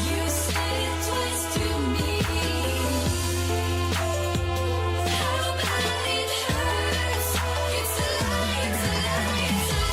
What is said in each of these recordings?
You said it twice to me. How bad it hurts. It's a lie, it's a lie, it's a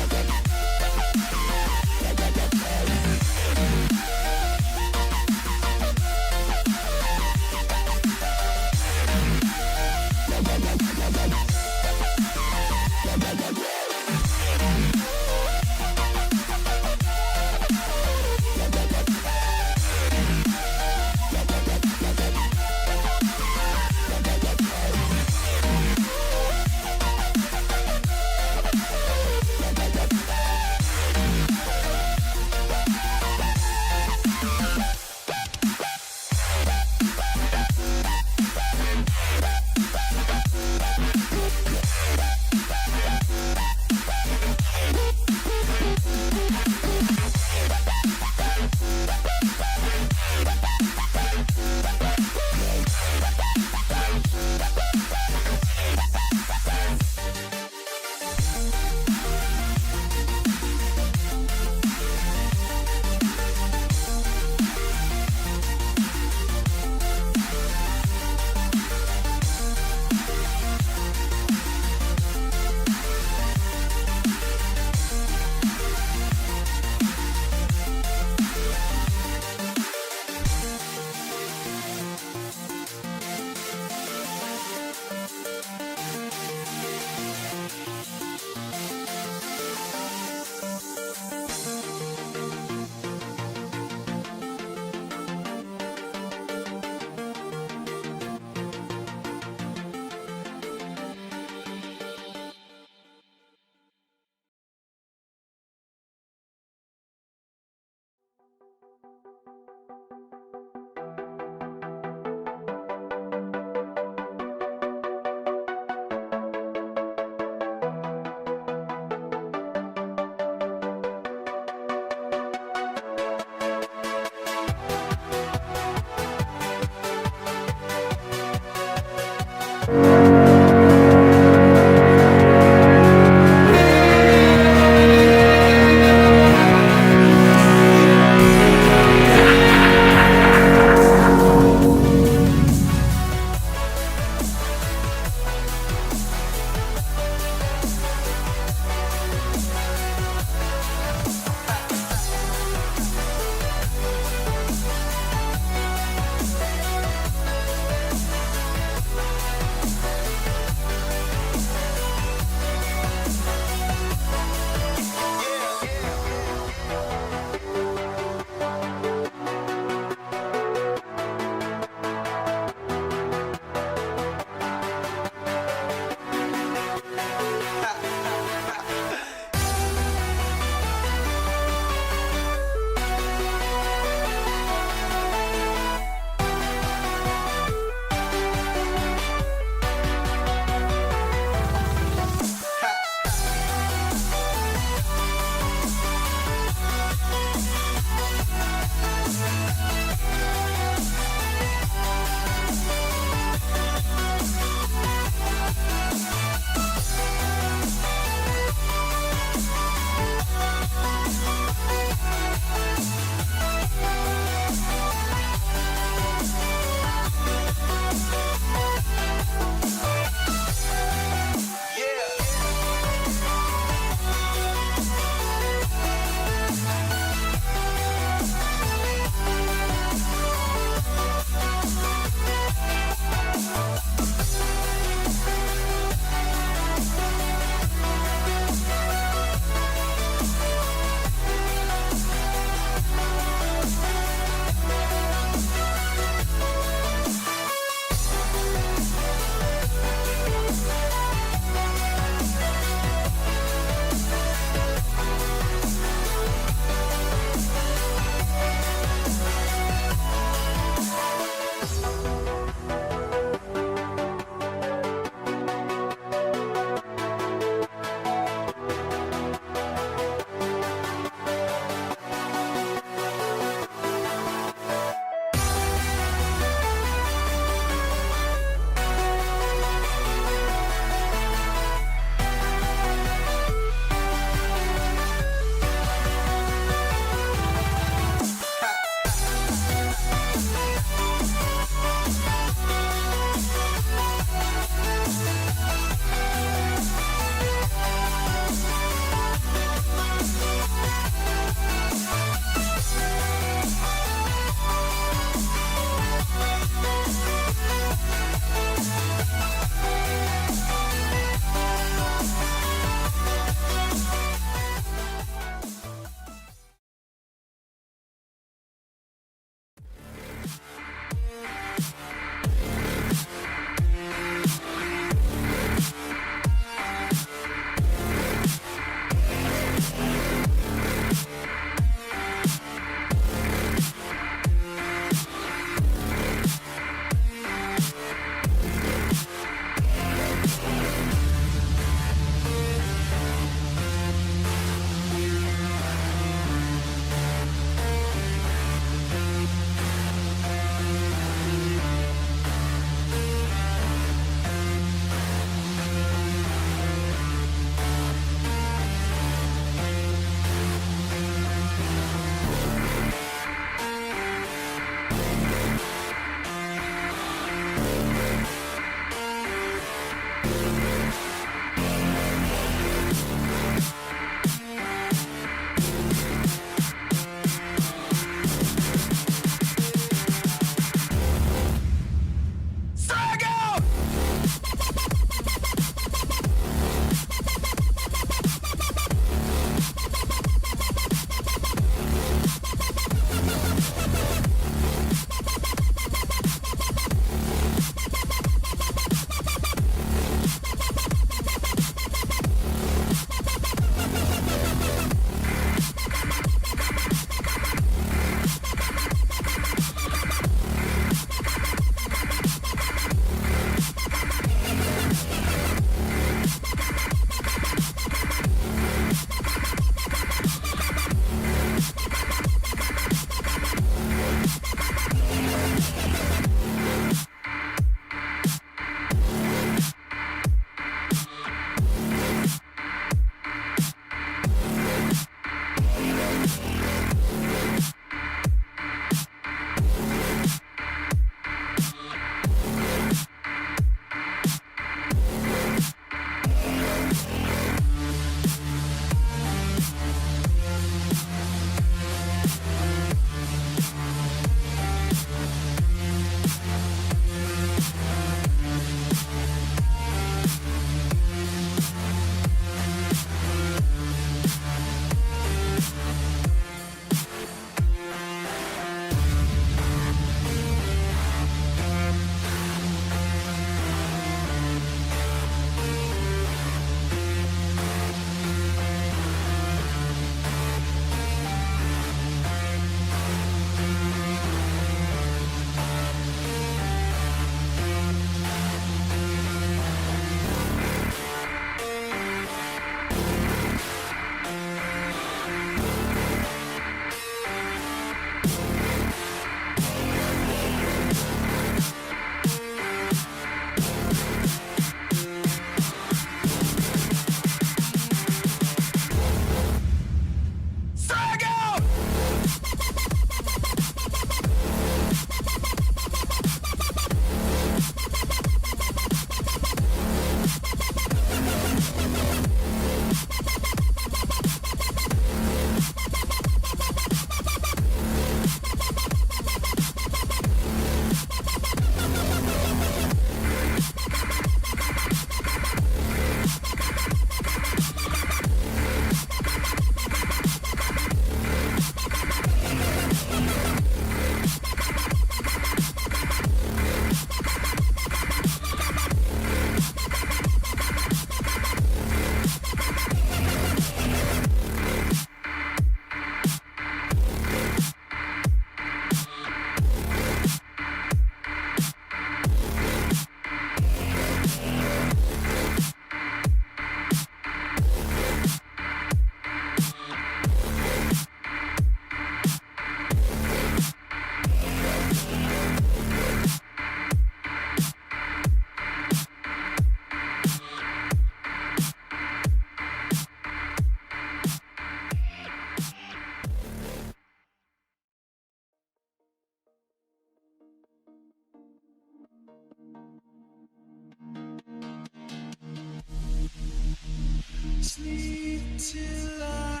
Sleep till I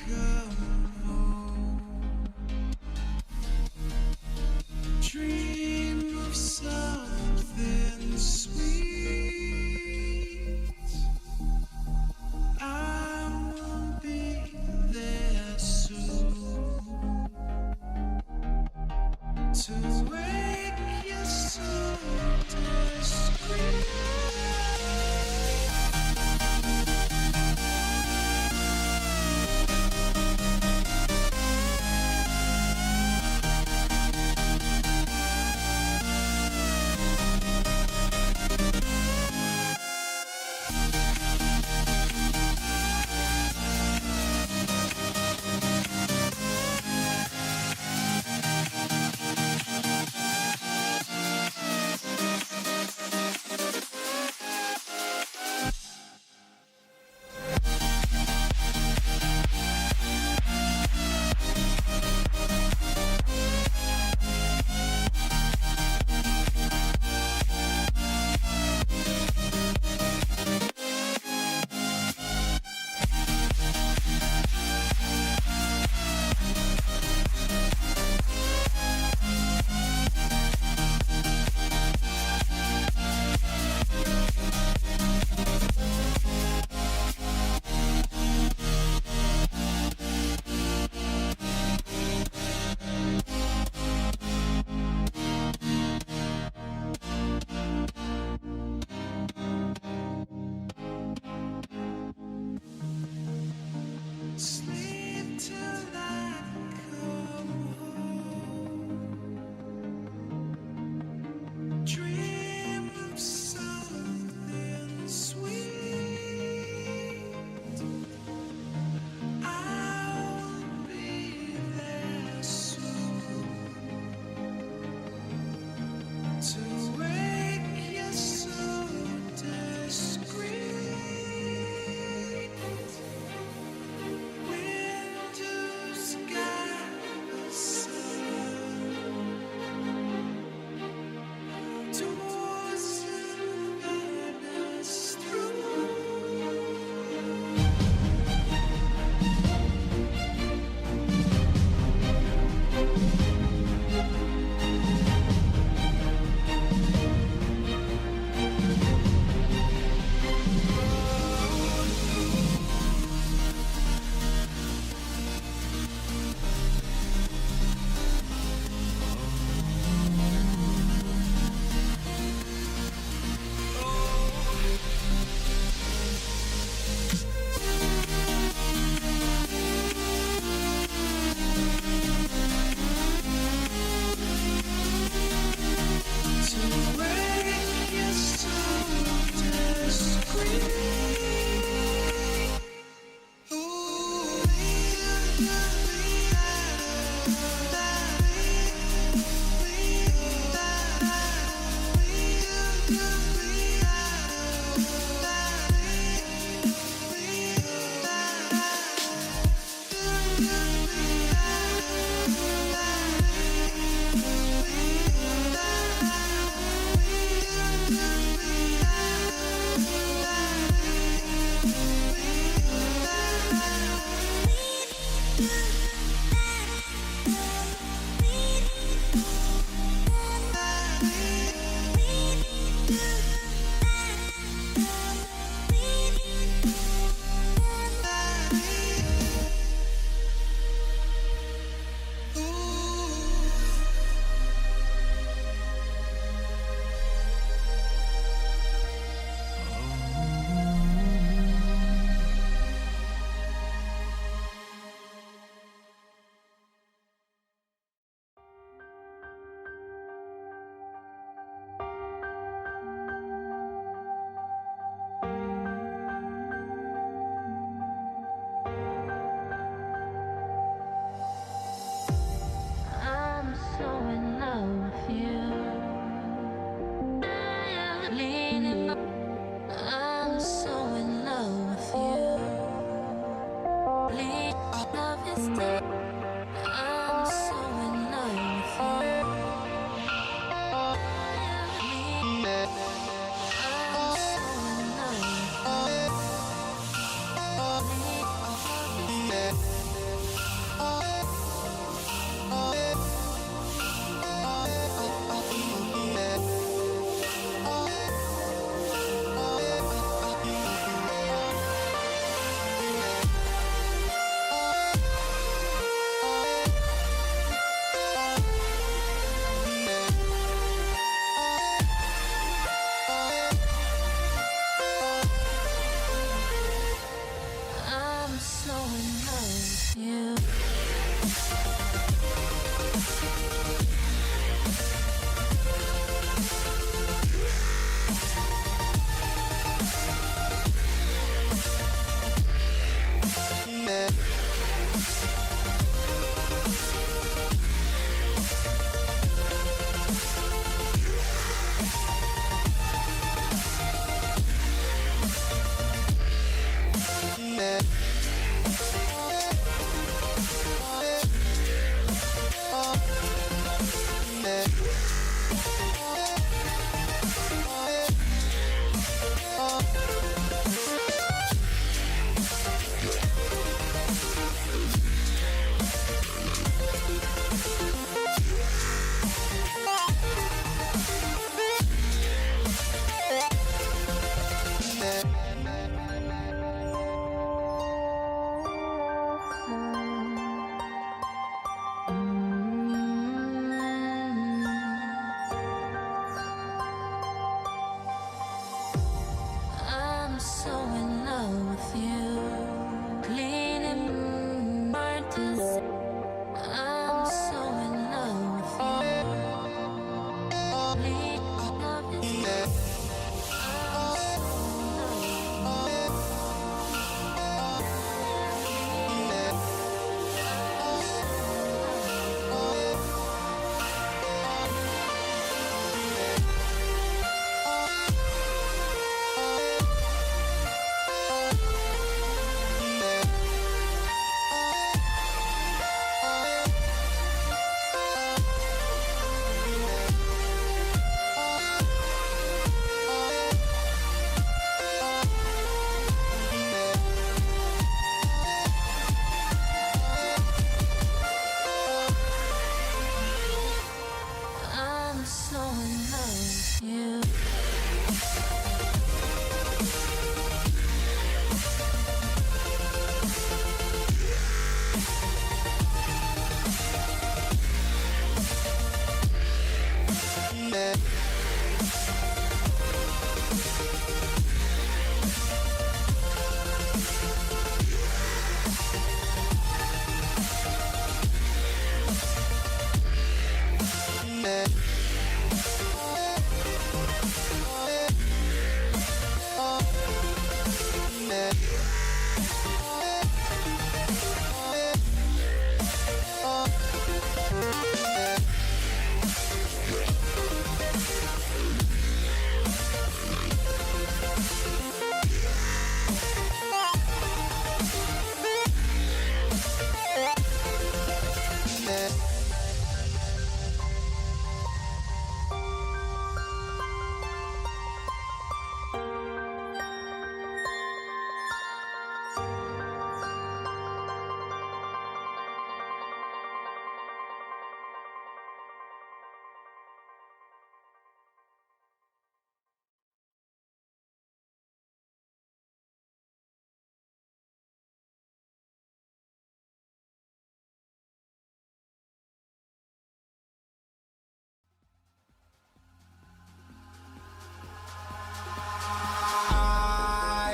come home. Dream of something sweet. I will be there soon to wake you so discreet.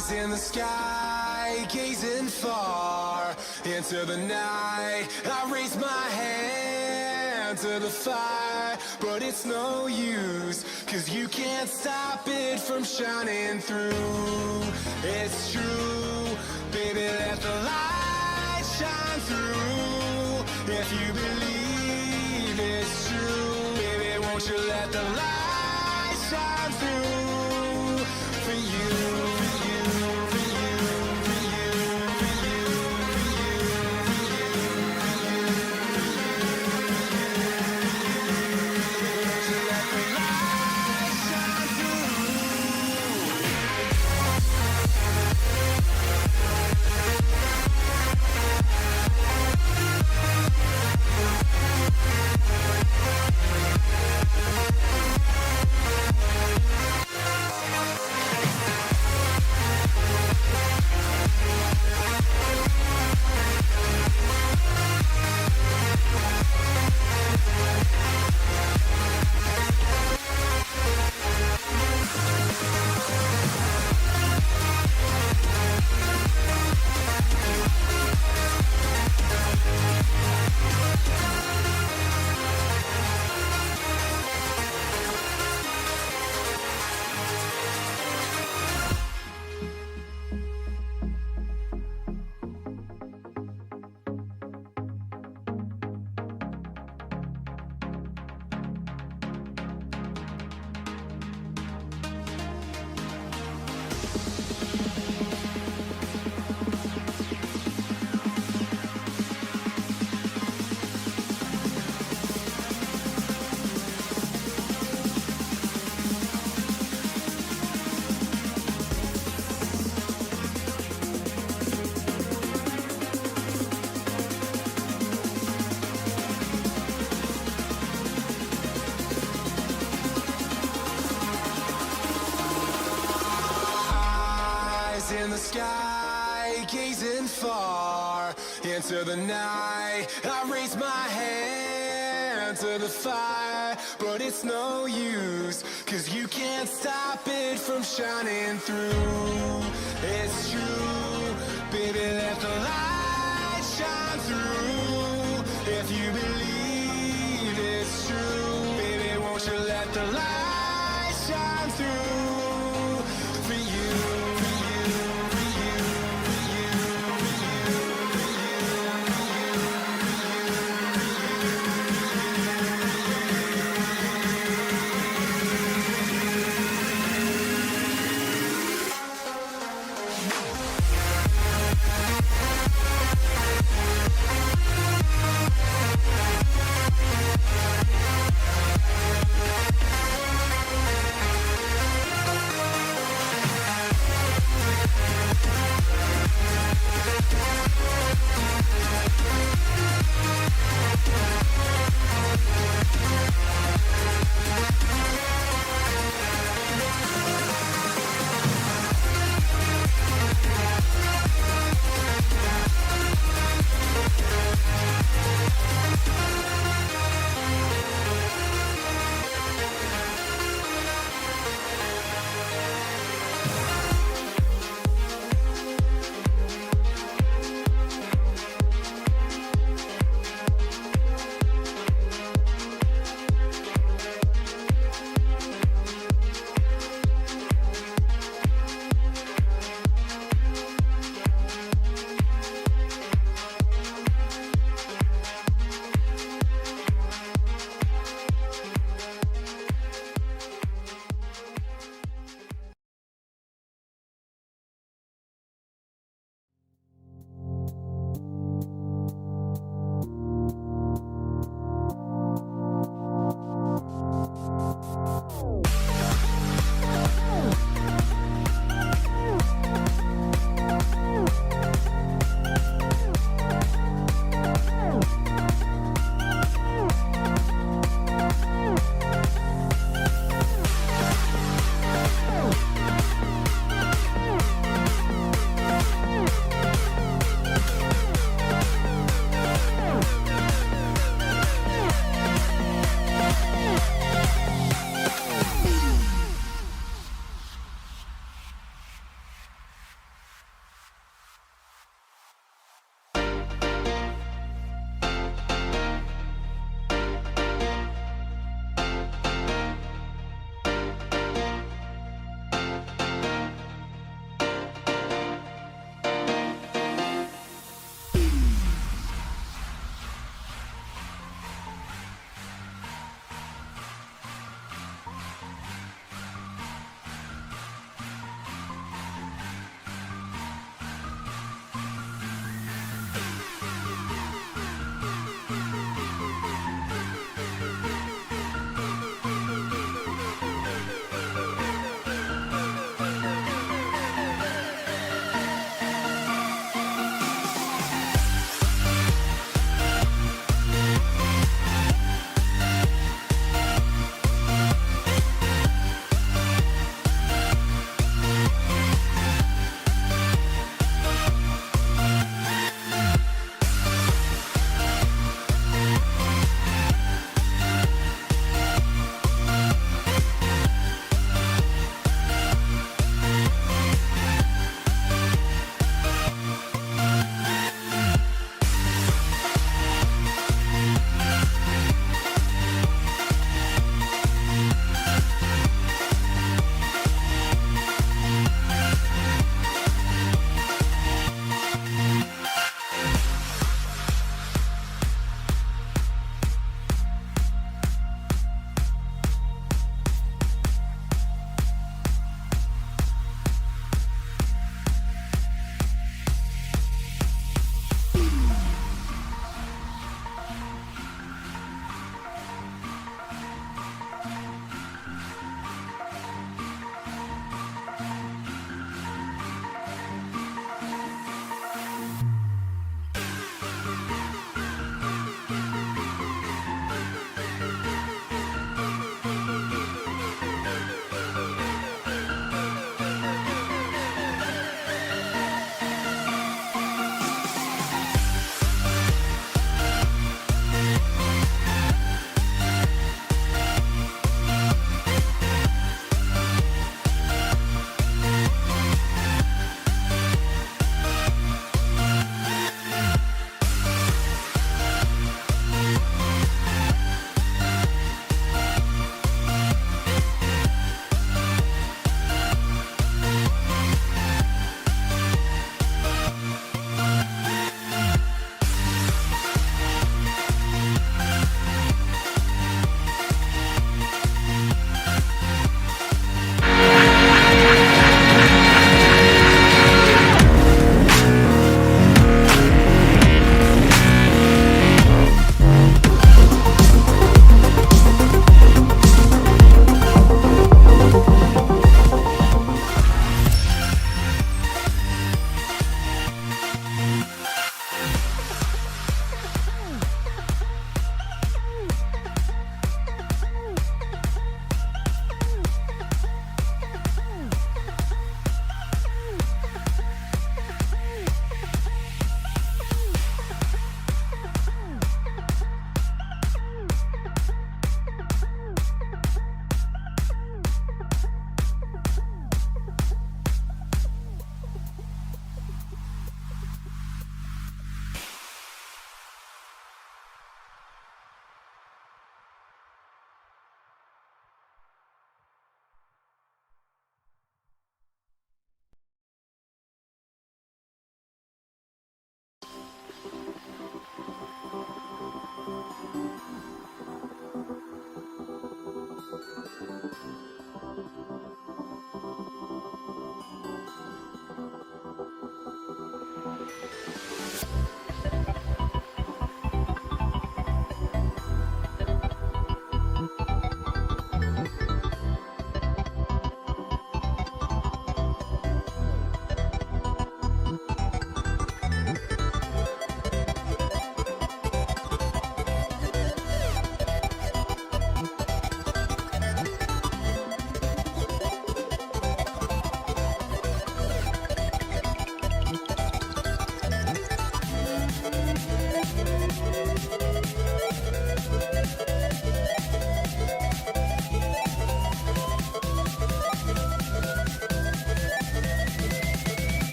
Eyes in the sky, gazing far into the night. I raise my hand to the fire, but it's no use, 'cause you can't stop it from shining through. It's true, baby, let the light shine through. If you believe it's true, baby, won't you let the light shine through for you. In the sky, gazing far into the night. I raise my hand to the fire, but it's no use, 'cause you can't stop it from shining through. It's true, baby, let the light shine through. If you believe it's true, baby, won't you let the light shine through for you.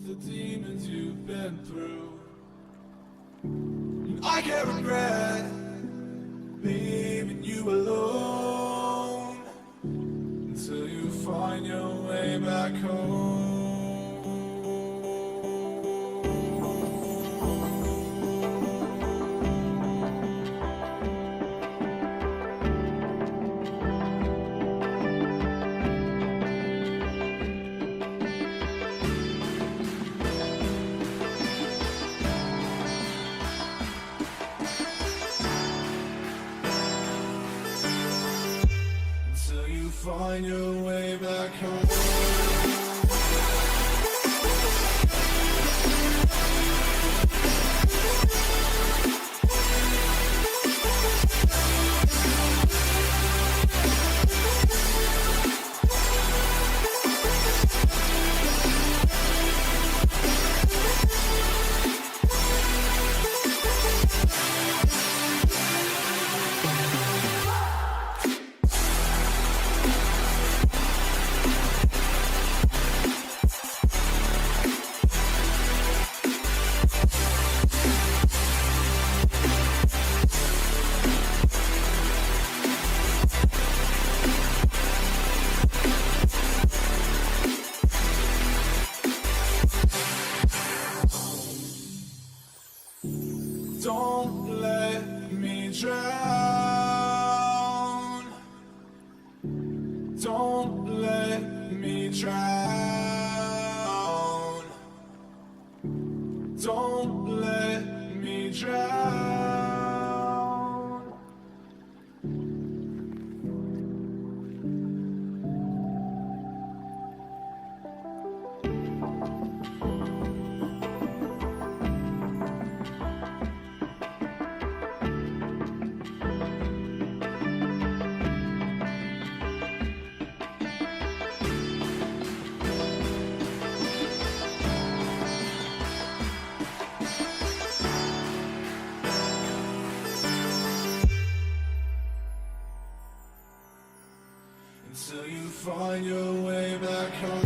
the demons you've been through. And I can't regret leaving you alone until you find your way back home. Until you find your way back home. Don't let me drown. Don't let me drown. Don't let me drown. Until you find your way back home.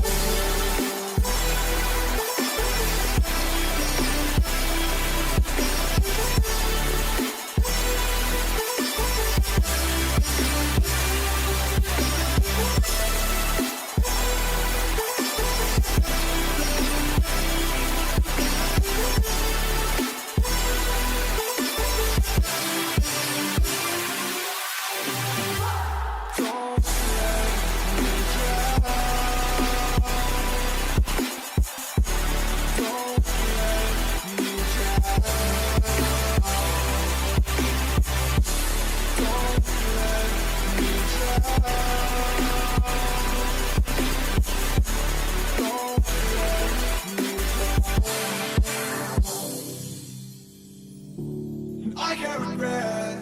I can't regret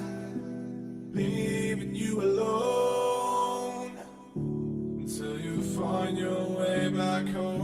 leaving you alone until you find your way back home.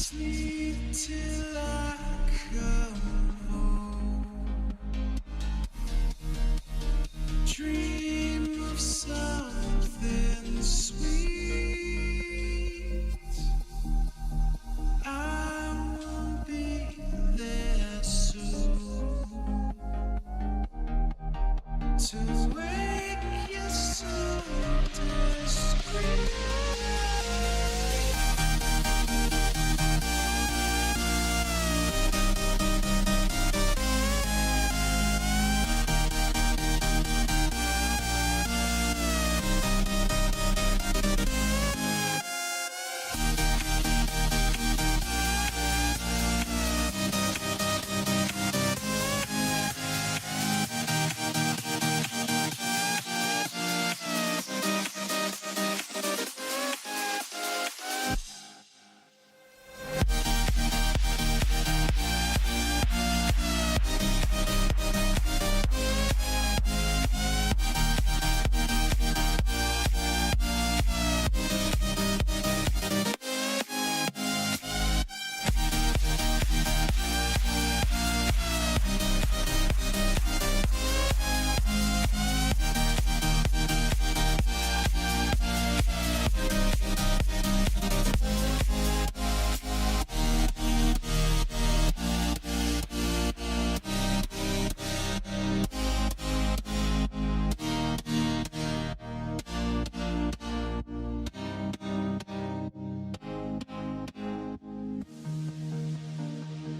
Sleep till I come home. Dream of something sweet. I will be there soon to wake you so discreet.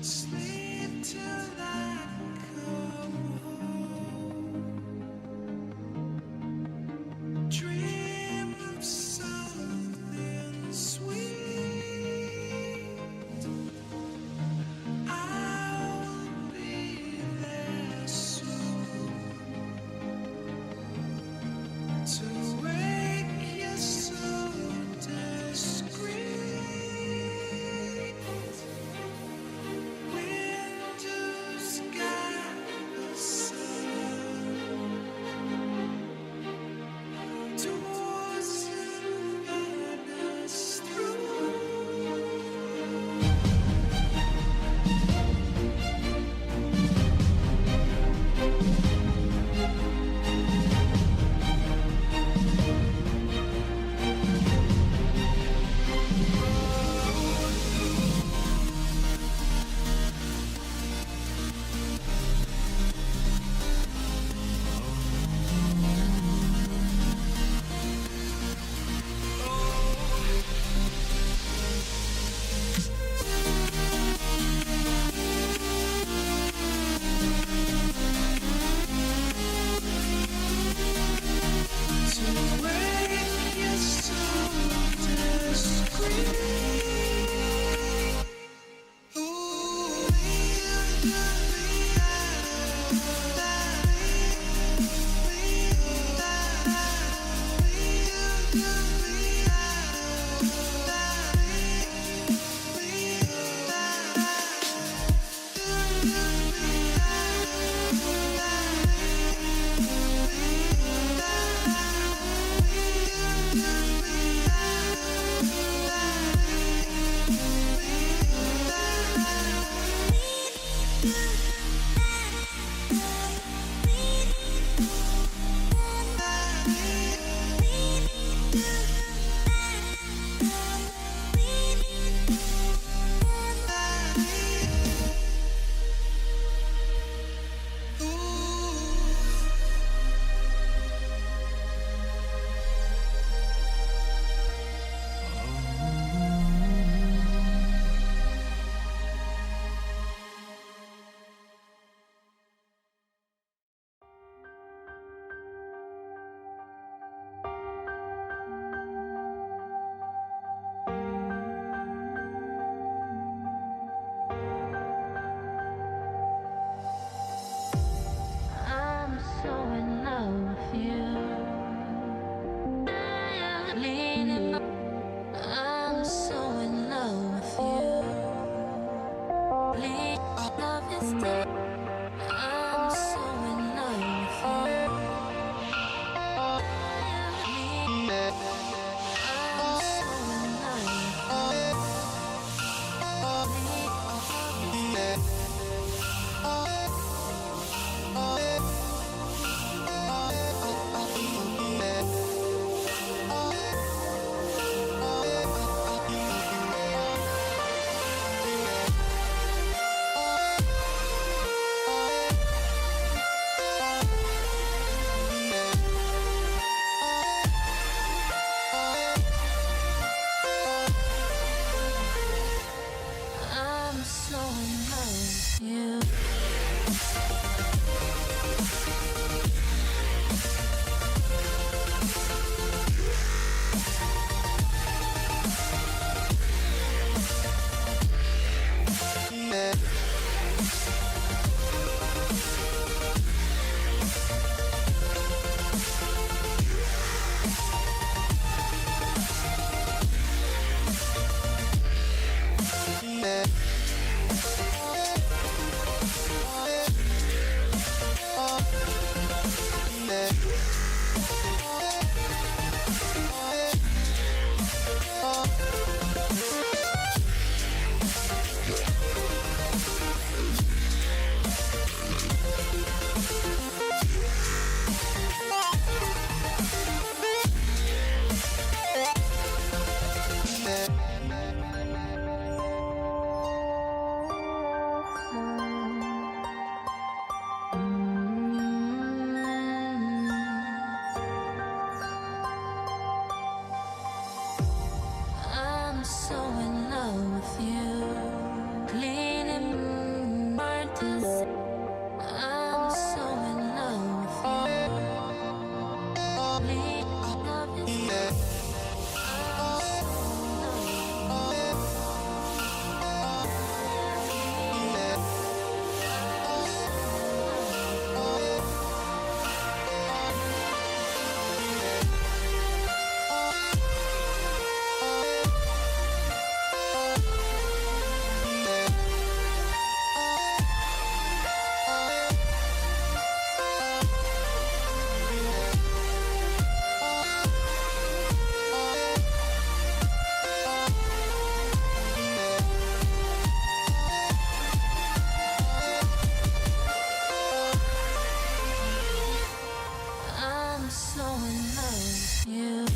Sleep till I come home. Dream of something sweet. I'll be there soon to wake you so discreet. Windows got the sun, doors invite us through. To wake you so discreet. I'm so in love with you. Leaning up. I'm so in love with you. Love is dead. I'm so in love with you. I'm so in love with you. I'm so in love with you. Cleaning hard to say. I'm so in love with you. Clean love is I'm so in love I'm so in love with you.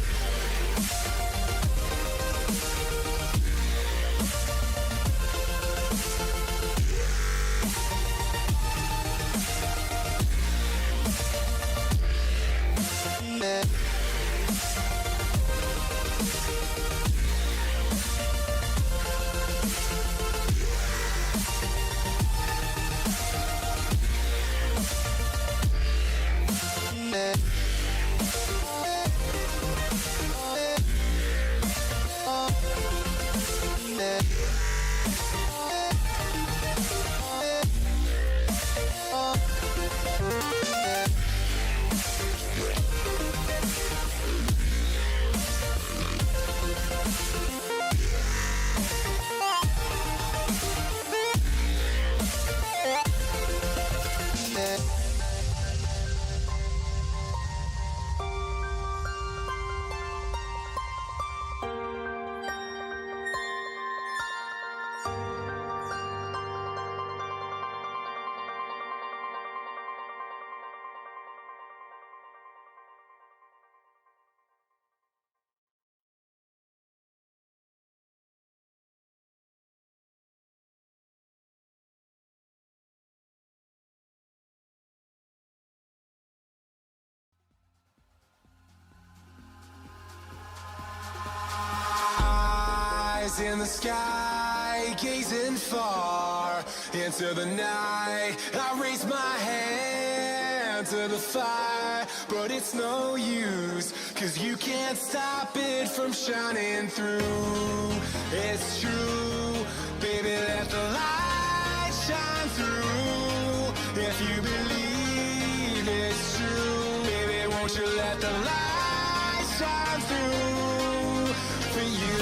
Eyes in the sky, gazing far into the night. I raise my hand to the fire, but it's no use, 'cause you can't stop it from shining through. It's true, baby, let the light shine through. If you believe it's true, baby, won't you let the light shine through for you,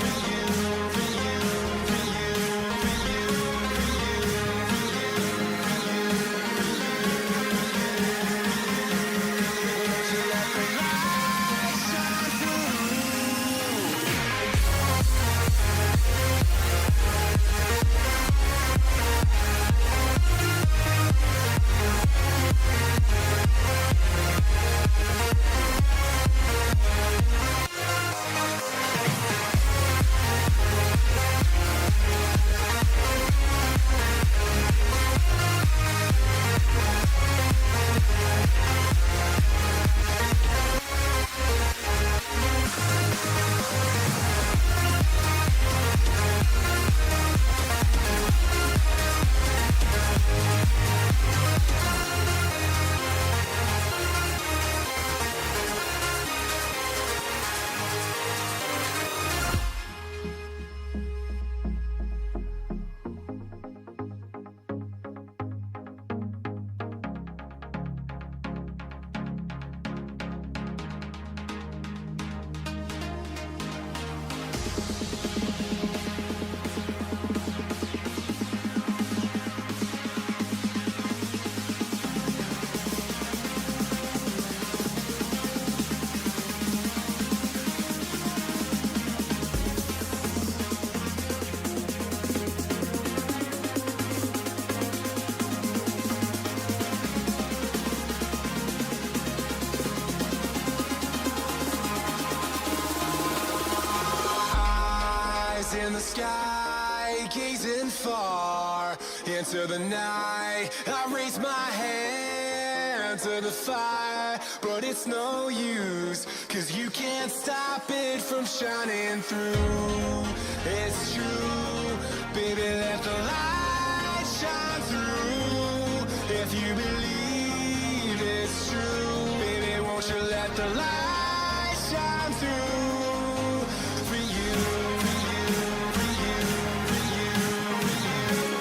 for you, for you, for you, for you, for you, won't you let the light shine through? sky, gazing far into the night. I raise my hand to the fire, but it's no use, 'cause you can't stop it from shining through. It's true, baby, let the light shine through. If you believe it's true, baby, won't you let the light shine through for you, for you, for you, for you, for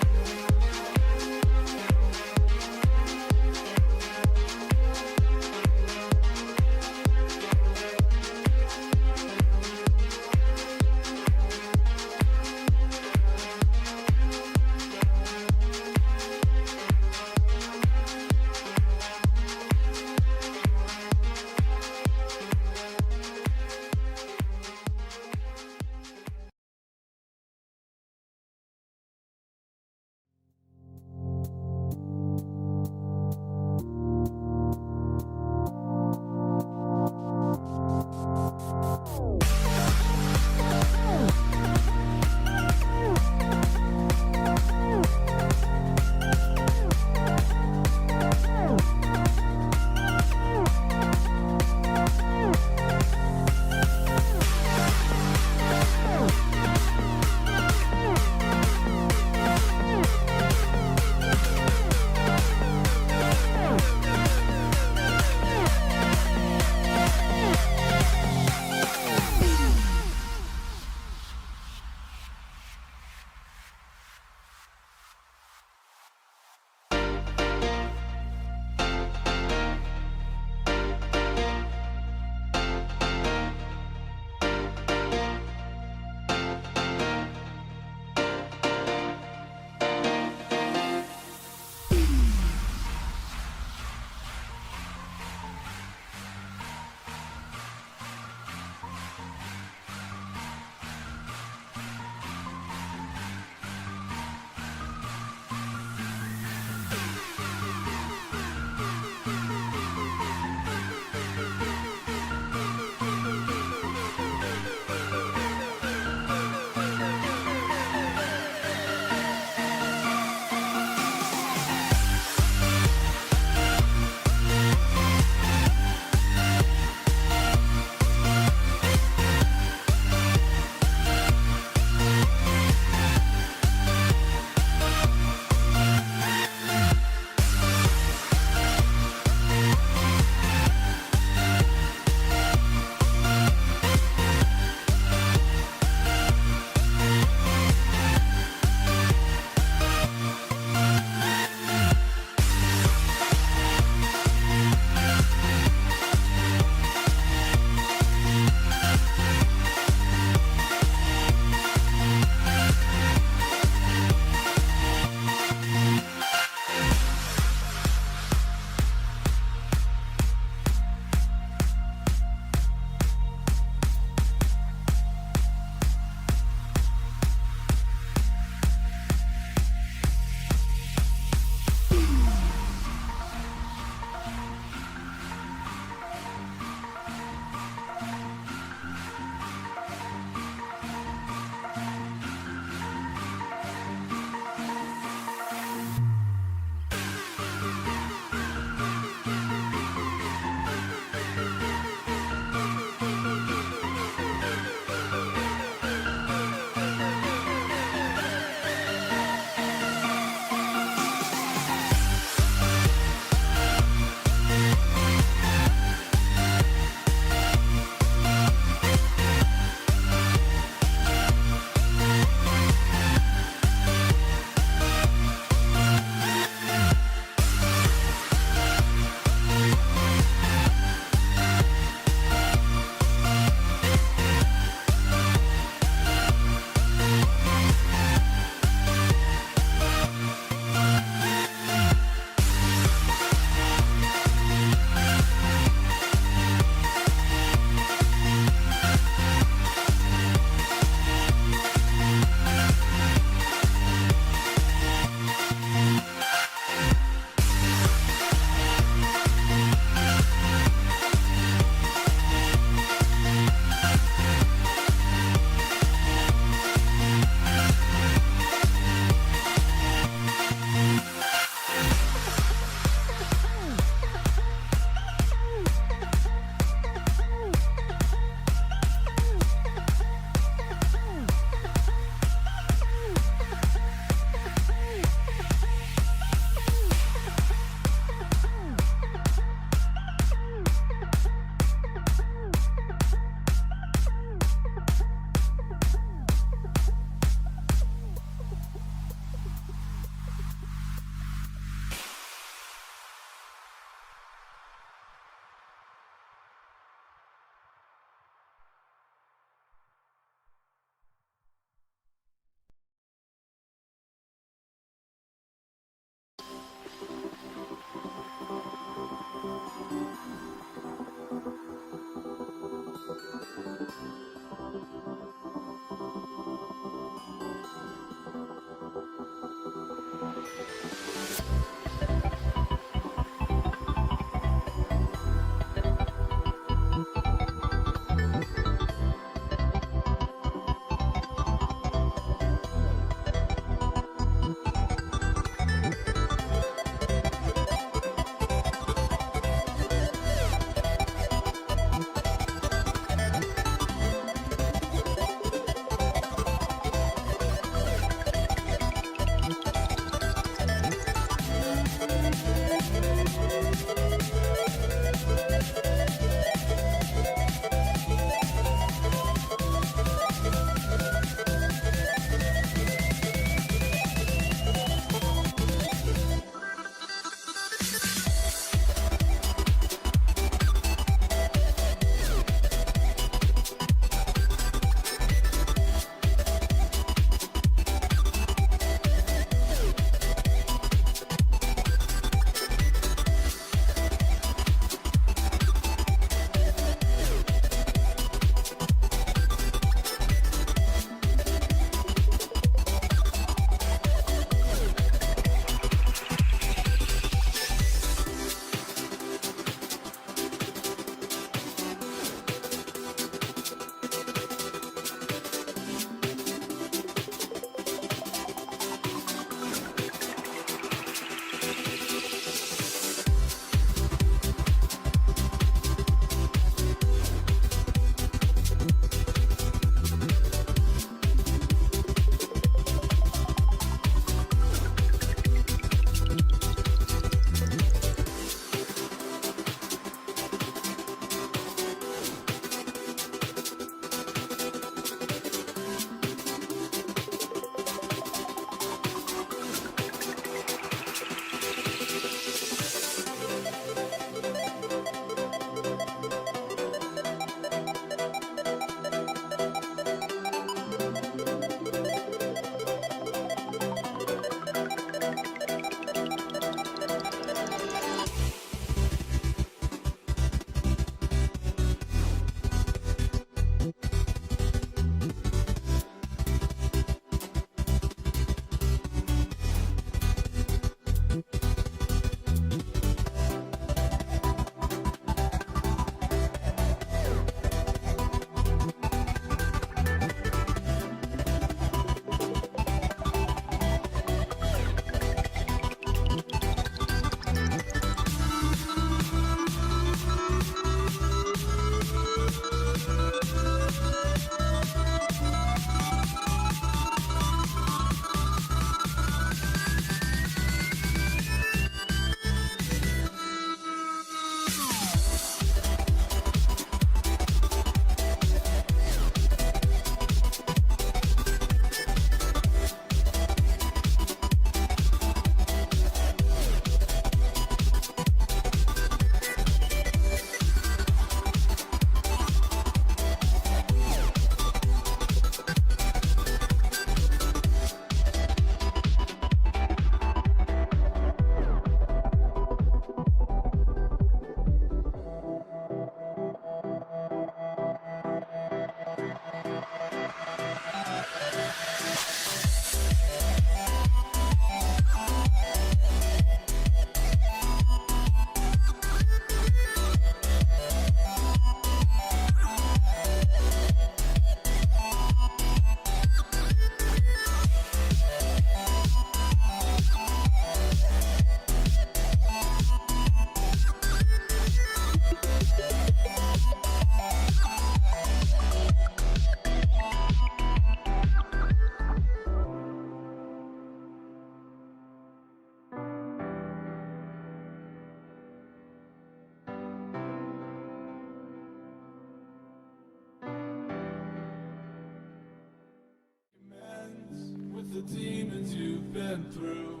been through.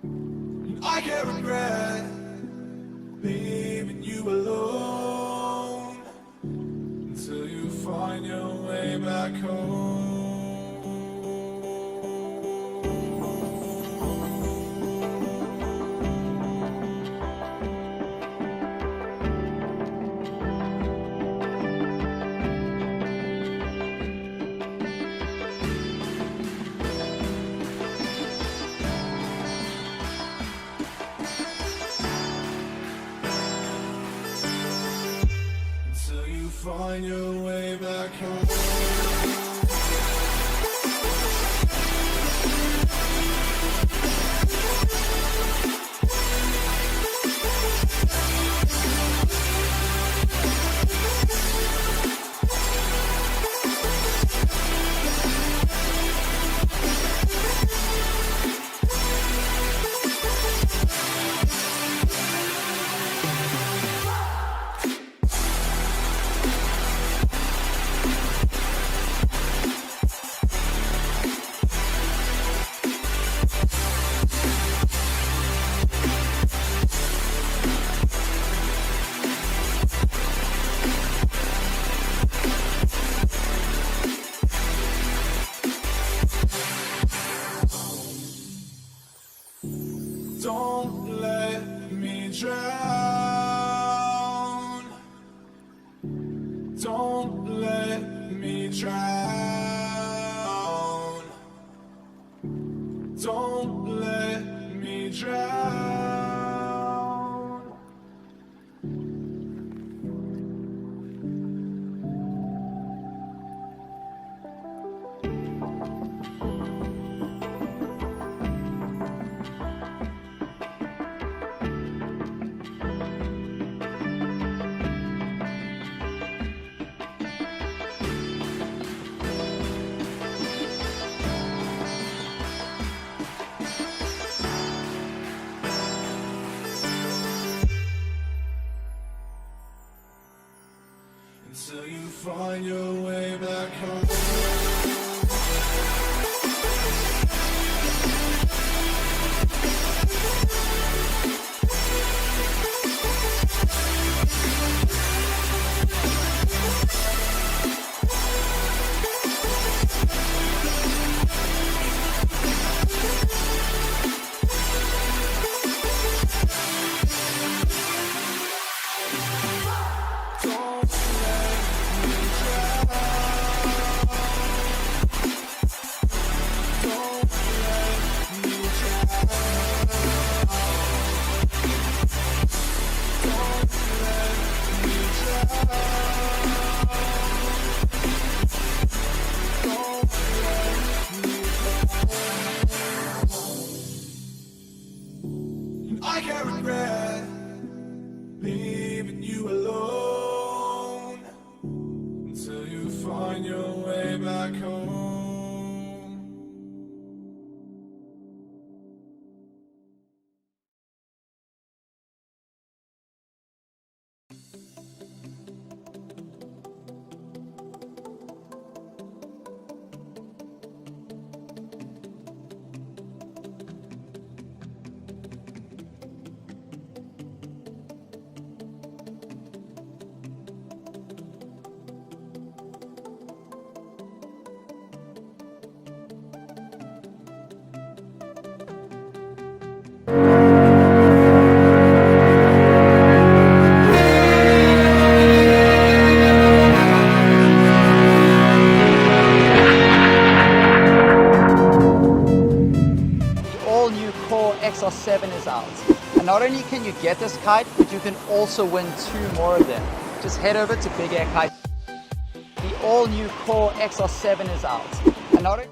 And I can't regret leaving you alone until you find your way back home. Until you find your way back home. Don't let me drown. Don't let me drown. Don't let me drown. Until you find your way back home. I can't regret leaving you alone until you find your way back home. All new Core XR7 is out. And not only can you get this kite, but you can also win 2 more of them. Just head over to Big Air Kite. The all new Core XR7 is out. And not only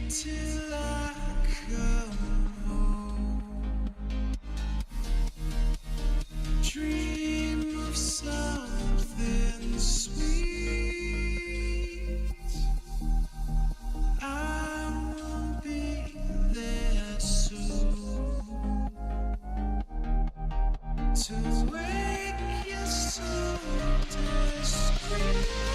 till I come home. Dream of something sweet. I will be there soon to wake you so discreet.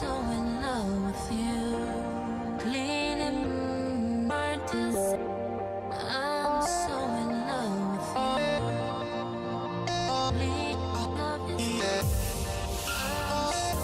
so in love with you. Leaning hard to say I'm so in love with you. Lean love is I'm so in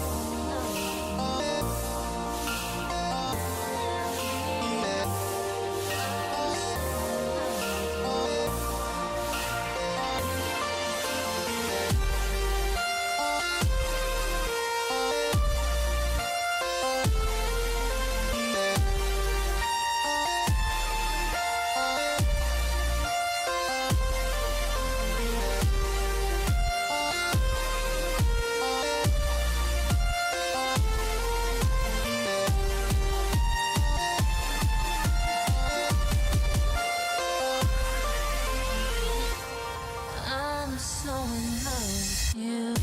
I'm so in love with you.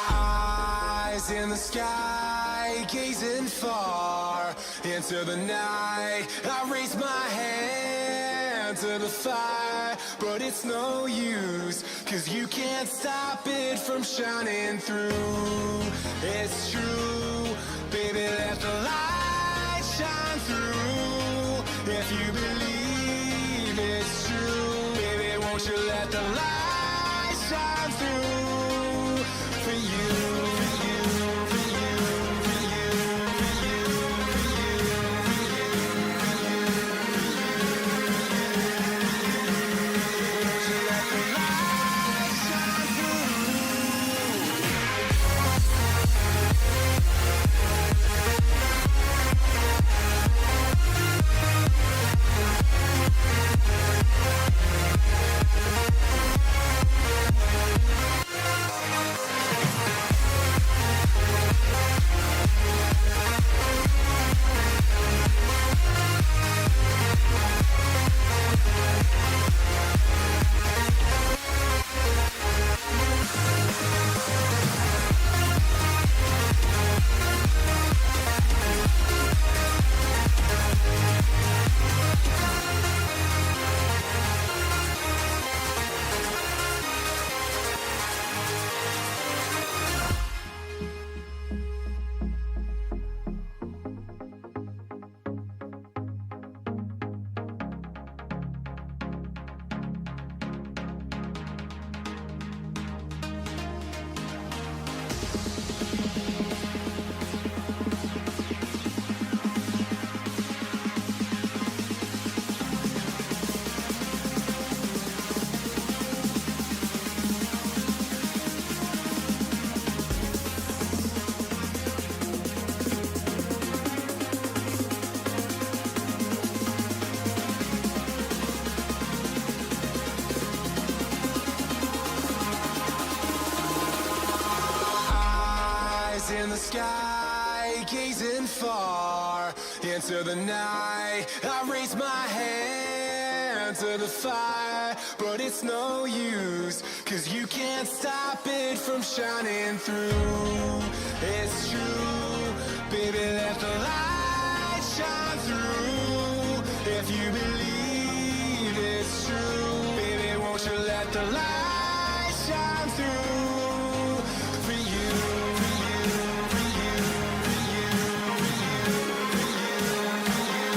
Eyes in the sky, gazing far into the night. I raise my hand to the fire, but it's no use, 'cause you can't stop it from shining through. It's true, baby, let the light shine through. If you believe it's true, baby, won't you let the light shine through for you. In the sky, gazing far into the night, I raise my hand hand to the fire, but it's no use, 'cause you can't stop it from shining through. It's true, baby, let the light shine through. If you believe it's true, baby, won't you let the light shine through for you, for you, for you, for you, for you, for you, for you.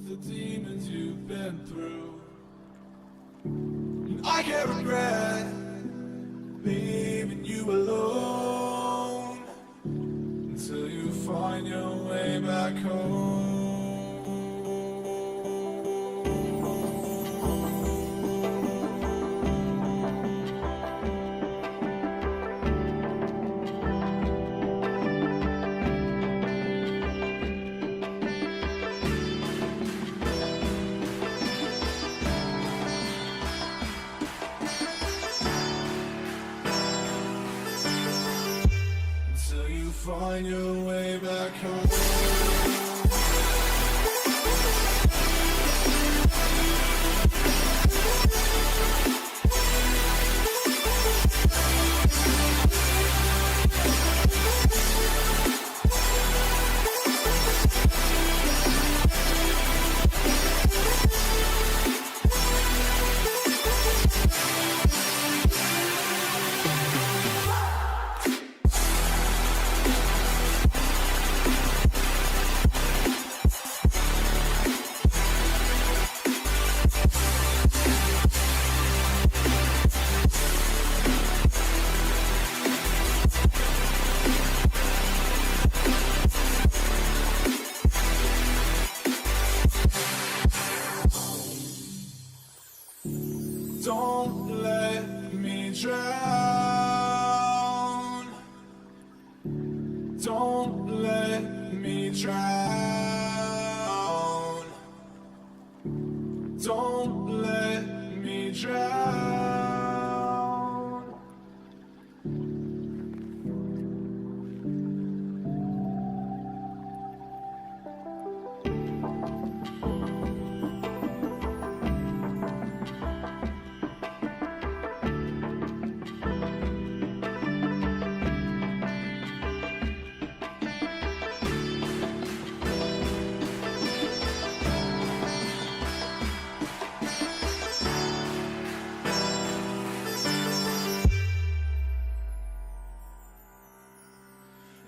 the demons you've been through. And I can't regret leaving you alone until you find your way back home. Until you find your way back home. Don't let me drown. Don't let me drown. Don't let me drown.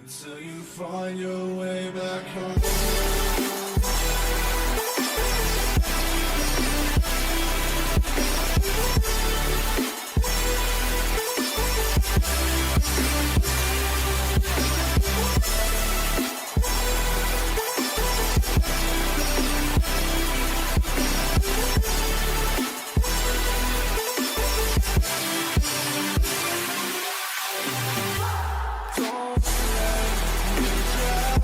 Until you find your way back home. Don't let me drown.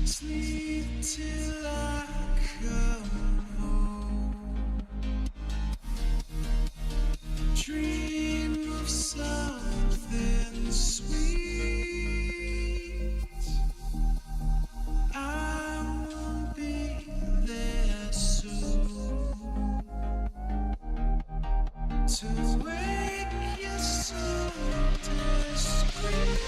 Sleep till I come home. Dream of something sweet. I will be there soon to wake you so discreet.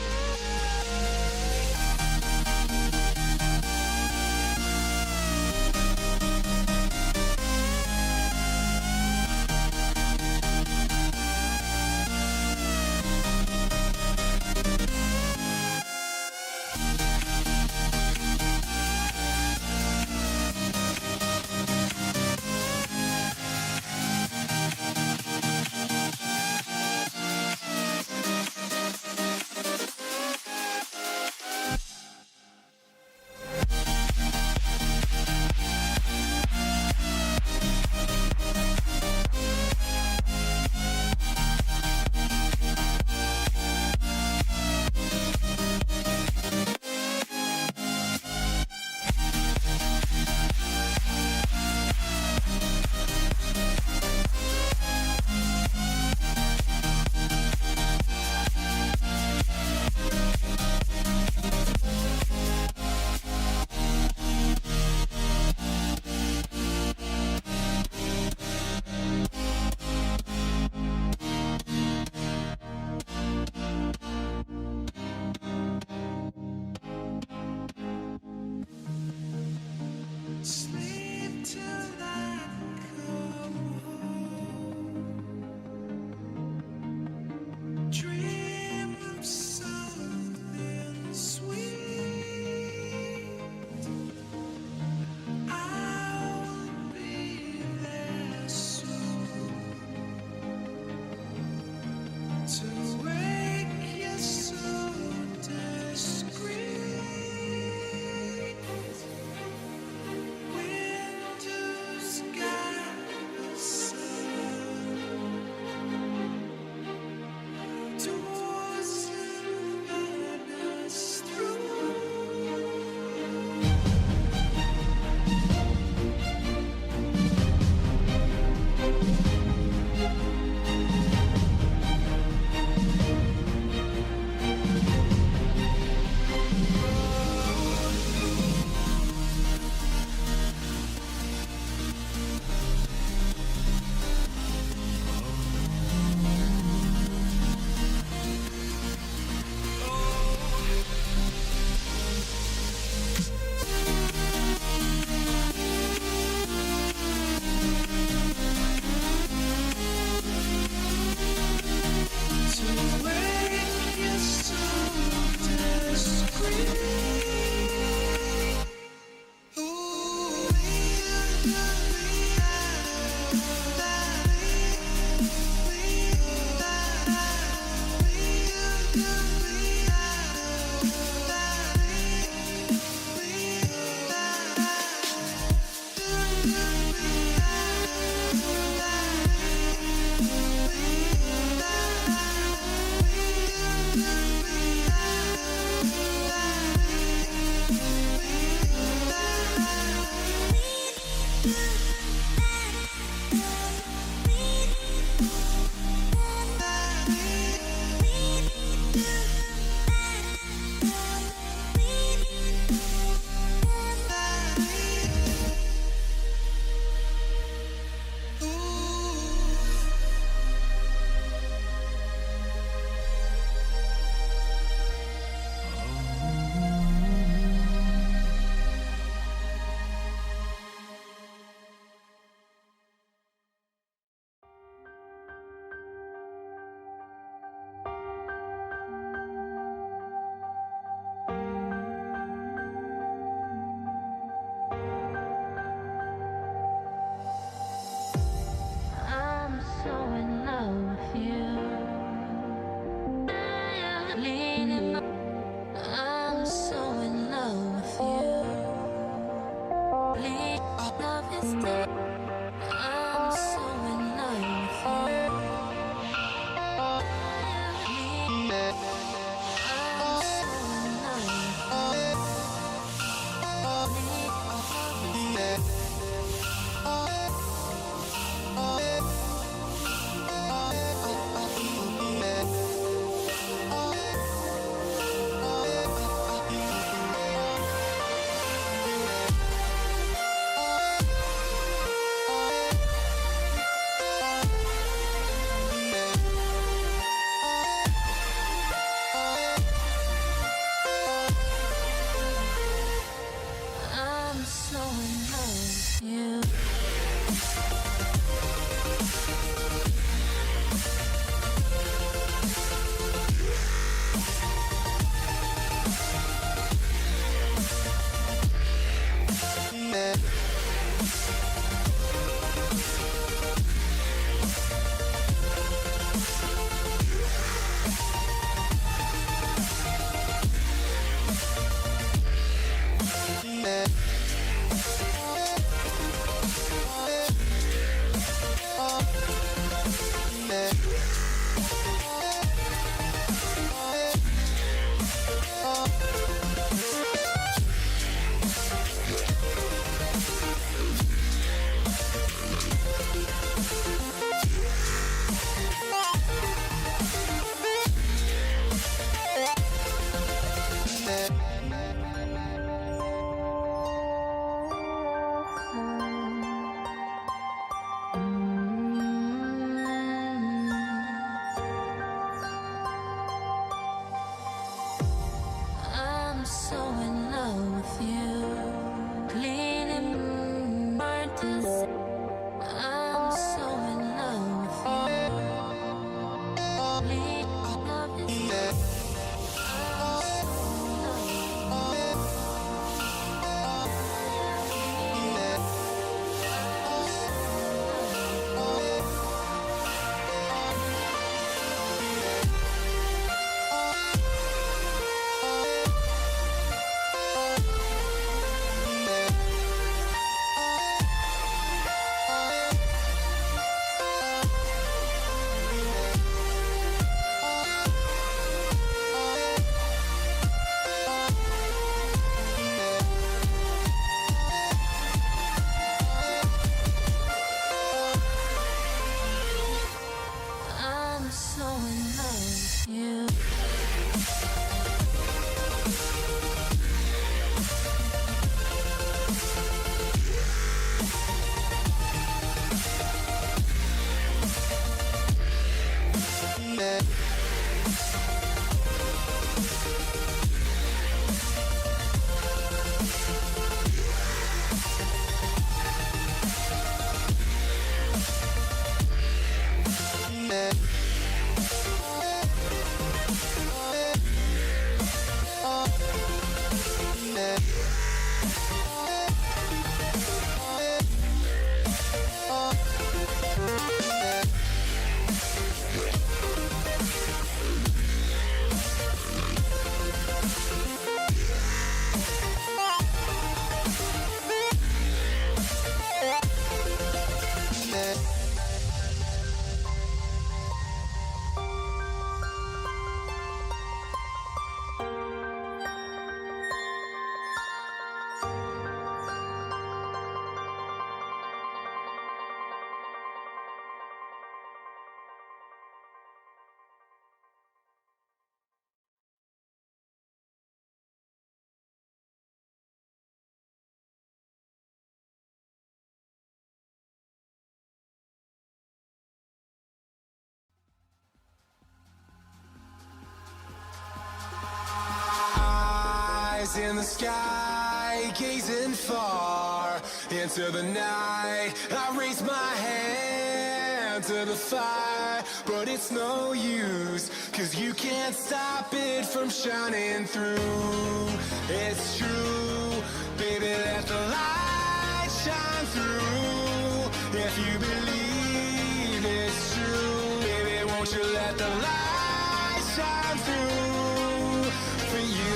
Eyes in the sky, gazing far into the night. I raise my hand to the fire, but it's no use, 'cause you can't stop it from shining through. It's true, baby, let the light shine through. If you believe it's true, baby, won't you let the light shine through for you,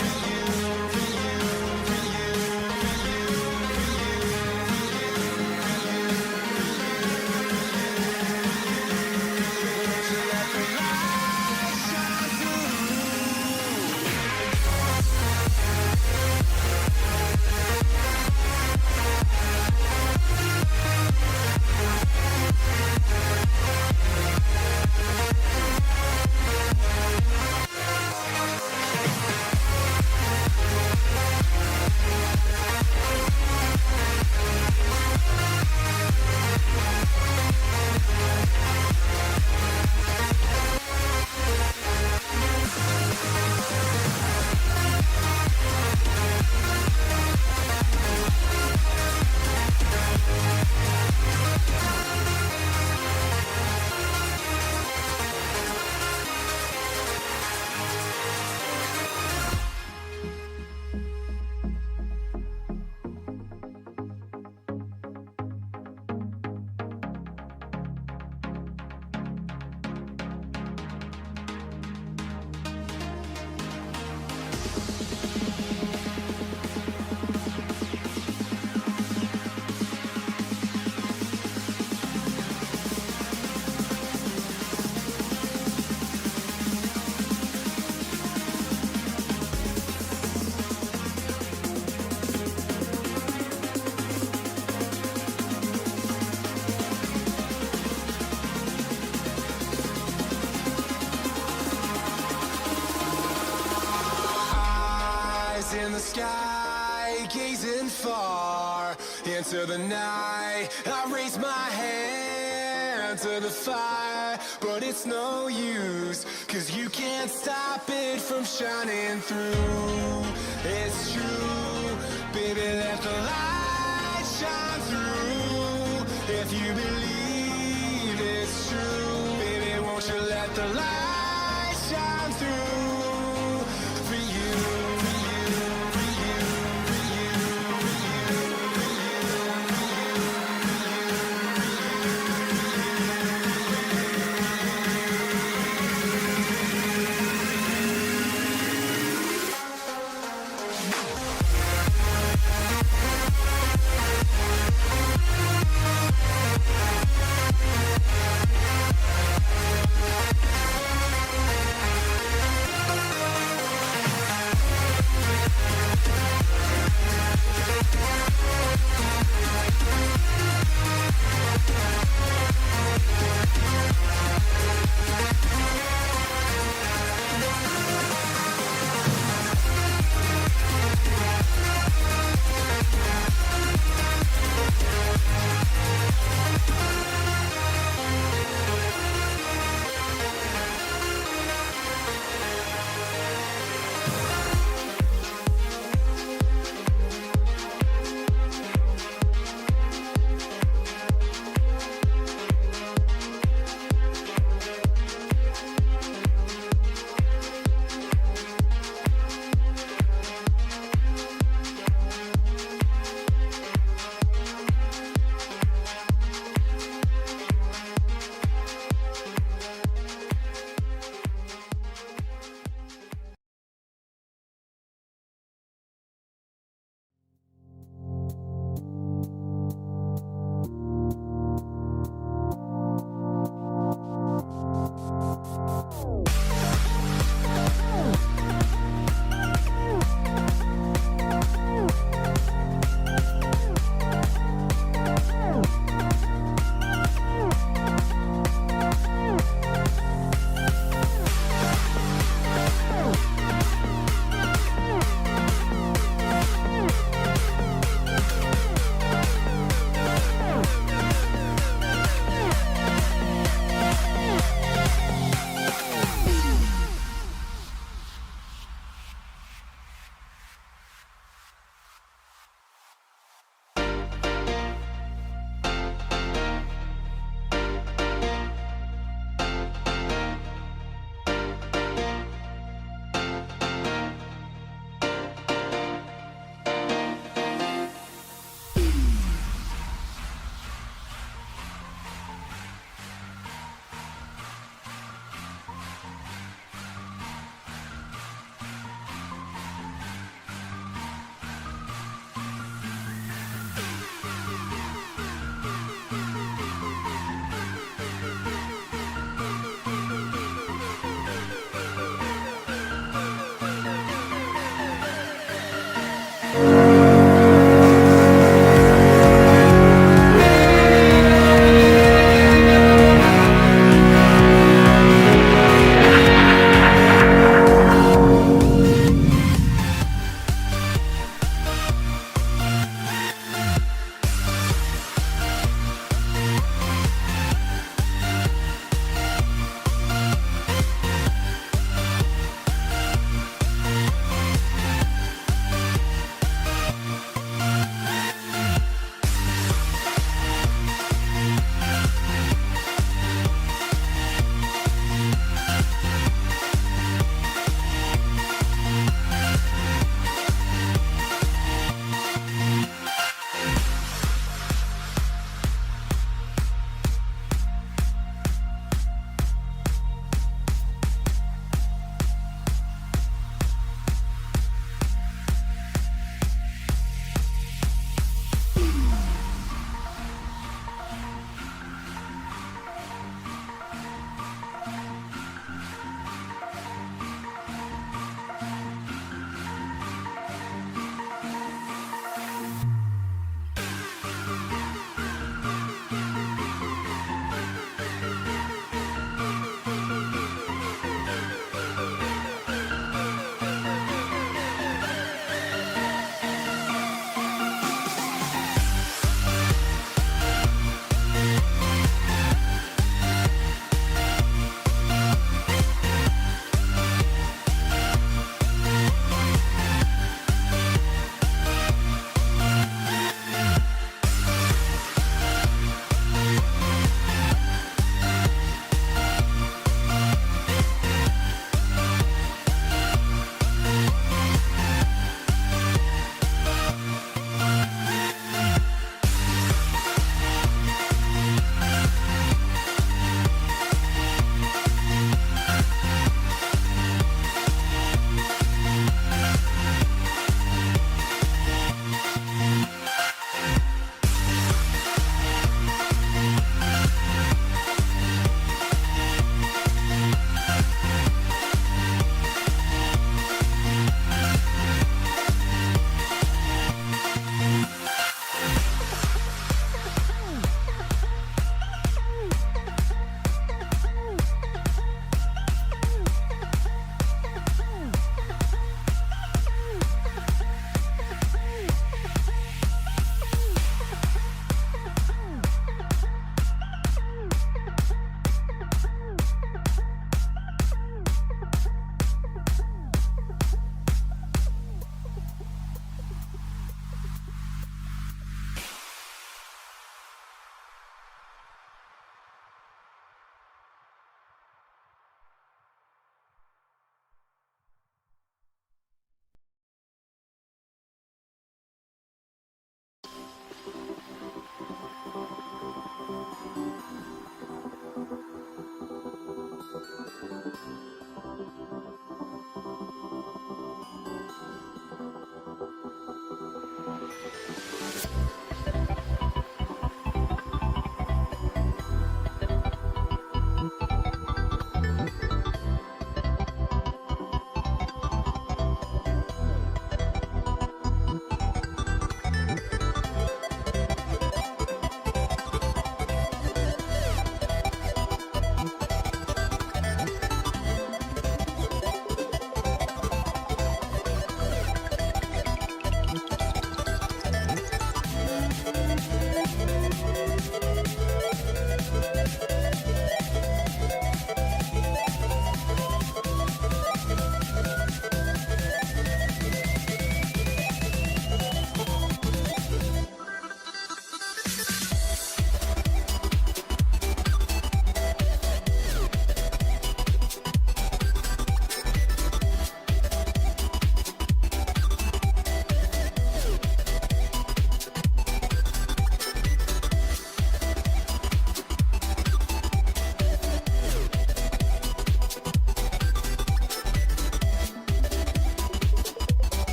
for you, for you, for you, for you, won't you let the light shine through? Eyes in the sky, gazing far into the night. I raise my hand to the fire, but it's no use, 'cause you can't stop it from shining through. It's true, baby, let the light shine through. If you believe it's true, baby, won't you let the light shine through for you, for you, for you, for you, for you, for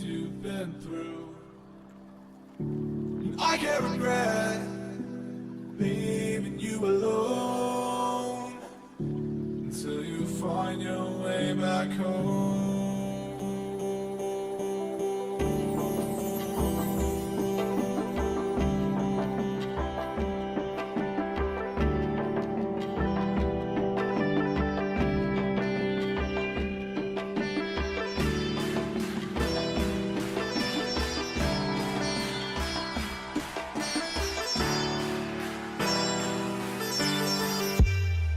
you've been through. And I can't regret leaving you alone until you find your way back home.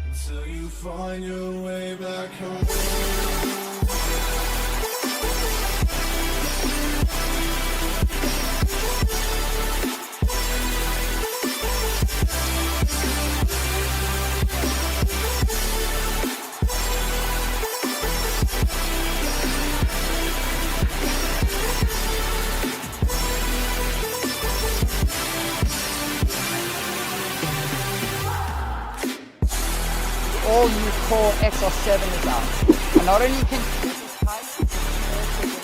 Until you find your way back home. All new Core XR7 is out. And not only can you keep this kite, you can also win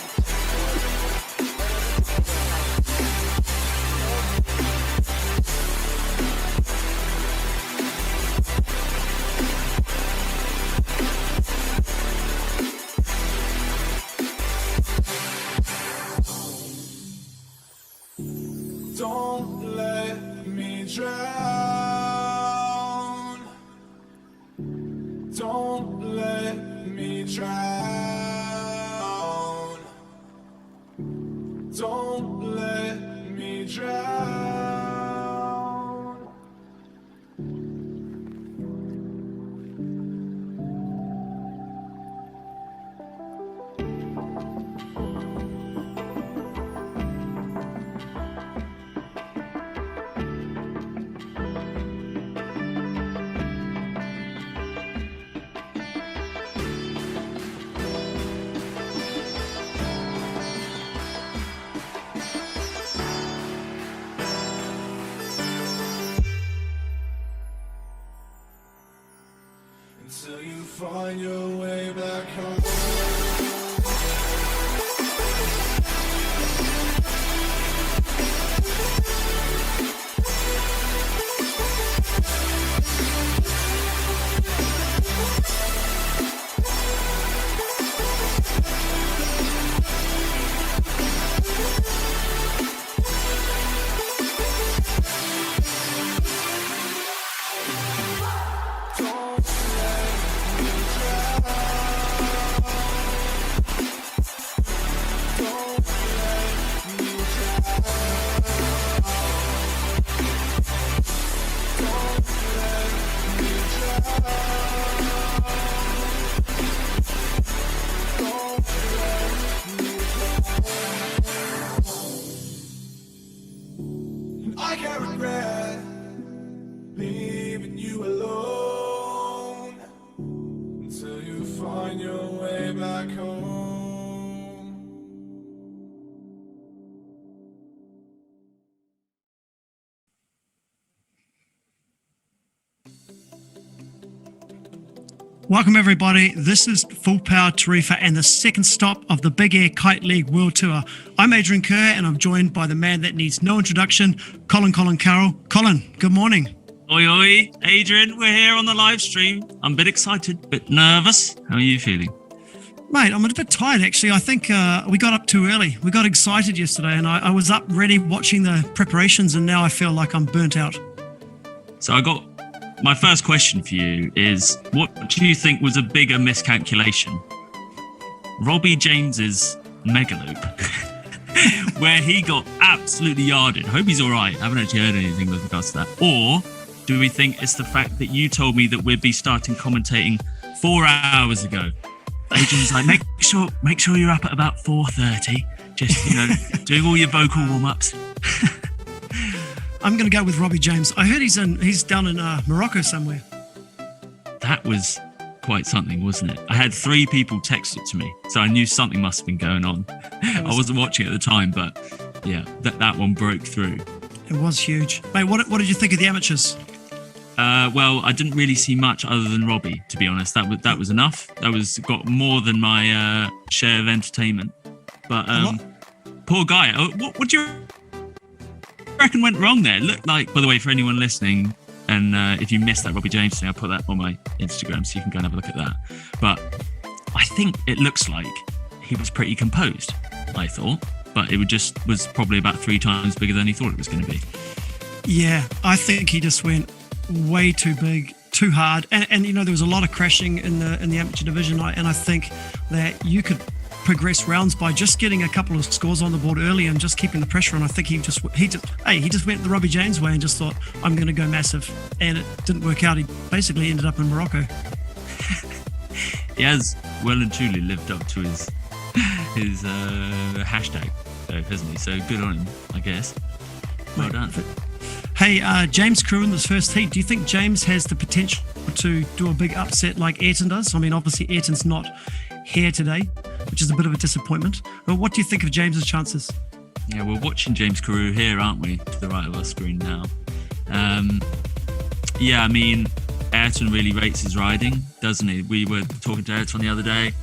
Don't let me drown. Don't let me drown. Don't let me drown. Until you find your way back home. I can't regret leaving you alone until you find your way back home. Welcome everybody, this is Full Power Tarifa and the second stop of the Big Air Kite League World Tour. I'm Adrian Kerr and I'm joined by the man that needs no introduction, Colin Carroll. Colin, good morning. Oi, oi, Adrian, we're here on the live stream. I'm a bit excited, a bit nervous. How are you feeling? Mate, I'm a bit tired actually. I think we got up too early. We got excited yesterday and I was up ready watching the preparations and now I feel like I'm burnt out. So my first question for you is, what do you think was a bigger miscalculation? Robbie James's mega loop, where he got absolutely yarded. I hope he's all right. I haven't actually heard anything with regards to that. Or do we think it's the fact that you told me that we'd be starting commentating 4 hours ago? Adrian's like, make sure you're up at about 4:30. Just, doing all your vocal warm-ups. I'm going to go with Robbie James. I heard he's down in Morocco somewhere. That was quite something, wasn't it? I had 3 people text it to me, so I knew something must have been going on. I wasn't watching at the time, but yeah, that one broke through. It was huge. Mate, what did you think of the amateurs? Well, I didn't really see much other than Robbie, to be honest. That was enough. Got more than my share of entertainment. But Poor guy. What do you reckon went wrong there? It looked like, by the way, for anyone listening, and if you missed that Robbie James thing, I'll put that on my Instagram so you can go and have a look at that. But I think it looks like he was pretty composed, I thought. But it was probably about 3 times bigger than he thought it was going to be. Yeah, I think he just went way too big, too hard, and you know there was a lot of crashing in the amateur division, and I think that you could progress rounds by just getting a couple of scores on the board early and just keeping the pressure on. I think he just went the Robbie James way and just thought, I'm going to go massive, and it didn't work out. He basically ended up in Morocco. He has well and truly lived up to his hashtag, though, hasn't he? So good on him, I guess. Well done. Hey, James Carew in this first heat, do you think James has the potential to do a big upset like Ayrton does? I mean, obviously Ayrton's not here today, which is a bit of a disappointment. But what do you think of James's chances? Yeah, we're watching James Carew here, aren't we? To the right of our screen now. Yeah, I mean, Ayrton really rates his riding, doesn't he? We were talking to Ayrton the other day,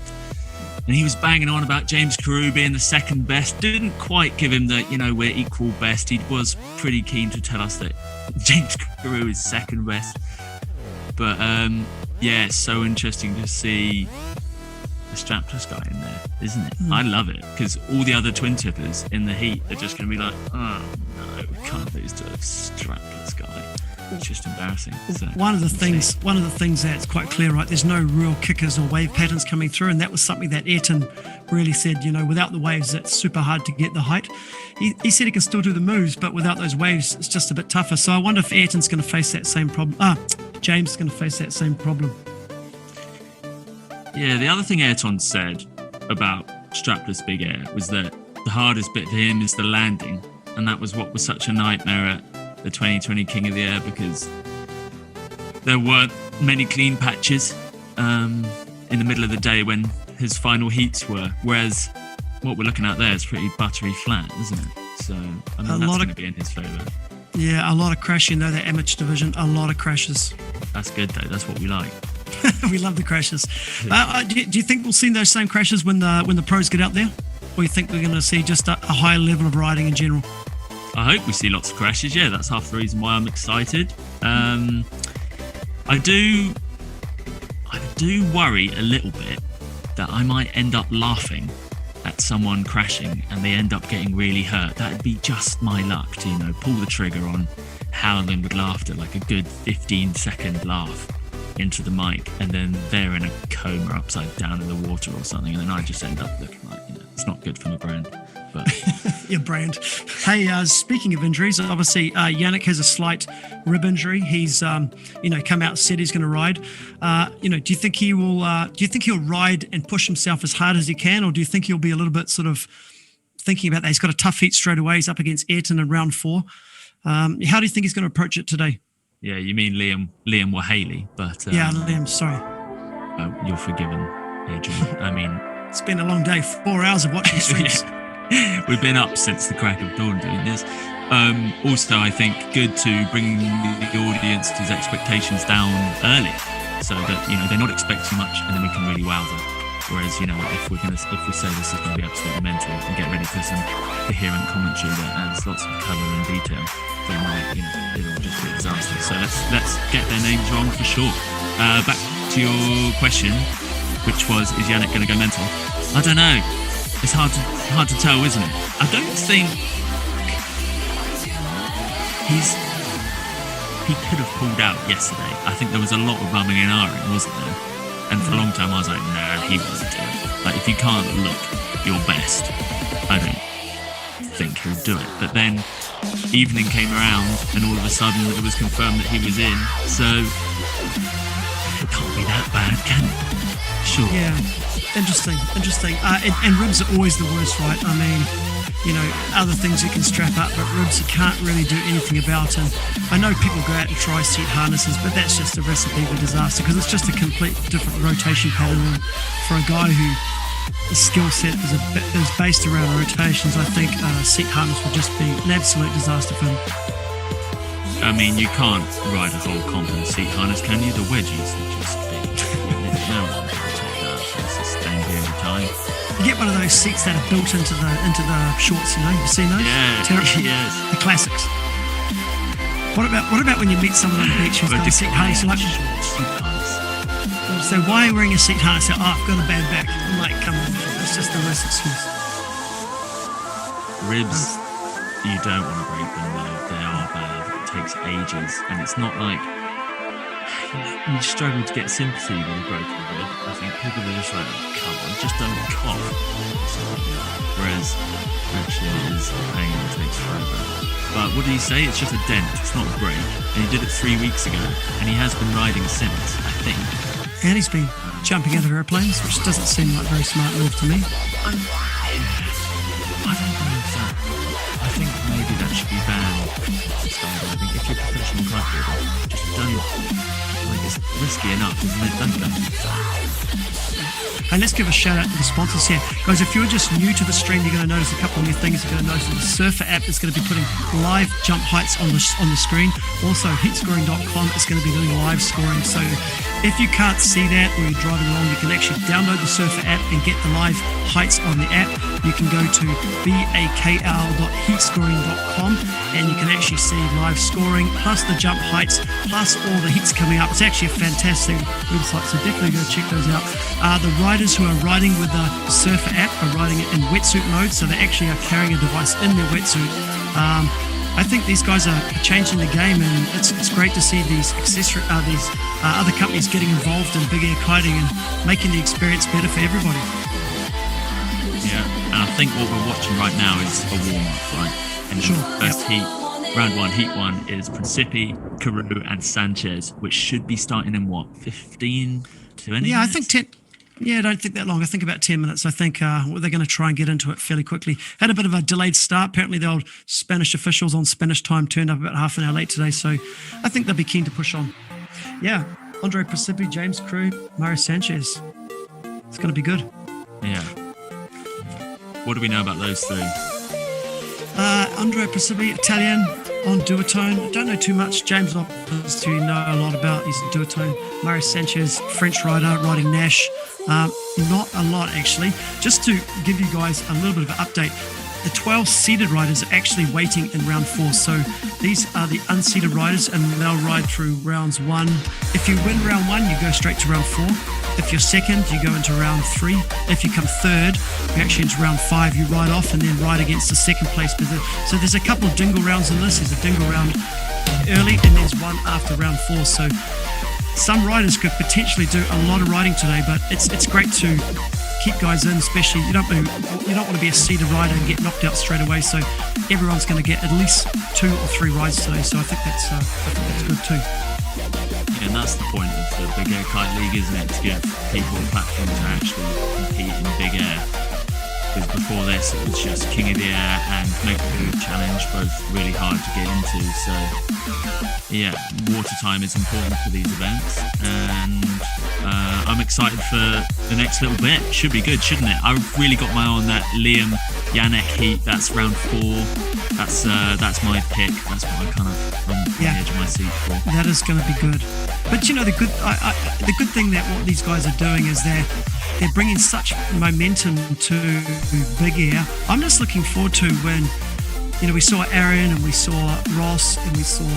and he was banging on about James Carew being the second best. Didn't quite give him the, we're equal best. He was pretty keen to tell us that James Carew is second best. But yeah, it's so interesting to see the strapless guy in there, isn't it? I love it, because all the other twin tippers in the heat are just going to be like, oh no, we can't lose to a strapless guy. It's just embarrassing. So, one of the things that's quite clear, right? There's no real kickers or wave patterns coming through, and that was something that Ayrton really said. Without the waves, it's super hard to get the height. He said he can still do the moves, but without those waves, it's just a bit tougher. So I wonder if Ayrton's going to face that same problem. James is going to face that same problem. Yeah, the other thing Ayrton said about strapless big air was that the hardest bit for him is the landing, and that was what was such a nightmare at the 2020 King of the Air, because there weren't many clean patches in the middle of the day when his final heats were, whereas what we're looking at there is pretty buttery flat, isn't it? So I mean, that's going to be in his favour. Yeah, a lot of crashing though, the amateur division, a lot of crashes. That's good though, that's what we like. We love the crashes. Do you think we'll see those same crashes when the pros get out there? Or you think we're going to see just a higher level of riding in general? I hope we see lots of crashes. Yeah, that's half the reason why I'm excited. I do worry a little bit that I might end up laughing at someone crashing and they end up getting really hurt. That'd be just my luck to, pull the trigger on howling with laughter, like a good 15-second laugh into the mic, and then they're in a coma upside down in the water or something, and then I just end up looking like, it's not good for my brand. But your brand. Hey, speaking of injuries, obviously Yannick has a slight rib injury. He's come out and said he's going to ride. Do you think he will? Do you think he'll ride and push himself as hard as he can, or do you think he'll be a little bit sort of thinking about that? He's got a tough heat straight away. He's up against Ayrton in round 4. How do you think he's going to approach it today? Yeah, you mean Liam Wahaley, but yeah, Liam. Sorry. You're forgiven, Adrian. I mean, it's been a long day. 4 hours of watching streets. We've been up since the crack of dawn doing this. Also, I think good to bring the audience's expectations down early, so that they're not expecting much, and then we can really wow them. Whereas if we say this is going to be absolutely mental, and get ready for some coherent commentary that adds lots of colour and detail, then it'll just be a disaster. So let's get their names wrong for sure. Back to your question, which was, is Yannick going to go mental? I don't know. It's hard to tell, isn't it? I don't think he could have pulled out yesterday. I think there was a lot of umming and ahhing, wasn't there? And for a long time I was like, nah, he won't do it. Like, if you can't look your best, I don't think he'll do it. But then evening came around and all of a sudden it was confirmed that he was in. So it can't be that bad, can it? Sure. Yeah. Interesting. And ribs are always the worst, right? I mean, other things you can strap up, but ribs you can't really do anything about. And I know people go out and try seat harnesses, but that's just a recipe for disaster, because it's just a complete different rotation pattern. And for a guy who the skill set is based around rotations, I think seat harness would just be an absolute disaster for him. I mean, you can't ride a whole comp in a seat harness, can you? The wedgies would just be... no one can take that for a sustained period of time. get one of those seats that are built into the shorts. You know, you've seen those? Yeah, Terrible. yes. The classics. What about when you meet someone on the beach who's got a seat harness? You're like, so why are you wearing a seat harness? Oh, I've got a bad back. I'm like, come on, it's just the worst excuse. Ribs, you don't want to break them though. They are bad. It takes ages, and it's not like you struggle to get sympathy with a broken rib. I think people are just like, oh, come on, just don't cough. Whereas actually it is a pain and it takes forever. But what did he say? It's just a dent. It's not a break. And he did it 3 weeks ago, and he has been riding since, I think. And he's been jumping out of airplanes, which doesn't seem like a very smart move to me. I don't know if that. I think maybe that should be banned. Skydiving. If you're a professional kite boarder, just don't. Like, it's risky enough, isn't it? Don't go. And let's give a shout out to the sponsors here. Guys, if you're just new to the stream, you're going to notice a couple of new things. You're going to notice the Surfer app is going to be putting live jump heights on the screen. Also, heatscoring.com is going to be doing live scoring. So if you can't see that or you're driving along, you can actually download the Surfer app and get the live heights on the app. You can go to bakl.heatscoring.com and you can actually see live scoring, plus the jump heights, plus all the heats coming up. It's actually a fantastic website, so definitely go check those out. The riders who are riding with the Surfer app are riding it in wetsuit mode, so they actually are carrying a device in their wetsuit. I think these guys are changing the game, and it's great to see these other companies getting involved in big air kiting and making the experience better for everybody. Yeah, and I think what we're watching right now is a warm-up, right? And Sure, the first heat, round one, heat one, is Principi, Carew, and Sanchez, which should be starting in what, 15 to any? Yeah, I think 10. Yeah, I don't think that long. I think about 10 minutes. I think they're going to try and get into it fairly quickly. Had a bit of a delayed start. Apparently, the old Spanish officials on Spanish time turned up about half an hour late today, so I think they'll be keen to push on. Yeah, Andre Principi, James Carew, Mario Sanchez. It's going to be good. Yeah. What do we know about those three? Andre Principi, Italian, on duotone. I don't know too much. James obviously know a lot about. He's a duotone. Mario Sanchez, French rider, riding Nash. Not a lot, actually. Just to give you guys a little bit of an update, the 12 seated riders are actually waiting in round 4. So these are the unseated riders, and they'll ride through rounds 1. If you win round 1, you go straight to round 4. If you're second, you go into round 3. If you come third, you actually into round 5. You ride off and then ride against the second place. So there's a couple of dingle rounds in this. There's a dingle round early, and there's one after round 4. So some riders could potentially do a lot of riding today, but it's great to keep guys in, especially you don't want to be a seated rider and get knocked out straight away. So everyone's going to get at least 2 or 3 rides today. So I think that's good too. Yeah, and that's the point of the Big Air Kite League, isn't it? To give people a platform to actually compete in big air. Because before this, it was just King of the Air and Mega Food Challenge, both really hard to get into. So, yeah, water time is important for these events, and I'm excited for the next little bit. Should be good, shouldn't it? I've really got my eye on that Liam Yannick heat. That's round 4. That's my pick. That's what I kind of on the edge of my seat for. That is going to be good. But you know, the good thing that what these guys are doing is they're bringing such momentum to big air. I'm just looking forward to when, you know, we saw Aaron and we saw Ross and we saw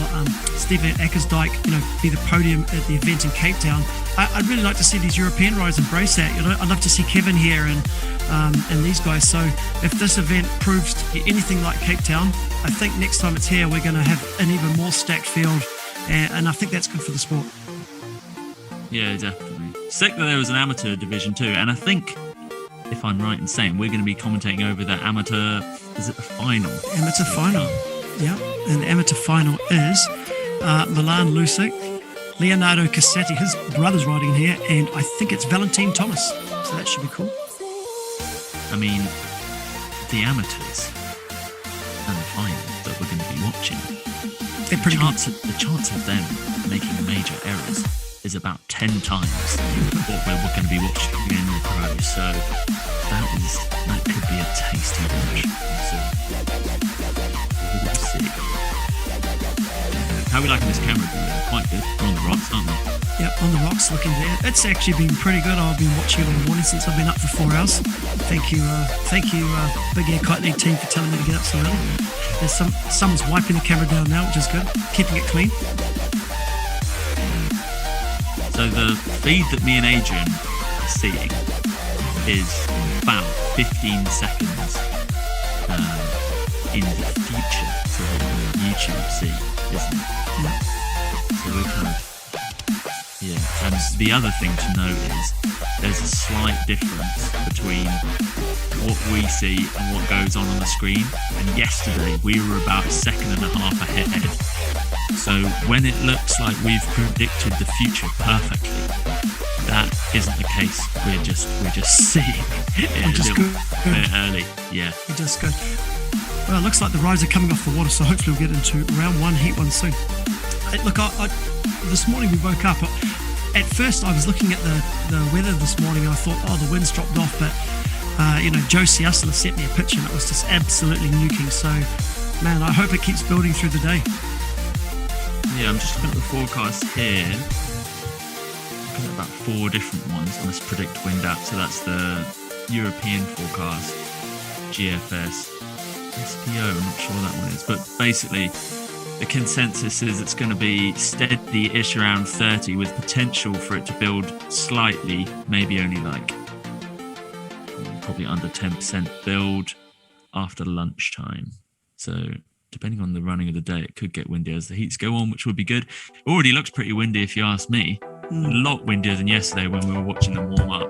Stephen Ackersdyke, you know, be the podium at the event in Cape Town. I'd really like to see these European riders embrace that. You know, I'd love to see Kevin here and these guys. So if this event proves to be anything like Cape Town, I think next time it's here, we're going to have an even more stacked field, and I think that's good for the sport. Yeah, definitely. Sick that there was an amateur division too, and I think, if I'm right in saying, we're going to be commentating over the amateur. Is it the final? Amateur final. Yeah, and the amateur final is Milan Lucic, Leonardo Cassetti, his brother's riding here, and I think it's Valentin Thomas. So that should be cool. I mean, the amateurs and the final that we're going to be watching. They're pretty good. The chance of them making major errors is about 10 times what we're going to be watching in the pro. So that could be a tasty watch. So we'll see. How are we liking this camera view? Quite good. We're on the rocks, aren't we? Yep, on the rocks, looking there. It's actually been pretty good. I've been watching it all morning since I've been up for 4 hours. Thank you, Big Air Kite League team for telling me to get up so early. There's someone's wiping the camera down now, which is good, keeping it clean. So the feed that me and Adrian are seeing is about 15 seconds in the future to what YouTube see, isn't it? Yeah. So we're kind of, yeah. And the other thing to note is there's a slight difference between what we see and what goes on the screen. And yesterday we were about a second and a half ahead. So when it looks like we've predicted the future perfectly, that isn't the case. We're just seeing it a little bit early. Yeah. We're just good. Well, it looks like the rides are coming off the water, so hopefully we'll get into round 1, heat 1 soon. Look, I this morning we woke up. At first, I was looking at the weather this morning, and I thought, oh, the wind's dropped off. But Joe Ciasla sent me a picture, and it was just absolutely nuking. So, man, I hope it keeps building through the day. Yeah, I'm just looking at the forecast here. Looking at about 4 different ones on this predict wind app. So that's the European forecast, GFS, SPO. I'm not sure what that one is, but basically the consensus is it's going to be steady-ish around 30 with potential for it to build slightly, maybe only like probably under 10% build after lunchtime. So depending on the running of the day, it could get windy as the heats go on, which would be good. Already looks pretty windy if you ask me. A lot windier than yesterday when we were watching them warm up.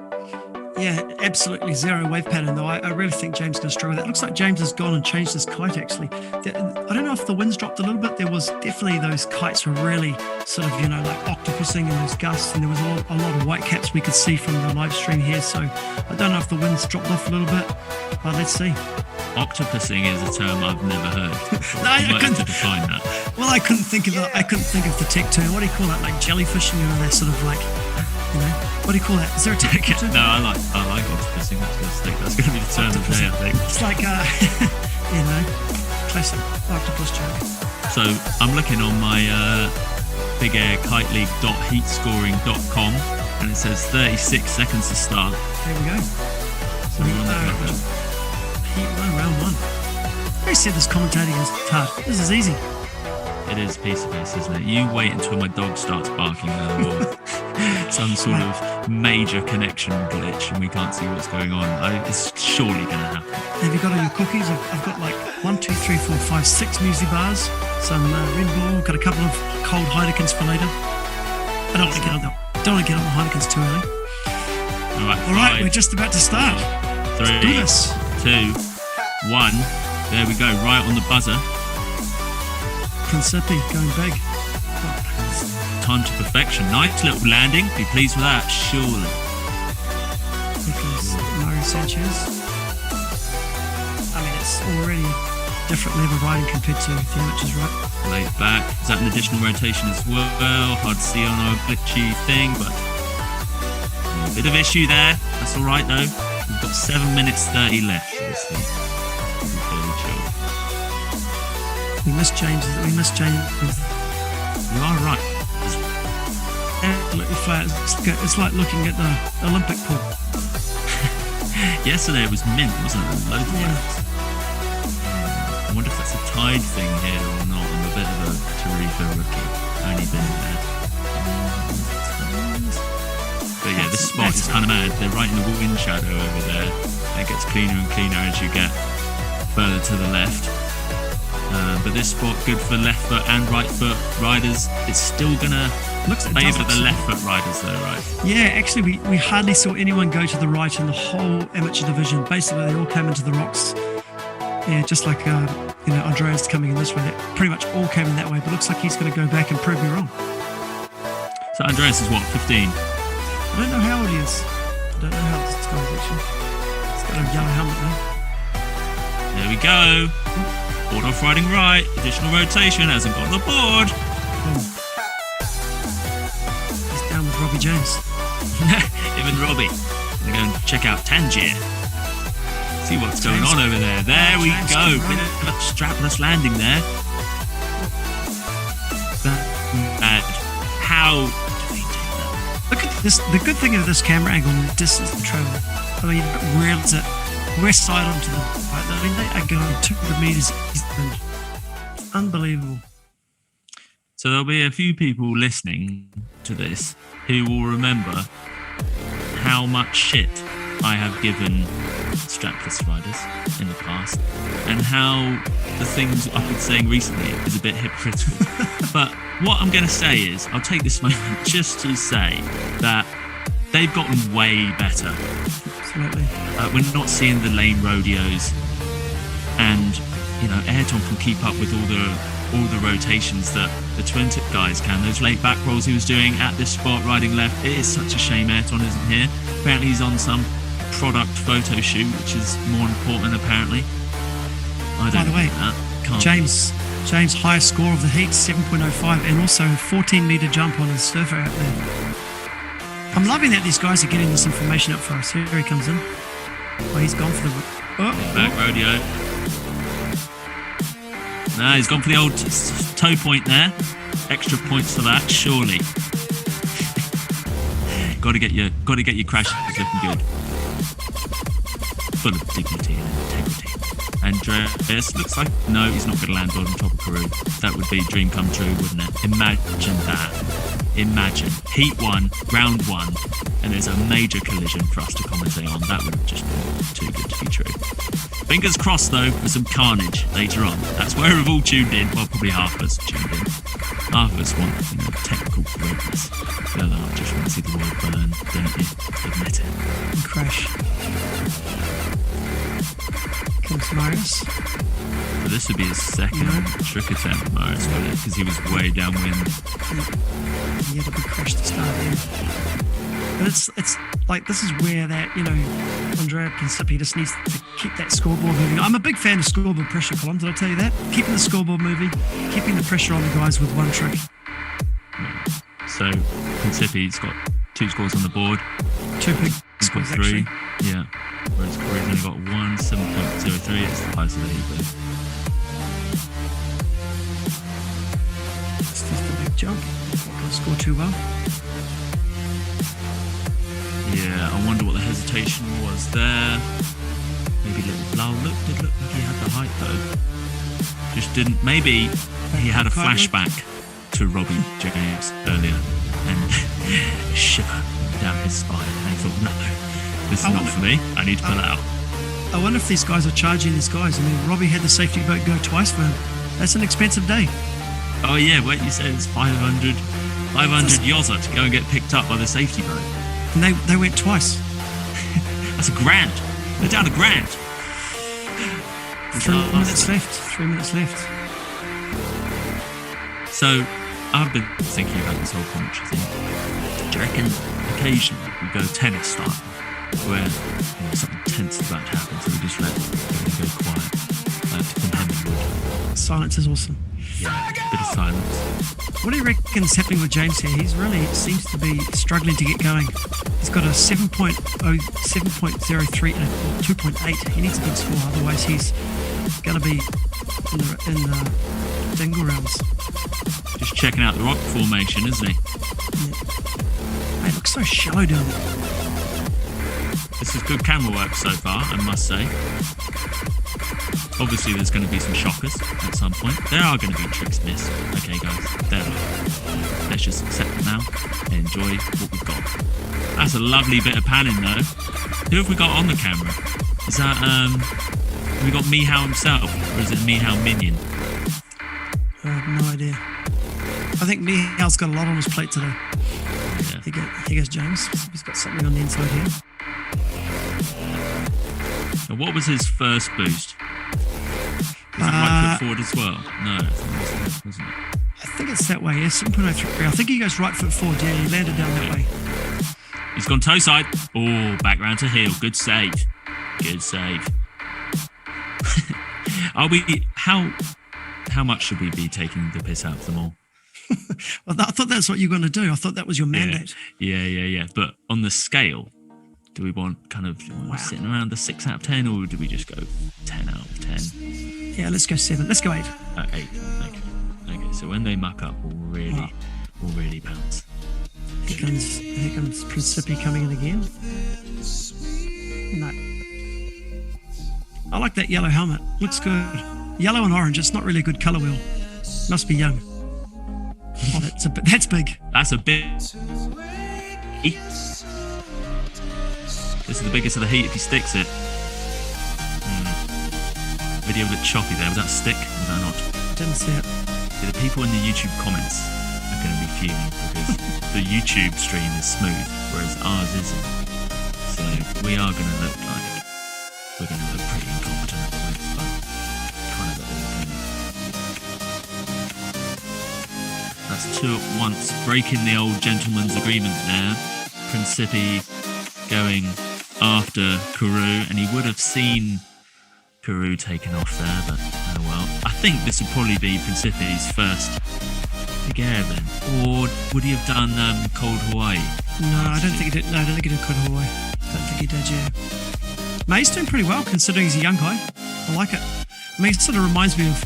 Yeah, absolutely zero wave pattern though. I really think James is going to struggle with that. It looks like James has gone and changed his kite actually. I don't know if the wind's dropped a little bit. There was definitely those kites were really sort of, like octopusing and those gusts, and there was a lot of white caps we could see from the live stream here. So I don't know if the wind's dropped off a little bit, but let's see. Octopusing is a term I've never heard. No, I you might couldn't have to define that. Well, I couldn't think of the tech term. What do you call that? Like jellyfishing, that sort of like, what do you call that? Is there a tech term? No, I like octopusing. That's going to be the term of the day, I think. It's like, classic octopus joke. So I'm looking on my bigairkiteleague.heatscoring.com, and it says 36 seconds to start. There we go. So we're on that right now. Heat 1, round 1. I said this commentating is hard. This is easy. It is piece of piece, isn't it? You wait until my dog starts barking or some sort of major connection glitch and we can't see what's going on. It's surely going to happen. Have you got all your cookies? I've got like 1, 2, 3, 4, 5, 6 muesli bars, some Red Bull, got a couple of cold Heinekens for later. I don't want to get on the Heinekens too early. All right, we're just about to start. 3, Let's do this. 2, 1. There we go, right on the buzzer. Principi going big. Time to perfection. Nice little landing. Be pleased with that, surely. Here comes Mario Sanchez. I mean, it's already different level riding compared to the which is right. Laid back. Is that an additional rotation as well? Hard to see on our glitchy thing, but a bit of issue there. That's all right though. We've got 7 minutes 30 left for this thing. It'll be fairly chill. We missed James. You are right. Absolutely flat. It's like looking at the Olympic pool. Yesterday it was mint, wasn't it? Loads of laps. I wonder if that's a tide thing here or not. I'm a bit of a Tarifa rookie. Only been there. But yeah, this spot is kind of mad. They're right in the wind shadow over there. It gets cleaner and cleaner as you get further to the left. But this spot, good for left foot and right foot riders. It's still going to favour the left foot riders though, right? Yeah, actually we hardly saw anyone go to the right in the whole amateur division. Basically, they all came into the rocks. Yeah, just like, Andreas coming in this way. They pretty much all came in that way, but looks like he's going to go back and prove me wrong. So Andreas is what, 15? I don't know how old he is. I don't know how old this guy is actually. He's got a yellow helmet now. There we go. Board off riding right. Additional rotation. Hasn't got the board. He's down with Robbie James. Him and Robbie. Gonna go and check out Tangier. See what's going on over there. There we go. Bit of a strapless landing there. And how do they take that The good thing of this camera angle and distance to travel, I mean, it reels it west side onto the right. I mean, they are going 200 meters east. Unbelievable. So there'll be a few people listening to this who will remember how much shit I have given strapless riders in the past, and how the things I've been saying recently is a bit hypocritical. But what I'm going to say is, I'll take this moment just to say that they've gotten way better. Absolutely. We're not seeing the lane rodeos, and Ayrton can keep up with all the rotations that the twin tip guys can. Those late back rolls he was doing at this spot, riding left. It is such a shame Ayrton isn't here. Apparently he's on some product photo shoot, which is more important apparently. I don't By the way, know that. James highest score of the heat, 7.05, and also a 14-meter jump on his surfer out there. I'm loving that these guys are getting this information up for us. Here he comes in. Oh, he's gone for the Back rodeo. No, he's gone for the old toe point there. Extra points for that, surely. Got to get your crashes looking good. Full of dignity and integrity. Andreas looks like he's not going to land on top of Karoo. That would be a dream come true, wouldn't it? Imagine that. Imagine Heat 1, Round 1, and there's a major collision for us to commentate on. That would just be too good to be true. Fingers crossed though for some carnage later on. That's where we've all tuned in. Well, probably half of us tuned in. Half of us want technical greatness. The other half just want to see the world burn, don't you? Admit it. and crash. Comes Marius. Well, this would be his second trick attempt, Marius, wouldn't it? Because he was way downwind. He had a big crash to start there. But it's like, this is where that, Andrea Principi just needs to keep that scoreboard moving. I'm a big fan of scoreboard pressure, Colin. Did I tell you that? Keeping the scoreboard moving, keeping the pressure on the guys with one trick. So Principi's got 2 scores on the board. 2 big He's got scores, 3. actually. Yeah. Whereas Corey's only got 1, 7.03. It's the highest of the heat. It's just a big jump. Not going to score too well. Yeah, I wonder what the hesitation was there. Maybe little Blau did look like he had the height though. Just didn't. Maybe he had a flashback to Robbie James earlier and a shiver down his spine. And he thought, no, this is not for me. I need to pull out. I wonder if these guys are charging these guys. I mean, Robbie had the safety boat go twice for him. That's an expensive day. Oh yeah, wait, you said it's 500 yotta to go and get picked up by the safety boat. And they went twice. That's $1,000. They're down $1,000. 3 minutes left. 3 minutes left. So, I've been thinking about this whole commentary thing. Do you reckon occasionally we go tennis style, where something tense is about to happen, so we just let everything go quiet, like Tim Henry would. Silence is awesome. Yeah, a bit of silence. What do you reckon is happening with James here? He's really seems to be struggling to get going. He's got a 7.03 and a 2.8. He needs a good score, otherwise he's going to be in the dingle rounds. Just checking out the rock formation, isn't he? Mate, it looks so shallow down there. This is good camera work so far, I must say. Obviously, there's going to be some shockers at some point. There are going to be tricks missed. Okay, guys, there are. Let's just accept it now and enjoy what we've got. That's a lovely bit of panning, though. Who have we got on the camera? Is that, have we got Mihao himself, or is it Mihao Minion? I have no idea. I think Mihal's got a lot on his plate today. Yeah. Here goes James. He's got something on the inside here. So what was his first boost? Was it right foot forward as well? No, I think it was, wasn't it? I think it's that way, yeah, 7.03. I think he goes right foot forward, yeah, he landed down that way. He's gone toe side. Oh, back round to heel. Good save. Good save. Are we? How much should we be taking the piss out of them all? Well, I thought that's what you were going to do. I thought that was your mandate. Yeah. But on the scale, do we want kind of sitting around the 6 out of 10, or do we just go 10 out of 10? Yeah, let's go 7. Let's go 8. 8. Okay. So when they muck up, we'll really bounce. Here comes Principi coming in again. No. I like that yellow helmet. Looks good. Yellow and orange. It's not really a good color wheel. Must be young. Oh, that's big. That's a bit. This is the biggest of the heat if he sticks it. Video a bit choppy there. Was that stick? Was that not? Didn't see it. See, the people in the YouTube comments are going to be fuming because the YouTube stream is smooth, whereas ours isn't. So we are going to look like we're going to look pretty incompetent at points, but kind of the whole thing. That's two at once, breaking the old gentleman's agreement there. Principi going after Kuru, and he would have seen Kuru taken off there, but oh well. I think this would probably be Principi's first big air then. Or would he have done Cold Hawaii? No, I don't think he did. No, I don't think he did Cold Hawaii. I don't think he did, yeah. Mate, he's doing pretty well considering he's a young guy. I like it. I mean, it sort of reminds me of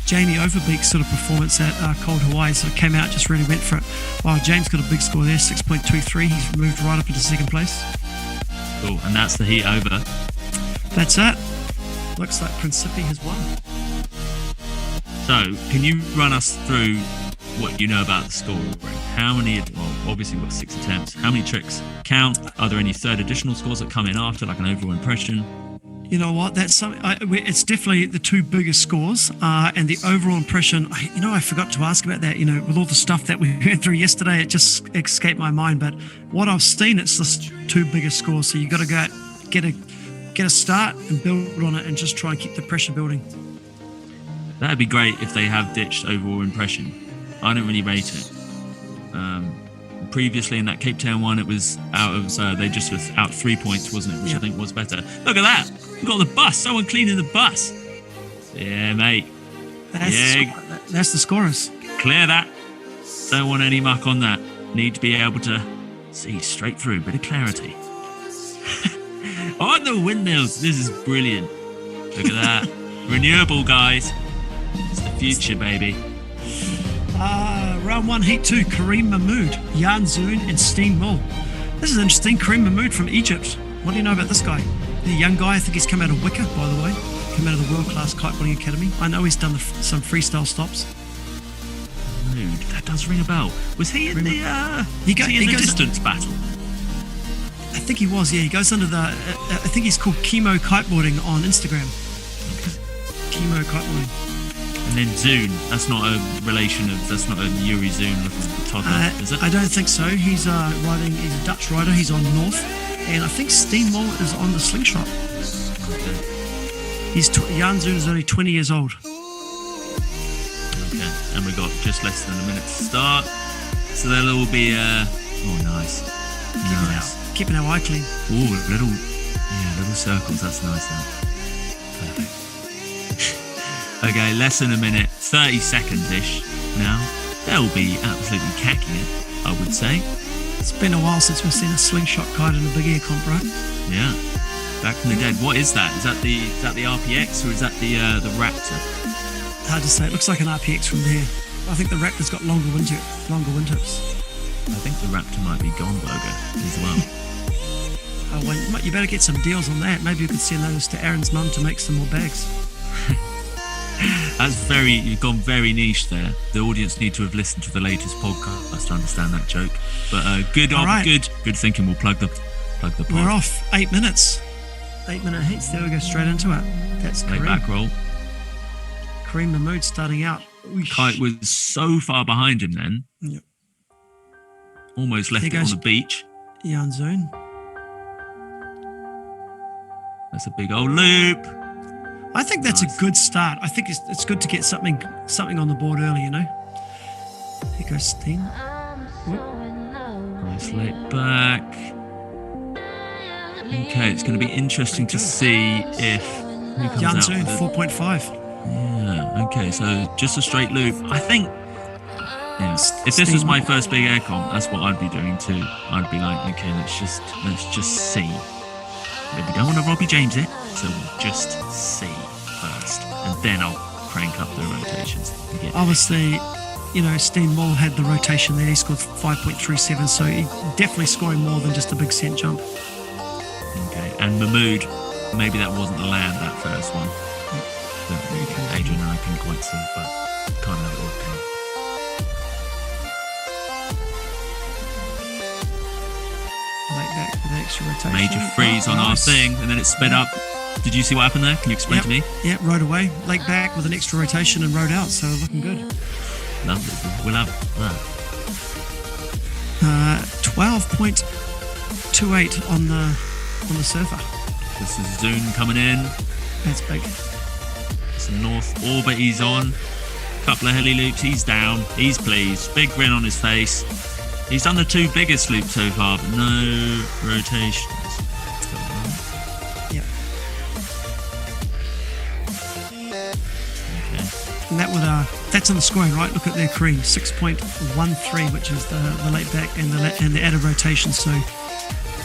Jamie Overbeek's sort of performance at Cold Hawaii. So it came out, just really went for it. Wow, James got a big score there, 6.23. He's moved right up into second place. Cool, and that's the heat over. That's it. Looks like Principi has won. So, can you run us through what you know about the scoring? How many, well, obviously we've got 6 attempts. How many tricks count? Are there any third additional scores that come in after, like an overall impression? You know what? That's something. It's definitely the two biggest scores, and the overall impression. I forgot to ask about that. With all the stuff that we went through yesterday, it just escaped my mind. But what I've seen, it's the two biggest scores. So you got to go out, get a start and build on it, and just try and keep the pressure building. That'd be great if they have ditched overall impression. I don't really rate it. Previously in that Cape Town one, it was they just was out 3 points, wasn't it? Which I think was better. Look at that. We've got the bus. Someone cleaning the bus. Yeah, mate. That's the scorers. Clear that. Don't want any muck on that. Need to be able to see straight through. Bit of clarity. On the windmills. This is brilliant. Look at that. Renewable, guys. It's the future, baby. Round 1, Heat 2, Kareem Mahmood, Jan Zoon and Steen Mull. This is interesting. Kareem Mahmood from Egypt. What do you know about this guy? The young guy, I think he's come out of Wicker, by the way. Come out of the world-class kiteboarding academy. I know he's done some freestyle stops. Mahmood, that does ring a bell. Was he in the distance battle? I think he was, yeah. He goes under the, I think he's called Chemo Kiteboarding on Instagram. Okay. Chemo Kiteboarding. And then Zoon, that's not a Yuri Zoon looking toddler, is it? I don't think so. He's he's a Dutch rider, he's on North. And I think Steen Mull is on the slingshot. Okay. Jan Zoon is only 20 years old. Okay, and we've got just less than a minute to start. So there will be nice. Keeping our eye clean. Ooh, little circles, that's nice then. Perfect. Okay, less than a minute, 30 seconds-ish now. They'll be absolutely cacking it, I would say. It's been a while since we've seen a slingshot kite in a big air comp, right? Yeah, back from the dead. What is that? Is that the RPX or is that the Raptor? Hard to say. It looks like an RPX from there. I think the Raptor's got longer wingtips. I think the Raptor might be Gonberger as well. Oh, well, you better get some deals on that. Maybe you could send those to Aaron's mum to make some more bags. You've gone very niche there. The audience need to have listened to the latest podcast to understand that joke. But good thinking. We'll plug the pod. We're off 8 minutes. 8 minute heats. There we go, straight into it. That's Lay Kareem. back roll. Kareem Mahmood starting out. Kite was so far behind him then. Yep. Almost left it on the beach. Jan Zoon. That's a big old loop. I think that's Nice. a good start. I think it's good to get something on the board early, Here goes Steen. Nice laid back. Okay, it's going to be interesting to see if who comes Jan out Zoon, with it. 4.5. Yeah, okay, so just a straight loop. I think, if this was my first big air comp, that's what I'd be doing too. I'd be like, okay, let's just see. But we don't want to Robbie James it, so we'll just see first, and then I'll crank up the rotations. Obviously, Steen Mull had the rotation there. He scored 5.37, so he definitely scoring more than just a big cent jump. Okay, and Mahmood, maybe that wasn't the land, that first one. That Adrian and I couldn't quite see, but kind of working. Late back with the extra rotation. Major freeze on our nice. thing, and then it sped up. Did you see what happened there? Can you explain Yep. to me? Yeah, rode away, late back with an extra rotation and rode out, so looking good. Lovely. We'll have that. 12.28 on the surfer. This is Zune coming in. That's big. It's a north orbit he's on. Couple of heli loops, he's down. He's pleased. Big grin on his face. He's done the 2 biggest loops so far, but no rotations. Yeah. Okay. And that would that's on the scoring, right? Look at their cream, 6.13, which is the late back and the added rotation. So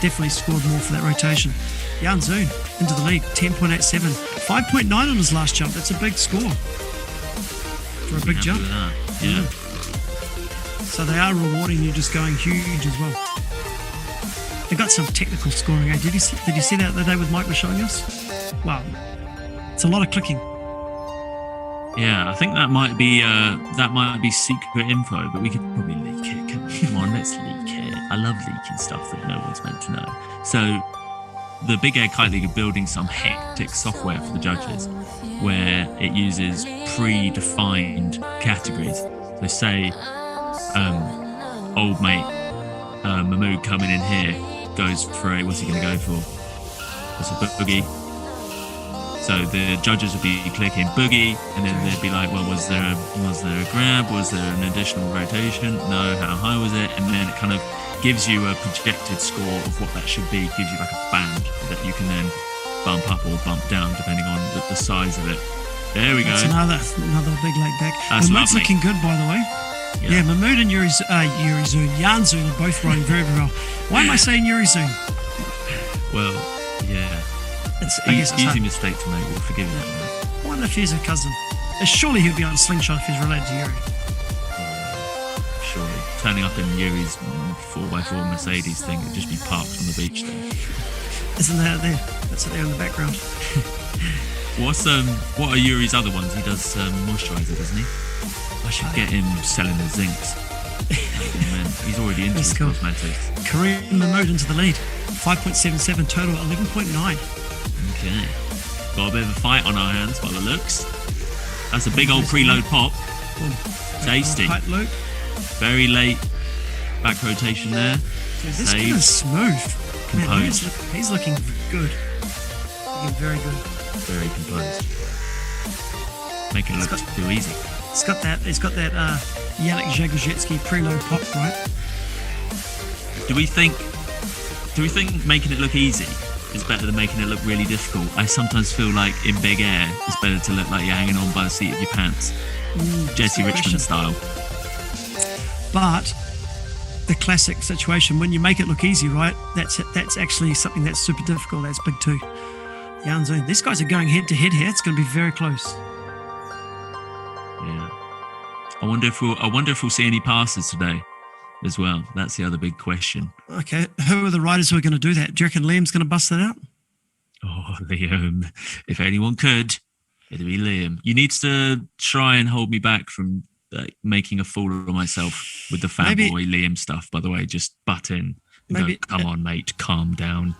definitely scored more for that rotation. Jan Zoon into the lead, 10.87, 5.9 on his last jump. That's a big score for a big Happy jump. with that. Yeah. So they are rewarding you just going huge as well. They got some technical scoring. Eh? Did you see that the day with Mike was showing us? Wow, it's a lot of clicking. Yeah, I think that might be secret info, but we could probably leak it. Come on, let's leak it. I love leaking stuff that no one's meant to know. So the Big Air Kite League are building some hectic software for the judges where it uses predefined categories. So say old mate Mahmood coming in here goes for what's he going to go for? It's a boogie. So the judges would be clicking boogie, and then they'd be like, well, was there a grab? Was there an additional rotation? No. How high was it? And then it kind of gives you a projected score of what that should be. It gives you like a band that you can then bump up or bump down depending on the size of it. There we go. That's another big leg back. That's Mahmood's lovely. looking good, by the way. Yeah, Mahmood and Yuri Zoon, Jan Zoon are both riding very, very well. Why am I saying Yuri Zoon? Well, yeah. I guess it's Easy hard. mistake to make. We'll forgive that. I wonder if he's a cousin. Surely he'll be on Slingshot if he's related to Yuri. Surely. Turning up in Yuri's 4x4 Mercedes thing, it'd just be parked on the beach there. Isn't that there? That's it there in the background. What are Yuri's other ones? He does moisturiser, doesn't he? I should get him selling the zincs. Man, he's already into That's his cool. cosmetics. Kareem Mahmood into the lead. 5.77 total, 11.9. Okay. Got a bit of a fight on our hands by the looks. That's a big old preload pop. Tasty. Tight loop. Very late back rotation there. Dude, this kid Saved. is smooth. Man, Composed. he's looking good. Looking very good. Very composed. Making it look too easy. It's got that Yannick Zagorzetski preload pop, right? Do we think making it look easy is better than making it look really difficult? I sometimes feel like in big air, it's better to look like you're hanging on by the seat of your pants. Jesse good Richmond question. style. But the classic situation, when you make it look easy, right? That's actually something that's super difficult. That's big too. Jan Zoon. These guys are going head to head here. It's going to be very close. Yeah. I wonder if we'll see any passes today as well. That's the other big question. Okay, who are the riders who are going to do that? Do you reckon Liam's going to bust that out? Oh, Liam. If anyone could, it'd be Liam. You need to try and hold me back from making a fool of myself with the fanboy Liam stuff, by the way. Just butt in. And go, come on, mate, calm down.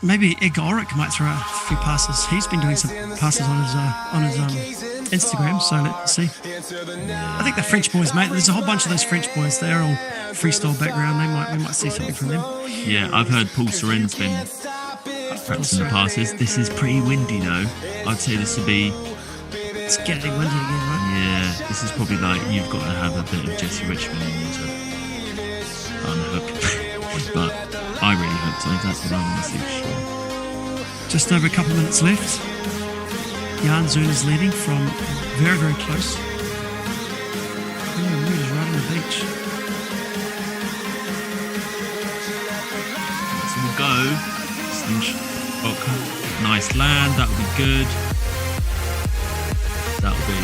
Maybe Edgar Ulrich might throw out a few passes. He's been doing some passes on his Instagram, so let's see. I think the French boys, mate. There's a whole bunch of those French boys. They're all freestyle background. We might see something from them. Yeah, I've heard Paul Seren's been practicing the passes. This is pretty windy though. I'd say this would be. It's getting windy again, right? Yeah, this is probably like you've got to have a bit of Jesse Richmond in you to unhook. But I really hope so. That's what I want to see for sure. Just over a couple of minutes left. Jan Zoon is leading from very, very close. Mood is right on the beach. So we'll go. Nice land. That would be good. That'll be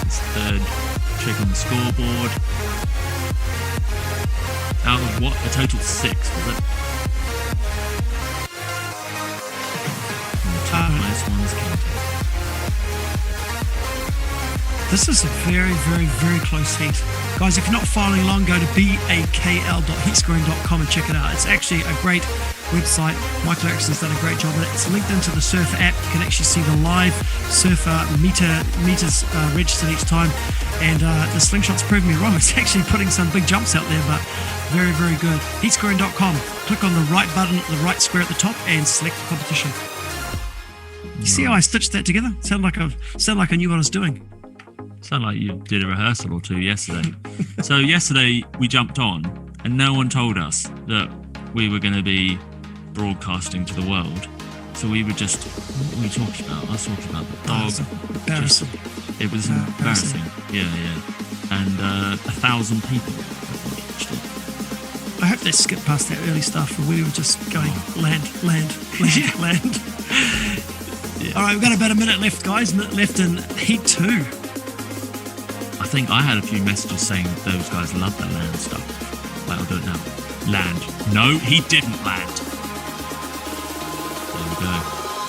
his third check on the scoreboard. Out of what? A total 6, was it? And the two highest ones counted. This is a very, very, very close heat. Guys, if you're not following along, go to bakl.heatscoring.com and check it out. It's actually a great website. Michael Erickson's done a great job with it. It's linked into the Surfer app. You can actually see the live Surfer meters registered each time. And the slingshot's proving me wrong. It's actually putting some big jumps out there, but very, very good. Heatscoring.com. Click on the right button, the right square at the top, and select the competition. You see how I stitched that together? Sound like I knew what I was doing. Sound like you did a rehearsal or two yesterday. So yesterday we jumped on and no one told us that we were going to be broadcasting to the world. So we were just, what were we talking about? I was talking about the dog. Embarrassing. It was embarrassing. Yeah. And 1,000 people. I hope they skipped past that early stuff where we were just going land. Yeah. All right, we've got about a minute left, guys. Minute left in Heat 2. I think I had a few messages saying those guys love the land stuff. Wait, I'll do it now. Land. No, he didn't land. There we go.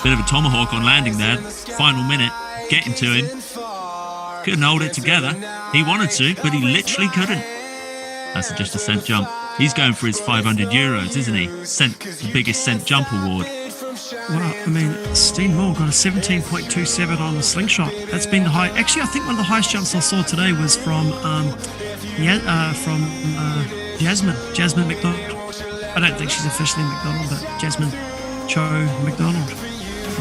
Bit of a tomahawk on landing there. Final minute. Getting to him. Couldn't hold it together. He wanted to, but he literally couldn't. That's just a cent jump. He's going for his 500 euros, isn't he? The biggest cent jump award. Well, I mean, Steen Moore got a 17.27 on the slingshot. That's been the high. Actually, I think one of the highest jumps I saw today was from Jasmine McDonald. I don't think she's officially McDonald, but Jasmine Cho McDonald.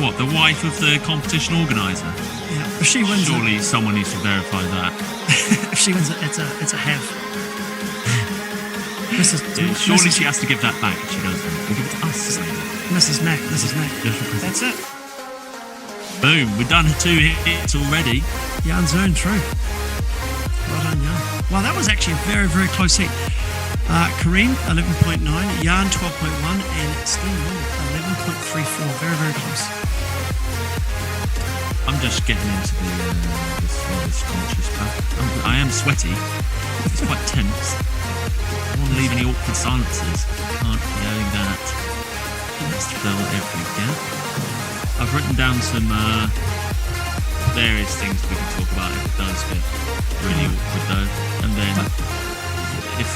What, the wife of the competition organizer? Yeah, if she wins, surely someone needs to verify that. If she wins it, it's a have. Surely she has to give that back. If she doesn't, we'll give it to us. Mrs. Mac. That's it. Boom, we're done 2 hits already. Jan's earned through. Well done, Jan. Well, that was actually a very, very close hit. Kareem, 11.9, Jan, 12.1, and Steen Moore, 11.34. Very, very close. I'm just getting into this conscious path. I am sweaty. It's quite tense. I don't want to leave any awkward silences. Can't be having that. Let's fill every gap. I've written down some various things we can talk about if it does get really awkward though. And then if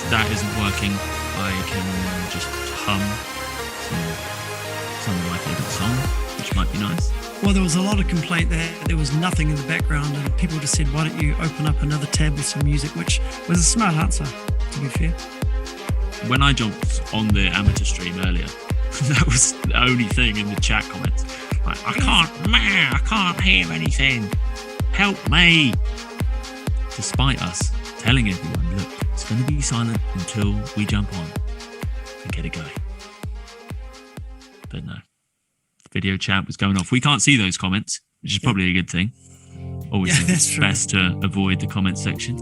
that isn't working, I can just hum some of my favourite song, which might be nice. Well, there was a lot of complaint that there was nothing in the background, and people just said, why don't you open up another tab with some music, which was a smart answer, to be fair. When I jumped on the amateur stream earlier, that was the only thing in the chat comments. Like, I can't hear anything. Help me. Despite us telling everyone, look, it's going to be silent until we jump on and get it going. But no. Video chat was going off. We can't see those comments, which is probably a good thing. Always it's best to avoid the comment section.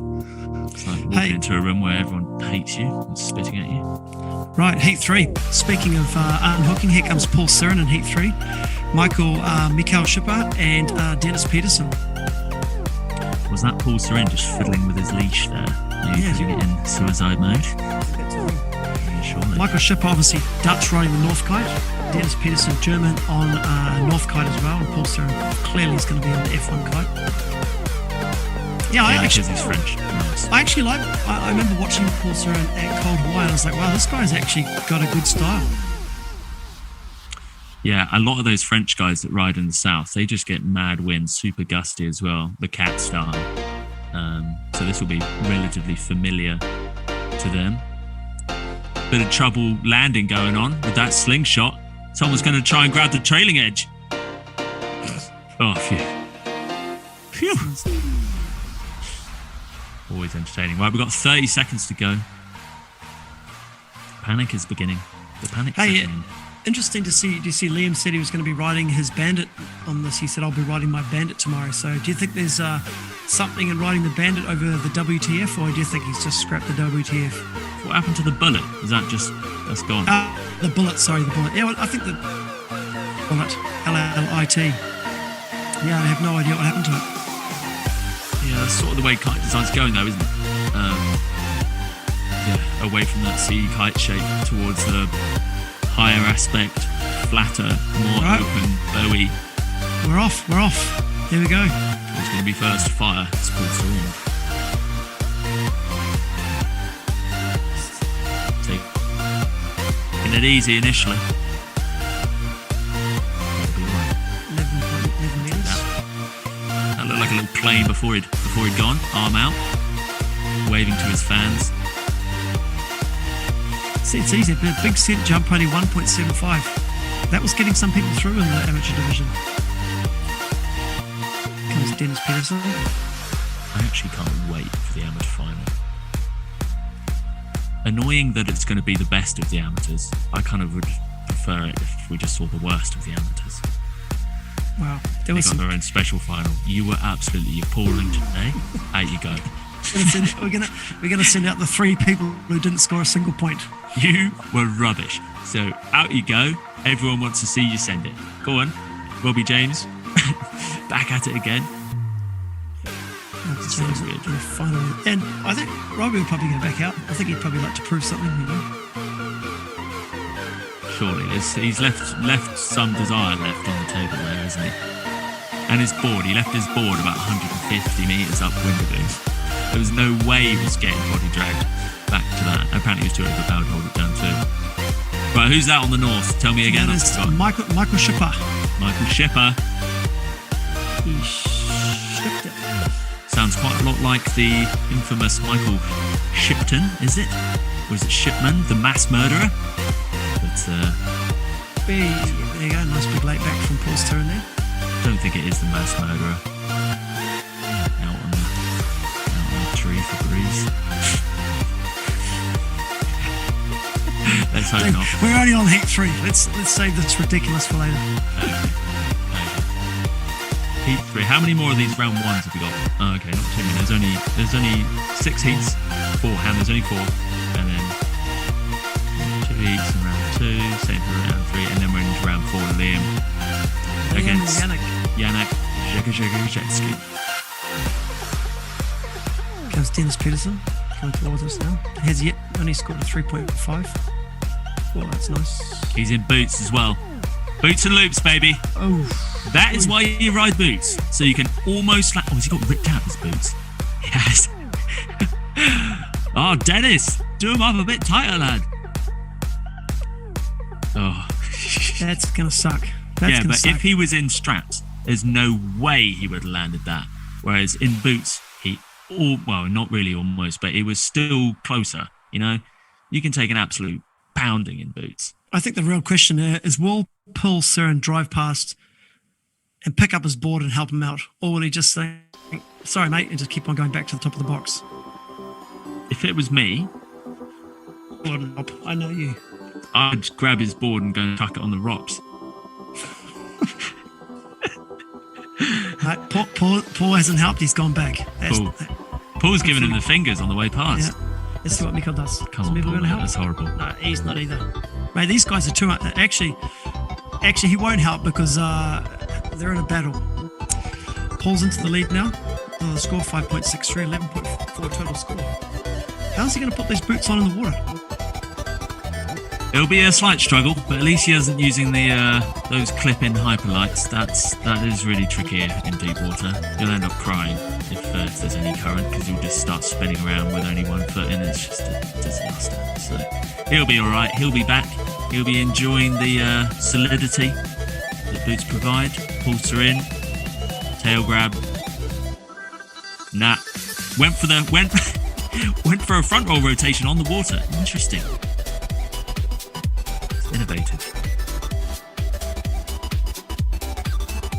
It's like walking into a room where everyone hates you and spitting at you. Right, Heat 3. Speaking of unhooking, here comes Paul Siren in Heat 3. Mikael Schipper and Dennis Peterson. Was that Paul Siren just fiddling with his leash there? Putting it in suicide mode? Surely. Michael Schipper, obviously Dutch, riding the Northkite. Dennis Peterson, German, on Northkite as well. And Paul Siren clearly is going to be on the F1 kite. Yeah, because he's French. Nice. I actually I remember watching Paul Siren at Cold Hawaii, and I was like, wow, this guy's actually got a good style. Yeah, a lot of those French guys that ride in the south, they just get mad winds, super gusty as well, the cat style. So this will be relatively familiar to them. Bit of trouble landing going on with that slingshot. Someone's going to try and grab the trailing edge. Oh, phew. Always entertaining. Right, we've got 30 seconds to go. Panic is beginning. The panic setting in. Interesting to see. Do you see Liam said he was going to be riding his Bandit on this? He said, I'll be riding my Bandit tomorrow. So do you think there's something in riding the Bandit over the WTF, or do you think he's just scrapped the WTF? What happened to the Bullet? Is that just, that's gone? The Bullet. Yeah, well, I think the Bullet, L-L-I-T. Yeah, I have no idea what happened to it. Yeah, that's sort of the way kite design's going though, isn't it? Yeah, away from that sea kite shape towards a higher aspect, flatter, more Right. open, bowy. We're off. Here we go. Who's going to be first to fire? It's Paul Serene. Taking it easy initially. That'll be all right. 11.11 meters. That looked like a little plane before he'd gone, arm out, waving to his fans. See, it's easy. But a big set jump, only 1.75. That was getting some people through in the amateur division. Comes Dennis Peterson. I actually can't wait for the amateur final. Annoying that it's going to be the best of the amateurs. I kind of would prefer it if we just saw the worst of the amateurs. Wow, there They was got some. their own special final. You were absolutely appalling today. Out you go. We're gonna send out the 3 people who didn't score a single point. You were rubbish. So out you go. Everyone wants to see you send it. Go on, Robbie James. Back at it again. That's so weird. the final. And I think Robbie would probably go back out. I think he'd probably like to prove something, you know. Surely he's left some desire left on the table there, hasn't he? And his board. He left his board about 150 metres up Windaboos. There was no way he was getting body dragged back to that. Apparently he was too overpowered to hold it down too. Right, who's that on the north? Tell me again. That I is forgot. Michael Schipper. Michael Schipper. He shipped it. Sounds quite a lot like the infamous Michael Shipton, is it? Or is it Shipman, the mass murderer? But There you go, nice big late back from Paul's turn there. don't think it is the mass murderer. Out on the tree for breeze. Let's hope not. We're only on heat 3. Let's save this ridiculous for later. Heat 3. How many more of these round 1s have we got? Oh, okay, not too many. There's only 6 heats. 4 hand. There's only 4, and then 2 heats in round 2. Same for round 3, and then we're into round 4. Liam against Yannick Zhekazhetsky. Comes Dennis Peterson coming towards us now. Has yet only scored a 3.5. Oh, that's nice. He's in boots as well. Boots and loops, baby. Oh, That is why you ride boots, so you can almost. Oh, has he got ripped out his boots? Yes. Oh, Dennis, do him up a bit tighter, lad. Oh. that's gonna suck. That's Yeah, gonna but suck. if he was in straps, there's no way he would have landed that. Whereas in boots, not really almost, but he was still closer, you know? You can take an absolute pounding in boots. I think the real question there is, will Paul Serene drive past and pick up his board and help him out? Or will he just say, sorry, mate, and just keep on going back to the top of the box? If it was me, I know you. I'd grab his board and go and tuck it on the rocks. Paul hasn't helped, he's gone back. Paul's giving him the fingers on the way past. Yeah. Let's see what Miko does. Come Is on, Miko Paul, gonna help? that's horrible. No, he's not either. Mate, these guys are too much. Actually, he won't help because they're in a battle. Paul's into the lead now. Oh, the score 5.63, 11.4 total score. How's he going to put these boots on in the water? It'll be a slight struggle, but at least he isn't using the those clip-in hyperlights. That is really tricky in deep water. You'll end up crying if there's any current, because you'll just start spinning around with only 1 foot in. It's just a disaster. So he'll be all right. He'll be back. He'll be enjoying the solidity that boots provide. Pulls her in, tail grab. Nah, went for a front roll rotation on the water. Interesting. Innovative.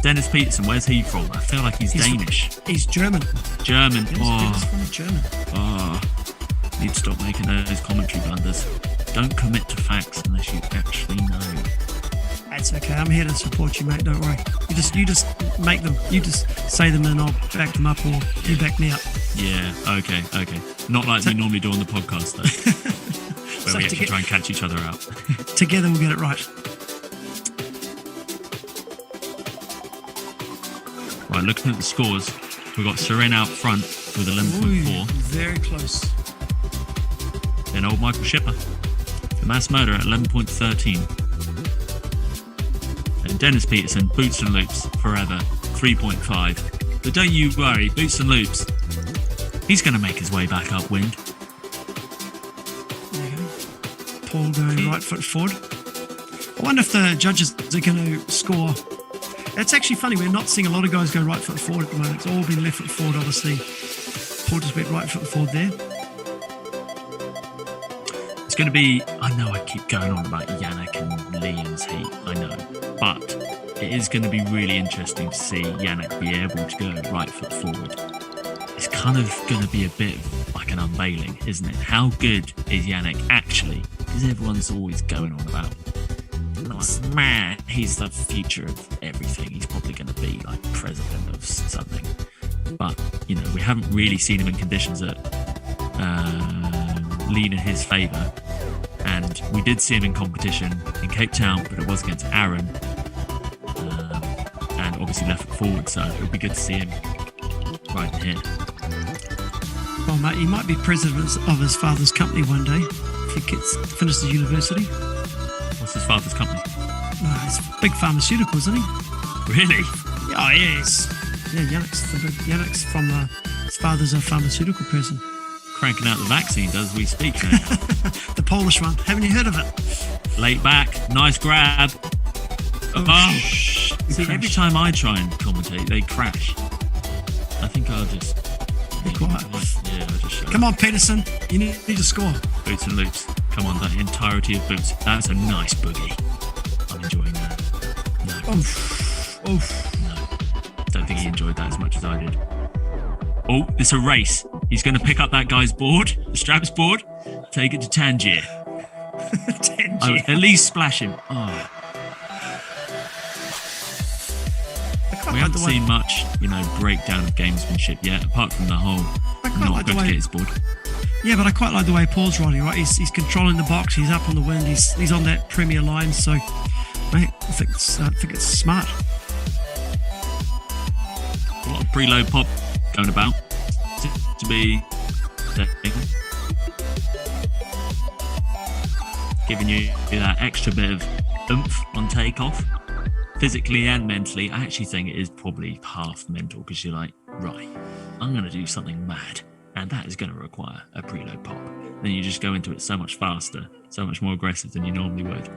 Dennis Peterson, where's he from? I feel like he's Danish. He's German. German. He's Oh, from German. need to stop making those commentary blunders. Don't commit to facts unless you actually know. That's okay. I'm here to support you, mate. Don't worry. You just make them. You just say them, and I'll back them up, or you back me up. Yeah. Okay. Not like we normally do on the podcast, though, where we actually try and catch each other out. Together, we'll get it right. Right, looking at the scores, We've got Seren out front with 11.4. Very close. Then old Michael Shipper. The Mass Murder at 11.13. And Dennis Peterson, Boots and Loops, forever, 3.5. But don't you worry, Boots and Loops, he's going to make his way back upwind. There you go. Paul going right foot forward. I wonder if the judges are going to score. It's actually funny, we're not seeing a lot of guys go right foot forward at the moment. It's all been left foot forward, obviously. Paul just went right foot forward there. It's going to be, I know I keep going on about Yannick and Liam's heat, I know. But it is going to be really interesting to see Yannick be able to go right foot forward. It's kind of going to be a bit of like an unveiling, isn't it? How good is Yannick actually? Because everyone's always going on about, like, man, he's the future of everything. He's probably going to be like president of something. But, you know, we haven't really seen him in conditions that lean in his favour. And we did see him in competition in Cape Town, but it was against Aaron. And obviously left foot forward, so it would be good to see him right here. Well, mate, he might be president of his father's company one day if he finishes the university. What's his father's company? It's big pharmaceuticals, isn't he? Really? Oh, yes. Yeah, Yannick's from his father's a pharmaceutical person. Cranking out the vaccines as we speak. The Polish one. Haven't you heard of it? Late back, nice grab. See, every time I try and commentate, they crash. I think I'll just be quiet. Yeah, I'll just shut Come up. on, Peterson. You need to score. Boots and Loops. Come on, the entirety of Boots. That's a nice boogie. I'm enjoying that. No. Oof. No. Don't think he enjoyed that as much as I did. Oh, it's a race. He's going to pick up that guy's board, the Straps board, take it to Tangier. I would at least splash him. Oh. We haven't seen much, breakdown of gamesmanship yet, apart from the whole not good to get his board. Yeah, but I quite like the way Paul's riding, right? He's controlling the box, he's up on the wind, he's on that premier line, so mate, I think it's smart. A lot of preload pop going about to be giving you that extra bit of oomph on takeoff, physically and mentally. I actually think it is probably half mental, because you're like, right, I'm going to do something mad, and that is going to require a preload pop. Then you just go into it so much faster, so much more aggressive than you normally would.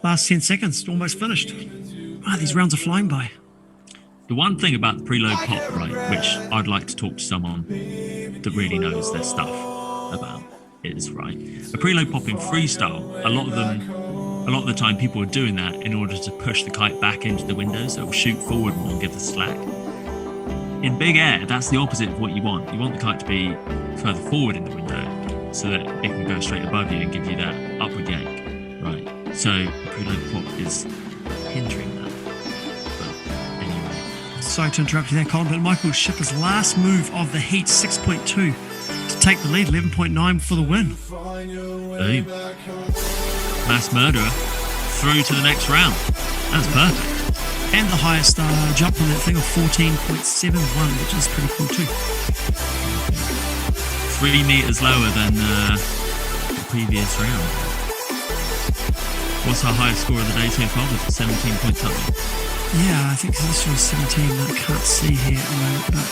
Last 10 seconds, almost finished. Wow, these rounds are flying by. The one thing about the preload pop, right, which I'd like to talk to someone that really knows their stuff about, is, right, a preload pop in freestyle, a lot of the time people are doing that in order to push the kite back into the window so it will shoot forward more and give the slack. In big air, that's the opposite of what you want. You want the kite to be further forward in the window so that it can go straight above you and give you that upward yank, right? So the preload pop is hindering that. But anyway. Sorry to interrupt you there, Colin, but Michael Shipper's last move of the heat, 6.2 to take the lead, 11.9 for the win. Boom. Mass Murderer through to the next round. That's perfect. And the highest jump on that thing of 14.71, which is pretty cool too. 3 meters lower than the previous round. What's our highest score of the day so far? Was it 17 point something? Yeah, I think this was 17. I can't see here at the moment. But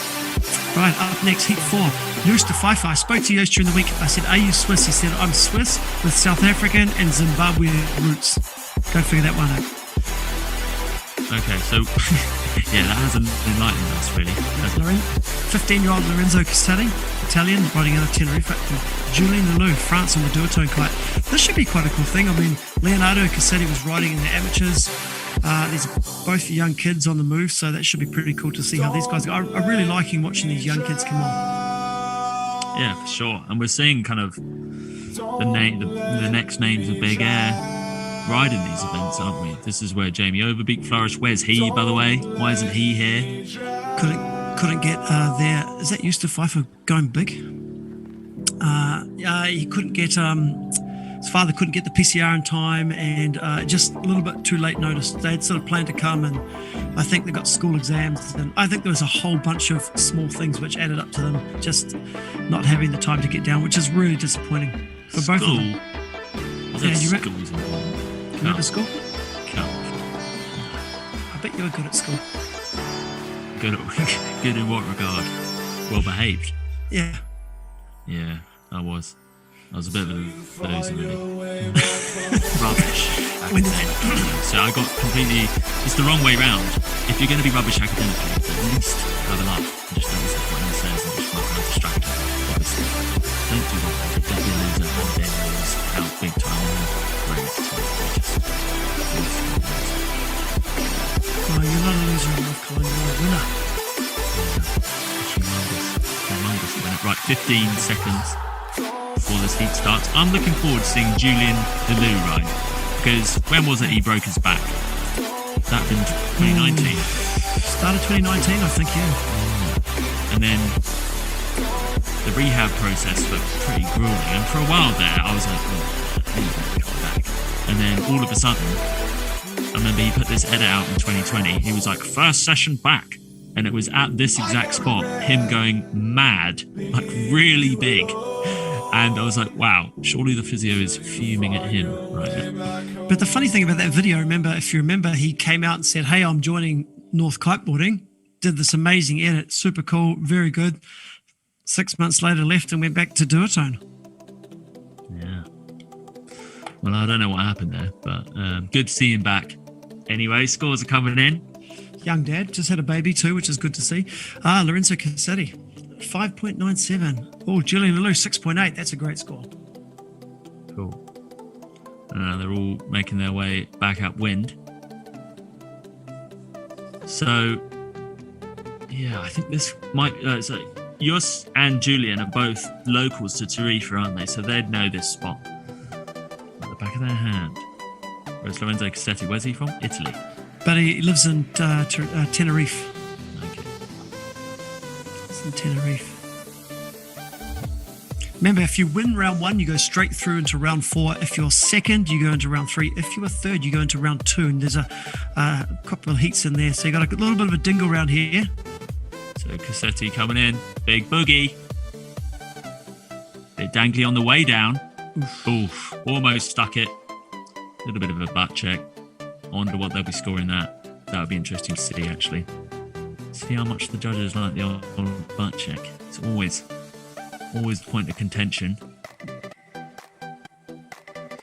right, up next, Heat 4. Joost de Pfeiffer. I spoke to Joost during the week. I said, are you Swiss? He said, I'm Swiss with South African and Zimbabwe roots. Go figure that one out. Okay, so yeah, that hasn't enlightened us really. 15-year-old Lorenzo Castelli, Italian, riding out of Tenerife, and Julien Leloup, France on the duotone kite. This should be quite a cool thing. I mean, Leonardo Castelli was riding in the amateurs. These are both young kids on the move, so that should be pretty cool to see how these guys go. I'm really liking watching these young kids come on. Yeah, for sure. And we're seeing kind of the next names of Big Air riding these events, aren't we? This is where Jamie Overbeek flourished. Where's he, by the way? Why isn't he here? Couldn't get there. Is that Joost de Pfeiffer going big? He couldn't get his father couldn't get the PCR in time, and just a little bit too late notice. They had sort of planned to come, and I think they got school exams, and I think there was a whole bunch of small things which added up to them just not having the time to get down, which is really disappointing for both of them. Was Yeah, it you schools You went to school? Can't. I bet you were good at school. Good, good in what regard? Well behaved. Yeah. Yeah, I was. I was a bit of a loser, really. Rubbish. When did So I got completely. It's the wrong way round. If you're going to be rubbish academically, at least have a laugh. And just don't listen to what anyone says and just not be distracted. Obviously, don't do that. Don't be a loser and then lose out big time and grades to just. Oh, you're not a loser in life, Colin. You're a winner. Humongous minute. Right, 15 seconds before this heat starts. I'm looking forward to seeing Julian Delou ride, because when was it he broke his back? That in 2019. Started 2019, I think, yeah. And then the rehab process looked pretty grueling. And for a while there, I was like, oh, he's going to come back. And then all of a sudden, I remember he put this edit out in 2020. He was like, first session back. And it was at this exact spot, him going mad, like really big. And I was like, wow, surely the physio is fuming at him right now. But the funny thing about that video, if you remember, he came out and said, hey, I'm joining North Kiteboarding, did this amazing edit, super cool, very good. 6 months later left and went back to Duotone. Yeah. Well, I don't know what happened there, but good to see him back. Anyway, scores are coming in. Young dad, just had a baby too, which is good to see. Lorenzo Cassetti, 5.97. Oh, Julian Delou, 6.8. That's a great score. Cool. They're all making their way back upwind. So, yeah, I think this might... so, Jus and Julian are both locals to Tarifa, aren't they? So they'd know this spot at the back of their hand. Whereas Lorenzo Cassetti, where's he from? Italy. But he lives in Tenerife. Okay. It's in Tenerife. Remember, if you win round 1, you go straight through into round 4. If you're second, you go into round 3. If you are third, you go into round 2. And there's a couple of heats in there. So you got a little bit of a dingle round here. So Cassetti coming in. Big boogie. Bit dangly on the way down. Oof. Almost stuck it. A little bit of a butt check. I wonder what they'll be scoring that. That would be interesting to see, actually. See how much the judges like the old butt check. It's always the point of contention.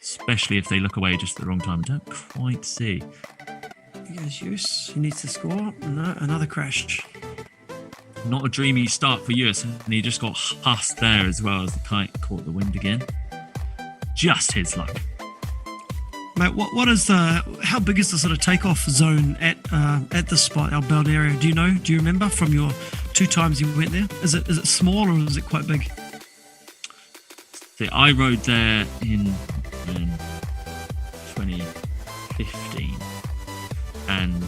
Especially if they look away just at the wrong time. I don't quite see. Here's Jus. He needs to score. No, another crash. Not a dreamy start for Jus, and he just got hussed there as well as the kite caught the wind again. Just his luck. Mate, what is how big is the sort of takeoff zone at this spot, El Balneario? Do you know? Do you remember from your 2 times you went there? Is it small or is it quite big? See, I rode there in 2015, and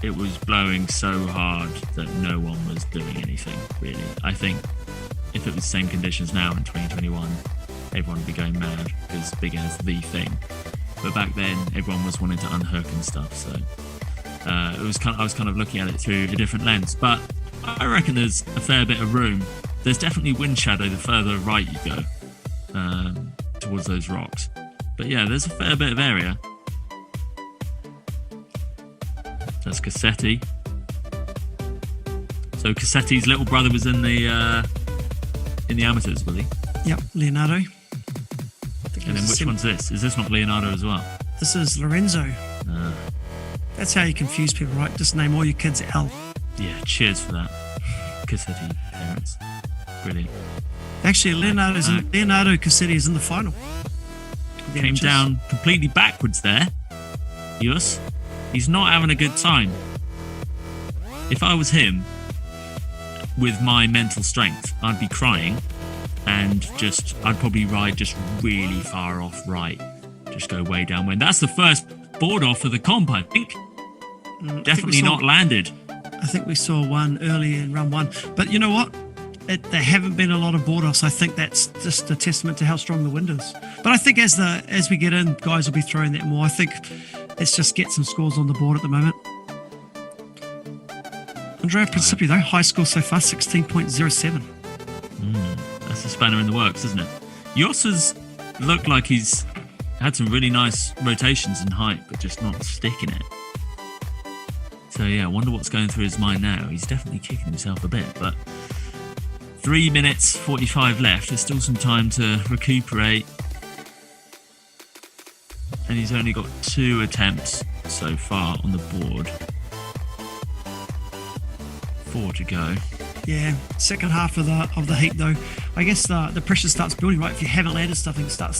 it was blowing so hard that no one was doing anything, really. I think if it was the same conditions now in 2021, everyone would be going mad because Big Air's the thing. But back then, everyone was wanting to unhook and stuff, so I was kind of looking at it through a different lens. But I reckon there's a fair bit of room. There's definitely wind shadow the further right you go towards those rocks. But yeah, there's a fair bit of area. That's Cassetti. So Cassetti's little brother was in the amateurs, was he? Yep, Leonardo. And then which one's this? Is this not Leonardo as well? This is Lorenzo. That's how you confuse people, right? Just name all your kids L. Yeah, cheers for that. Cassetti parents. Brilliant. Actually, Leonardo Cassetti is in the final. Came down completely backwards there. Jus. He's not having a good time. If I was him, with my mental strength, I'd be crying and I'd probably ride just really far off right. Just go way downwind. That's the first board off of the comp, I think. Definitely not landed. I think we saw one earlier in run 1. But you know what? There haven't been a lot of board offs. I think that's just a testament to how strong the wind is. But I think as we get in, guys will be throwing that more. I think let's just get some scores on the board at the moment. Andrea Principi, though, high score so far, 16.07. That's a spanner in the works, isn't it? Yossa's looked like he's had some really nice rotations in height, but just not sticking it. So yeah, I wonder what's going through his mind now. He's definitely kicking himself a bit, but 3 minutes 45 left. There's still some time to recuperate. And he's only got 2 attempts so far on the board. 4 to go. Yeah, second half of the heat though, I guess the pressure starts building, right? If you haven't landed stuff, you start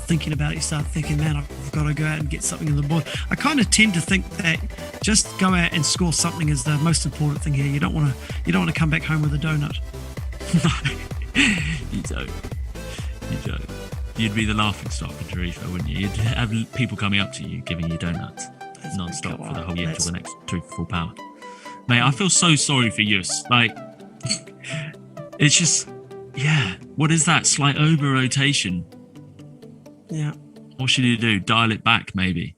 thinking about it. You start thinking, man, I've got to go out and get something on the board. I kind of tend to think that just go out and score something is the most important thing here. You don't want to come back home with a donut. You don't. You'd be the laughing stock in Tarifa, wouldn't you? You'd have people coming up to you, giving you donuts non-stop for the whole year till the next true for full power. Mate, I feel so sorry for Yus. Like, it's just, yeah. What is that? Slight over-rotation. Yeah. What should you do? Dial it back, maybe?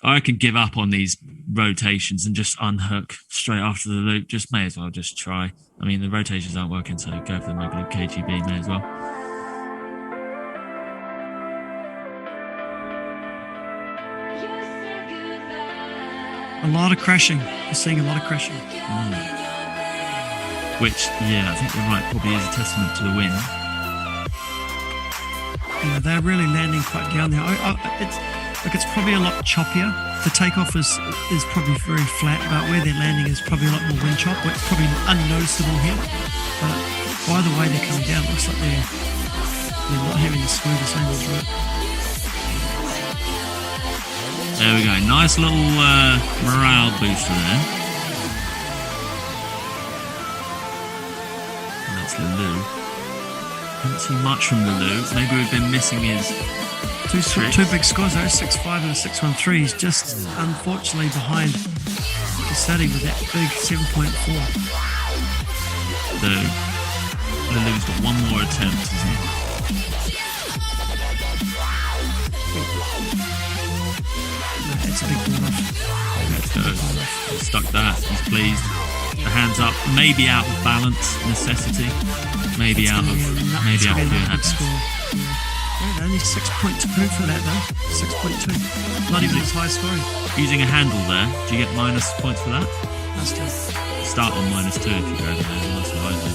I could give up on these rotations and just unhook straight after the loop. Just may as well just try. I mean, the rotations aren't working, so go for the Mega Loop KGB, may as well. A lot of crashing. You're seeing a lot of crashing. Which, yeah, I think you're right, probably is a testament to the wind. Yeah, they're really landing quite down there. It's probably a lot choppier. The takeoff is probably very flat, but where they're landing is probably a lot more wind chop, but it's probably unnoticeable here. But by the way they're coming down, it looks like they're not having the smoothest angles, right? There we go. Nice little morale booster there. And that's Lulu. Haven't seen much from Lulu. Maybe we've been missing his Two big scores though, 6.5 and a 6.13. He's just unfortunately behind Casati with that big 7.4. So Lulu's got one more attempt, isn't he? It's a big ball off. Let's go. He's stuck that. He's pleased. The hands up. Maybe out of balance. Necessity. Maybe out of pure hands. Yeah, only 6.2 for that though. 6.2. Not even his high scoring. Using a handle there. Do you get minus points for that? That's good. Start on -2 if you go over there. That's what I do.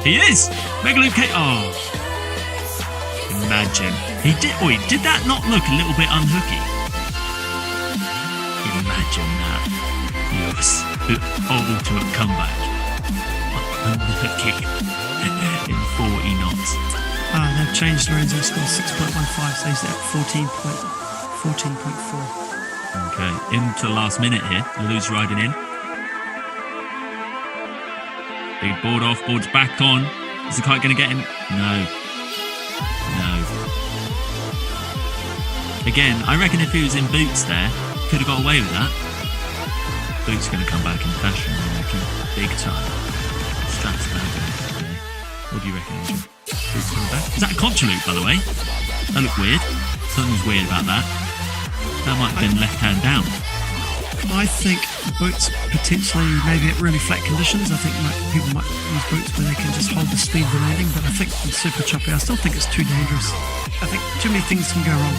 He is! Mega Loop K. Oh. Imagine. He did that not look a little bit unhooky? Imagine that. Yes. The ultimate comeback. Unhooky. In 40 knots. They've changed Lorenzo score 6.15, so he's at 14.4. Okay, into the last minute here. Lulu's riding in. Big board off, board's back on. Is the kite going to get him? No. Again, I reckon if he was in boots there, could have got away with that. Boots going to come back in fashion, I reckon. Big time. Straps back. Okay. What do you reckon, Adrian? Boots coming back. Is that a contra loop, by the way? That looked weird. Something's weird about that. That might have been left hand down. I think boots potentially maybe at really flat conditions. I think people might use boots where they can just hold the speed of the landing, but I think in super choppy, I still think it's too dangerous. I think too many things can go wrong.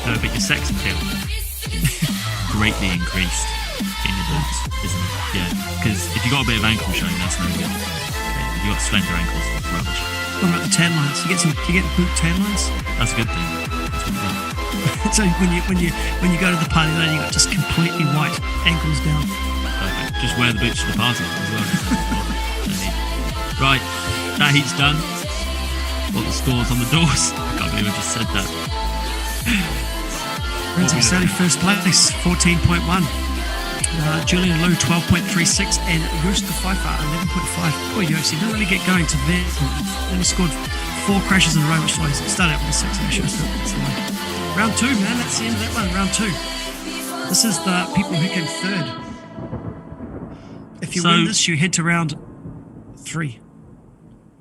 But your sex appeal greatly increased in your boots, isn't it? Yeah, because if you got a bit of ankle showing, that's no good. Okay. If you got slender ankles, that's rubbish. What about the tan lines? Do you get boot tan lines? That's a good thing. That's what you want. So when you go to the party, then you got just completely white ankles down. Perfect. Just wear the boots to the party as well. Right, that heat's done. What the scores on the doors? I can't believe I just said that. Renzo Sally first place, 14.1. Julian Liu 12.36 and Joost Pfeiffer 11.5. Boy, Joost, he didn't really get going to there. Then he scored 4 crashes in a row, which started out with a 6 actually. Round 2, man, that's the end of that one. Round 2. This is the people who came third. If you win this, you head to round 3.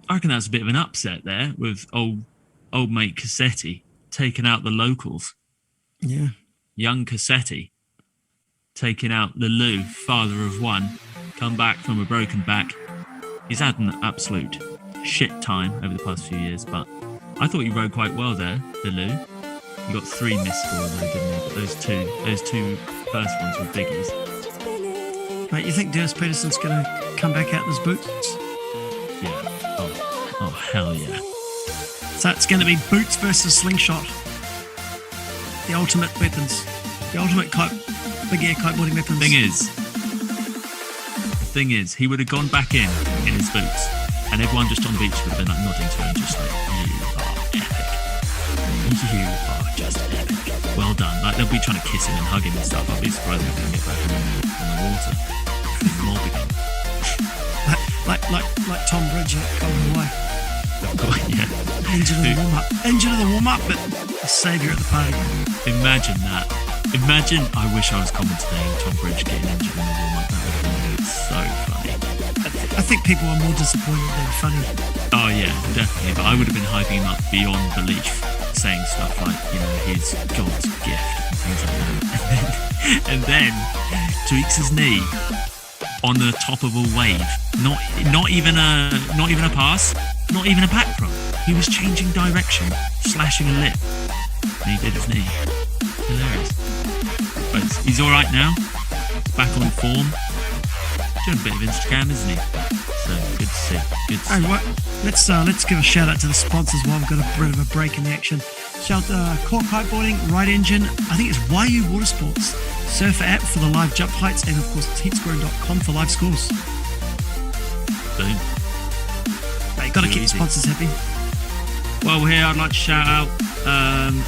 I reckon that's a bit of an upset there with old mate Cassetti taking out the locals. Yeah. Young Cassetti. taking out Lulu, father of one, come back from a broken back. He's had an absolute shit time over the past few years, but I thought he rode quite well there, Lulu. He got 3 missed score though, didn't he? But those two first ones were biggies. Mate, you think Dennis Peterson's going to come back out in his boots? Yeah. Oh hell yeah. So it's going to be boots versus slingshot. The ultimate weapons. The ultimate big air kiteboarding weapons. Thing is, he would have gone back in his boots, and everyone just on the beach would have been like nodding to him, just like, you are epic. You are just epic. Well done. Like they'll be trying to kiss him and hug him and stuff. I'll be surprised if they can get back on the water. More begin. Like Tom Bridge at Golden Hawaii. Yeah. Injured in the warm-up, but a saviour at the party. Imagine that. Imagine, I wish I was commentating Tom Bridge getting injured in the warm-up. That would have been so funny. I think people are more disappointed than funny. Oh yeah, definitely. But I would have been hyping him up beyond belief, saying stuff like, he's God's gift and things like that. And then tweaks his knee on the top of a wave. Not even a pass, not even a back front. He was changing direction, slashing a lip, and he did his knee. Hilarious. But he's all right now. Back on form. Doing a bit of Instagram, isn't he? So good to see. Good to see. Hey, let's give a shout out to the sponsors while we've got a bit of a break in the action. Shout Core Kiteboarding, Right Engine. I think it's YU Watersports, Surfer app for the live jump heights, and of course heatscoring.com for live scores. Boom. Hey, got to keep your sponsors happy. Well, here I'd like to shout out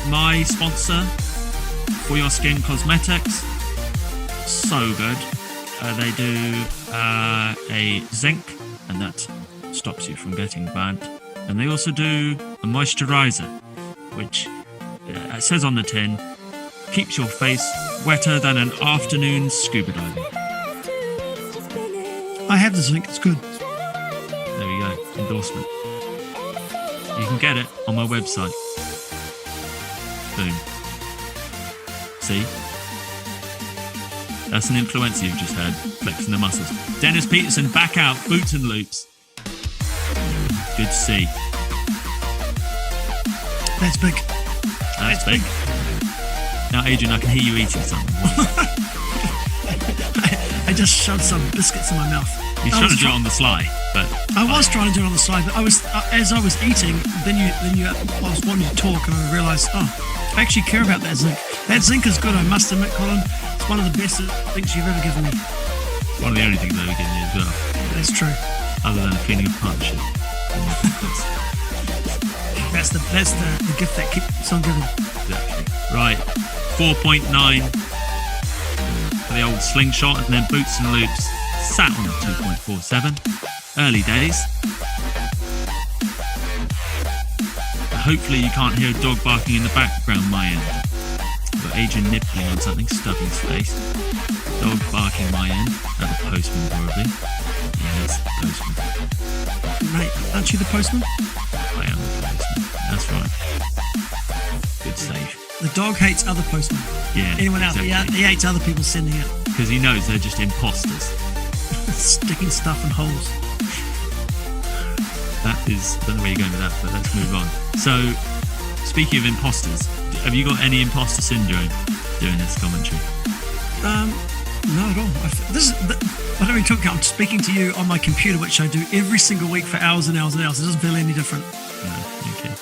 my sponsor, For Your Skin Cosmetics. So good. They do a zinc, and that stops you from getting burnt. And they also do a moisturizer, which it says on the tin, keeps your face wetter than an afternoon scuba diving. I have the zinc, it's good. There we go, endorsement. You can get it on my website. Boom. See? That's an influencer you've just heard, flexing the muscles. Dennis Peterson back out, boots and loops. Good to see. That's big. That's big. Now, Adrian, I can hear you eating something. I just shoved some biscuits in my mouth. You tried to do it on the sly, but I was trying to do it on the side, but I was as I was eating. I was wanting to talk, and I realised, I actually care about that zinc. That zinc is good, I must admit, Colin. It's one of the best things you've ever given me. One of the only things I've ever given you as well. That's true. Other than a feeling of partnership. That's the gift that keeps on giving. Exactly. Right. 4.9 for the old slingshot, and then boots and loops sat on 2.47. Early days. Hopefully you can't hear a dog barking in the background my end. I've got Adrian nibbling on something, stuffing his face. Dog barking my end. At the postman probably. Yes, the postman. Mate, aren't you the postman? I am the postman. That's right. Good save. The dog hates other postmen. Yeah. Anyone else? Exactly. He hates other people sending it. Because he knows they're just imposters. Sticking stuff in holes. That is, I don't know where you're going with that, but let's move on. So, speaking of imposters, have you got any imposter syndrome doing this commentary? Not at all. I don't really talk. I'm speaking to you on my computer, which I do every single week for hours and hours and hours. It doesn't feel any different. No, okay.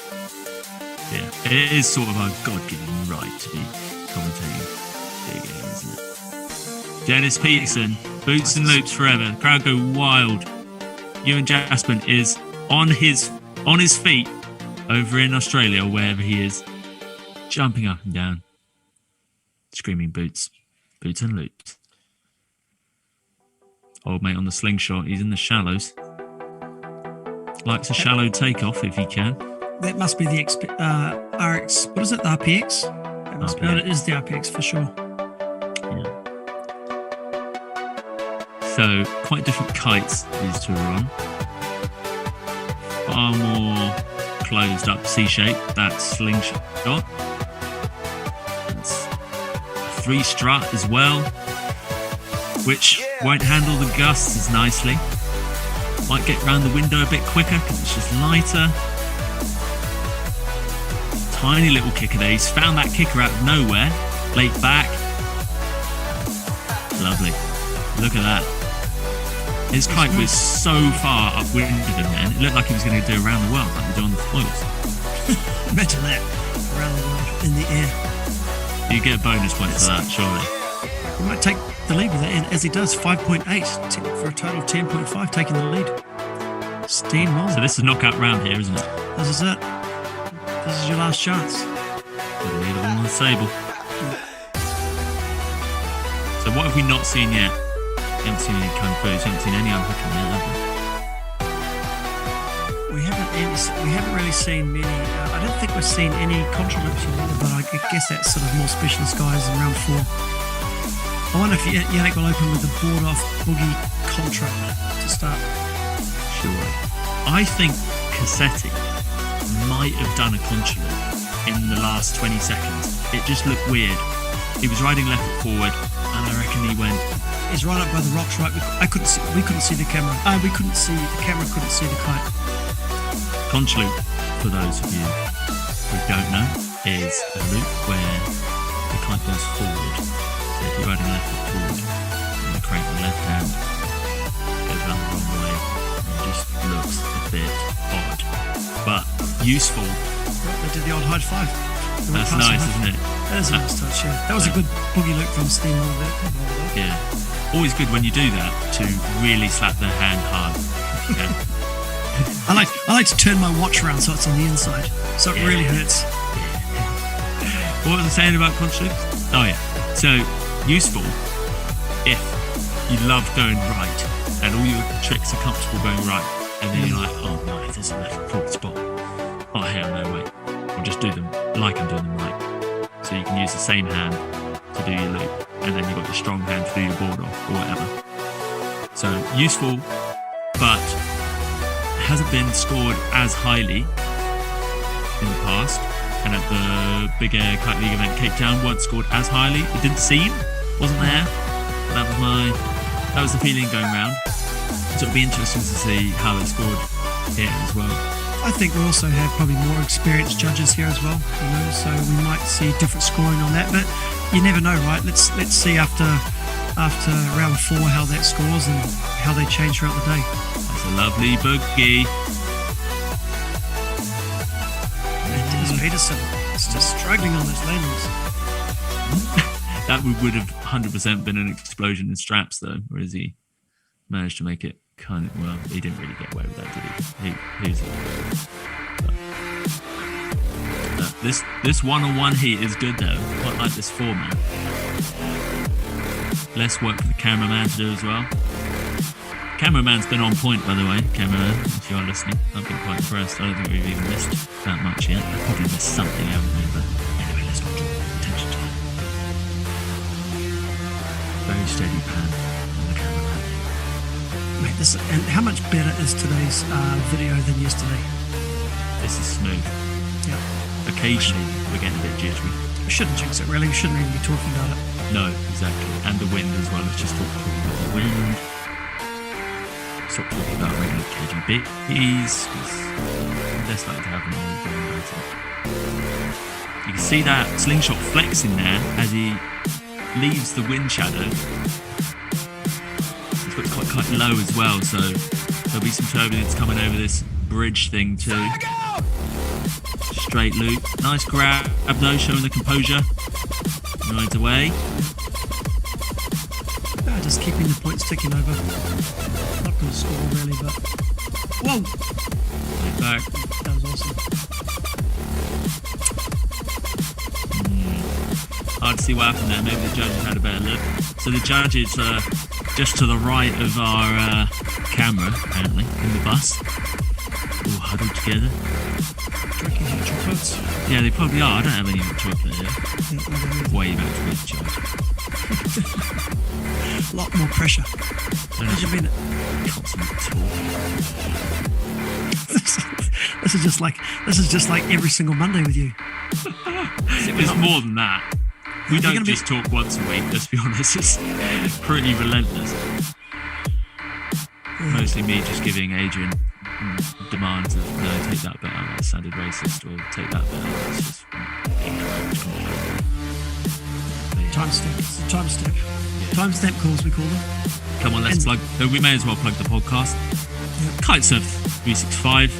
Yeah, it is sort of our God-given right to be commentating big game, isn't it? Dennis Peterson, boots and loops forever. The crowd go wild. Ewan Jaspin is on his feet over in Australia or wherever he is, jumping up and down, screaming boots and loops. Old mate on the slingshot, he's in the shallows. Likes a shallow takeoff if he can. That must be the RX. What is it? The RPX? That must be. It is the RPX for sure. Yeah. So quite different kites these two are on. Far more closed up C-shape. That slingshot. It's a 3 strut as well. which won't handle the gusts as nicely. Might get round the window a bit quicker because it's just lighter. Tiny little kicker there. He's found that kicker out of nowhere. Late back. Lovely. Look at that. His kite was so far upwind of him then. It looked like he was going to do around the world like we do on the foils. Imagine that. Around the world, in the air. You get a bonus point for that, surely. He might take the lead with that, and as he does, 5.8 for a total of 10.5, taking the lead. Steamroll. So this is knockout round here, isn't it? This is it. This is your last chance. Put the lead on the table. So what have we not seen yet? We haven't seen any kung fu. We haven't seen any unhooking yet, have we? We haven't really seen many. I don't think we've seen any contra loops yet, but I guess that's sort of more specialist guys in round 4. I wonder if Yannick will open with the board off boogie contra to start. Sure. I think Cassetti might have done a contra loop in the last 20 seconds. It just looked weird. He was riding left foot forward, and I reckon he went. He's right up by the rocks, right? We couldn't see the camera. The camera couldn't see the kite. Concha loop, for those of you who don't know, is a loop where the kite goes forward. So if you're riding left foot forward, and the crank in the left hand goes around the wrong way, and it just looks a bit odd. But useful. They did the old high five. That's nice, isn't it? That is a nice touch, yeah. That was a good boogie loop from Steamroll there. Yeah. Always good when you do that to really slap the hand hard. Yeah. I like to turn my watch around so it's on the inside, so it really hurts. What was I saying about concha loops? Oh yeah. So useful if you love going right and all your tricks are comfortable going right, and then you're like, oh no, there's a left forward spot. Oh hell no way. I'll just do them like I'm doing them right. So you can use the same hand to do your loop, and then you've got your strong hand to do your board off or whatever. So useful, but hasn't been scored as highly in the past. And at the Big Air Kite League event Cape Town, weren't scored as highly. It didn't seem, wasn't there. But that was the feeling going round. So it'll be interesting to see how they scored here as well. I think we also have probably more experienced judges here as well, so we might see different scoring on that, but you never know, right? Let's see after round 4 how that scores and how they change throughout the day. That's a lovely boogie. And Dennis Peterson is just struggling on those landings. That would have 100% been an explosion in straps though, whereas he managed to make it kind of, well, he didn't really get away with that, did he? This one-on-one heat is good though. Quite like this format. Less work for the cameraman to do as well. Cameraman's been on point, by the way. Cameraman, if you are listening, I've been quite impressed. I don't think we've even missed that much yet. I probably missed something, haven't we? But anyway, let's not draw attention to it. Very steady pan on the cameraman. Mate, and how much better is today's video than yesterday? This is smooth. Yeah. Occasionally, we're getting a bit jittery. We shouldn't jinx it, really. We shouldn't even be talking about it. No, exactly. And the wind as well. Let's just talk about the wind. Stop talking about regular KGBs, because less likely to happen when we're going about it. You can see that slingshot flexing there as he leaves the wind shadow. He's got quite low as well, so there'll be some turbulence coming over this bridge thing too. Straight loop. Nice grab though, showing the composure. Rides away. Just keeping the points ticking over. Not going to score really, but whoa! Right back. That was awesome. Hard to see what happened there. Maybe the judges had a better look. So the judges are just to the right of our camera, apparently, in the bus. All huddled together. Drinking hot chocolates. Yeah, they probably are. I don't have any hot chocolate here. Way back to the judge. A lot more pressure. How's you been? Constantly talking. This is just like every single Monday with you. It's more than that. We You're don't gonna be- just talk once a week, let's be honest. It's pretty relentless. Mostly me just giving Adrian demands of, no, take that bit out, that sounded racist, or take that bit out, that's just incorrect. But yeah. Timestamp. Timestamp calls, we call them. Come on, let's plug. We may as well plug the podcast. Kitesurf 365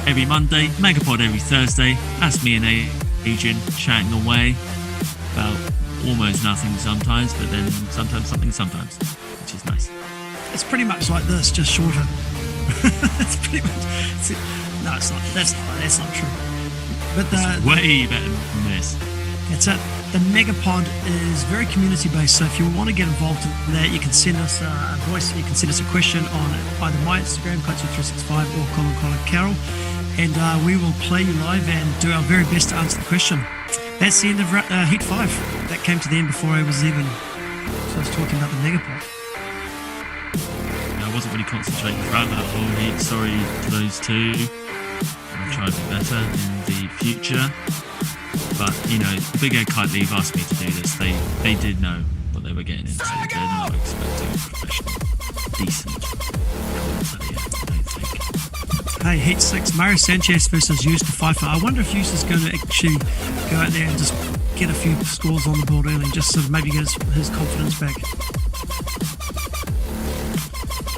every Monday, Megapod every Thursday. That's me and Adrian chatting away about almost nothing sometimes, but then sometimes something sometimes, which is nice. It's pretty much like this, just shorter. It's pretty much. No, it's not. That's not true. But Way better than this. that's it. The Megapod is very community based, so if you want to get involved in that, you can send us a voice, you can send us a question on either my Instagram, Kite365, or Colin Carroll, and we will play you live and do our very best to answer the question. That's the end of Heat 5. That came to the end before I was even. So I was talking about the Megapod. I wasn't really concentrating throughout that whole heat. Sorry to those two. I'll try to be better in the future. But, you know, the Big Air Kite League asked me to do this. They did know what they were getting into. They're not expecting a professional, decent commentator, I don't think. Hey, Heat 6, Mario Sanchez versus Yus to Pfeiffer. I wonder if Yus is going to actually go out there and just get a few scores on the board early, just sort of maybe get his confidence back.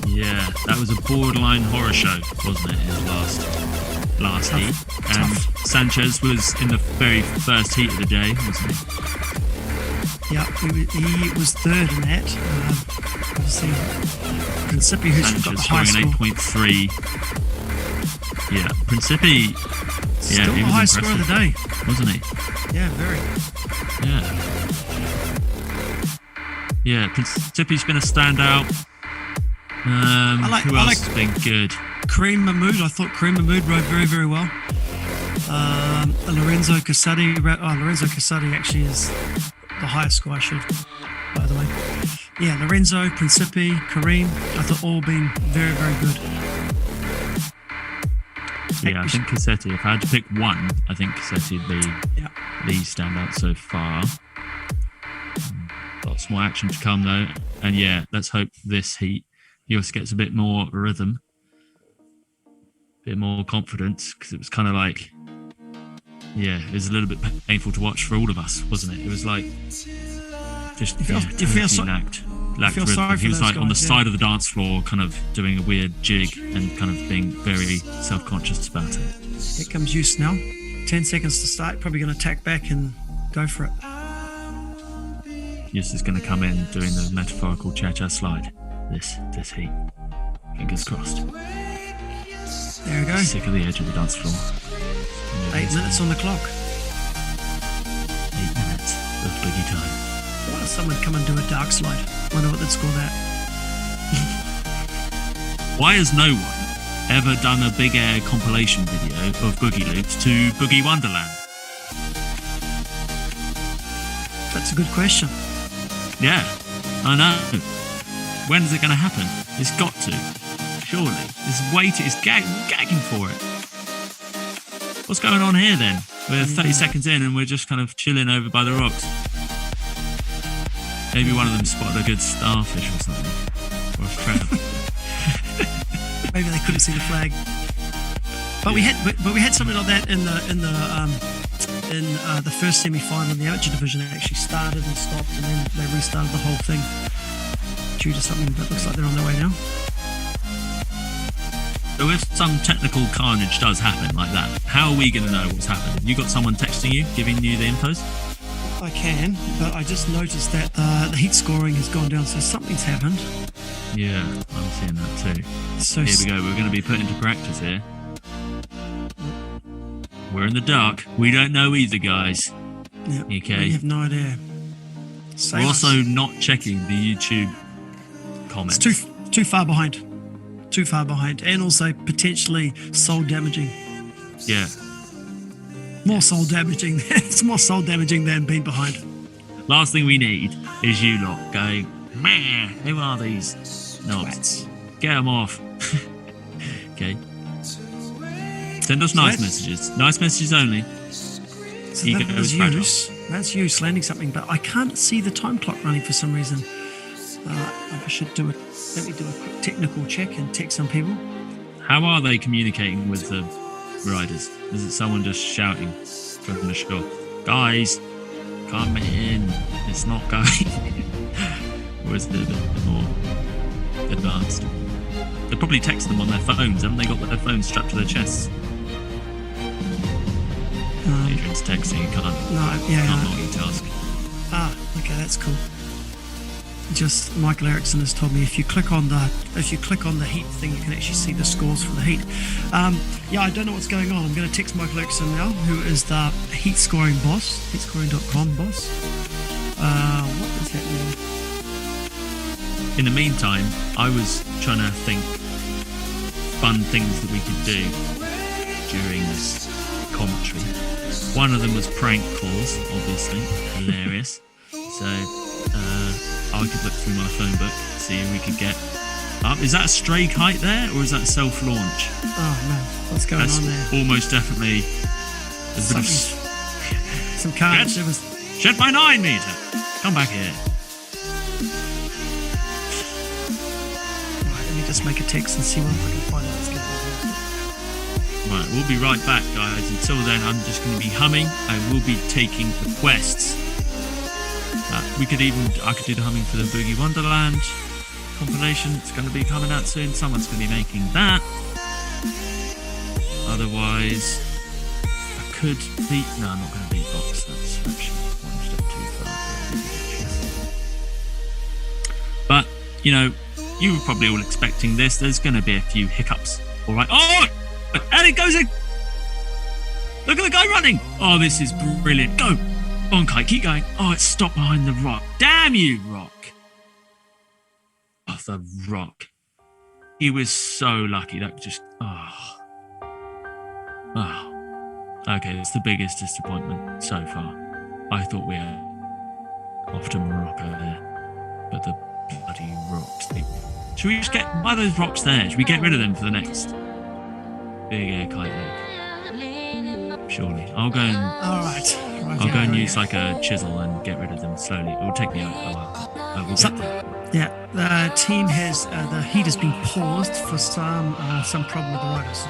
Yeah, that was a borderline horror show, wasn't it? His last heat. And Sanchez was in the very first heat of the day, wasn't he? Yeah, he was third in that. Obviously, Principi, who's got the high Sanchez score. scoring 8.3. Yeah, Principi. Still he the was highest score of the day. wasn't he? Yeah, very. Yeah, Principi's been a standout. Who else has been good? Kareem Mahmood. I thought Kareem Mahmood rode very, very well. Lorenzo Casati. Lorenzo Casati actually is the highest score, I should, by the way. Yeah, Lorenzo, Principi, Kareem. I thought all been very, very good. Yeah, I think Cassetti, if I had to pick one, I think Cassetti would be the standout so far. Lots more action to come though. And yeah, let's hope this heat Yus gets a bit more rhythm, a bit more confidence, because it was kind of like, yeah, it was a little bit painful to watch for all of us, wasn't it? It was like, just lacked rhythm. He was like on the side of the dance floor, kind of doing a weird jig and kind of being very self-conscious about it. Here comes Yus now. 10 seconds to start. Probably going to tack back and go for it. Yus is going to come in doing the metaphorical cha-cha slide this heat. Fingers crossed. There we go. Sick of the edge of the dance floor. 8 minutes on the clock. 8 minutes of boogie time. Why does someone come and do a dark slide? Wonder what they'd score that. Why has no one ever done a Big Air compilation video of Boogie Loops to Boogie Wonderland? That's a good question. Yeah, I know. When is it going to happen? It's got to. Surely. It's waiting. It's gagging for it. What's going on here then? We're 30 seconds in and we're just kind of chilling over by the rocks. Maybe one of them spotted a good starfish or something. Or a crab. Maybe they couldn't see the flag. But we had something like that in the first semi-final in the amateur division. It actually started and stopped, and then they restarted the whole thing due to something that looks like they're on their way now. So if some technical carnage does happen like that, how are we going to know what's happened? You got someone texting you, giving you the infos? I can, but I just noticed that the heat scoring has gone down, so something's happened. Yeah, I'm seeing that too. So Here we go. We're going to be put into practice here. We're in the dark. We don't know either, guys. Yeah, Okay. we have no idea. We're also not checking the YouTube comments. It's too far behind. Too far behind, and also potentially soul damaging. Yeah. More soul damaging. It's more soul damaging than being behind. Last thing we need is you lot going, man, who are these knobs? Get them off. Okay. Send us nice messages. Nice messages only. So Ego that is was fragile. Yus. That's you landing something, but I can't see the time clock running for some reason. I should do it. Let me do a quick technical check and text some people. How are they communicating with the riders? Is it someone just shouting from the shore? Guys, come in. It's not going. Or is it a bit more advanced? They probably text them on their phones. Haven't they got their phones strapped to their chests? Adrian's texting. He can't multitask. Okay, that's cool. Just Michael Erickson has told me if you click on the heat thing, you can actually see the scores for the heat. I don't know what's going on. I'm going to text Michael Erickson now, who is the heat scoring boss, heatscoring.com boss. What is happening? In the meantime, I was trying to think fun things that we could do during this commentary. One of them was prank calls, obviously, hilarious. So I could look through my phone book, see if we could get up. Is that a stray kite there, or is that self-launch? Oh no, what's going on there? Almost definitely. There's a bit of Some cars. Shed by 9 meter. Come back here. Right, let me just make a text and see what I can find out what's going on here. Right, we'll be right back, guys. Until then, I'm just going to be humming. I will be taking requests. I could do the humming for the Boogie Wonderland compilation. It's going to be coming out soon. Someone's going to be making that. Otherwise, I could beat. No, I'm not going to beatbox. That's actually one step too far. But you were probably all expecting this. There's going to be a few hiccups. All right. Oh, and it goes in. Look at the guy running. Oh, this is brilliant. Go. On, kite, keep going. Oh, it's stopped behind the rock. Damn you, rock. Oh, the rock. He was so lucky. That just... Oh. Okay, that's the biggest disappointment so far. I thought we were off to Morocco there. But the bloody rocks. Should we just get... Why are those rocks there? Should we get rid of them for the next big air kite lake? Surely. I'll go and... All right. I'll go and use like a chisel and get rid of them slowly. It will take me a while. We'll get there. Yeah, the team has the heat has been paused for some problem with the riders.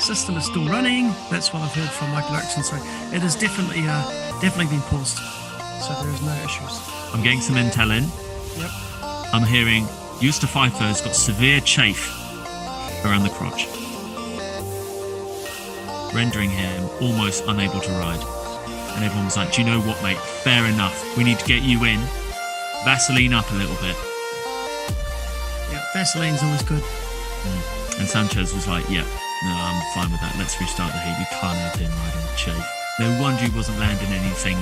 System is still running. That's what I've heard from Michael Erickson. So it has definitely been paused. So there is no issues. I'm getting some intel in. Yep. I'm hearing Eustace Pfeiffer's got severe chafe around the crotch, rendering him almost unable to ride. And everyone was like, do you know what, mate? Fair enough. We need to get you in. Vaseline up a little bit. Yeah, Vaseline's always good. And Sanchez was like, yeah, no, I'm fine with that. Let's restart the heat. We can't have him riding the chafe. No wonder he wasn't landing anything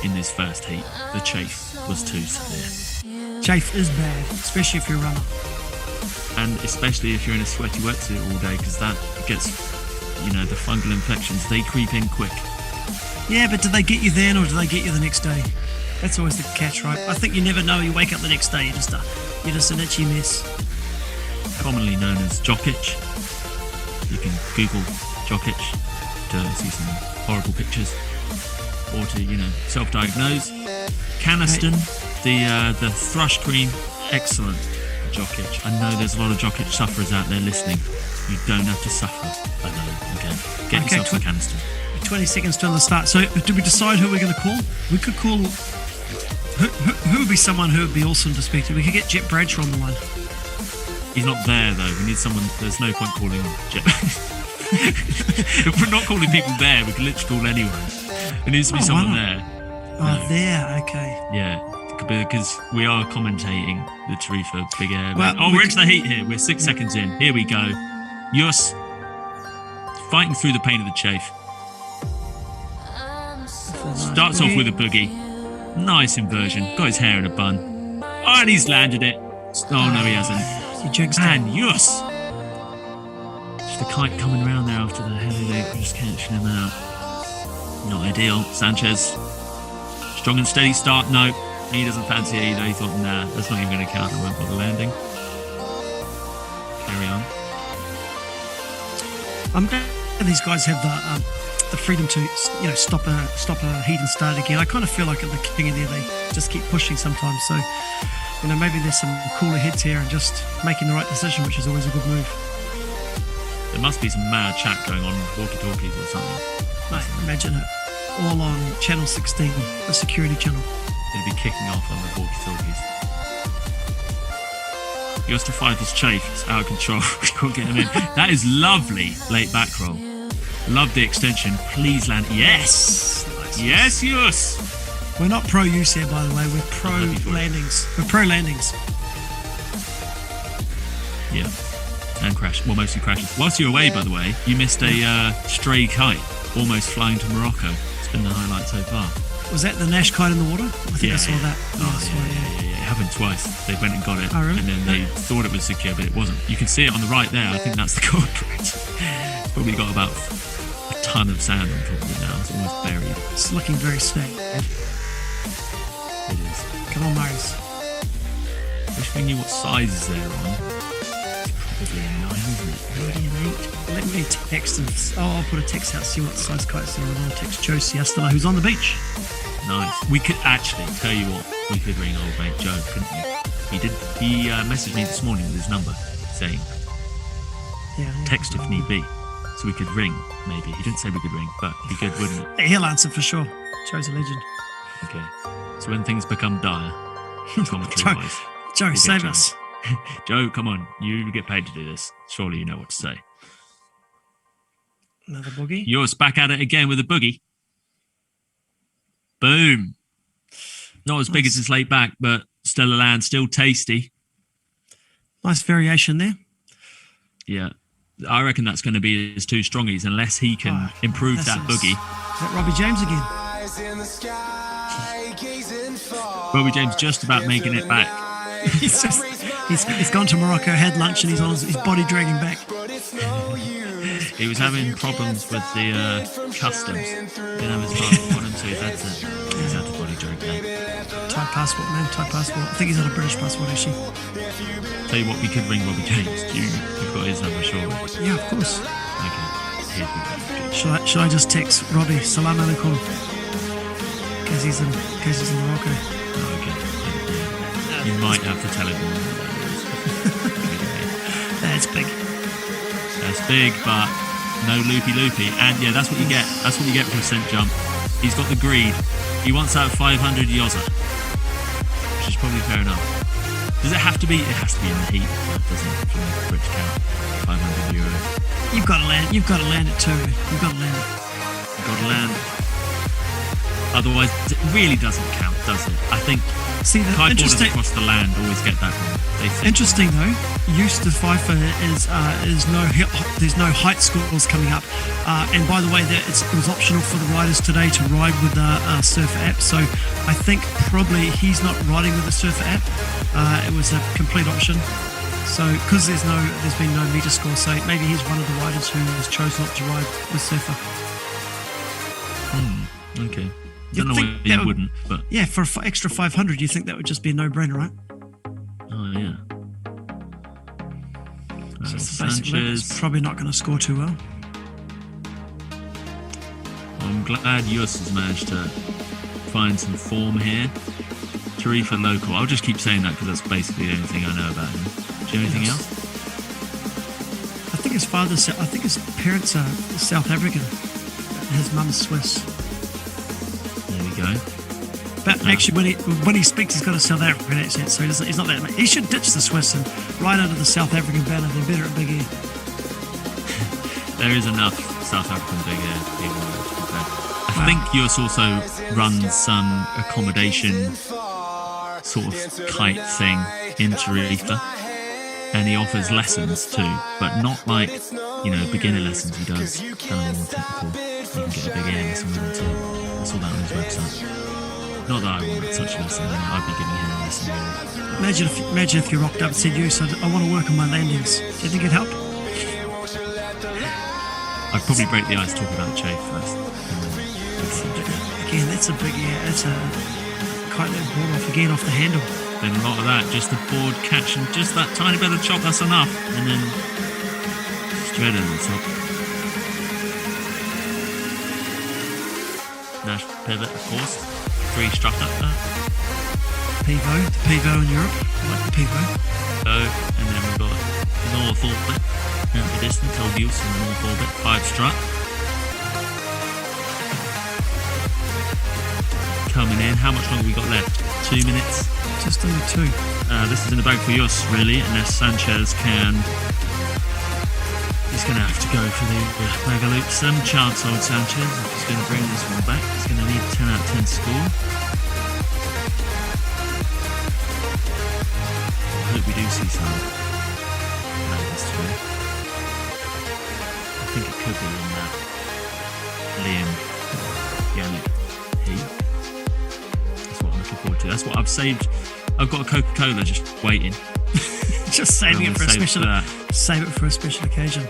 in this first heat. The chafe was too severe. Chafe is bad, especially if you're a runner. And especially if you're in a sweaty wetsuit all day, because that gets, the fungal infections, they creep in quick. Yeah, but do they get you then or do they get you the next day? That's always the catch, right? I think you never know. You wake up the next day, you're just an itchy mess. Commonly known as jock itch. You can Google jock itch to see some horrible pictures, or to self-diagnose. Caniston, the thrush cream, excellent jock itch. I know there's a lot of jock itch sufferers out there listening. You don't have to suffer alone. Okay, get yourself some Caniston. 20 seconds till the start. So did we decide who we're going to call? We could call... Who would be someone who would be awesome to speak to? We could get Jet Bradshaw on the line. He's not there, though. We need someone... There's no point calling Jet... If we're not calling people there, we can literally call anyone. There needs to be someone there. There. Okay. Yeah, because we are commentating the Tarifa Big Air. Well, we're into the heat here. We're 6 seconds in. Here we go. Yus fighting through the pain of the chafe. Starts off with a boogie. Nice inversion. Got his hair in a bun. Oh, and he's landed it. Oh, no, he hasn't. He jinxed And yes! Just a kite coming around there after the heavy leg, just catching him out. Not ideal. Sanchez. Strong and steady start. No, he doesn't fancy it either. He thought, nah, that's not even going to count. I won't bother landing. Carry on. I'm glad these guys have the freedom to stop a heat and start it again. I kind of feel like at the King of the Air they just keep pushing sometimes. So maybe there's some cooler heads here and just making the right decision, which is always a good move. There must be some mad chat going on walkie-talkies or something. Mate, imagine it. All on channel 16, the security channel. It'd be kicking off on the walkie-talkies. Yours to 5 is Chafe. It's out of control. We can't get him in. That is lovely. Late back roll. Love the extension. Please land. Yes. Yes, yes. We're not pro use here, by the way. We're pro landings. We're pro landings. Yeah. And crash. Well, mostly crashes. Whilst you're away, by the way, you missed a stray kite, almost flying to Morocco. It's been the highlight so far. Was that the Nash kite in the water? I think I saw that. Oh, yeah. It happened twice. They went and got it. Oh, really? And then they thought it was secure, but it wasn't. You can see it on the right there. I think that's the culprit. It's probably got about a ton of sand on top of it now. It's almost buried. It's looking very snake. It is. Come on, Marius. Wish we knew what sizes they're on. Probably a 9, isn't it? Maybe an 8. Let me text them. I'll put a text out, see what size kites they're on. I'll text Joe Siastala, who's on the beach. Nice. We could actually tell you what, we could ring old mate Joe, couldn't we? He messaged me this morning with his number saying text if need be. So we could ring, maybe. He didn't say we could ring, but he could, wouldn't he? He'll answer for sure. Joe's a legend. Okay. So when things become dire, commentary wise. Joe, save us. Joe, come on. You get paid to do this. Surely you know what to say. Another boogie. Yours back at it again with a boogie. Boom. Not as big as his late back, but still a land, still tasty. Nice variation there. Yeah. I reckon that's going to be his 2 strongies unless he can improve that boogie. Is that Robbie James again? Robbie James just about making it back. He's gone to Morocco, had lunch, and he's on his body dragging back. He was having problems with the customs. Didn't have his passport on him, so he's had to body drag back. Thai passport, man, Thai passport. I think he's got a British passport, actually. Tell you what, we could ring Robbie James. You've got his number, sure. Yeah, of course. Okay. Here we go. Should I just text Robbie, salam alaikum, because he's in Morocco? Oh, okay. You might have to tell him more. That's big. That's big, but no loopy. And yeah, that's what you get. That's what you get from a scent jump. He's got the greed. He wants that 500 Yoza, which is probably fair enough. Does it have to be? It has to be in the heat, doesn't it? For it to count. €500. You've got to land it too. You've got to land it. You've got to land. Otherwise, it really doesn't count, does it? I think kiteboarders across the land always get that wrong. Interesting though, use to FIFA is there's no height scores coming up, and by the way, it was optional for the riders today to ride with the Surfer app. So I think probably he's not riding with the Surfer app. It was a complete option. So because there's been no meter score, so maybe he's one of the riders who has chosen not to ride with Surfer. Okay. Don't know why you wouldn't, but yeah, for extra 500, you think that would just be a no-brainer, right? Oh yeah. Sanchez probably not going to score too well. I'm glad Yus has managed to find some form here. Tarifa local. I'll just keep saying that because that's basically the only thing I know about him. Do you know anything else? I think his parents are South African. His mum's Swiss. There we go. But actually, when he speaks, he's got a South African accent, so he's not that. He should ditch the Swiss and ride under the South African banner. They're better at Big Air. There is enough South African Big Air people. I think Yus also runs some accommodation sort of kite thing in Tarifa, and he offers lessons too, but not like beginner lessons. He does kind of more technical. You can get a Big Air lesson with him too. I saw that on his website. Not that I want such a lesson, then I'd be giving him a lesson. Imagine if you rocked up and said, "You, so I want to work on my landings." Do you think it'd help? I'd probably break the ice talking about the chafe first. Again, that's a Big Air. That's a kite that brought off again off the handle. Then a lot of that, just the board catching just that tiny bit of chop, that's enough. And then straight over the top. Nash pivot, of course. 3 strutter. Pivo, the Pivo in Europe. I like the Pivo. And then we've got north orbit. And the distance, told you, so north orbit. 5 strut. Coming in. How much longer we got left? 2 minutes. Just under 2. This is in the bag for Yus, really, unless Sanchez can. He's going to have to go for the mega loop. Some chance, old Sanchez, if he's going to bring this one back. He's going to need a 10 out of 10 score. I hope we do see some this time. I think it could be in that Liam Yannick heat. That's what I'm looking forward to. That's what I've saved. I've got a Coca-Cola just waiting. Just saving it for a special. Save it for a special occasion.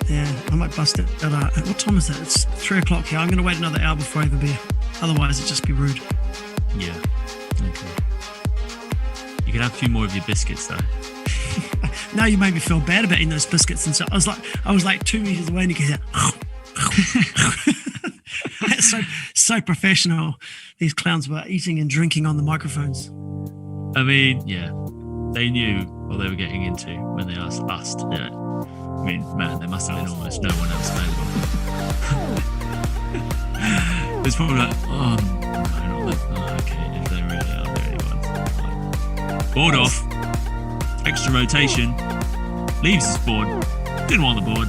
Yeah, I might bust it. At, what time is it? It's 3 o'clock here. I'm going to wait another hour before I have a beer. Otherwise, it'd just be rude. Yeah. Okay. You can have a few more of your biscuits though. Now you made me feel bad about eating those biscuits and stuff. I was like 2 meters away and you could hear. It's so professional. These clowns were eating and drinking on the microphones. I mean, yeah, they knew what they were getting into when they asked us to do it. I mean, man, there must have been almost no one else available. It's probably like, oh, no, not that. Oh, okay, if there really are the only ones. Board off. Extra rotation. Leaves his board. Didn't want the board.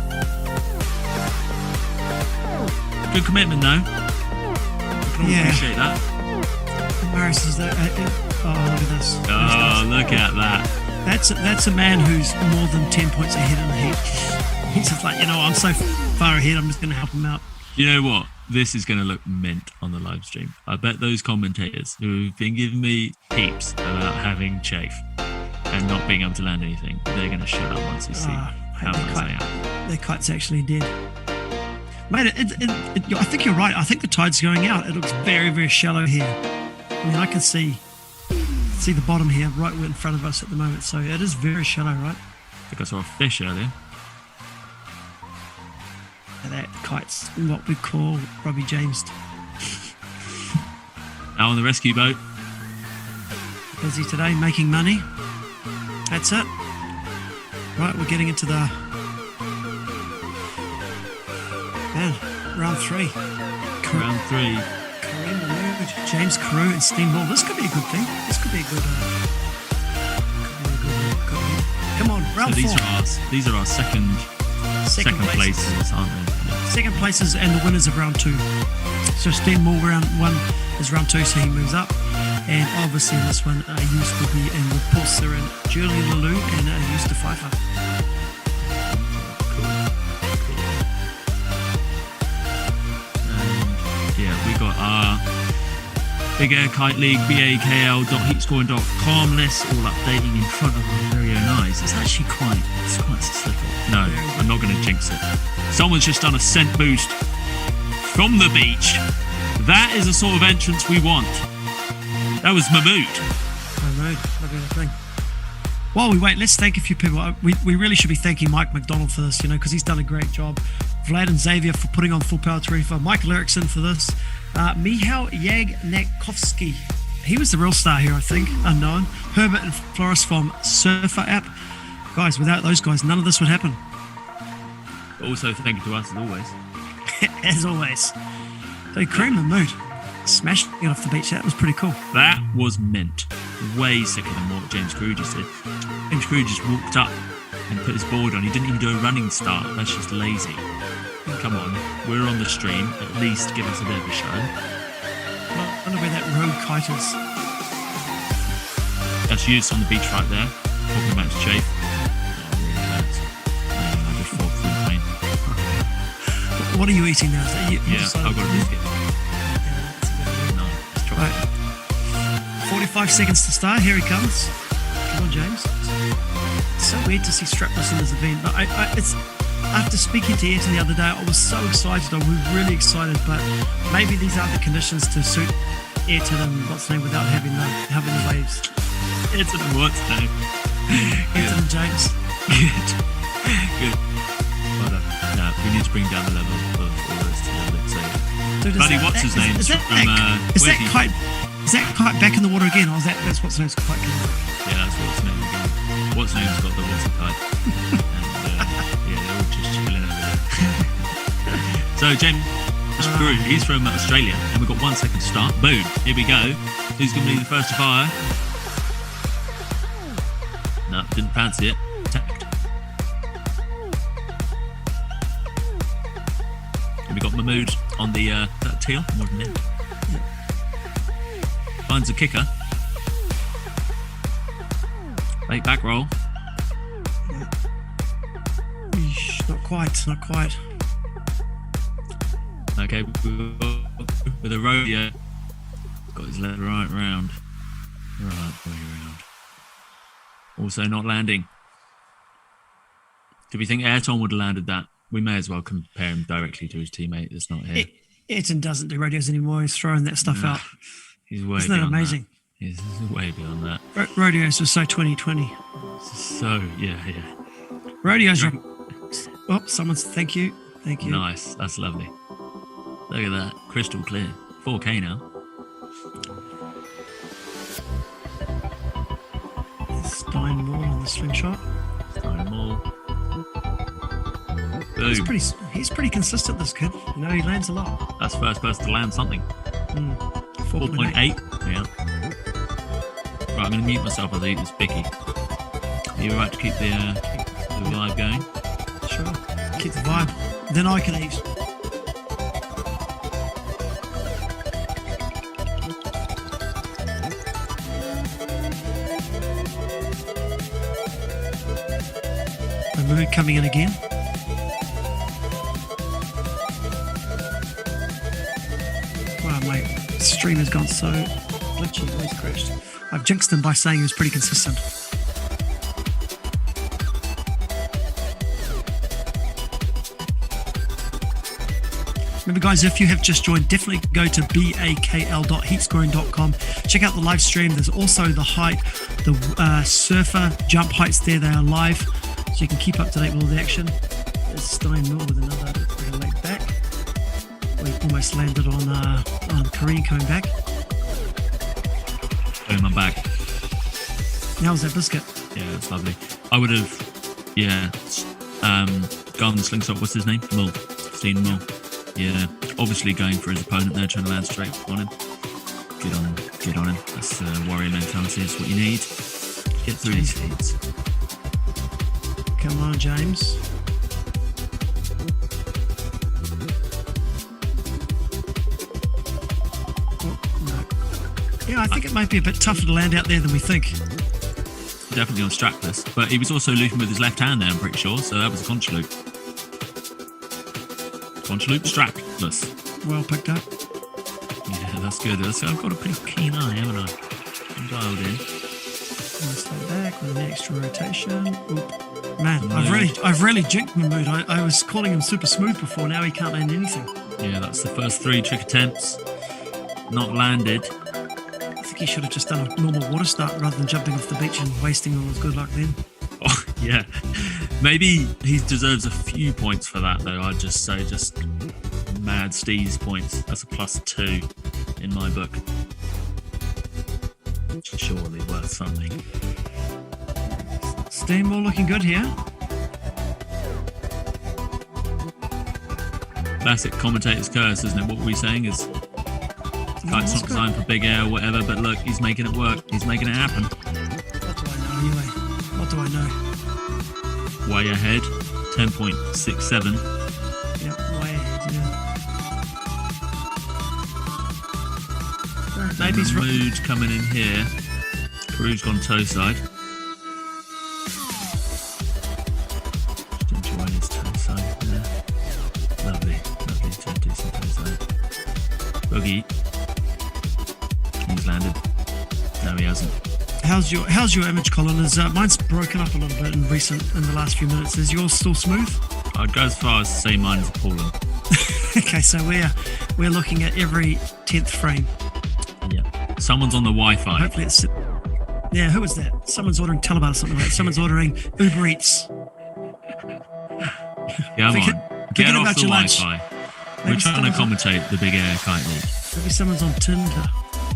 Good commitment, though. I can all appreciate that. Maris is that. Oh, look at this. Oh, look at that. That's a man who's more than 10 points ahead in the heat. He's just like, I'm so far ahead, I'm just going to help him out. You know what? This is going to look mint on the live stream. I bet those commentators who've been giving me heaps about having chafe and not being able to land anything, they're going to shut up once they see how nice I am. Their kite's actually dead. Mate, I think you're right. I think the tide's going out. It looks very, very shallow here. I mean, I can see the bottom here right in front of us at the moment. So it is very shallow, right? I think I saw a fish earlier. That kite's what we call Robbie James. Now on the rescue boat. Busy today, making money. That's it. Right, we're getting into the round 3. Round 3. Kareem Mahmood, James Carew, and Steamboat. This could be a good thing. This could be a good. Come on, round 4. These are our second places, aren't they? Yeah. Second places and the winners of round 2. So Steamboat round 1 is round 2, so he moves up. And obviously in this one, Yus will be in with Paul Sir and Julian Lalou and Yus de Pfeiffer. We got our Big Air Kite League, bakl.heatscoring.com list, all updating in front of our very own eyes. It's actually quite slick. No, I'm not going to jinx it. Someone's just done a scent boost from the beach. That is the sort of entrance we want. That was Mahmood. Mahmood, look at the thing. While we wait, let's thank a few people. We really should be thanking Mike McDonald for this, because he's done a great job. Vlad and Xavier for putting on Full Power Tarifa. Michael Erickson for this. Michał Jagnakovsky. He was the real star here, I think. Unknown. Herbert and Floris from Surfer app. Guys, without those guys, none of this would happen. Also, thank you to us as always. As always. So, Kareem Mahmood smashing it off the beach. That was pretty cool. That was mint. Way sicker than what James Carew just did. James Carew just walked up and put his board on. He didn't even do a running start. That's just lazy. Come on, we're on the stream. At least give us a bit of a show. I wonder where that road kite is. That's Yus on the beach right there. Talking about his chafe. I just fought through the pain. What are you eating now? Is that you I've got a biscuit. No, let's try it. 45 seconds to start. Here he comes. Come on, James. It's so weird to see strapless in this event. But it's after speaking to Ayrton the other day, I was so excited. I was really excited. But maybe these aren't the conditions to suit Ayrton and what's his name without having the waves. Ayrton and what's his name? Ayrton and James. Good. But we need to bring down the level of all this to a little bit. So Dude, Buddy, what's his name? Is that From, is where's that he- kite? Is that kite back in the water again, or is that's what's name's kite? Yeah, that's what's name again. What's name's got the water kite. And yeah, they're all just chilling over there. So James Brew, he's from Australia, and we've got 1 second to start. Boom, here we go. Who's going to be the first to fire? No, didn't fancy it. Tapped. And we got Mahmood on the that teal, modern net. Finds a kicker. Late back roll. Eesh, not quite. Okay, with a rodeo. Got his leg right round. Right way round. Also not landing. Do we think Ayrton would have landed that? We may as well compare him directly to his teammate that's not here. Ayrton doesn't do radios anymore. He's throwing that stuff out. He's way Isn't that beyond amazing? That. He's way beyond that. Radios were so 2020. So, yeah. Radios are... Oh, someone's... Thank you. Nice. That's lovely. Look at that. Crystal clear. 4K now. Stein Moore on the slingshot. Stein Moore. Boom. He's pretty consistent, this kid. You know, he lands a lot. That's first person to land something. 4.8. Yeah. Right, I'm going to mute myself. I think it's Bicky. Are you alright to keep the vibe going? Sure. Keep the vibe. Then I can eat. The mood coming in again. Wow, mate. The stream has gone so glitchy. It's always crashed. I've jinxed him by saying he was pretty consistent. Remember, guys, if you have just joined, definitely go to bakl.heatscoring.com. Check out the live stream. There's also the height, the surfer jump heights there. They are live, so you can keep up to date with all the action. There's Stein Mill with another late back. We almost landed on Korean coming back. Boom, I'm back. How's that biscuit? Yeah, it's lovely. I would have, gone the slingshot. What's his name? Mull. Stein Mull. Yeah, obviously going for his opponent there, trying to land straight on him. Get on him. That's warrior mentality. That's what you need. Get through these heats. Come on, James. Oh, no. Yeah, I think it might be a bit tougher to land out there than we think. Definitely on strapless, but he was also looping with his left hand there, I'm pretty sure, so that was a conch loop. Conch loop, strapless. Well picked up. Yeah, that's good. I've got a pretty keen eye, haven't I? I'm dialed in. Slow back with an extra rotation. Oop. Man, I've really jinked Mahmood. I was calling him super smooth before. Now he can't land anything. Yeah, that's the first 3 trick attempts. Not landed. I think he should have just done a normal water start rather than jumping off the beach and wasting all his good luck then. Oh, yeah. Maybe he deserves a few points for that, though. I'd just say mad Steez points. That's a +2 in my book. Surely worth something. Steamball looking good here. Classic commentator's curse, isn't it? What were we saying is kite's not designed for big air or whatever, but look, he's making it work. He's making it happen. What do I know anyway? What do I know? Way ahead. 10.67. Yep, way ahead, yeah. Maybe he's right. Mood coming in here. Peru's gone toe side. Just enjoying his toe side there. Lovely to do some toe side. Boogie. He's landed. No, he hasn't. How's your image, Colin? Mine's broken up a little bit in the last few minutes. Is yours still smooth? I'd go as far as to say mine is appalling. Okay, so we're looking at every 10th frame. Yeah. Someone's on the Wi-Fi. Hopefully it's... Yeah, who was that? Someone's ordering Talibot or something like that. Someone's ordering Uber Eats. Come on. Get off about the your lunch. Wi-Fi. We're trying to commentate the Big Air Kite League. Maybe someone's on Tinder.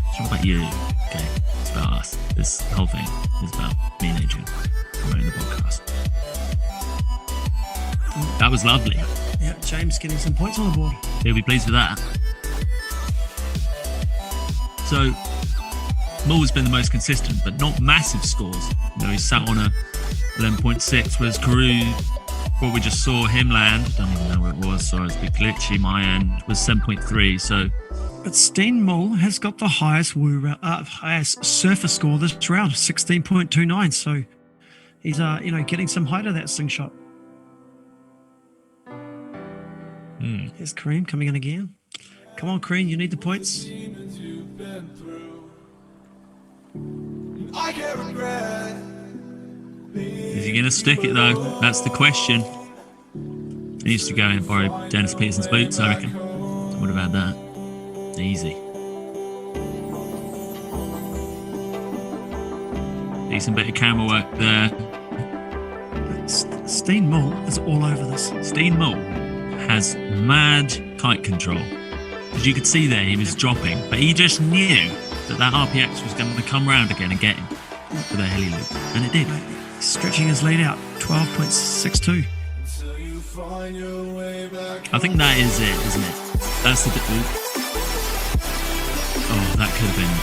It's not about you, okay? It's about us. This whole thing is about me and Adrian promoting the podcast. That was lovely. Yeah, James getting some points on the board. He'll be pleased with that. So, Mull's been the most consistent, but not massive scores. You know, he's sat on a 11.6, whereas Carew, what we just saw him land, don't even know where it was, sorry, it's a bit glitchy, my end, was 7.3, so... But Steen Mull has got the highest highest surfer score this round, 16.29. So he's getting some height of that slingshot. Here's Kareem coming in again. Come on, Kareem, you need the points. I can't regret. Is he going to stick it, though? That's the question. He needs to go and borrow Dennis Peterson's boots, I reckon. So what about that? Easy. Decent bit of camera work there. Steen Mull is all over this. Steen Mull has mad kite control. As you could see there, he was dropping, but he just knew that RPX was going to come round again and get him for the heli loop, and it did. He's stretching his lead out, 12.62. I think that is it, isn't it? That's the bit. Oh, that could have been.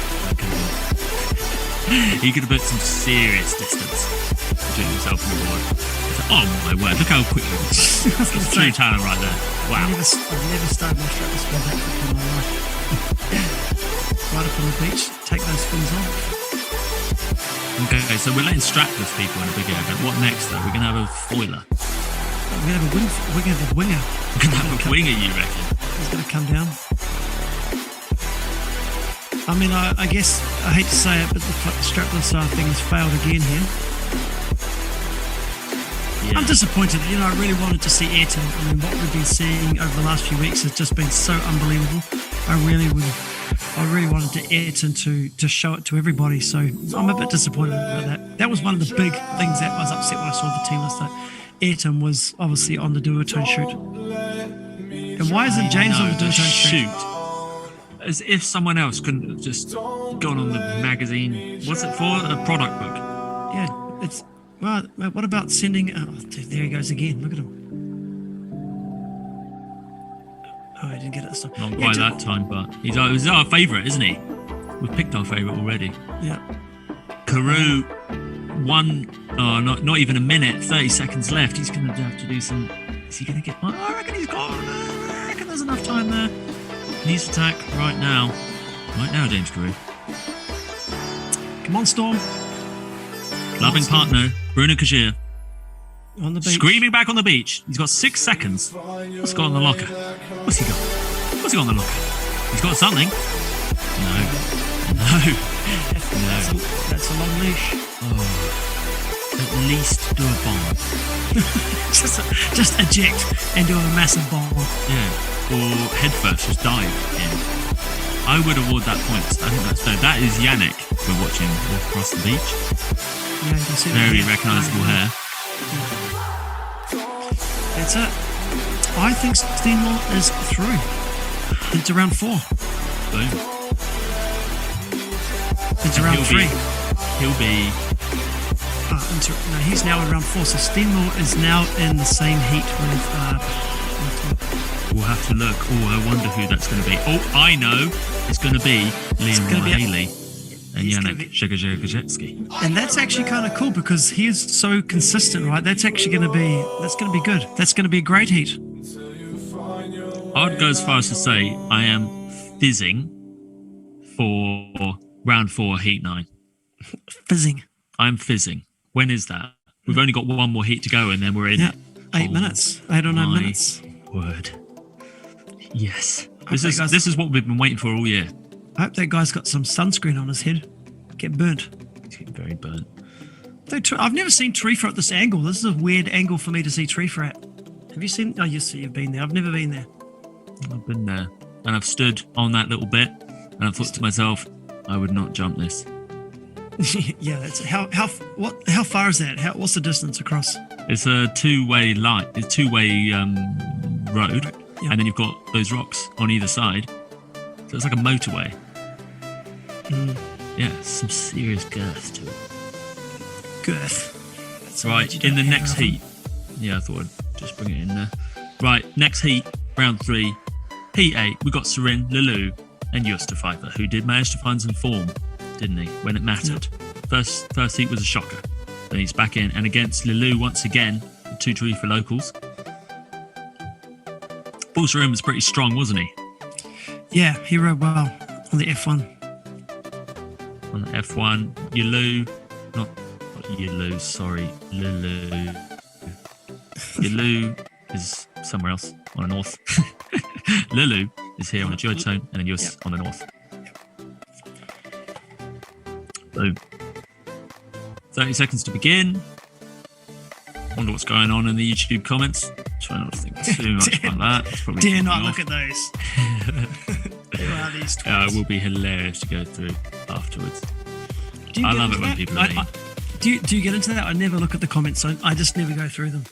He could have put some serious distance between himself and the board. Oh my word! Look how quick he was. That's true talent right there. Wow. I've never started my strap this that quick in my life. Right up on the beach, take those fins off. Okay, so we're letting strapless people in a big air. But what next though? We're gonna have a foiler. We're gonna have a winger. We're gonna have a winger, you reckon? He's gonna come down. I mean, I guess I hate to say it, but the strapless thing has failed again here. Yeah. I'm disappointed. You know, I really wanted to see Ayrton. I mean, what we've been seeing over the last few weeks has just been so unbelievable. I really wanted to Ayrton to show it to everybody. So I'm a bit disappointed about that. That was one of the big things that I was upset when I saw the team list. That Ayrton was obviously on the duotone shoot. And why isn't James on the duotone shoot? As if someone else couldn't have just gone on the magazine. What's it for? A product book. Yeah, it's... Well, what about sending... Oh, dude, there he goes again. Look at him. Oh, I didn't get it this time. Not quite that time, but he's our favourite, isn't he? We've picked our favourite already. Yeah. Carew, not even a minute, 30 seconds left. He's going to have to do some... Is he going to get... Oh, I reckon he's got... I reckon there's enough time there. Needs to attack right now. Right now, James Carew. Come on, Storm. Loving partner, Bruno Kajir. On the beach. Screaming back on the beach. He's got 6 seconds. What's he got on the locker? What's he got? What's he got on the locker? He's got something. No. That's a long leash. Oh. At least do a bomb. just eject and do a massive bomb. Yeah. Or head first, just dive in. I would award that points. I think that's fair. That is Yannick we're watching walk across the beach. Yeah, you can see Very that. recognisable hair. That's it. I think Steen Mull is through into round 4. Boom. Into round 3. He'll be... No, he's now in round 4. So Steen Mull is now in the same heat with... We'll have to look. Oh, I wonder who that's going to be. Oh, I know. It's going to be Liam Haley and Yannick Shegajevsky. And that's actually kind of cool because he is so consistent, right? That's actually going to be good. That's going to be a great heat. I would go as far as to say I am fizzing for round 4, heat 9. Fizzing. I'm fizzing. When is that? We've only got one more heat to go and then we're in. Yeah, 8 minutes. 8 or 9 minutes. Word. Yes. This is what we've been waiting for all year. I hope that guy's got some sunscreen on his head. Get burnt. He's getting very burnt. I've never seen Tarifa at this angle. This is a weird angle for me to see Tarifa at. Have you seen? Oh, yes, you've been there. I've never been there. I've been there. And I've stood on that little bit and I've thought to myself, I would not jump this. Yeah, that's how far is that? What's the distance across? It's a two-way line. It's a two-way road. Yep. and then you've got those rocks on either side. So it's like a motorway. Yeah, some serious girth to it. Girth. That's a word Right, you in don't the hear next often. heat. Yeah, I thought I'd just bring it in there. Right, next heat, round 3. Heat 8, we got Serin, Lulu, and Justa Pfeiffer, who did manage to find some form, didn't he, when it mattered. First heat was a shocker. Then he's back in, and against Lulu once again, 2-3 for locals. Paul Serin was pretty strong, wasn't he? Yeah, he rode well on the F1. On the F1, Yulu, not Yulu, sorry, Lulu. Yulu is somewhere else on the north. Lulu is here on the duotone, and then Jus on the north. Boom. 30 seconds to begin. Wonder what's going on in the YouTube comments. Try not to think too much about that. It's probably Dare kicking not me look off. at those. Who are these It twats? will be hilarious to go through afterwards. Do you I get love into it when that? people are mean. Do you get into that? I never look at the comments. So I just never go through them.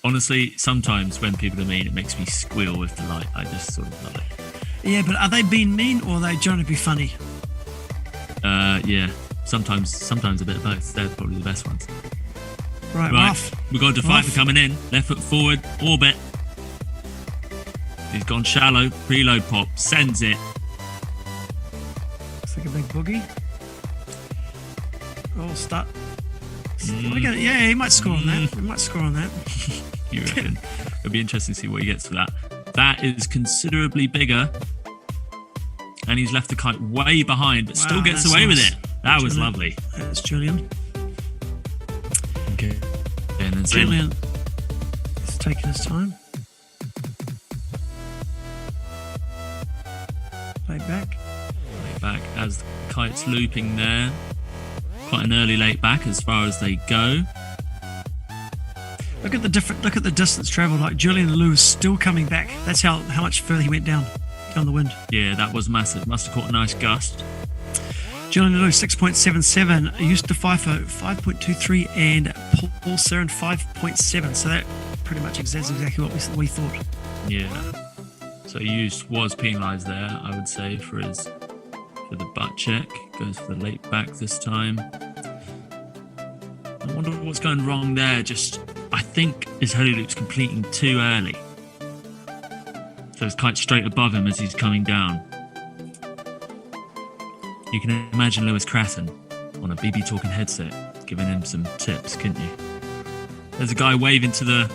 Honestly, sometimes when people are mean, it makes me squeal with delight. I just sort of love it. Yeah, but are they being mean or are they trying to be funny? Yeah. Sometimes a bit of both. They're probably the best ones. Right, Right, off. we've got Defifer Off. coming in. Left foot forward, orbit. He's gone shallow. Preload pop. Sends it. Looks like a big boogie. Oh, start. Yeah, he might score on that. He might score on that. You reckon? It'll be interesting to see what he gets for that. That is considerably bigger. And he's left the kite way behind, but still Wow, gets that's away with nice. it. That was Julian. lovely. That's Julian. Okay. And then Zen. Julian is taking his time. Play back. Back as the kite's looping there. Quite an early late back as far as they go. Look at the distance travelled. Like Julian Lou is still coming back. That's how much further he went down the wind. Yeah, that was massive. Must have caught a nice gust. Julian Lou 6.77, Justa Pfeiffer 5.23, and Paul Serin 5.7. So that pretty much exactly what we thought. Yeah. So Hughes was penalised there, I would say, for the butt check. Goes for the late back this time. I wonder what's going wrong there. I think his heli loop's completing too early. So it's kite straight above him as he's coming down. You can imagine Lewis Cratton on a BB Talking headset giving him some tips, couldn't you? There's a guy waving to the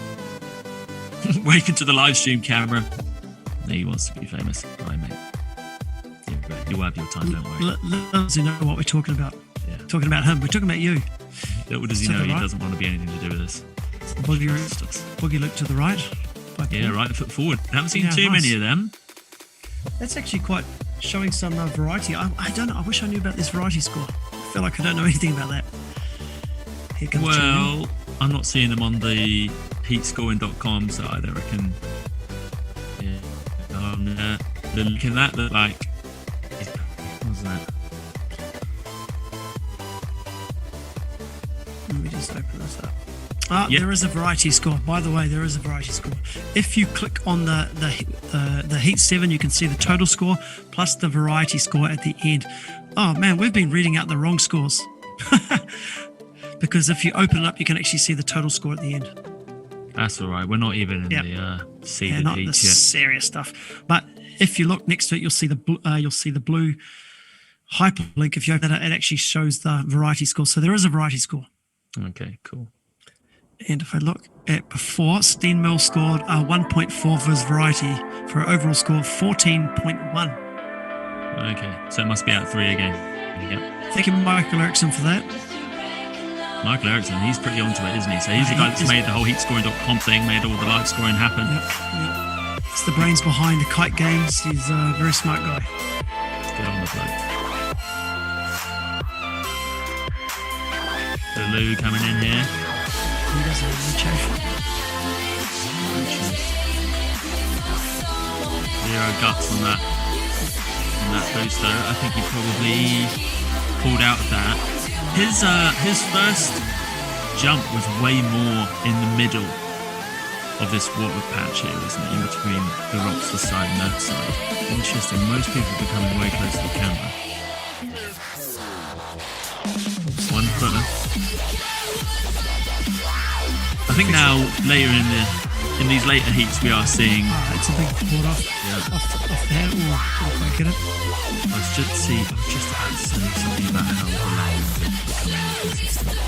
live stream camera. He wants to be famous. Hi, mate. You'll have your time, don't worry. Those who know what we're talking about. Yeah. Talking about him. We're talking about you. Little does he To know the he right. doesn't want to be anything to do with this. Boogie loop to the right. by Yeah, Paul. right foot forward. Haven't seen Yeah, too nice. many of them. That's actually quite showing some variety. I don't know. I wish I knew about this variety score. I feel like I don't know anything about that. Here comes Julian. Well, I'm not seeing them on the heatscoring.com side, I reckon. Yeah. Look at that, look like. What's that? Let me just open this up. Yep. There is a variety score. By the way, there is a variety score. If you click on the Heat 7, you can see the total score plus the variety score at the end. Oh man, we've been reading out the wrong scores. Because if you open it up, you can actually see the total score at the end. That's all right. We're not even in Yep. the seeded Yeah, not the heats yet. serious stuff. But if you look next to it, you'll see the blue hyperlink. If you open it, it actually shows the variety score. So there is a variety score. Okay, cool. And if I look at before, Steen Mill scored 1.4 for his variety for an overall score of 14.1. Okay, so it must be at 3 again. Yep. Thank you, Michael Erickson, for that. Michael Erickson, he's pretty onto it, isn't he? So he's the guy that's made the whole heatscoring.com thing, made all the live scoring happen. Yep. It's the brains behind the kite games. He's a very smart guy. Get on the bloke. So Lou coming in here. He doesn't have any chafe. Zero guts on that booster. I think he probably pulled out of that. His first jump was way more in the middle of this water patch here, isn't it? In between the rocks this side and that side. Interesting. Most people are becoming way close to the camera. One footer. I think now later in these later heats we are seeing. It's a big port off there. Oh, I get it. I was just about to say something about how the land is becoming inconsistent.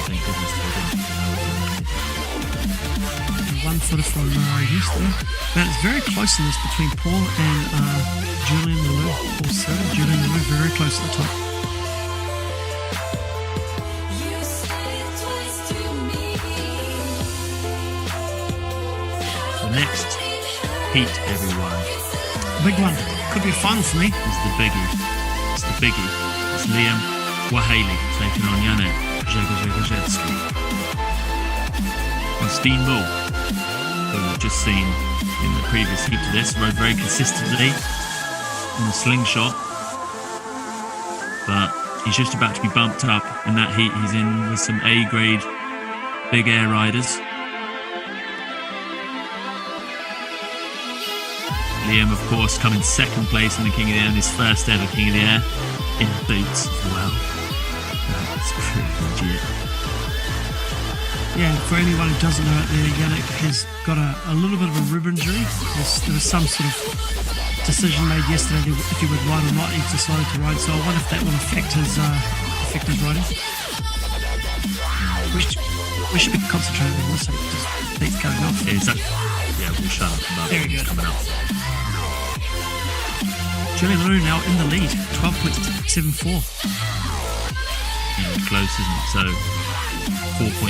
Thank goodness they didn't. One footer from East there. Man, it's very close in this between Paul and Julian Lelou. Paul Sutter, Julian Lelou, very close at the top. You say it twice to me. The next heat, everyone, Big one. Could be a final for me. is the biggie. It's the biggie. It's Liam Wahaley taking on Janek Jegajegajewski. And Steen Bull, who we've just seen in the previous heat to this, rode very consistently in the slingshot. But he's just about to be bumped up in that heat. He's in with some A-grade big air riders. Liam, of course, coming second place in the King of the Air, and his first ever King of the Air in boots as well. That's pretty legit. Yeah, for anyone who doesn't know it there, Yannick has got a little bit of a rib injury. There was some sort of decision made yesterday if he would ride or not. He's decided to ride, so I wonder if that will affect his riding. We should be concentrating on this, so just heat's going off. Yeah, we'll shut up about There we what's go. coming up. Julian Lelou now in the lead, 12.74. Yeah, close, isn't it? So 0.44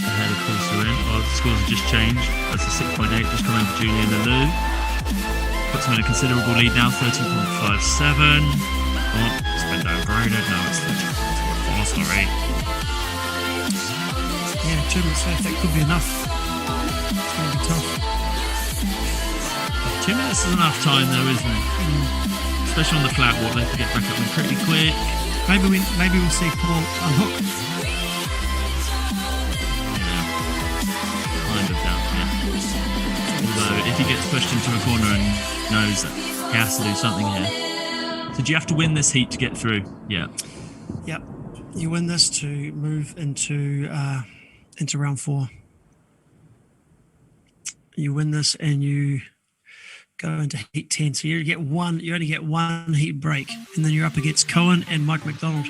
ahead of course we're in. Oh, the scores have just changed. That's a 6.8 just coming for Julian Lelou. Puts him in a considerable lead now, 13.57. Oh, it's been downgraded. No, it's 13.4, sorry. Yeah, 2 minutes left, that could be enough. It's going to be tough. 2 minutes is enough time though, isn't it? Especially on the flat water, they can get back up in pretty quick. Maybe we'll see Paul unhook. Kind of down here. Although, if he gets pushed into a corner and knows that he has to do something here. So do you have to win this heat to get through? Yeah. Yep. You win this to move into round 4. You win this and you go into heat 10. So you only get one heat break, and then you're up against Cohen and Mike McDonald.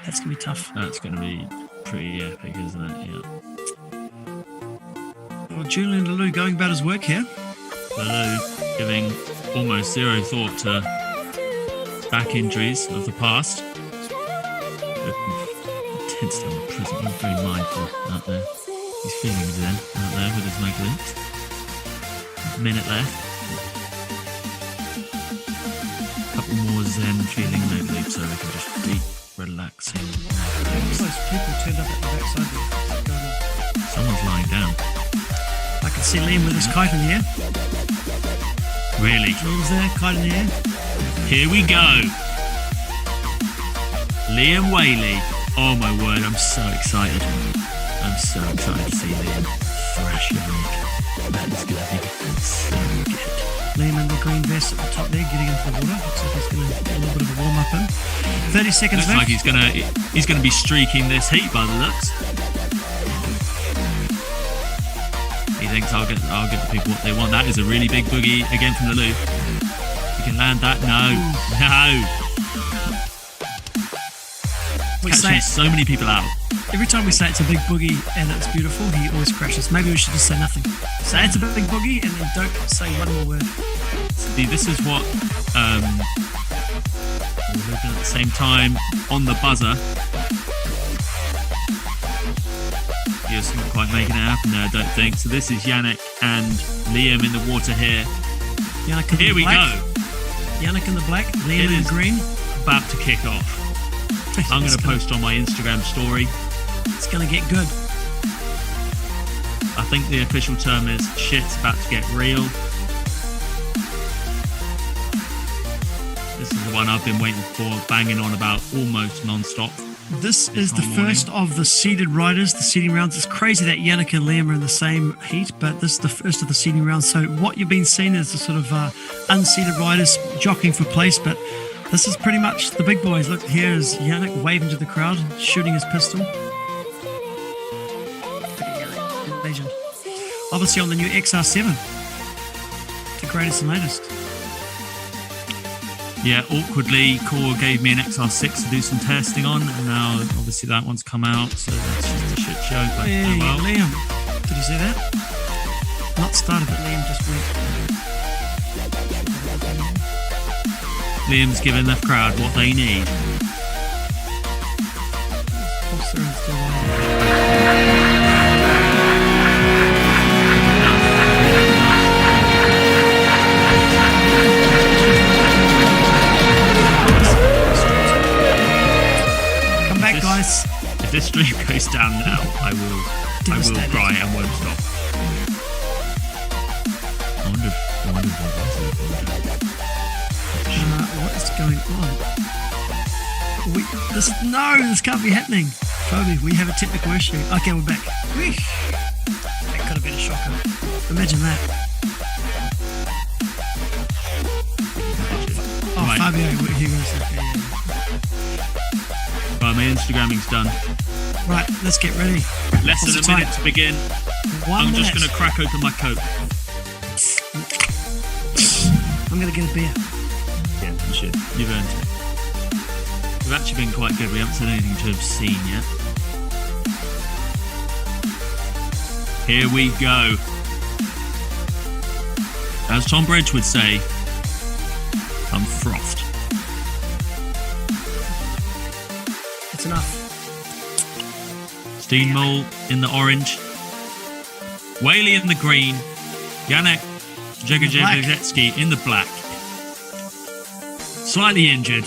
That's gonna be tough. That's going to be pretty epic, isn't it? Yeah. Well, Julian Lelou going about his work here. Lelou giving almost zero thought to back injuries of the past. Intensity on the present. He's very mindful out there. He's feeling his zen out there with his Megalith. Minute left. Couple more zen feeling Megalith so we can just deep relaxing. Those people turned up at the backside there. What's going on? Someone's lying down. I can see Liam with his kite in the air. Really? Liam's there, kite in the air. Here we go. Liam Whaley. Oh my word, I'm so excited. I'm so excited to see Liam thrash Yannick. That is going to be so good. Liam in the green vest at the top there, getting into the water. Looks like he's going to get a little bit of a warm up in. 30 seconds Looks left. like he's gonna be streaking this heat by the looks. He thinks I'll give the people what they want. That is a really big boogie again from Lelou. You can land that. No. We say Catching it, so many people out. every time we say it's a big boogie and it's beautiful, he always crashes. Maybe we should just say nothing. Say it's a big boogie and then don't say one more word. See, this is what we're looking at the same time on the buzzer. He was not quite making it happen there, I don't think. So this is Yannick and Liam in the water here. Yannick in Here the we black. go. Yannick in the black, Liam It in is. the green. About to kick off. I'm going to post on my Instagram story. It's going to get good. I think the official term is shit's about to get real. This is the one I've been waiting for, banging on about almost non-stop This is the Whole morning. first of the seeded riders, the seeding rounds. It's crazy that Yannick and Liam are in the same heat, but this is the first of the seeding rounds. So what you've been seeing is the sort of unseeded riders jockeying for place, but this is pretty much the big boys. Look, here is Yannick waving to the crowd, shooting his pistol. Legend. Obviously on the new XR7. The greatest and latest. Yeah, awkwardly, Core gave me an XR6 to do some testing on, and now obviously that one's come out, so that's just a shit show. But Hey, oh well. Liam. Did you see that? Not started, but Liam just went. Liam's giving the crowd what they need. Pulse there and still on. Come back, guys. If this stream goes down now, I will Devastated. cry and won't stop. I wonder if what What is going on? This can't be happening. Phoebe, we have a technical issue. Okay, we're back. Whee! That could have been a shocker. Imagine that. Oh, Right. Fabio, here goes. Okay, yeah. Right, my Instagramming's done. Right, let's get ready. Less What's than the a minute time? to begin. 1 I'm minute. just going to crack open my Coke. I'm gonna get a beer. Yeah, you should. You've earned it. We've actually been quite good. We haven't said anything to obscene yet. Here we go. As Tom Bridge would say, I'm frothed. It's enough. Steenmol in the orange. Whaley in the green. Janek Jegajevetsky in the black. Slightly injured,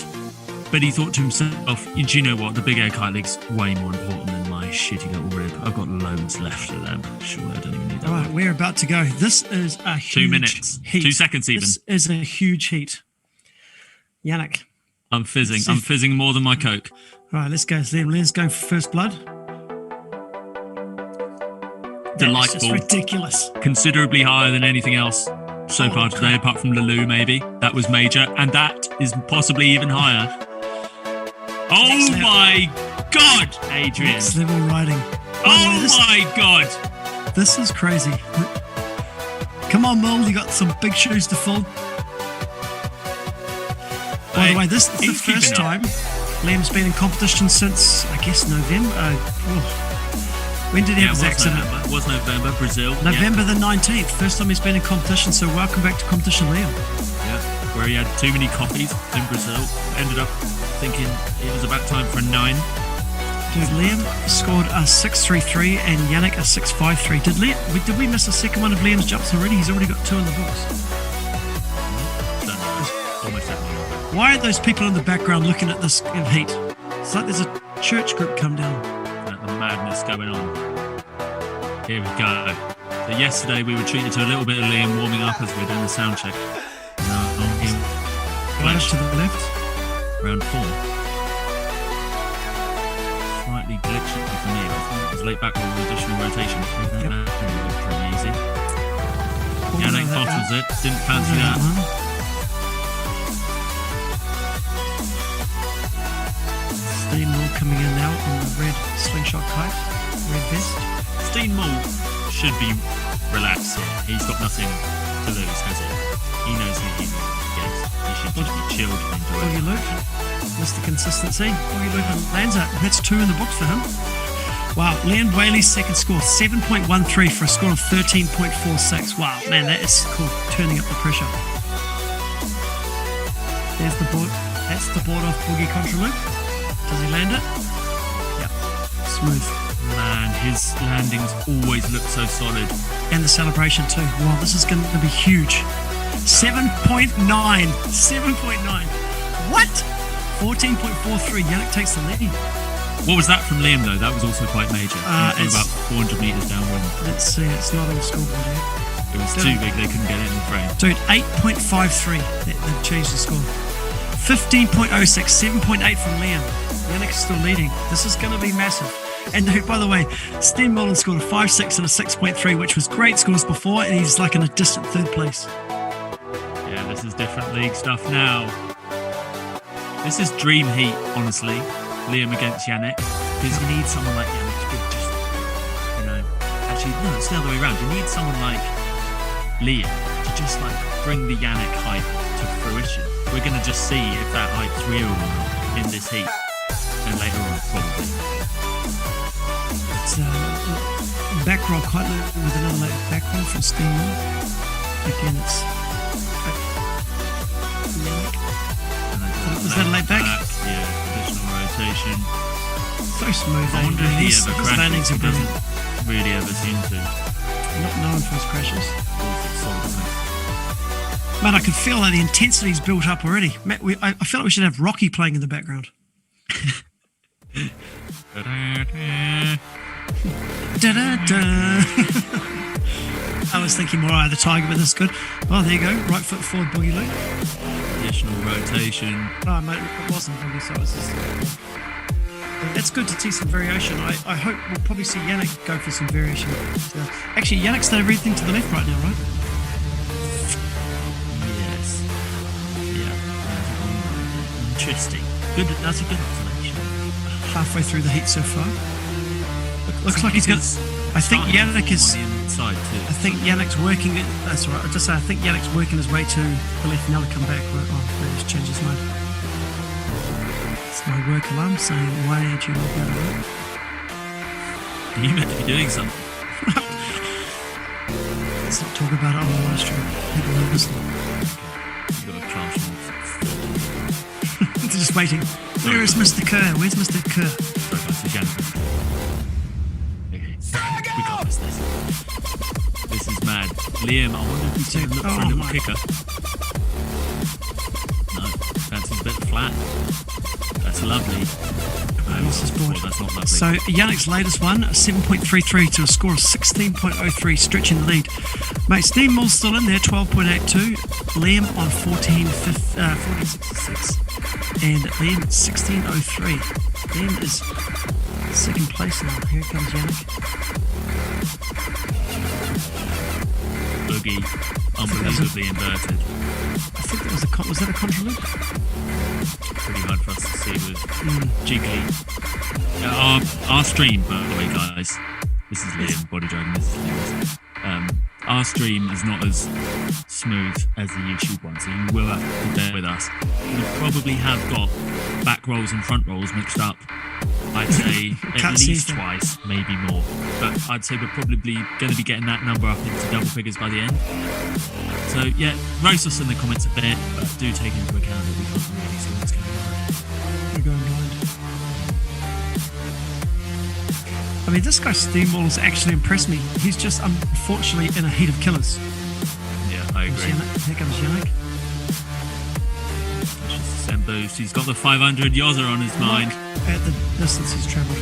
but he thought to himself, do you know what? The Big Air Kite League's way more important than my shitty little rib. I've got loads left of them. Sure, I don't even need that. All right, we're about to go. This is a huge 2 minutes. heat. 2 seconds even. This is a huge heat. Yannick. I'm fizzing. I'm fizzing more than my Coke. All right, let's go. Liam's going for first blood. It's Delightful. ridiculous. Considerably higher than anything else so Holy far today, crap. apart from Lulu, maybe. That was major, and that is possibly even higher. Oh Next level. my God, Adrian! Next level riding. Oh my God! This is crazy. Come on, Mole. You got some big shoes to fill. By the way, this is the He's first keeping time Liam's been in competition since, I guess, November. When did he have his accident? November. Was November, Brazil. November the 19th. First time he's been in competition, so welcome back to competition, Liam. Yeah, where he had too many coffees in Brazil. Ended up thinking it was about time for a 9. Dude, Liam scored a 6.33 and Yannick a 6.53. Did we miss a second one of Liam's jumps already? He's already got 2 in the books. Don't know. Almost definitely. Why aren't those people in the background looking at this in heat? It's like there's a church group come down. The madness going on. Here we go. So yesterday we were treated to a little bit of Liam warming up as we were doing the sound check. Now on him. Right up to the left. Round 4. Slightly glitchy for me. I think it was late back with additional rotation. Yep. Pretty easy. Pulled Yannick out that bottles one. it. Didn't fancy Pulled out that. one. Steenmore coming in now on the red slingshot kite, red vest. Steenmol should be relaxed here. He's got nothing to lose, has he? He knows who he is. He should just be chilled and enjoy Augie it. Luke, Mr. Consistency. Augie Luke lands it. That's 2 in the books for him. Wow, Liam Whaley's second score, 7.13 for a score of 13.46. Wow, man, that is cool. Turning up the pressure. There's the board. That's the board off Boogie contra loop. Does he land it? Yep. Smooth. Man, his landings always look so solid. And the celebration too. Wow, this is going to be huge. 7.9. 7.9. What? 14.43. Yannick takes the lead. What was that from Liam, though? That was also quite major. He was it's- about 400 metres downwind. Let's see. It's not on scoreboard yet. It was too big, they couldn't get it in the frame. Dude, 8.53. They've changed the score. 15.06, 7.8 from Liam. Yannick's still leading. This is going to be massive. And by the way, Sten Mullen scored a 5.6 and a 6.3, which was great scores before, and he's like in a distant third place. Yeah, this is different league stuff now. This is dream heat, honestly. Liam against Yannick. Because you need someone like Yannick to just, actually, no, it's the other way around. You need someone like Liam to just like bring the Yannick hype to fruition. We're going to just see if that hype's real or not in this heat. And later on, probably. It's back roll quite low with another late back roll from Sten Mullen. Again, it's Yannick. Was that a late back? Yeah, additional rotation. So smooth. I wonder if he ever his landings crashes. are He doesn't brilliant. really ever seem to. Not known for his crashes. It's solid. Man, I can feel that the intensity's built up already. Matt, I feel like we should have Rocky playing in the background. Da-da-da. I was thinking more Eye of the Tiger, but that's good. Oh, there you go. Right foot forward, boogie loop. Additional rotation. Oh, mate, it wasn't boogie, so it's just... It's good to see some variation. I hope we'll probably see Yannick go for some variation. So, actually, Yannick's done everything to the left right now, right? Yes. Yeah. Interesting. Good. That's a good observation. Halfway through the heat so far. Looks like he's got... I think Yannick is... On the inside too. I think Yannick's working it. That's all right. I'll just say I think Yannick's working his way to the left. Now to come back. Right. Oh, they just changed his mind. It's my work alarm saying, why did you not go to work? You meant to be doing something. Let's not talk about it on the live stream. People are listening. You've got a classroom. They're just waiting. Where is Mr. Kerr? Where's Mr. Kerr? Sorry guys, it's Yannick. Okay. We can't miss this. This is mad. Liam, I wonder if he's going to look for a little kicker. No, that's a bit flat. That's lovely. Lost his board. Well, that's not lovely. So Yannick's latest one, 7.33 to a score of 16.03, stretching the lead. Mate, Sten Mullen's still in there, 12.82. Liam on 14.66. And Liam at 16.03. Liam is second place now. Here comes Yannick. Boogie, unbelievably inverted. I think that was was that a contra loop? Pretty hard for us to see with Jiggly. Our stream, by the way, guys. This is Liam, Body Dragon. This is Liam. Our stream is not as smooth as the YouTube one, so you will have to bear with us. We probably have got back rolls and front rolls mixed up. I'd say at least twice, maybe more. But I'd say we're probably going to be getting that number up into double figures by the end. So yeah, roast us in the comments a bit, but do take into account that we can't really see what's going on. We're going blind. I mean, this guy Sten Mullen's actually impressed me. He's just unfortunately in a heat of killers. Yeah, I agree. Here comes Yannick. That's just a cent boost. He's got the 500 Yoza on his mind. At the distance he's travelled.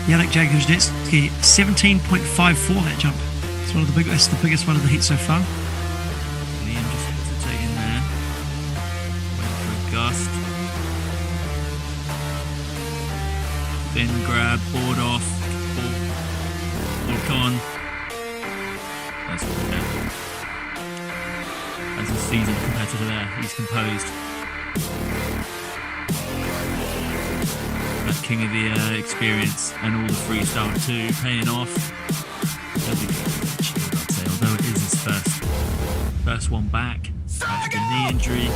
Yannick Jagodzinski, 17.54 that jump. It's one of the biggest, the biggest one of the heat so far. Liam just hesitating there. Waiting for a gust. Thin grab, board off, board on. That's what we get. As a seasoned competitor there, he's composed. That King of the Air experience and all the freestyle too, paying off. He'll be cheered, I'd say, although it is his first one back after the knee injury.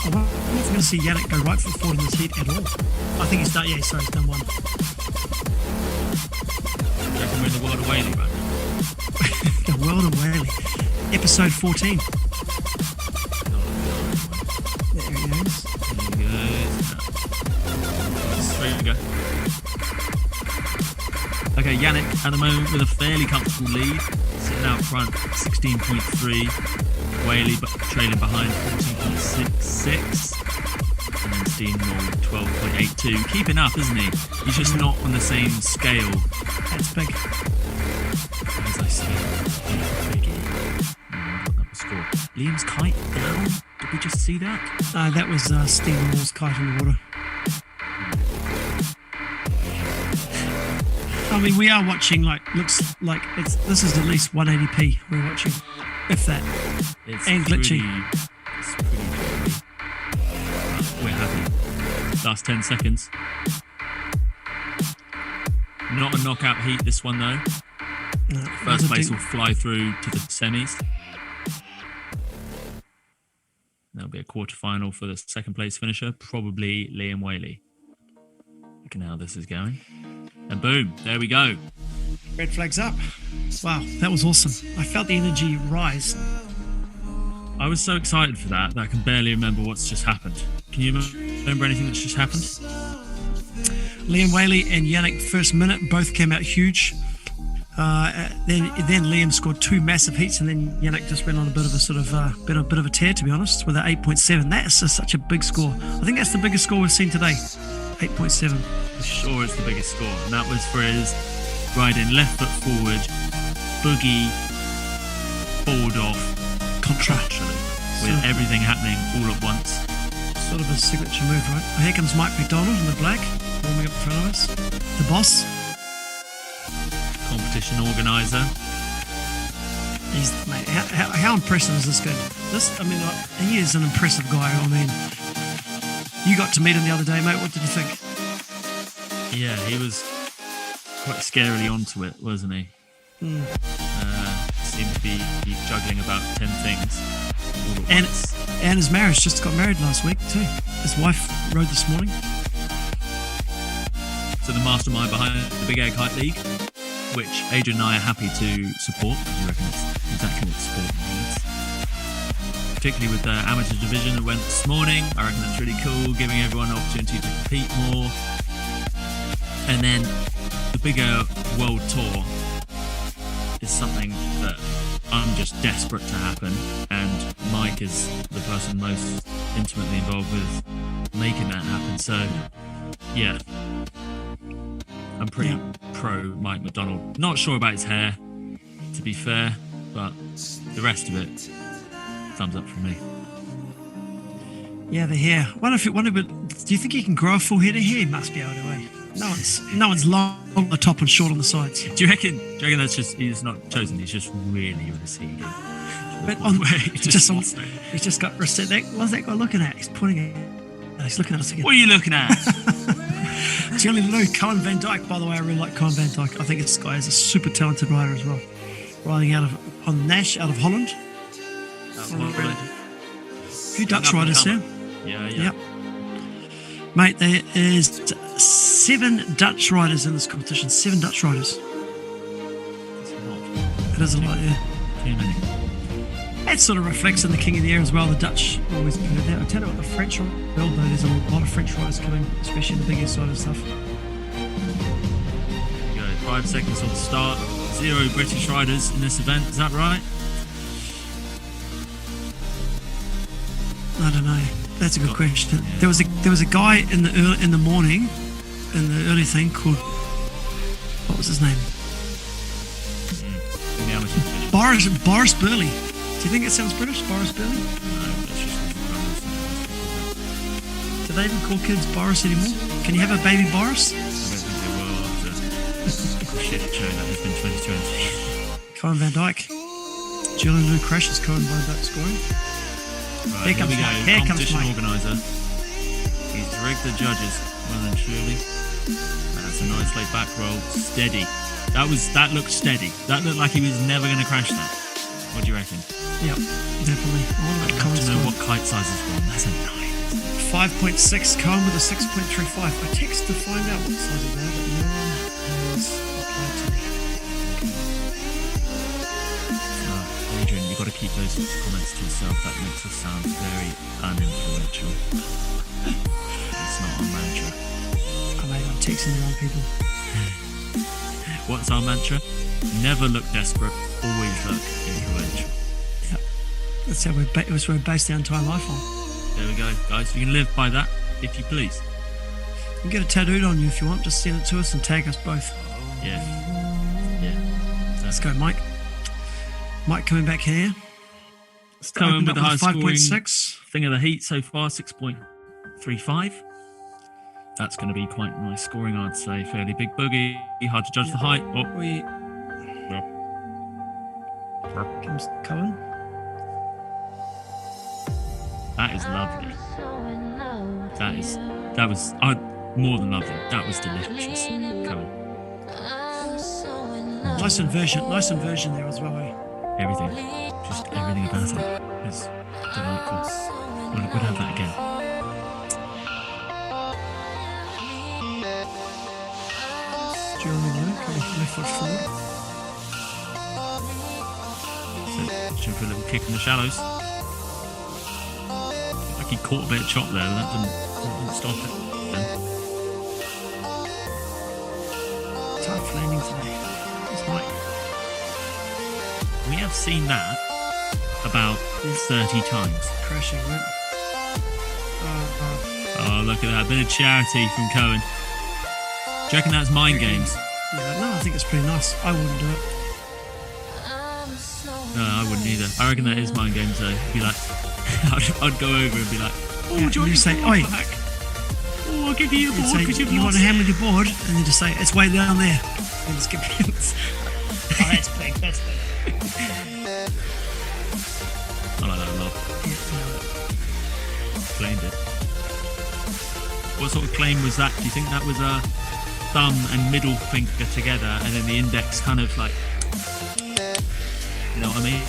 I'm not going to see Yannick go right foot forward in this heat at all. I think he's done, yeah, sorry, he's done one. Do you reckon we're in the world of Whaley right now? The world of Whaley. Episode 14. There he is. There we go. Okay, Yannick at the moment with a fairly comfortable lead, sitting out front 16.3. Whaley trailing behind 14.66. And then Sten Mullen 12.82. Keeping up, isn't he? He's just not on the same scale. That's big. As I say, biggie. What that was score. Liam's kite down. Did we just see that? That was Stephen Moore's kite in the water. I mean, we are watching, looks like this is at least 180p we're watching, if that. It's And glitchy. It's pretty glitchy. We're happy. Last 10 seconds. Not a knockout heat, this one, though. No, First place will fly through to the semis. There'll be a quarterfinal for the second place finisher, probably Liam Whaley. Look at how this is going. And boom, there we go. Red flags up. Wow, that was awesome. I felt the energy rise. I was so excited for that I can barely remember what's just happened. Can you remember anything that's just happened? Liam Whaley and Yannick first minute both came out huge. Then Liam scored 2 massive heats, and then Yannick just went on a bit of a sort of bit of a tear, to be honest, with an 8.7. That's just such a big score. I think that's the biggest score we've seen today. 8.7. For sure it's the biggest score. And that was for his riding left foot forward, boogie, forward off, Contra. actually, with everything happening all at once. Sort of a signature move, right? Oh, here comes Mike McDonald in the black, warming up in front of us. The boss. Competition organizer. Mate, how impressive is this kid? He is an impressive guy. I mean, you got to meet him the other day, mate. What did you think? Yeah, he was quite scarily onto it, wasn't he? Seemed to be juggling about 10 things all at once. And his marriage, just got married last week too. His wife rode this morning. So the mastermind behind the Big Air Kite League, which Adrian and I are happy to support, because we reckon it's exactly what sport needs. Particularly with the amateur division that went this morning. I reckon that's really cool, giving everyone an opportunity to compete more. And then the Big Air World Tour is something that I'm just desperate to happen, and Mike is the person most intimately involved with making that happen. So, yeah. I'm pretty pro Mike McDonald. Not sure about his hair, to be fair, but the rest of it, thumbs up from me. Yeah, the hair. Do you think he can grow a full head of hair? He must be able to, eh? No one's long on the top and short on the sides. Do you reckon that's just, he's not chosen, he's just really receding? But he's just got receding. What's that guy looking at? He's pointing at. He's looking at us again. What are you looking at? Julian Lou, Cohen Van Dyke, by the way, I really like Cohen Van Dyke. I think this guy is a super talented rider as well. Riding on Nash out of Holland. A few Dutch riders there. Yeah. Yep. Mate, there is 7 Dutch riders in this competition. 7 Dutch riders. It is a lot, yeah. Too many. That sort of reflects in the King of the Air as well. The Dutch always put it there. I tell you what, the French are well, though. There's a lot of French riders coming, especially in the bigger side of stuff. There you go, 5 seconds on the start. 0 British riders in this event, is that right? I don't know. That's a good question. There was a guy in the morning, in the early thing called, what was his name? In the amateur division. Boris Burley. Do you think it sounds British, Boris Burley? No, that's just Do they even call kids Boris anymore? Can you have a baby Boris? I don't think they will after the shit show that has been 2020. Cohen Van Dyke. Julian Lou crashes Cohen Van Dyke scoring. Right, here we go. Competition organizer. He's rigged the judges well and truly. That's a nice laid back roll. Steady. That looked steady. That looked like he was never going to crash that. What do you reckon? Yep, definitely. I'd love to know what kite size is one. That's a 9. 5.6 Cohen with a 6.35. I text to find out what size of that, but no one has replied to me. Adrian, you've got to keep those comments to yourself. That makes us sound very uninfluential. It's not our mantra. I'm texting the wrong people. What's our mantra? Never look desperate, always look influential. Yep. That's how we're based our entire life on. There we go, guys. You can live by that, if you please. You can get a tattooed on you if you want. Just send it to us and tag us both. Yeah. Let's go, Mike. Mike coming back here. Cohen with the highest scoring 5.6. thing of the heat so far, 6.35. That's going to be quite nice scoring, I'd say. Fairly big boogie. Hard to judge the height. Oh, Comes Cohen. that is lovely. So in love with That was more than lovely. That was delicious. Cohen. I'm so in love. Nice inversion there as well. Eh? Everything. Just everything about it is delightful. Would have that again. Jeremy Lin coming left foot forward. So, should for a little kick in the shallows. Like he caught a bit of chop there, but that didn't stop it. Then. Tough landing today. It's Mike. We have seen that about 30 times. Crashing, right? Oh, look at that. Bit of charity from Cohen. Do you reckon that's mind games? Yeah, no, I think it's pretty nice. I wouldn't do it. No, I wouldn't either. I reckon that is mind games though. Be like, I'd go over and be like, oh, Yeah, do you and you want say, your board "Oi." back? Oh, I'll give you your You'd board say, because you've you want lost to hand it." me your board? And then just say, it's way down there. And just give me oh, that's big, that's big. I like that a lot. Claimed it. What sort of claim was that? Do you think that was a thumb and middle finger together and then the index kind of like, you know what I mean?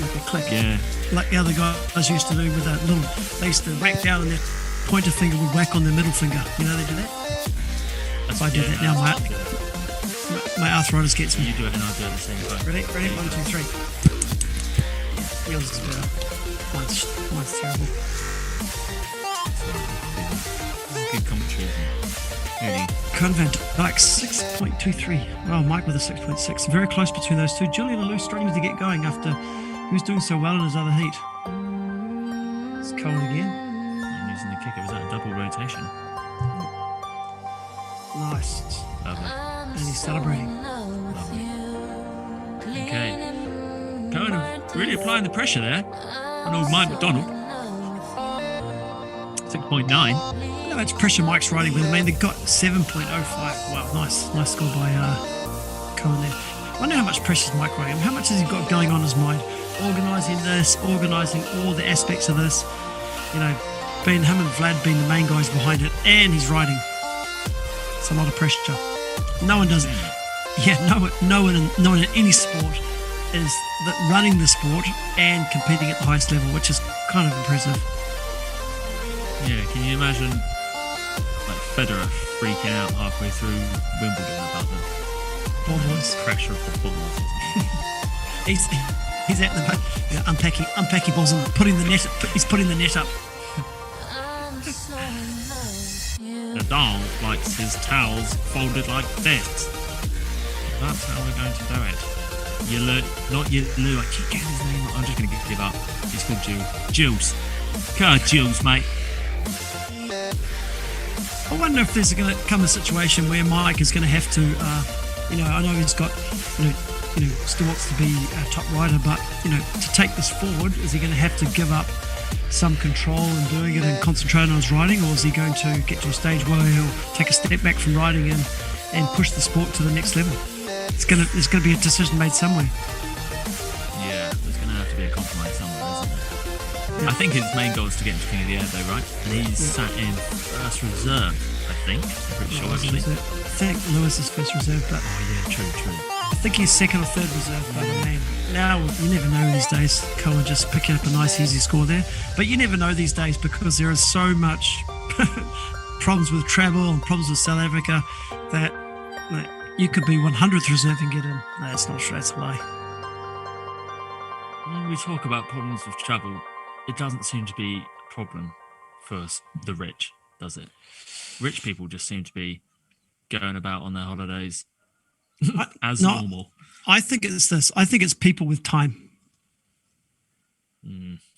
Like a click. Yeah. Like the other guys used to do with that little, they used to whack down and their pointer finger would whack on their middle finger. You know they do that? If I do that now, my arthritis gets me. You do it and I do it at the same time. Ready? 1, 2, 3. Yours is better. Mine's terrible. Good commentary, isn't it? Really. Cohen van Dijk 6.23. Well, Mike with a 6.6. Very close between those two. Julian Alou struggling to get going after he was doing so well in his other heat. It's Cohen again. And using the kick, it was at a double rotation. Nice. Lovely. And he's celebrating. Okay. Cohen really applying the pressure there on old Mike McDonald. 6.9. How much pressure Mike's riding with him. I mean, they got 7.05. Wow, nice score by Cohen there. I wonder how much pressure is Mike riding. How much has he got going on in his mind? Organising this, organising all the aspects of this. You know, being him and Vlad being the main guys behind it, and he's riding. It's a lot of pressure. No one does it. Yeah, no one in any sport is that running the sport and competing at the highest level, which is kind of impressive. Yeah, can you imagine like Federer freaking out halfway through Wimbledon about the Ball boys. pressure of the balls? He's at the unpacking balls and putting the net. He's putting the net up. Nadal likes his towels folded like this. That's how we're going to do it. Not Lou. I keep getting his name. I'm just going to give up. He's called Jules. Come on, Jules, mate. I wonder if there's going to come a situation where Mike is going to have to, I know he's got, still wants to be a top rider, but to take this forward, is he going to have to give up some control in doing it and concentrate on his riding, or is he going to get to a stage where he'll take a step back from riding and push the sport to the next level? There's going to be a decision made somewhere. Yeah, there's going to have to be a compromise somewhere, isn't there? I think his main goal is to get into King of the Air, though, right? And he's sat in first reserve, I think. I'm pretty sure, actually. I think Lewis is first reserve, but Oh, yeah, true. I think he's second or third reserve by the name. Now, you never know these days. Cohen just picking up a nice, easy score there. But you never know these days because there is so much problems with travel and problems with South Africa that you could be 100th reserve and get in. No, that's not true. That's a lie. When we talk about problems with travel, it doesn't seem to be a problem for the rich, does it? Rich people just seem to be going about on their holidays as normal. I think it's this. I think it's people with time.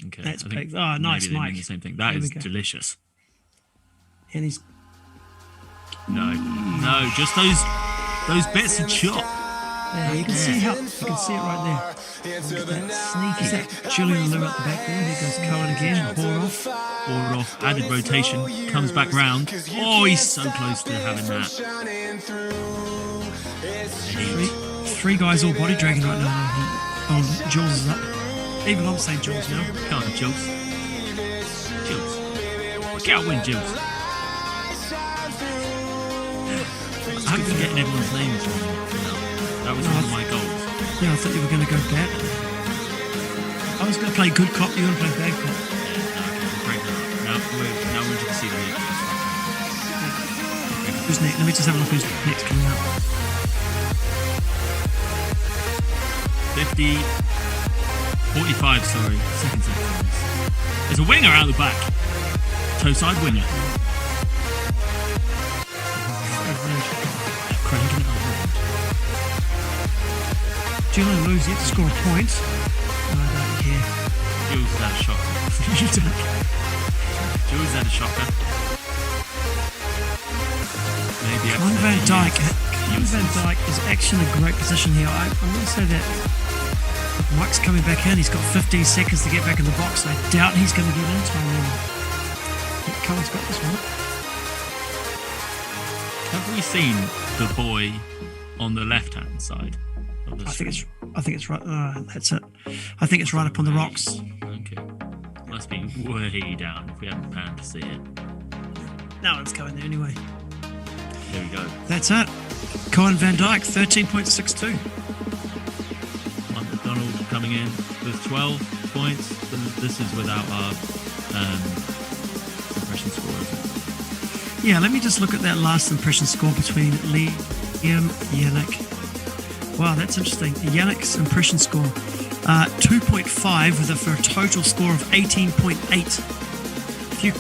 Okay. That's I think big. Oh, nice, maybe they mean Mike. the same thing. That There we is go. delicious. And he's No, just those bits of chop. Yeah, you can see it right there. Look at that sneaky. Is that Julian Lou at the back there? Here goes Cohen again. Forward off, added rotation, comes back round. Oh, he's so close to having that. Three guys all body dragging right now. Oh, Jules is up. Even I'm saying Jules now. Come on, Jules. Get out, win, Jules. I'm forgetting everyone's names wrong. That was one of my goals. Yeah, I thought you were going to go bad. I was going to play good cop, you were going to play bad cop. Break that up. Now we're going to see the league. Who's next? Let me just have a look who's next coming up. 45, sorry. Second set. There's a winger out the back. Toe side winger. Cranking it up. Julian Lou's yet to score a point. I don't care. Jules has had a shocker. Jules had a shocker. Maybe Con Van Dijk. Con Van Dijk is actually in a great position here. I'm going to say that Mike's coming back in. He's got 15 seconds to get back in the box. I doubt he's going to get in time. Cohen's got this one. Have we seen the boy on the left-hand side of the screen? I think it's right. That's it. I think it's right up on the rocks. Okay. Must be way down if we haven't panned to see it. No one's going there anyway. There we go. That's it. Cohen Van Dijk, 13.62. Mike McDonald coming in with 12 points. This is without our impression score, isn't it? Yeah, let me just look at that last impression score between Liam, Yannick. Wow, that's interesting. Yannick's impression score, 2.5 for a total score of 18.8. If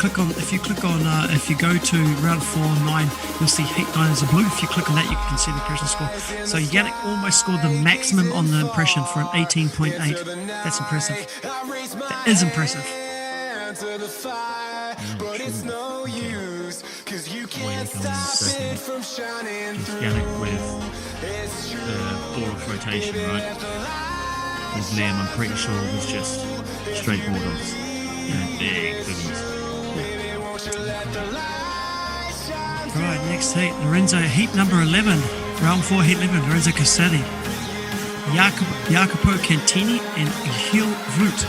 you go to round 4, 9, you'll see Heat 9 as a blue. If you click on that, you can see the impression score. So Yannick almost scored the maximum on the impression for an 18.8. That's impressive. That is impressive. But it's no use, cause you can't stop it from shining through. Yannick with the ball of rotation, right? With Liam, I'm pretty sure it was just straight ball-offs. Big boogies. Right, next heat, Lorenzo, heat number 11, round 4, heat 11, Lorenzo Casati, Jacopo Cantini, and Gil Vloot.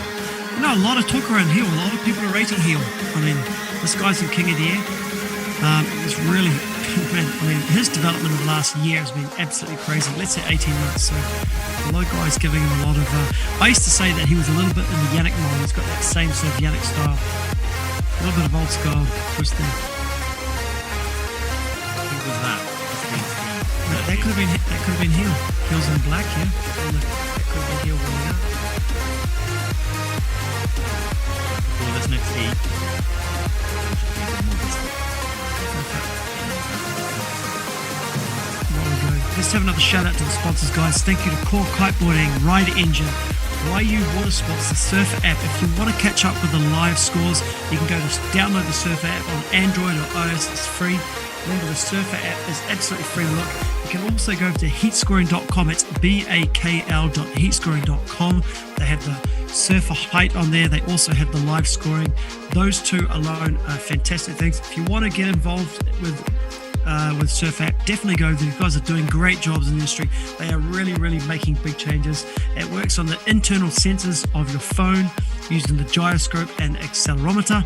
You know, a lot of talk around Heel. A lot of people are rating Heel. I mean, this guy's in King of the Air. It's really, man, I mean, his development of the last year has been absolutely crazy. Let's say 18 months. So a lot of guys giving him a lot of. I used to say that he was a little bit in the Yannick mold. He's got that same sort of Yannick style. A little bit of old school twist there. Who was that? That could have been Heel. Heel's in black here. Yeah. That could have been Heel winning out. For this next heat. Let's have another shout out to the sponsors, guys. Thank you to Core Kiteboarding, Ride Engine, YU Water Sports, the Surfer app. If you want to catch up with the live scores, you can go to download the Surfer app on Android or iOS. It's free. Remember, the Surfer app is absolutely free to look. You can also go to heatscoring.com. It's bakl.heatscoring.com. They have the Surfer height on there. They also have the live scoring. Those two alone are fantastic things. If you want to get involved with Surf app, definitely go there. You guys are doing great jobs in the industry. They are really making big changes. It works on the internal sensors of your phone using the gyroscope and accelerometer.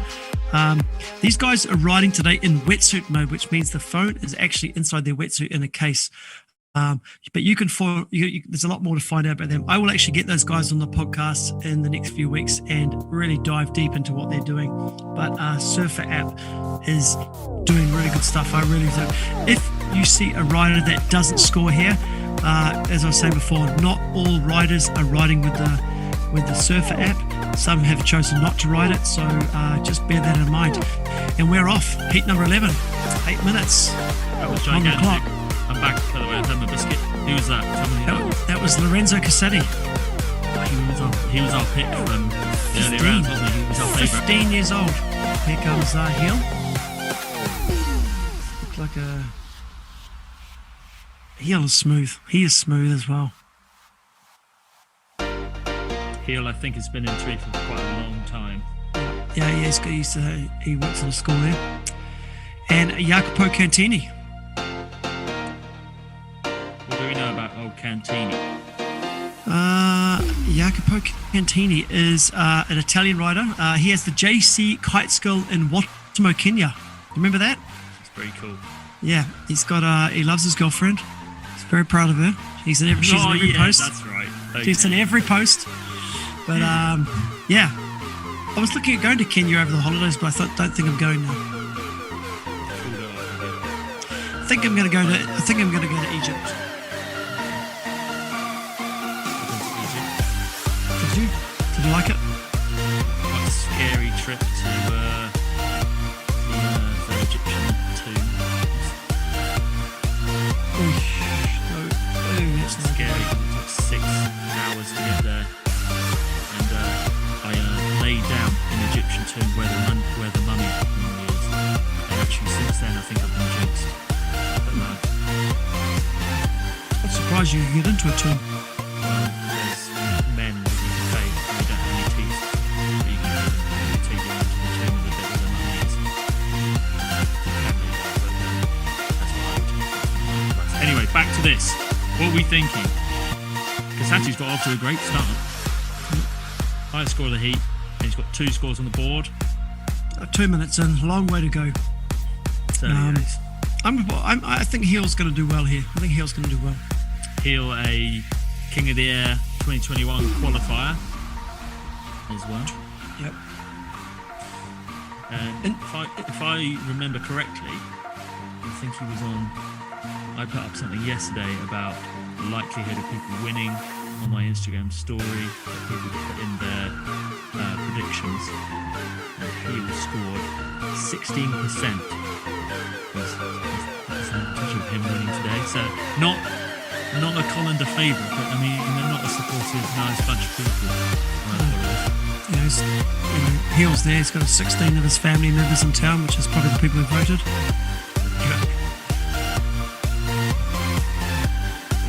These guys are riding today in wetsuit mode, which means the phone is actually inside their wetsuit in a case. But you can there's a lot more to find out about them. I will actually get those guys on the podcast in the next few weeks and really dive deep into what they're doing. But Surfer app is doing really good stuff. I really do. If you see a rider that doesn't score here, as I was saying before, not all riders are riding with the Surfer app. Some have chosen not to ride it, so just bear that in mind. And we're off. Heat number 11. 8 minutes. That was on the gigantic. clock. I'm back, by the way. I've had my biscuit. Who was that? That was Lorenzo Casati. He was our pick from the early rounds, wasn't he? He was our favourite. 15 years old. Here comes Heel. Looks like a... Heel is smooth. He is smooth as well. Heel, I think, has been in tree for quite a long time. Yeah, he works in a school there. And Jacopo Cantini. What do we know about old Cantini? Jacopo Cantini is an Italian rider. He has the JC Kite School in Watomo, Kenya. Remember that? It's pretty cool. Yeah, he's got. He loves his girlfriend. He's very proud of her. She's in every post. That's right. Okay. She's in every post. But yeah, I was looking at going to Kenya over the holidays, but I don't think I'm going now. I think I'm going to go to Egypt. Did you like it? Quite a scary trip to the Egyptian tomb. It's It's scary. It took 6 hours to get there, and I lay down in the Egyptian tomb where the mummy is. And actually, since then, I think I've been jinxed. But no, I'm surprised you could get into a tomb. well, there's men that you can pay. You don't have any teeth, but you can take you into the tomb of the bit where the mummy is. That's what I would. Anyway, back to this. What are we thinking? Casati's got off to a great start. Highest score of the heat. And he's got 2 scores on the board. 2 minutes in, long way to go. So I think Heel's going to do well here. I think Heel's going to do well. Heel, a King of the Air 2021 qualifier as well. Yep. And if I remember correctly, I think he was on. I put up something yesterday about the likelihood of people winning on my Instagram story. That people put in their predictions. And Heel scored 16% was the percentage of him winning today. So not a Colander favourite, but I mean they're not a supportive, nice bunch of people. Heel's there. He's got 16 of his family members in town, which is probably the people who voted.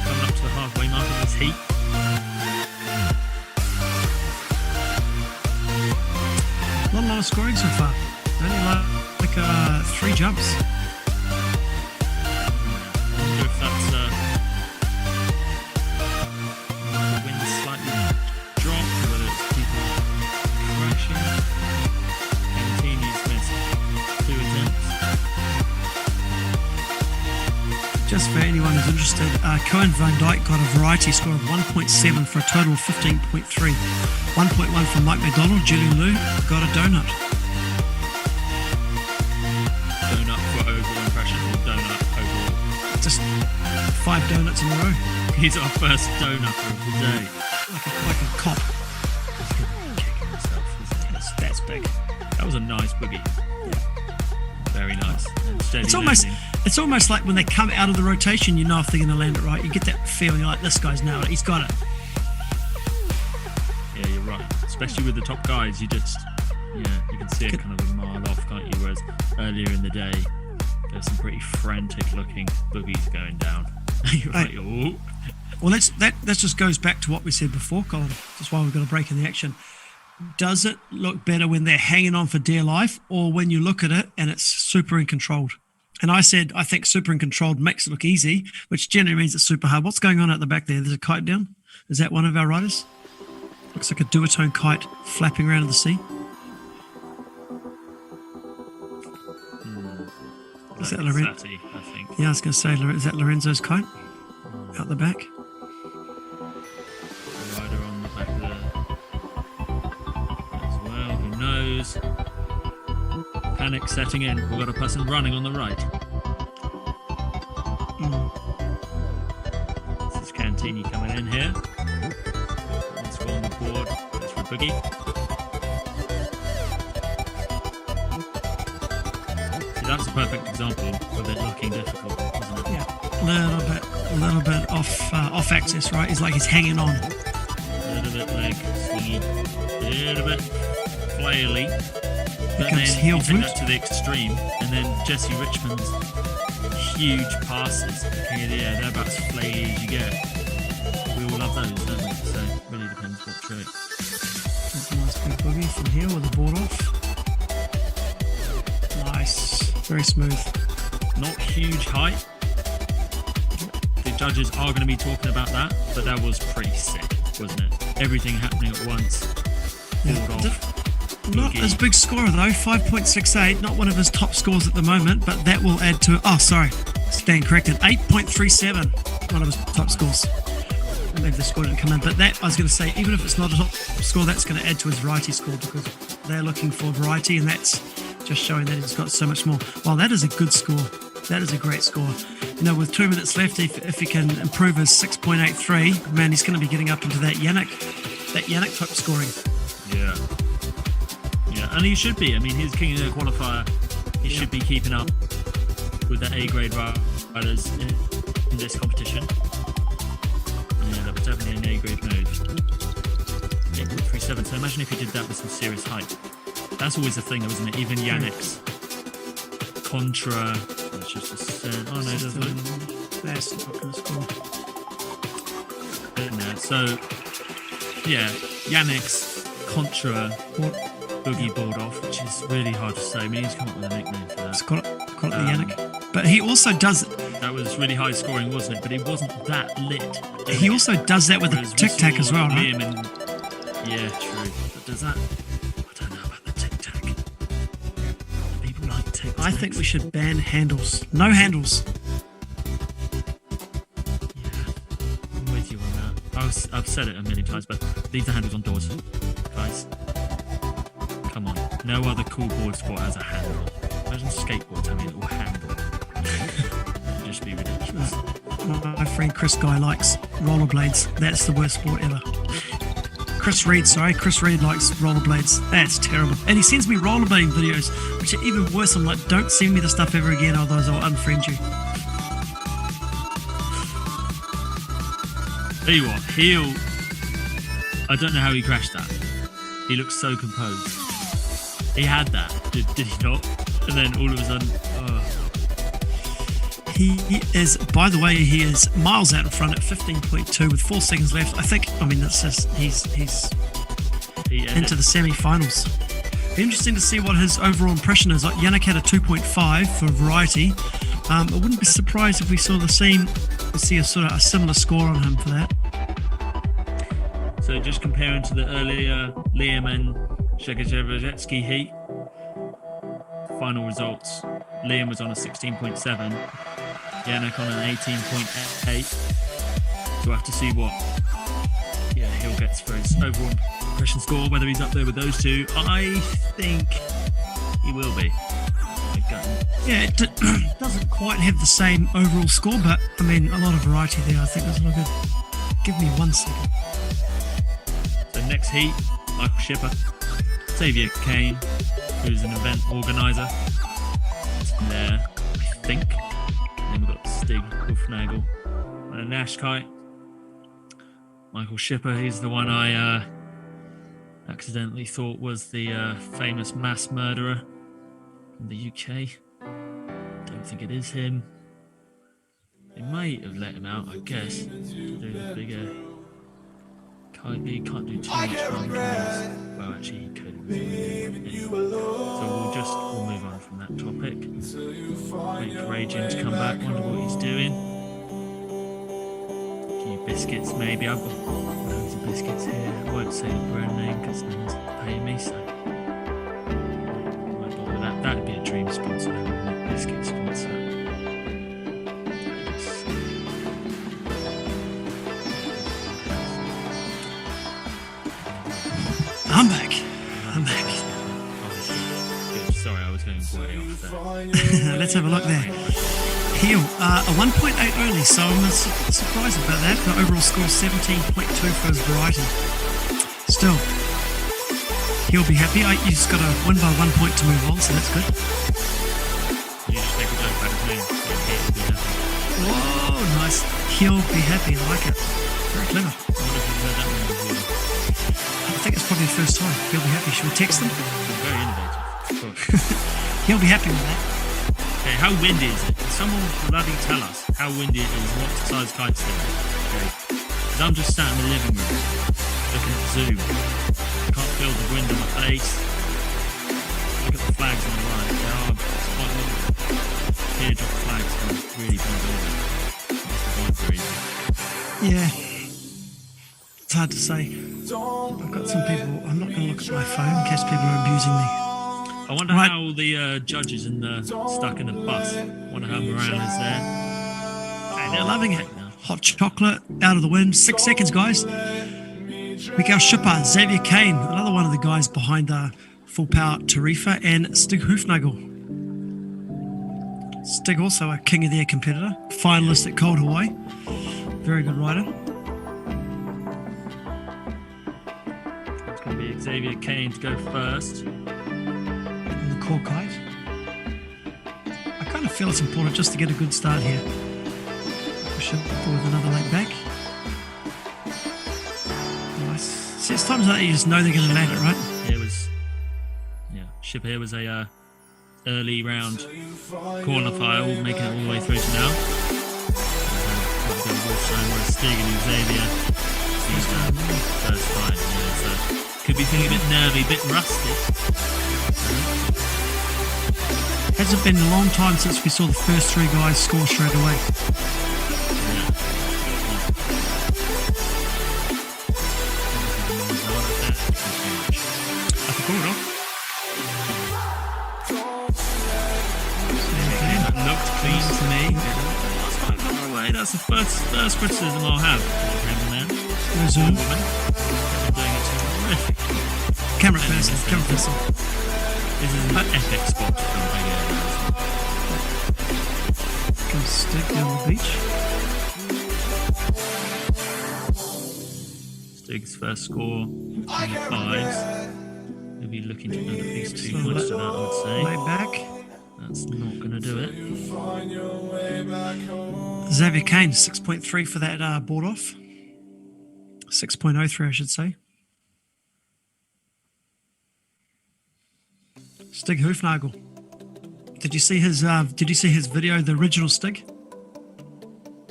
Coming up to the halfway mark of this heat. Not a lot of scoring so far. Only like 3 jumps. I wonder if that's the wind slightly dropped, or whether it's people crashing. Cantini's missed 2 attempts. Just for anyone who's interested, Cohen van Dyke got a variety score of 1.7 for a total of 15.3. 1.1 from Mike McDonald. Julian Liu got a donut. Donut for overall impression, or donut overall? Just 5 donuts in a row. He's our first donutter of the day. Like a cop. Kicking himself. That's big. That was a nice boogie. Very nice. Steady It's almost like when they come out of the rotation, you know if they're going to land it right. You get that feeling, you're like, this guy's nailed it. He's got it. Yeah, you're right. Especially with the top guys, you can see it kind of a mile off, can't you? Whereas earlier in the day, there's some pretty frantic looking boogies going down. You're like, oh. Well, that just goes back to what we said before, Colin. That's why we've got a break in the action. Does it look better when they're hanging on for dear life, or when you look at it and it's super uncontrolled? And I said, I think super uncontrolled makes it look easy, which generally means it's super hard. What's going on at the back there? There's a kite down. Is that one of our riders? Looks like a duotone kite flapping around in the sea. Is that Lorenzo? Sati, I think. Yeah, I was going to say, is that Lorenzo's kite out the back? The rider on the back there as well. Who knows? Panic setting in. We've got a person running on the right. This is Cantini coming in here. Let's go on the board. That's for Boogie. See, that's a perfect example of it looking difficult, isn't it? Yeah, a little bit off axis, right? He's like he's hanging on. A little bit leg swingy, a little bit flaily. But comes then heel you take root. that to the extreme, and then Jesse Richmond's huge passes. King of the air, they're about as flaky as you get. We all love those, don't we? So it really depends what trick. That's a nice big boogie from here with the board off. Nice. Very smooth. Not huge height. The judges are going to be talking about that, but that was pretty sick, wasn't it? Everything happening at once. Board off. Not boogie. his big scorer though, 5.68, not one of his top scores at the moment, but that will add to, oh sorry, stand corrected, 8.37, one of his top scores. Maybe the score didn't come in, but that, I was going to say, even if it's not a top score, that's going to add to his variety score because they're looking for variety, and that's just showing that he's got so much more. Well, that is a good score. That is a great score. You know, with 2 minutes left, if he can improve his 6.83, man, he's going to be getting up into that Yannick type scoring. Yeah. Yeah, and he should be. I mean, he's King of the Air qualifier. He should be keeping up with the A-grade riders in this competition. Yeah, that was definitely an A-grade move. 8.37. So imagine if he did that with some serious height. That's always the thing, though, isn't it? Even Yannick's Contra. It's just a oh no, it doesn't. That's not going to score. No, so yeah, Yannick's Contra boogie board off, which is really hard to say. I mean, he's come up with a nickname for that. It's got it the Yannick. But he also does That was really high scoring, wasn't it? But it wasn't that lit. he also does that with the Whereas we tic tac saw as well, right? Liam and- yeah, true. But does that? I don't know about the tic tac. People like tic tac. I think we should ban handles. No handles. I'm with you on that. I've said it a million times, but leave the handles on doors, guys. Come on. No other cool board sport has a handle. Imagine skateboards having a little handle. It'd just be ridiculous. My friend Chris Guy likes rollerblades. That's the worst sport ever. Chris Reed likes rollerblades. That's terrible. And he sends me rollerblading videos, which are even worse. I'm like, don't send me the stuff ever again, otherwise I'll unfriend you. Tell you what, I don't know how he crashed that. He looks so composed. He had that, did he not? And then all of a sudden, He is, by the way, he is miles out in front at 15.2 with 4 seconds left. That's just, he's he ended. into the semi-finals. Be interesting to see what his overall impression is. Like Yannick had a 2.5 for variety. I wouldn't be surprised if we saw a similar score on him for that. So just comparing to the earlier Liam and Shekajevetsky heat, final results, Liam was on a 16.7, Yannick on an 18.8. So we'll have to see what Hill gets for his overall impression score, whether he's up there with those two. I think he will be. Yeah, it doesn't quite have the same overall score, but I mean, a lot of variety there. I think there's a lot of good. Give me 1 second. So next heat, Michael Schipper, Xavier Kane, who's an event organizer. It's there, I think. And then we've got Stig Hufnagel and a Nash kite. Michael Schipper, he's the one I accidentally thought was the famous mass murderer in the UK. Don't think it is him. They might have let him out, I guess, to do the bigger. He can't do too much fun. Well, actually, he could. So we'll move on from that topic. Wait for Raging to come back. Wonder what he's doing. A few biscuits, maybe. I've got loads of biscuits here. I won't say the brand name because no one's paying me, so I won't bother with that. That'd be a dream sponsor, not a biscuit sponsor. I'm back. Good. Sorry, I was going way off there. Let's have a look there. Heel, a 1.8 only, so I'm surprised about that. The overall score 17.2 for his variety. Still, he'll be happy. You just got to win by 1 point to move on, so that's good. You just take a joke about his name. Whoa, nice. He'll be happy. I like it. Very clever. I wonder if you've heard that one before. I think it's probably the first time. He'll be happy. Should we text them? Very innovative. Of course. He'll be happy with that. Okay, how windy is it? someone bloody tell us how windy it is, what size kites there are. Okay. Because I'm just sat in the living room looking at Zoom. I can't feel the wind in my face. Look at the flags on the right. They are quite long. Teardrop flags are really going over. Must have been very Yeah. It's hard to say. I've got some people. I'm not going to look at my phone in case people are abusing me. I wonder Right. how the judges stuck in the bus. I wonder how morale is there. Hey, they're loving it. Hot chocolate out of the wind. 6 seconds, guys. Mikael Schipper, Xavier Kane, another one of the guys behind Full Power Tarifa, and Stig Hoofnagel. Stig also a King of the Air competitor, finalist at Cold Hawaii. Very good rider. It's going to be Xavier Kane to go first. And the core kite. I kind of feel it's important just to get a good start here. Push it with another leg back. Nice. See, it's times like that you just know they're going to land it, right? It was, Ship here was a early round qualifier, making it all the way through to now. Stig and Xavier. He's first fight, so could be feeling a bit nervy, a bit rusty. Hasn't been a long time since we saw the first 3 guys score straight away. Looked clean to me. That's the first criticism I'll have. Zoom. Doing it terrific. Camera person. This is an epic spot from Big Air. Can stick down the beach. Stig's first score, 5s. He'll be looking to add at least 2 points to that, I would say. Lay back. That's not going to do it. Xavier Kane, 6.3 for that board off. 6.03, I should say. Stig Hoofnagel. Did you see his video, the original Stig?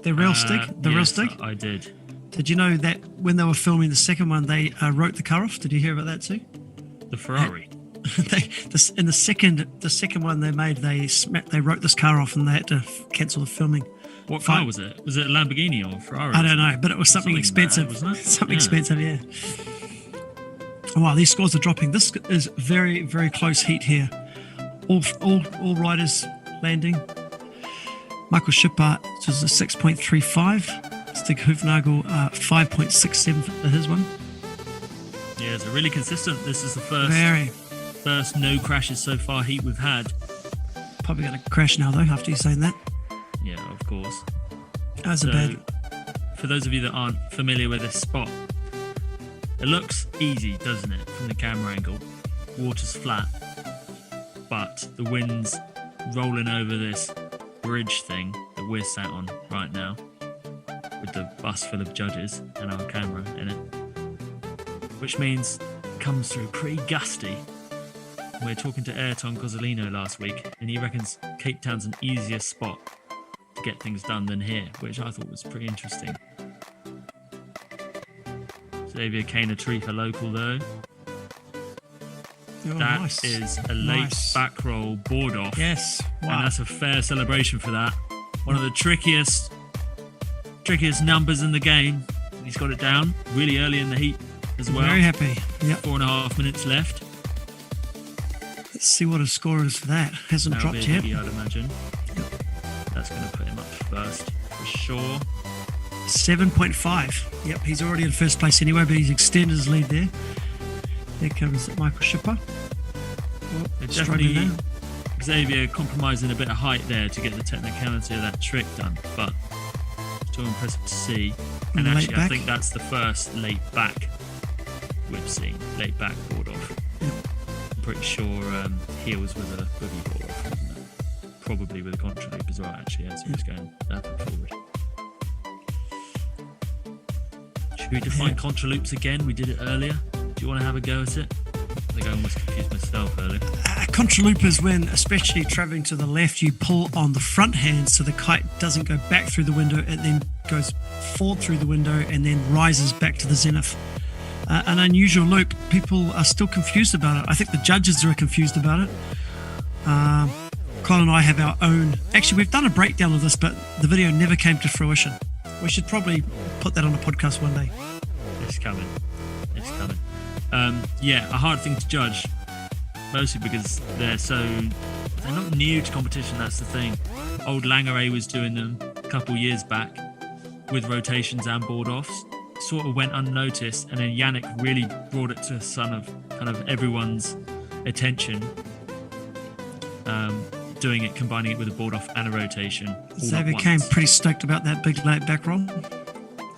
The real Stig? The real yes, Stig? I did. Did you know that when they were filming the second one, they wrote the car off? Did you hear about that too? The Ferrari. In the second one they made, they wrote this car off and they had to cancel the filming. What car was it? Was it a Lamborghini or a Ferrari? I don't know, but it was something expensive. Mad, wasn't it? Something expensive, yeah. Oh, wow, these scores are dropping. This is very, very close heat here. All riders landing. Michael Schipper is a 6.35. Stig Hoofnagel 5.67 for his one. Yeah, it's a really consistent. This is the first no crashes so far heat we've had. Probably going to crash now though after you saying that. Yeah, of course. That was a bad. For those of you that aren't familiar with this spot, it looks easy, doesn't it, from the camera angle? Water's flat, but the wind's rolling over this bridge thing that we're sat on right now, with the bus full of judges and our camera in it, which means it comes through pretty gusty. We're talking to Ayrton Cozzolino last week, and he reckons Cape Town's an easier spot to get things done than here, which I thought was pretty interesting. Xavier Kane, a Tarifa local though. Oh, That nice. is a late Nice. back roll board off. Yes. And Wow. that's a fair celebration for that. One of the trickiest numbers in the game. He's got it down really early in the heat as well. Very happy. Yep. 4.5 minutes left. Let's see what his score is for that. Hasn't That'll dropped be a yet. biggie, I'd imagine. That's going to put him up first for sure. 7.5. Yep, he's already in first place anyway, but he's extended his lead there. There comes Michael Schipper. It's Struggling definitely now. Xavier compromising a bit of height there to get the technicality of that trick done, but still impressive to see. And Late actually, I back. think that's the first late back we've seen. Late back board off. Yep. I'm pretty sure Heels was a boogie board off, wasn't it? Probably with a contra loop as well, actually, as he was going back and forward. Should we define contra loops again? We did it earlier. Do you want to have a go at it? think I almost confused myself earlier. Contraloop is when, especially traveling to the left, you pull on the front hand so the kite doesn't go back through the window. It then goes forward through the window and then rises back to the zenith. An unusual loop. People are still confused about it. I think the judges are confused about it. Colin and I have our own. Actually, we've done a breakdown of this, but the video never came to fruition. We should probably put that on a podcast one day. It's coming. It's coming. Yeah, a hard thing to judge. Mostly because they're not new to competition, that's the thing. Old Langeray was doing them a couple years back with rotations and board offs. Sort of went unnoticed, and then Yannick really brought it to the sun of kind of everyone's attention. Doing it, combining it with a board off and a rotation. Xavier came pretty stoked about that big late back roll.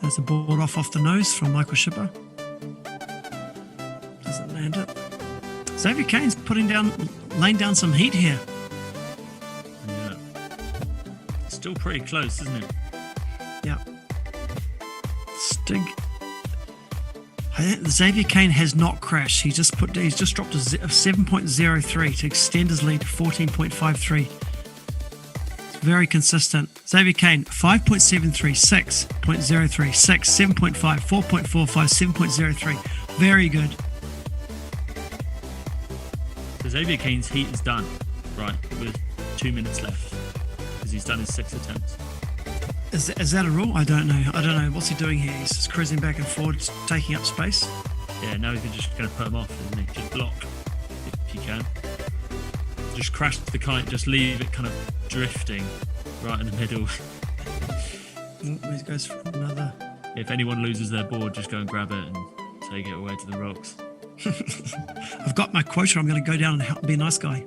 There's a board off the nose from Michael Schipper. Doesn't land it. Xavier Kane's laying down some heat here. Yeah. Still pretty close, isn't it? Yeah. Stig. Xavier Kane has not crashed. He's just dropped a 7.03 to extend his lead to 14.53. It's very consistent. Xavier Kane 5.73, 6.03, 6, 7.5, 4.45, 7.03. Very good. So Xavier Kane's heat is done, right, with 2 minutes left, because he's done his 6 attempts. Is that a rule? I don't know. What's he doing here? He's just cruising back and forward, just taking up space. Yeah, now he's just going to put him off, isn't he? Just block, if you can. Just crash the kite, just leave it kind of drifting right in the middle. He goes for another. If anyone loses their board, just go and grab it and take it away to the rocks. I've got my quota. I'm going to go down and be a nice guy.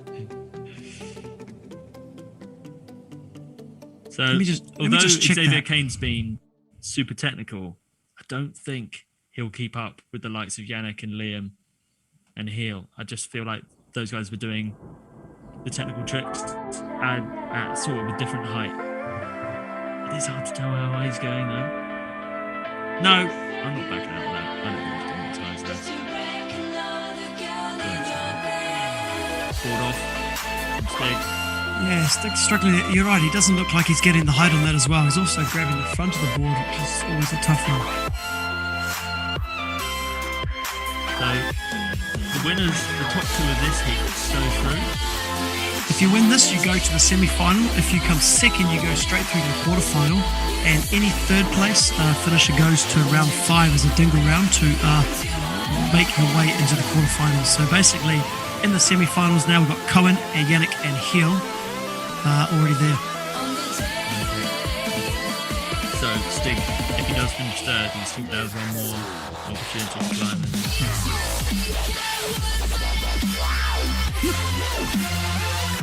So, let me just check Xavier that. Kane's been super technical, I don't think he'll keep up with the likes of Yannick and Liam and Heel. I just feel like those guys were doing the technical tricks at sort of a different height. It is hard to tell how high he's going, though. No, I'm not backing out of that. I don't think he's doing as high as that. Board off. Mistake. Yeah, Stig's struggling. You're right. He doesn't look like he's getting the height on that as well. He's also grabbing the front of the board, which is always a tough one. So the winners, the top two of this heat, go through. If you win this, you go to the semi-final. If you come second, you go straight through to the quarter-final. And any third place finisher goes to round 5 as a dingle round to make your way into the quarter-finals. So basically, in the semi-finals now, we've got Cohen and Yannick and Heel already there. So Stig, if he does finish third, he still has one more opportunity to climb.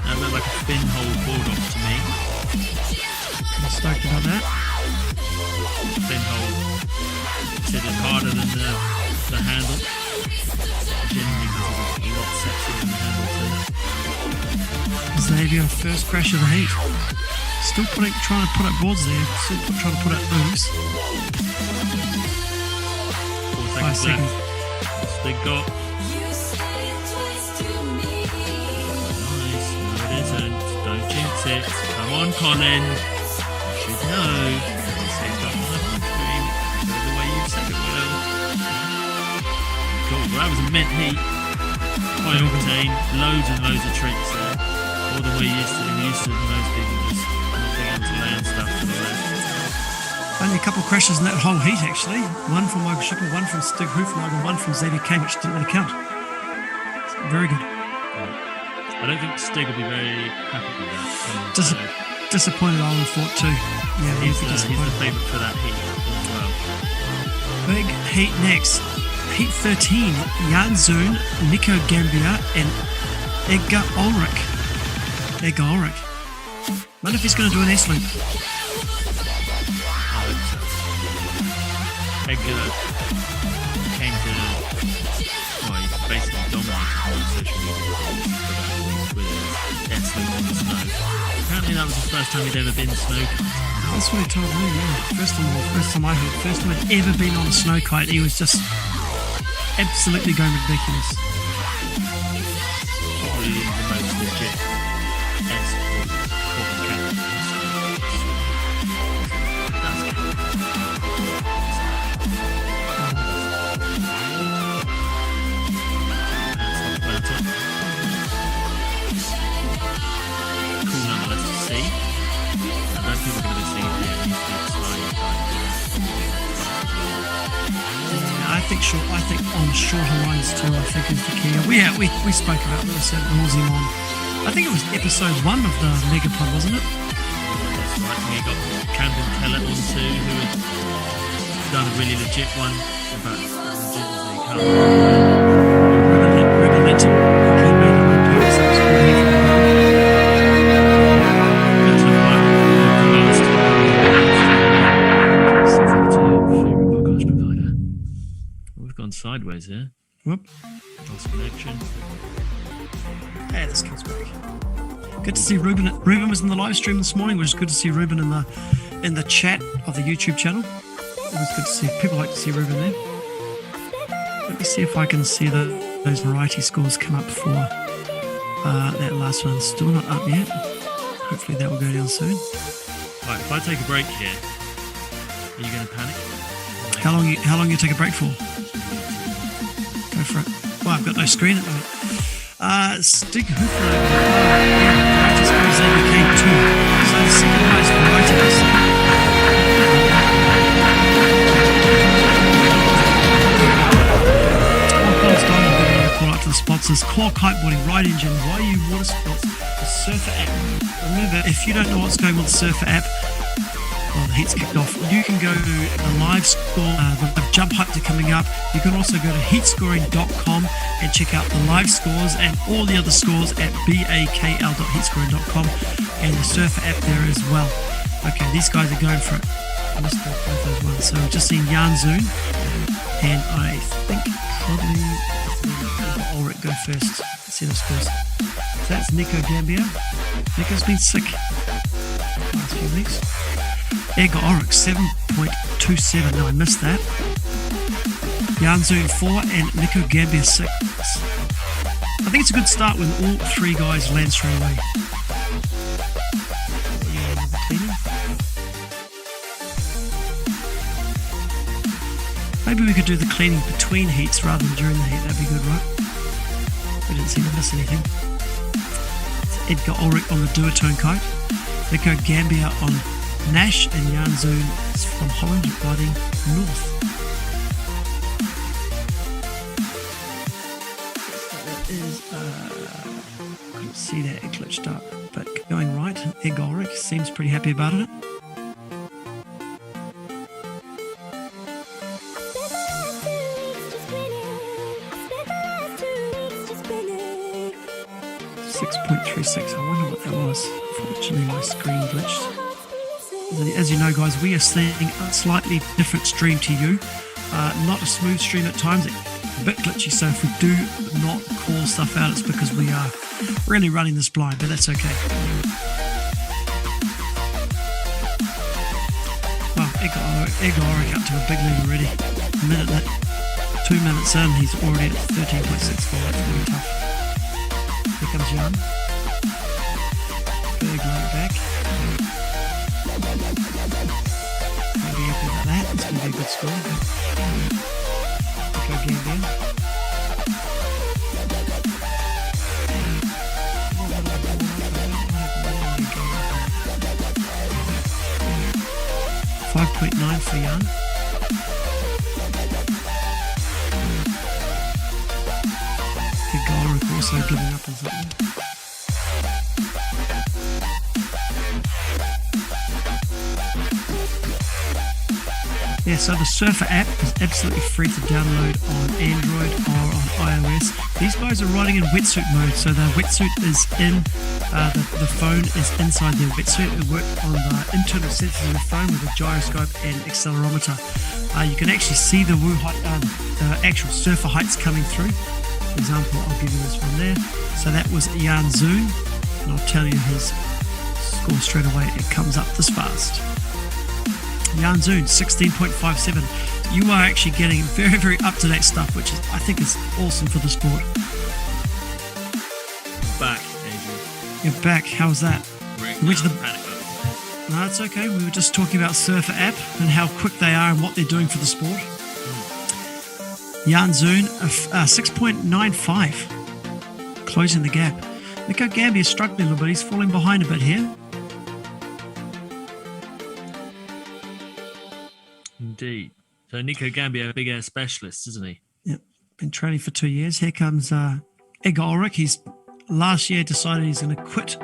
That looked like a fin hole board off to me. I'm stoked about that. Fin hole considered harder than the handle. Genuinely considered a lot sexier than the handle too. Xavier, first crash of the heat. Still trying to put up boards there. Still trying to put up moves. 4 5 seconds seconds. left. Stig got. Nice. No, it isn't. Don't jinx it. Come on, Colin. You should know. You saved up on the stream. Go the way you said it will. Cool. Well, that was a mint heat. High octane. Loads and loads of tricks there. More than we're used to. Most people just not being able to land stuff to the left. Only a couple of crashes in that whole heat, actually. One from Michael Schipper, one from Stig Hoefnagel, one from Xavier Kane, which didn't really count. Very good. I don't think Stig will be very happy with that. Disappointed, I would have thought too. Yeah, He's he'd be the disappointed. favourite for that heat as well. Big heat next. Heat 13, Jan Zoon, Nico Gambia, and Edgar Ulrich. Wonder if he's going to do an S-loop. Edgar came to, well, he basically dominated all social media with his S-loop on the snow. Apparently that was the first time he'd ever been snow kite. That's what he told me, yeah. First time I heard. First time I'd ever been on a snow kite. He was just absolutely going ridiculous. think on shorter lines too. I think is the key. We spoke about this at Rosimon. I think it was episode 1 of the Megapod, wasn't it? That's right. We got Camden Kellett on too, who had done a really legit one about legit as they come. Ruben Linton came in and replaced that. We've gone sideways here. Whoop. Lost connection. Hey, this kid's back. Good to see Ruben. Ruben was in the live stream this morning, which is good to see Ruben in the chat of the YouTube channel. It was good to see. People like to see Ruben there. Let me see if I can see those variety scores come up for that last one. Still not up yet. Hopefully that will go down soon. Right, if I take a break here, are you going to panic? How long you take a break for? Go for it. Well, I've got no screen at the moment. Stig Hooper. Variety scores they became 2. So the second highest variety is call out to the sponsors: Claw Kiteboarding, Ride Engine, YU Water Sports, the Surfer app. Remember, if you don't know what's going on with the Surfer app, well, the heat's kicked off. You can go to the live score. The jump heights are coming up. You can also go to heatscoring.com and check out the live scores and all the other scores at bakl.heatscoring.com and the Surfer app there as well. Okay, these guys are going for it. I missed both those ones. So we've just seen Jan Zoon, and I think probably Ulrich go first. Let's see the scores. So that's Nico Gambia. Nico's been sick the last few weeks. Edgar Ulrich 7.27. No, I missed that. Jan Zoon 4 and Nico Gambia 6. I think it's a good start when all 3 guys land straight away. Maybe we could do the cleaning between heats rather than during the heat. That'd be good, right? We didn't seem to miss anything. It's Edgar Ulrich on the duotone kite. Nico Gambia on Nash, and Jan Zoon is from Holland riding north. That is, couldn't see that, it glitched up, but going right. Edgar Ulrich seems pretty happy about it. .36. I wonder what that was. Unfortunately, my screen glitched. As you know, guys, we are seeing a slightly different stream to you. Not a smooth stream at times, a bit glitchy. So if we do not call stuff out, it's because we are really running this blind, but that's okay. Well, Edgar Ulrich up to a big lead already. 2 minutes in, he's already at 13.64. That's really tough. Here comes Jan. Big light back. Maybe happy about that. It's going to be a good score. Go Gambia. 5.9 for Jan. Ulrich also giving up on something. Yeah, so the Surfer app is absolutely free to download on Android or on iOS. These guys are riding in wetsuit mode, so the wetsuit is in, the phone is inside their wetsuit. It works on the internal sensors of the phone with a gyroscope and accelerometer. You can actually see the the actual Surfer heights coming through. For example, I'll give you this one there. So that was Jan Zoon, and I'll tell you his score straight away. It comes up this fast. Jan Zoon, 16.57. You are actually getting very, very up-to-date stuff, which is, I think, is awesome for the sport. Back, Adrian. You're back. How's that? Panic. No, it's okay. We were just talking about Surfer app and how quick they are and what they're doing for the sport. Jan Zoon, 6.95. Closing the gap. Nico Gambia is struggling a little bit. He's falling behind a bit here. Indeed. So Nico Gambia, big air specialist, isn't he? Yep, been training for 2 years. Here comes Edgar Ulrich. He's last year decided he's going to quit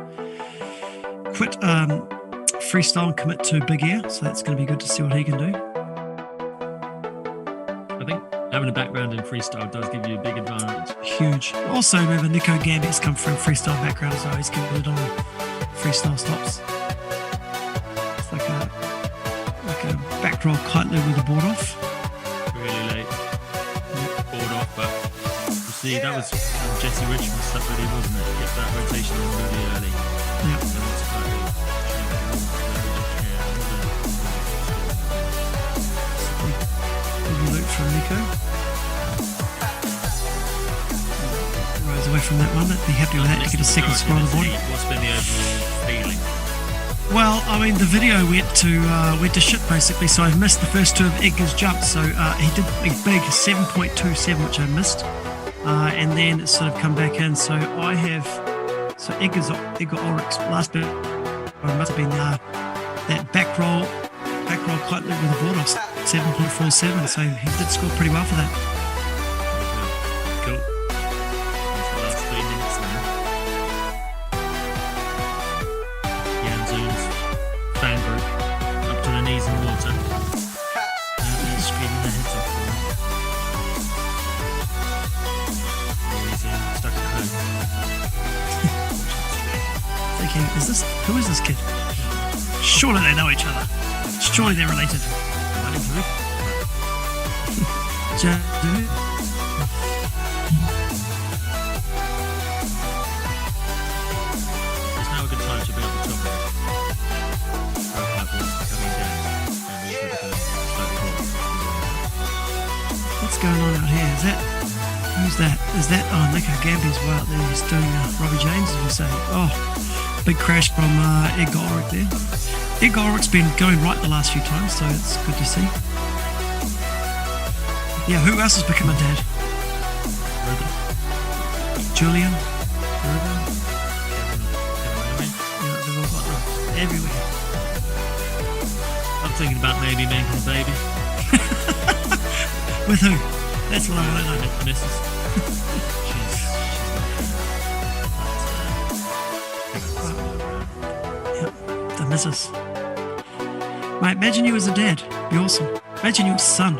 freestyle and commit to big air. So that's going to be good to see what he can do. I think having a background in freestyle does give you a big advantage. Huge. Also, remember Nico Gambia's come from a freestyle background as well. He's committed on freestyle stops. It's like a back roll kite loop with a board off. Really late. Board off, but you see, that was Jesse Richmond stuff really, wasn't it? Get that rotation in really early. Yep. So it's quite good. Big loop from Nico. Rise away from that one. Be happy with that to get a second spot on the board. What's been the overall feeling? Well, I mean, the video went to shit basically, so I missed the first two of Edgar's jumps. So he did a big 7.27, which I missed, and then it sort of come back in. So Edgar Ulrich's last bit must have been that back roll kite loop with a board off 7.47. So he did score pretty well for that. Cool. That's the last 3 minutes now. Jan Zoon's fan group up to the knees in water. They're screaming their heads off for him. He's stuck at home. Thinking, who is this kid? Surely they know each other. Surely they're related. There's now a good time to be on the top of it. Coming down, and we should have slightly more. What's going on out here? Who's that? Is that Nico Gambia's way out there? He's doing Robbie James, as we say. Oh, big crash from Edgar Ulrich there. Edgar Ulrich's been going right the last few times, so it's good to see. Yeah, who else has become a dad? Ruben. Julian. Kevin Irwin. Yeah, they've all got them everywhere. I'm thinking about maybe making a baby. With who? That's what I want to know. The missus. Yep, the missus. Mate, imagine you as a dad. Be awesome. Imagine your son.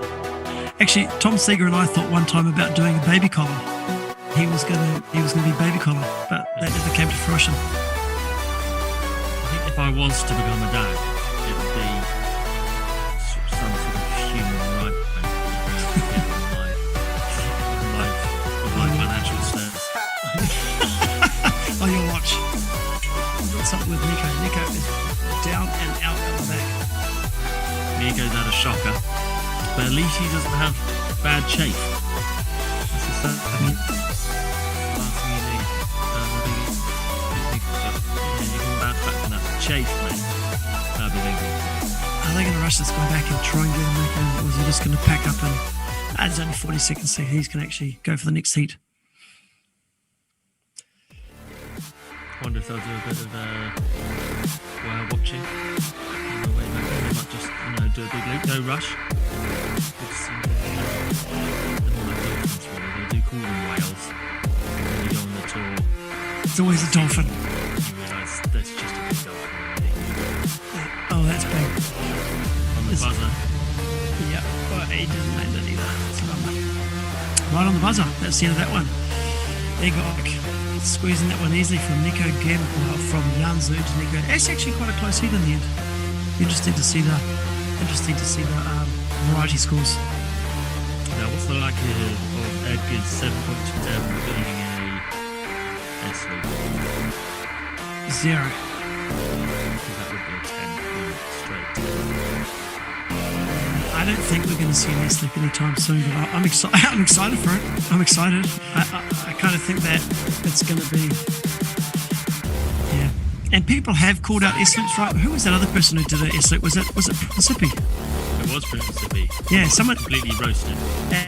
Actually, Tom Seeger and I thought one time about doing a baby collar. He was gonna be baby collar, but that never came to fruition. I think if I was to become a dad, it would be some sort of human right with my financial status. On your watch. I've got something with Nico. Nico is down and out at the back. Nico's had a shocker, but at least he doesn't have bad chafe. That's the last thing you need. You can bounce back from that chafe, mate. That'd be big. Are they going to rush this guy back and try and get him back in, or is he just going to pack up and there's only 40 seconds so he's going to actually go for the next heat? Wonder if they'll do a bit of while watching on the way back. They might just, do a big loop, no rush. Good to see them. They're more like dolphins, really. They do call them whales when you go on the tour. It's always a dolphin. You realise that's just a big dolphin. Really. Oh, that's big. On the buzzer. Yeah, well, he didn't land it either. It's a bummer. Right on the buzzer. That's the end of that one. Edgar Ulrich squeezing that one easily from Nico Gambia, from Jan Zoon to Nico. It's actually quite a close heat in the end. Interesting to see the variety scores. Now, what's the likelihood of Edgar's 7.27 being a S loop? 0. Because that would be a 10 straight. I don't think we're going to see an S loop anytime soon, but I'm excited. I'm excited for it. I'm excited. I kind of think that it's going to be, yeah. And people have called out S loops, right? Who was that other person who did an S loop? Was it Principi? It was Principi. Yeah, someone Completely roasted.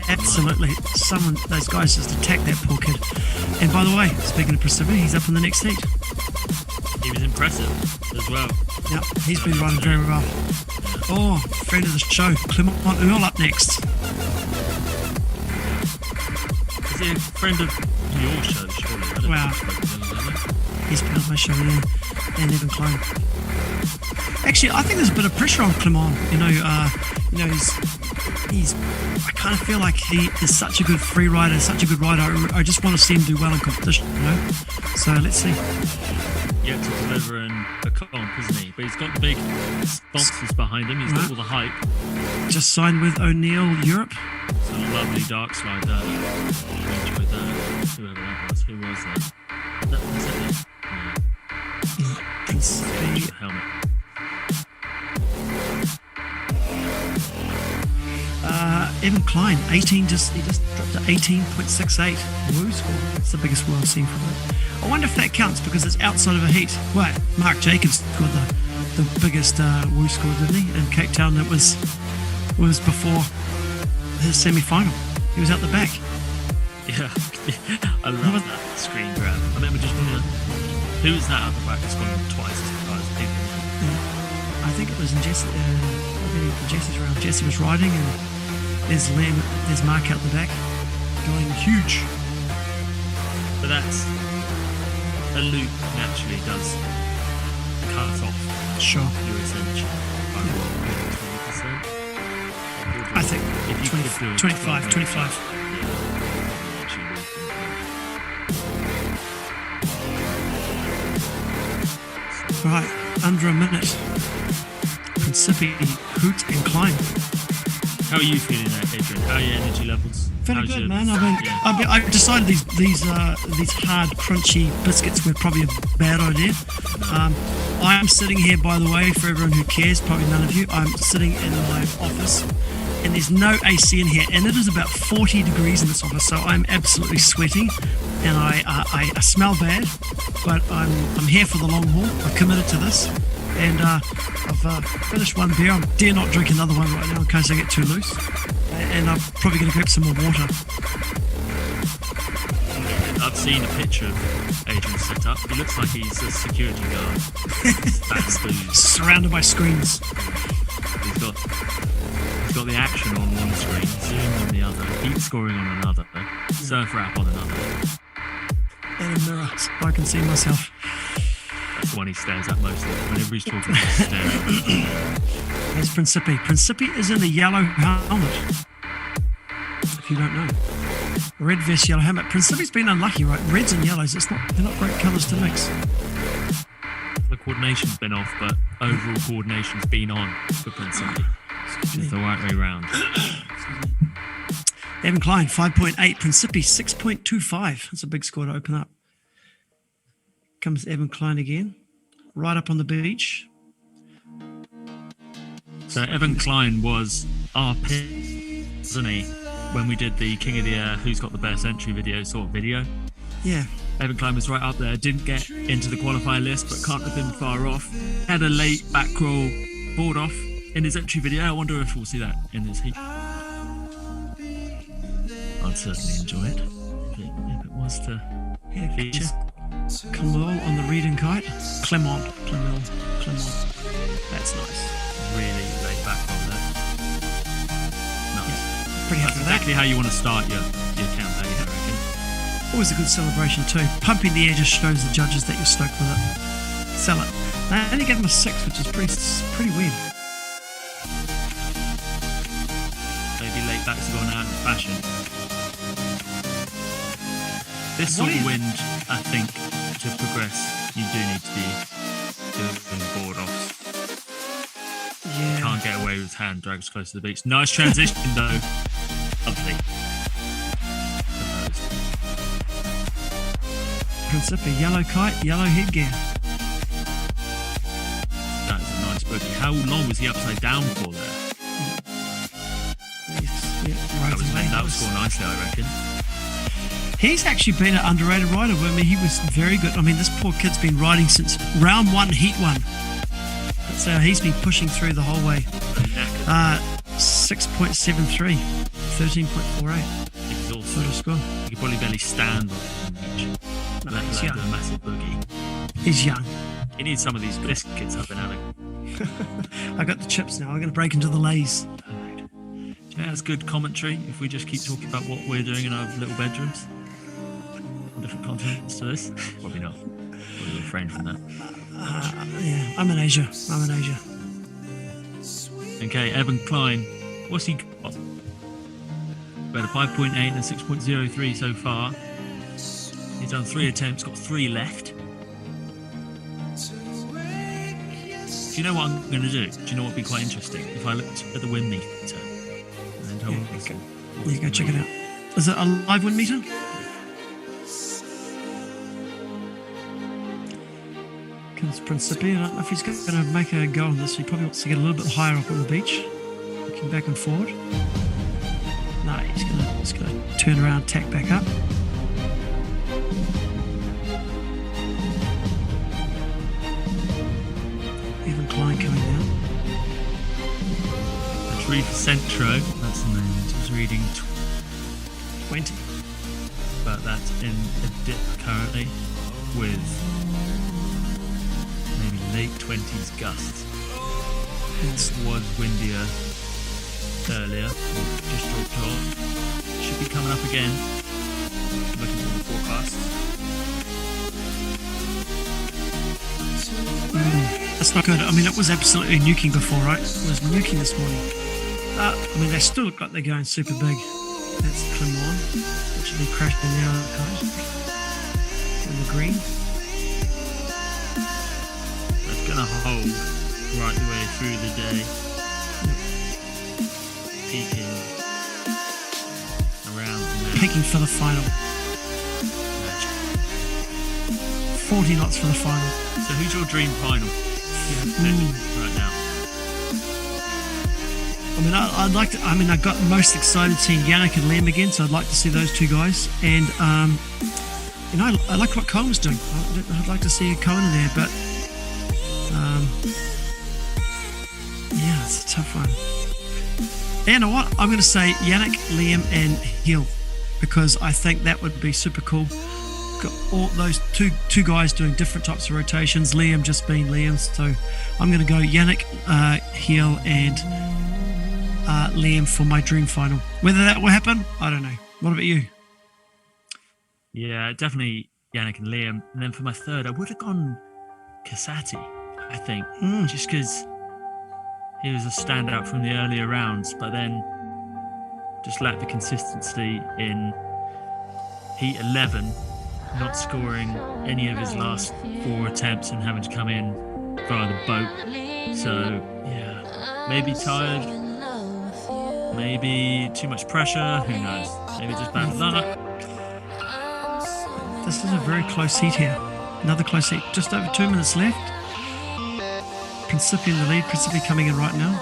Absolutely. Those guys just attacked that poor kid. And by the way, speaking of Principi, he's up in the next heat. He He was impressive as well. Yep, he's been riding very well. Oh, friend of the show, Clement Earl up next. Is he a friend of your show, surely? I don't Wow. think he's spoken to him, have He's been on my show, yeah, and Evan Klein. Actually, I think there's a bit of pressure on Clement. He's. I kind of feel like he is such a good free rider, such a good rider. I just want to see him do well in competition, So let's see. Yet to deliver in a comp, isn't he? But he's got the big sponsors behind him. He's got all the hype. Just signed with O'Neill Europe. It's a lovely dark slide there. Enjoyed that. Whoever that was. Who was that? Was that it? Principe. The helmet. Evan Klein, 18. He just dropped to 18.68 Woo score. It's the biggest Woo I've seen from it. I wonder if that counts because it's outside of a heat. Well, Mark Jacobs scored the biggest Woo score, didn't he? In Cape Town, it was before his semi-final. He was out the back. Yeah, I love that screen grab. I remember just wondering, who is that at the back? It's gone twice as far as people. I think it was in Jesse. Jesse's round. Jesse was riding, and there's Liam. There's Mark out the back, going huge. But that's a loop naturally does cut off Sure. your ascension. By what, 20%? I think If you 20, could do it, 25. Yeah. Actually, Right, under a minute. Principi, Hoot, and Klein. how are you feeling there, Adrian? How are your energy levels? Very How's good, your- man. Yeah. I've decided these hard, crunchy biscuits were probably a bad idea. I'm sitting here, by the way, for everyone who cares, probably none of you. I'm sitting in my office, and there's no AC in here, and it is about 40 degrees in this office, so I'm absolutely sweating, and I smell bad, but I'm here for the long haul. I've committed to this, and I've finished one beer. I dare not drink another one right now in case I get too loose, and I'm probably going to grab some more water. I've seen a picture of Adrian's setup. He looks like he's a security guard. That's booze. Surrounded by screens. He's got the action on one screen, Zoom on the other, heat scoring on another, surf wrap on another. And a mirror, so I can see myself. That's the one he stares at mostly. Whenever he's talking, he's staring. There's Principi. Principi is in the yellow helmet. If you don't know. Red vest, yellow helmet. Principi's been unlucky, right? Reds and yellows, they're not great colours to mix. The coordination's been off, but overall coordination's been on for Principi. It's the right way round. Evan Klein, 5.8. Principi, 6.25. That's a big score to open up. Comes Evan Klein again. Right up on the beach. So Evan Klein was our pick, wasn't he? When we did the King of the Air, Who's Got the Best Entry video video. Yeah. Evan Klein was right up there, didn't get into the qualifier list, but can't have been far off. Had a late back roll board off in his entry video. I wonder if we'll see that in his heat. I'd certainly enjoy it if it was to feature. Camille on the reed and kite. Clement. That's nice. Really laid back on that. Nice. Pretty That's happy with exactly how you want to start your campaign, I reckon. that. Always a good celebration too. Pumping the air just shows the judges that you're stoked with it. Sell it. I only gave him a 6, which is pretty weird. Maybe late backs are going out in fashion. This What sort of is- wind, I think, to progress, you do need to be doing board offs. Yeah. Can't get away with hand drags close to the beach. Nice transition though. Lovely. Principi, yellow kite, yellow headgear. That is a nice boogie. How long was he upside down for there? That would score nicely, I reckon. He's actually been an underrated rider. I mean, he was very good. I mean, this poor kid's been riding since round 1, heat 1. So he's been pushing through the whole way. 6.73, 13.48. He was also, Sort of score. he could probably barely stand on the beach. No, Let he's alone young. do a massive boogie. He's young. You need some of these biscuits up in Alec. I got the chips now. I'm going to break into the Lays. Do you think that's good commentary if we just keep talking about what we're doing in our little bedrooms? On different continents to this? Probably not. Probably refrain from that. Yeah, I'm in Asia. Okay, Evan Klein. What's he got? We're at a 5.8 and a 6.03 so far. He's done 3 attempts, got 3 left. Do you know what I'm going to do? Do you know what would be quite interesting? If I looked at the wind meter and then told us. Yeah, go check it out. Is it a live wind meter? Comes Principi. I don't know if he's going to make a go on this. He probably wants to get a little bit higher up on the beach. Looking back and forward. No, he's going to turn around, tack back up. Evan Klein coming down. Reef Centro, that's the name. It was reading 20. but that's in a dip currently with maybe late 20s gusts. It was windier earlier, just dropped off. Should be coming up again. Looking at the forecast. That's not good. I mean, it was absolutely nuking before, right? It was nuking this morning. I mean, they still look like they're going super big. That's Clermont, which will be crashing now, guys. In the green. That's going to hold right the way through the day. Peaking around now. Peaking for the final. 40 knots for the final. So who's your dream final? Right now. I mean, I'd like to. I mean, I got most excited seeing Yannick and Liam again, so I'd like to see those two guys. And you know, I like what Cohen was doing. I'd like to see Cohen in there, but yeah, it's a tough one. And you know what? I'm going to say Yannick, Liam, and Hill, because I think that would be super cool. Got all those two guys doing different types of rotations. Liam just being Liam, so I'm going to go Yannick, Hill, and Liam for my dream final. Whether that will happen, I don't know. What about you? Yeah, definitely Yannick and Liam. And then for my third, I would have gone Casati, I think, just because he was a standout from the earlier rounds, but then just lacked the consistency in Heat 11, not scoring any of his last 4 attempts and having to come in via the boat. So, yeah, maybe tired, maybe too much pressure, who knows? Maybe just bad luck. This is a very close heat here. Another close heat. Just over 2 minutes left. Principi in the lead. Principi coming in right now.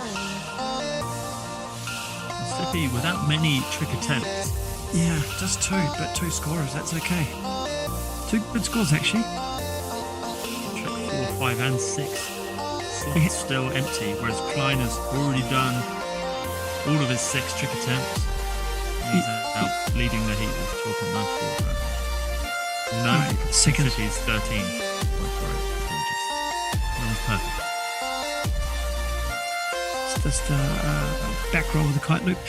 Principi without many trick attempts. Yeah, just 2, but 2 scorers. That's okay. 2 good scores actually. Trick 4, 5, and 6. Slots still empty, whereas Klein has already done all of his 6 trick attempts. He's out leading the heat with 12.94. No, second. Principi's 13. Almost perfect. It's just a back roll with the kite loop.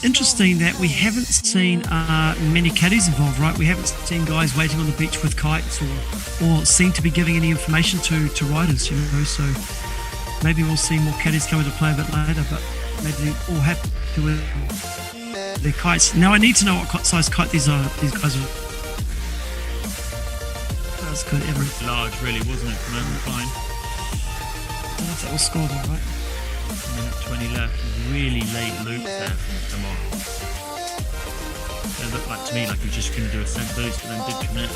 Interesting that we haven't seen many caddies involved, right? We haven't seen guys waiting on the beach with kites or seem to be giving any information to riders, you know. So maybe we'll see more caddies come into play a bit later, but maybe they're all happy with their kites. Now I need to know what size kite these guys are. That's good, Everett. Large, really, wasn't it, from Evan Klein? I don't know if that was scored all right. Minute 20 left. Really late loop there from Clermont. It looked like to me like he was just going to do a cent boost, but then did commit.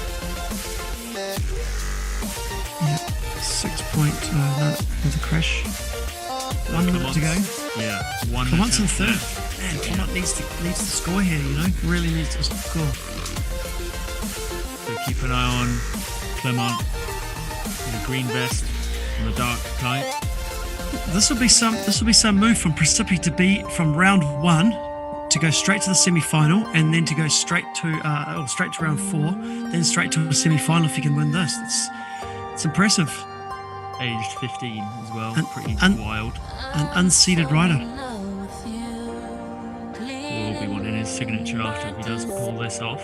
Yeah, 6 point, no, with a crash. 1 minute to go. Yeah, 1 Clermont's in minute. third. Man, Clermont needs to score here, you know? Really needs to score. So keep an eye on Clermont in the green vest and the dark kite. This will be some move from Principi to be from round 1 to go straight to the semi-final, and then to go straight to round 4, then straight to a semi-final if you can win this. It's impressive. Aged 15 as well. And- Pretty and- wild. An unseeded rider. We'll be wanting his signature after if he does pull this off.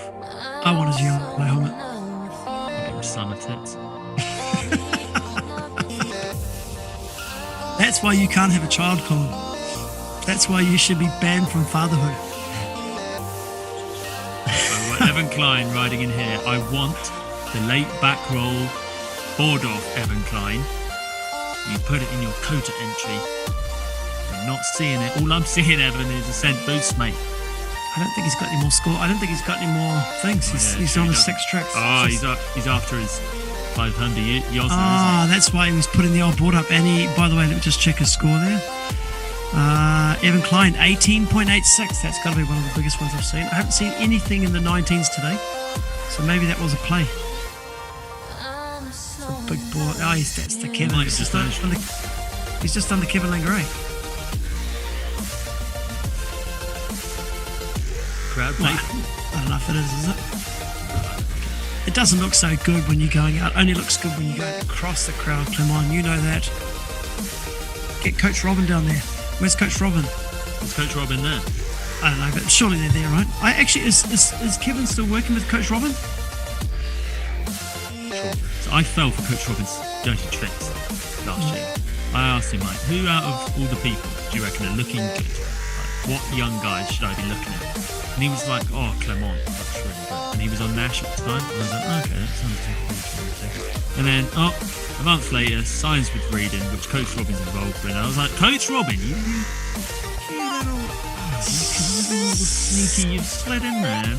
I want his yellow helmet. I'll give him sun of tits. That's why you can't have a child, Colin. That's why you should be banned from fatherhood. So we've got Evan Klein riding in here. I want the late back roll board off Evan Klein. You put it in your quota entry. I'm not seeing it. All I'm seeing, Evan, is a cent boost, mate. I don't think he's got any more score. I don't think he's got any more things. He's sure on he his doesn't. 6 tracks. Oh, he's after his 500 Yosner, Ah, that's why he was putting the old board up. And he, by the way, let me just check his score there. Evan Klein, 18.86. That's got to be one of the biggest ones I've seen. I haven't seen anything in the 19s today. So maybe that was a play. It's a big board. Oh, that's the Kevin. Might have just done it. He's just done the Kevin Langray. Crowd Well, plate. I don't know if it is it? It doesn't look so good when you're going out. It only looks good when you go across the crowd. Come on, you know that. Get Coach Robin down there. Where's Coach Robin? Is Coach Robin there? I don't know, but surely they're there, right? I actually is Kevin still working with Coach Robin? So I fell for Coach Robin's dirty tricks last year. I asked him, like, who out of all the people do you reckon are looking good? Like, what young guys should I be looking at? And he was like, oh, Clement, that's really good. And he was on Nash at the time. And I was like, okay, that sounds good. And then, a month later, signs with Reading, which Coach Robin's involved with. And I was like, Coach Robin, you little sneaky, you've slid in there. And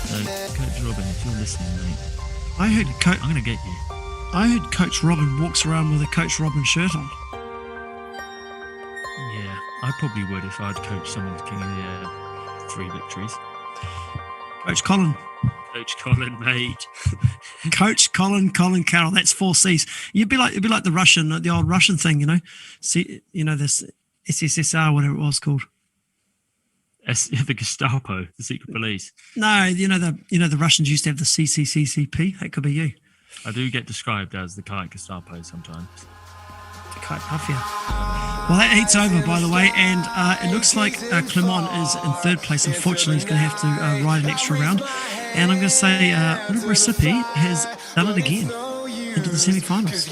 so, Coach Robin, if you're listening, mate, I heard I'm going to get you. Coach Robin walks around with a Coach Robin shirt on. Yeah, I probably would if I'd coached someone's King of the Air 3 victories. Coach Colin. Coach Colin, mate. Coach Colin Carroll. That's 4 C's. It'd be like the old Russian thing, you know. See, you know, this SSSR, whatever it was called. The Gestapo, the secret police. No, the Russians used to have the CCCCP. That could be you. I do get described as the kite Gestapo sometimes. Kite Mafia. Well, that heat's over, by the way, and it looks like Clement is in 3rd place. Unfortunately, he's going to have to ride an extra round. And I'm going to say Little Recipe has done it again into the semi-finals.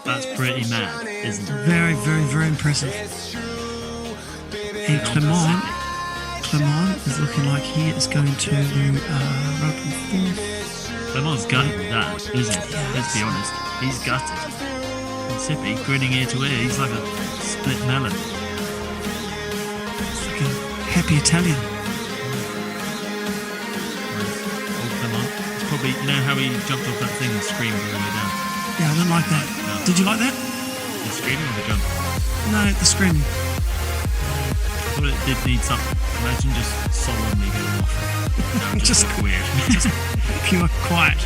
That's pretty mad, isn't it? Very, very, very impressive. And Clement is looking like he is going to run up in 4th. Clement's gutted with that, isn't he? Let's be honest. He's gutted. Sippy grinning ear to ear. He's like a split melon. It's like a happy Italian. Old Clement. It's probably, you know how he jumped off that thing and screamed all the way down? Yeah, I don't like that. No. Did you like that? The screaming or the jump? No, the screaming. I thought it did need something. Imagine just solemnly going off. That would just Just- look weird. Just pure quiet.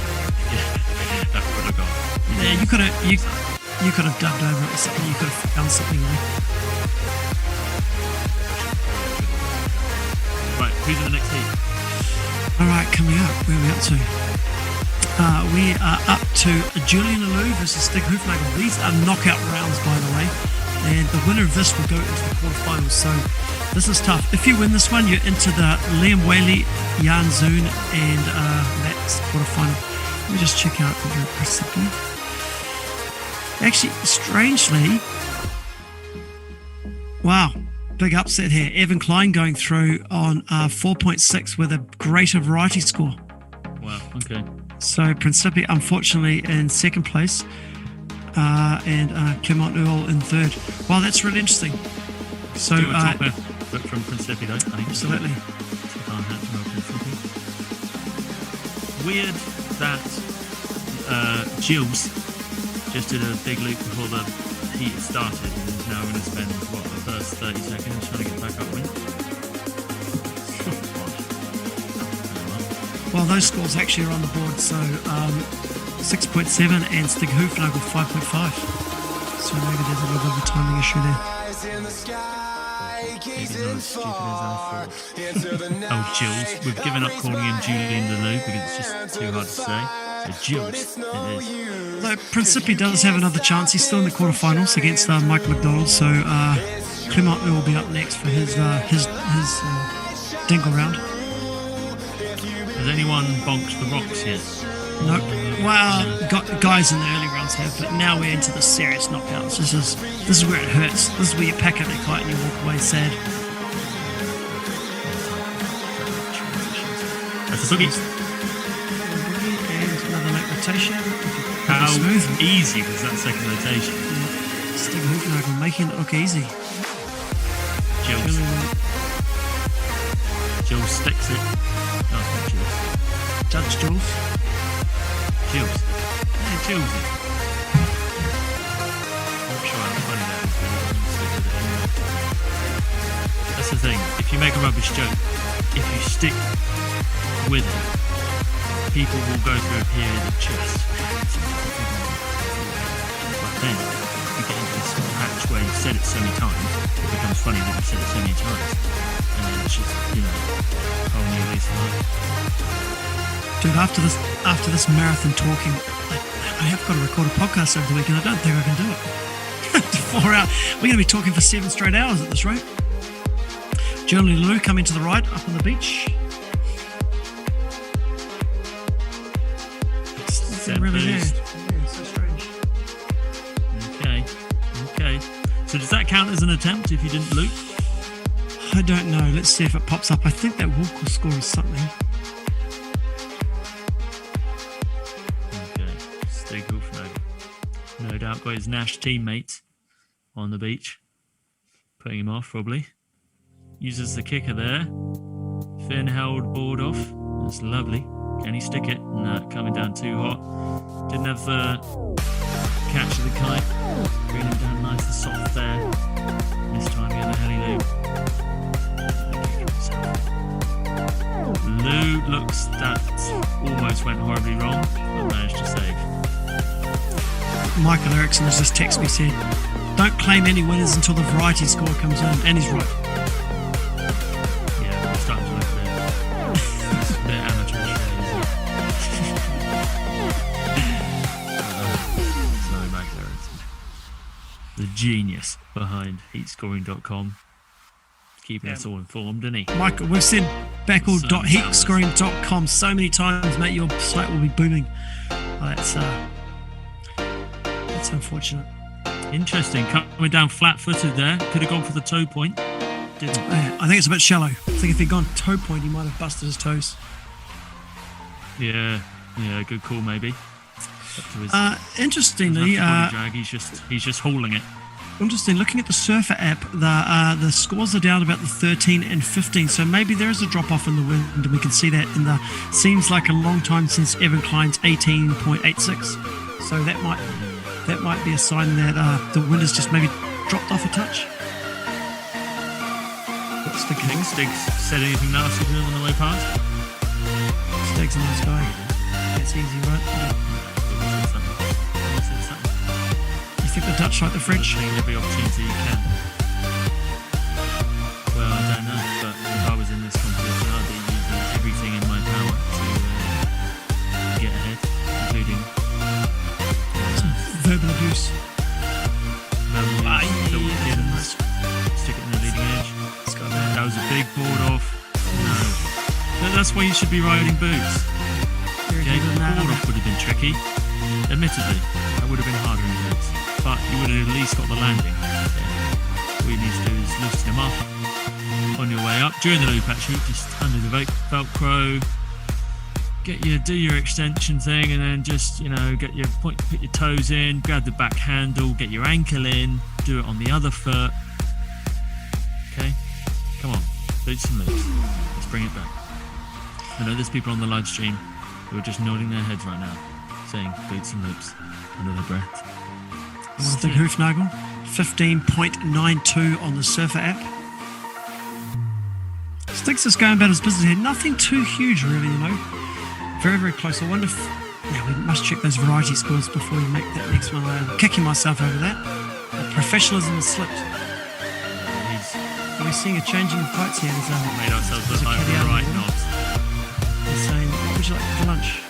That would have gone. Yeah, you could have dubbed over it or something. You could have done something there. Right, who's in the next heat? All right, coming up, where are we up to? We are up to Julian Alou versus Stig Hoofnagel. These are knockout rounds, by the way, and the winner of this will go into the quarterfinals. So this is tough. If you win this one, you're into the Liam Whaley, Jan Zoon, and that's quarterfinal. Let me just check out the recipe. Actually, strangely, wow, big upset here. Evan Klein going through on 4.6 with a greater variety score. Wow, okay. So Principi, unfortunately, in 2nd place, and Clement Earl in 3rd. Wow, that's really interesting. So, Do a top but from Principi, though. I think. absolutely. Weird that Gilles just did a big loop before the heat started and is now going to spend, the first 30 seconds trying to get back up win. Well, those scores actually are on the board. So 6.7 and Stig Hoofnagel 5.5. So maybe there's a little bit of a timing issue there. Maybe not as stupid as I thought. Oh, Gilles. We've given up calling him Julian Leloup because it's just too hard to say. So Jules, it is. Although Principi does have another chance. He's still in the quarterfinals against Mike McDonald. So Clement will be up next for his dingle round. Has anyone bonked the rocks yet? Nope. Well, guys in the early rounds have, but now we're into the serious knockouts. This is where it hurts. This is where you pack up your kite and you walk away sad. That's a boogie. And another late rotation. How Smooth. easy was that second rotation? Stig Hoofnagel making it look easy. Jules. Jules sticks it. No, it's not Jules. Judge Jules. Jules. Yeah, Jules. I'm not sure how funny that is. But I'm gonna stick with it anyway. That's the thing. If you make a rubbish joke, if you stick with it, people will go through a period of just. But then you get into this patch where you've said it so many times, it becomes funny that you've said it so many times. And then it's just, a whole new lease of life. Dude, after this marathon talking, I have got to record a podcast over the weekend. I don't think I can do it. 4 hours. We're going to be talking for 7 straight hours at this rate. Jolie Lou coming to the right up on the beach. Set Really boost. there. Yeah, so strange. Okay. So does that count as an attempt if you didn't loop? I don't know. Let's see if it pops up. I think that walk will score is something. Okay. Stig Hoofnagel. No doubt got his Nash teammate on the beach. Putting him off probably. Uses the kicker there. Finn held board off. That's lovely. Can he stick it? No, coming down too hot. Didn't have the catch of the kite. Bringing him down nice and soft there. This time again the heli loop. Lou looks that almost went horribly wrong, but managed to save. Michael Erickson has just texted me said, don't claim any winners until the variety score comes in. And he's right. Yeah, we're starting to look a bit amateurish. So Michael Erickson, the genius behind heatscoring.com. Keeping us all informed, isn't he? Michael, we've said backall.heatscoring.com so many times, mate, your site will be booming. Oh, that's unfortunate. Interesting. Coming down flat-footed there. Could have gone for the toe point. Didn't. I think it's a bit shallow. I think if he'd gone toe point, he might have busted his toes. Yeah, good call maybe. Up to his, Interestingly, doesn't have to body drag, he's just hauling it. interesting. Looking at the Surfer app, the scores are down about the 13 and 15. So maybe there is a drop off in the wind, and we can see that in the. Seems like a long time since Evan Klein's 18.86. So that might be a sign that the wind has just maybe dropped off a touch. What's the Think case? Stiggs said anything nasty to him on the way past? Stig's a nice guy. That's easy, right? You think the Dutch like the French? Taking every opportunity you can. Well, I don't know, but if I was in this competition, I'd be using everything in my power to get ahead, including Verbal abuse. double pins, stick it in the leading edge. That was a big board off. No. That's why you should be riding boots. Okay, board off would have been tricky. Admittedly, that would have been harder in boots. But you would have at least got the landing. All you need to do is loosen them up on your way up. During the loop actually, just under the Velcro. Do your extension thing, and then just, get your point, put your toes in, grab the back handle, get your ankle in, do it on the other foot. Okay? Come on, boots and loops. Let's bring it back. I know there's people on the live stream who are just nodding their heads right now, saying boots and loops under their breath. Stig Hoofnagel, 15.92 on the Surfer app. Stig's just going about his business here. Nothing too huge, really, Very, very close. I wonder if... Yeah, we must check those variety scores before we make that next one. I'm kicking myself over that. The professionalism has slipped. Are we seeing a changing of fights here? Made ourselves look like caddy out right in the knots. He's saying, what would you like for lunch?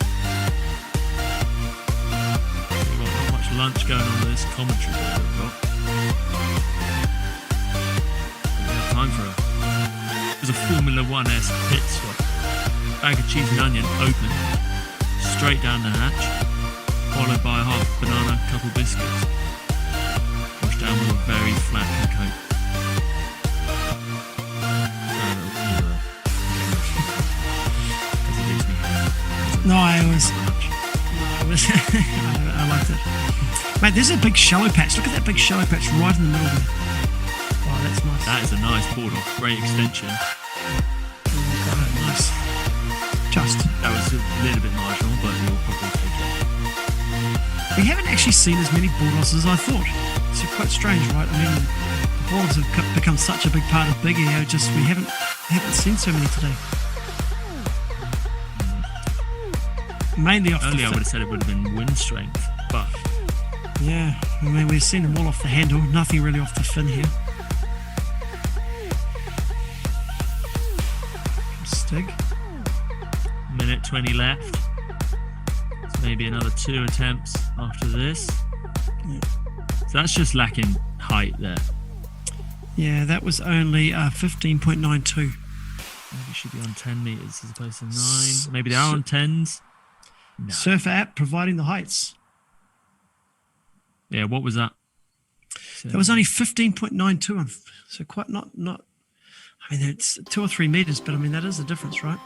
lunch going on this commentary that we've got. We have time for it. There's a Formula 1-esque pit stop. Bag of cheese and onion open, straight down the hatch, followed by half banana, couple biscuits. Washed down with a very flat coat. No, I liked it. Mate, there's a big shallow patch. Look at that big shallow patch right in the middle there. Wow, that's nice. That is a nice board off. Great extension. Nice. Just. That was a little bit marginal, but you'll probably take it. We haven't actually seen as many board-offs as I thought. It's quite strange, right? I mean, board-offs have become such a big part of Big Air, just we haven't seen so many today. Mainly off Earlier I the would have said it would have been wind strength, but yeah, I mean, we've seen them all off the handle, nothing really off the fin here. Stig. minute 20 left. So maybe another 2 attempts after this. Yeah. So that's just lacking height there. Yeah, that was only 15.92. Maybe it should be on 10 meters as opposed to 9. Maybe they are on 10s. No. Surfer app providing the heights. Yeah, what was that? That was only 15.92, so quite not. I mean, it's 2 or 3 meters, but I mean that is a difference, right?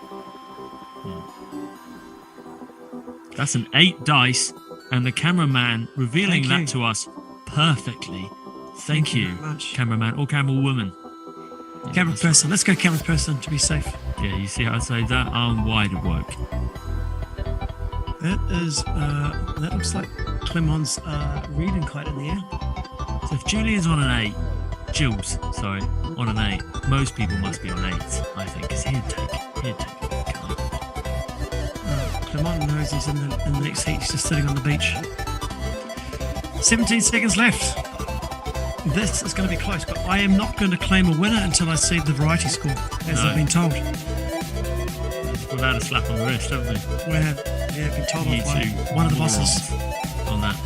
That's an 8 dice, and the cameraman revealing Thank that you. to us perfectly. Thank you, very much. cameraman or camera woman. Yeah, Camera that's person. Let's go camera person to be safe. right. Yeah, you see how I say that? I'm wide awoke. That is. That looks like Clement's reading kite in the air. So if Julian's on an 8, Jules, sorry, on an 8, most people must be on 8, I think, because he'd take a car. Clement knows he's in the next heat. He's just sitting on the beach. 17 seconds left. This is going to be close, but I am not going to claim a winner until I see the variety score, as No. I've been told. We've had a slap on the wrist, haven't we? We have been told You off by two one of the bosses. morons on that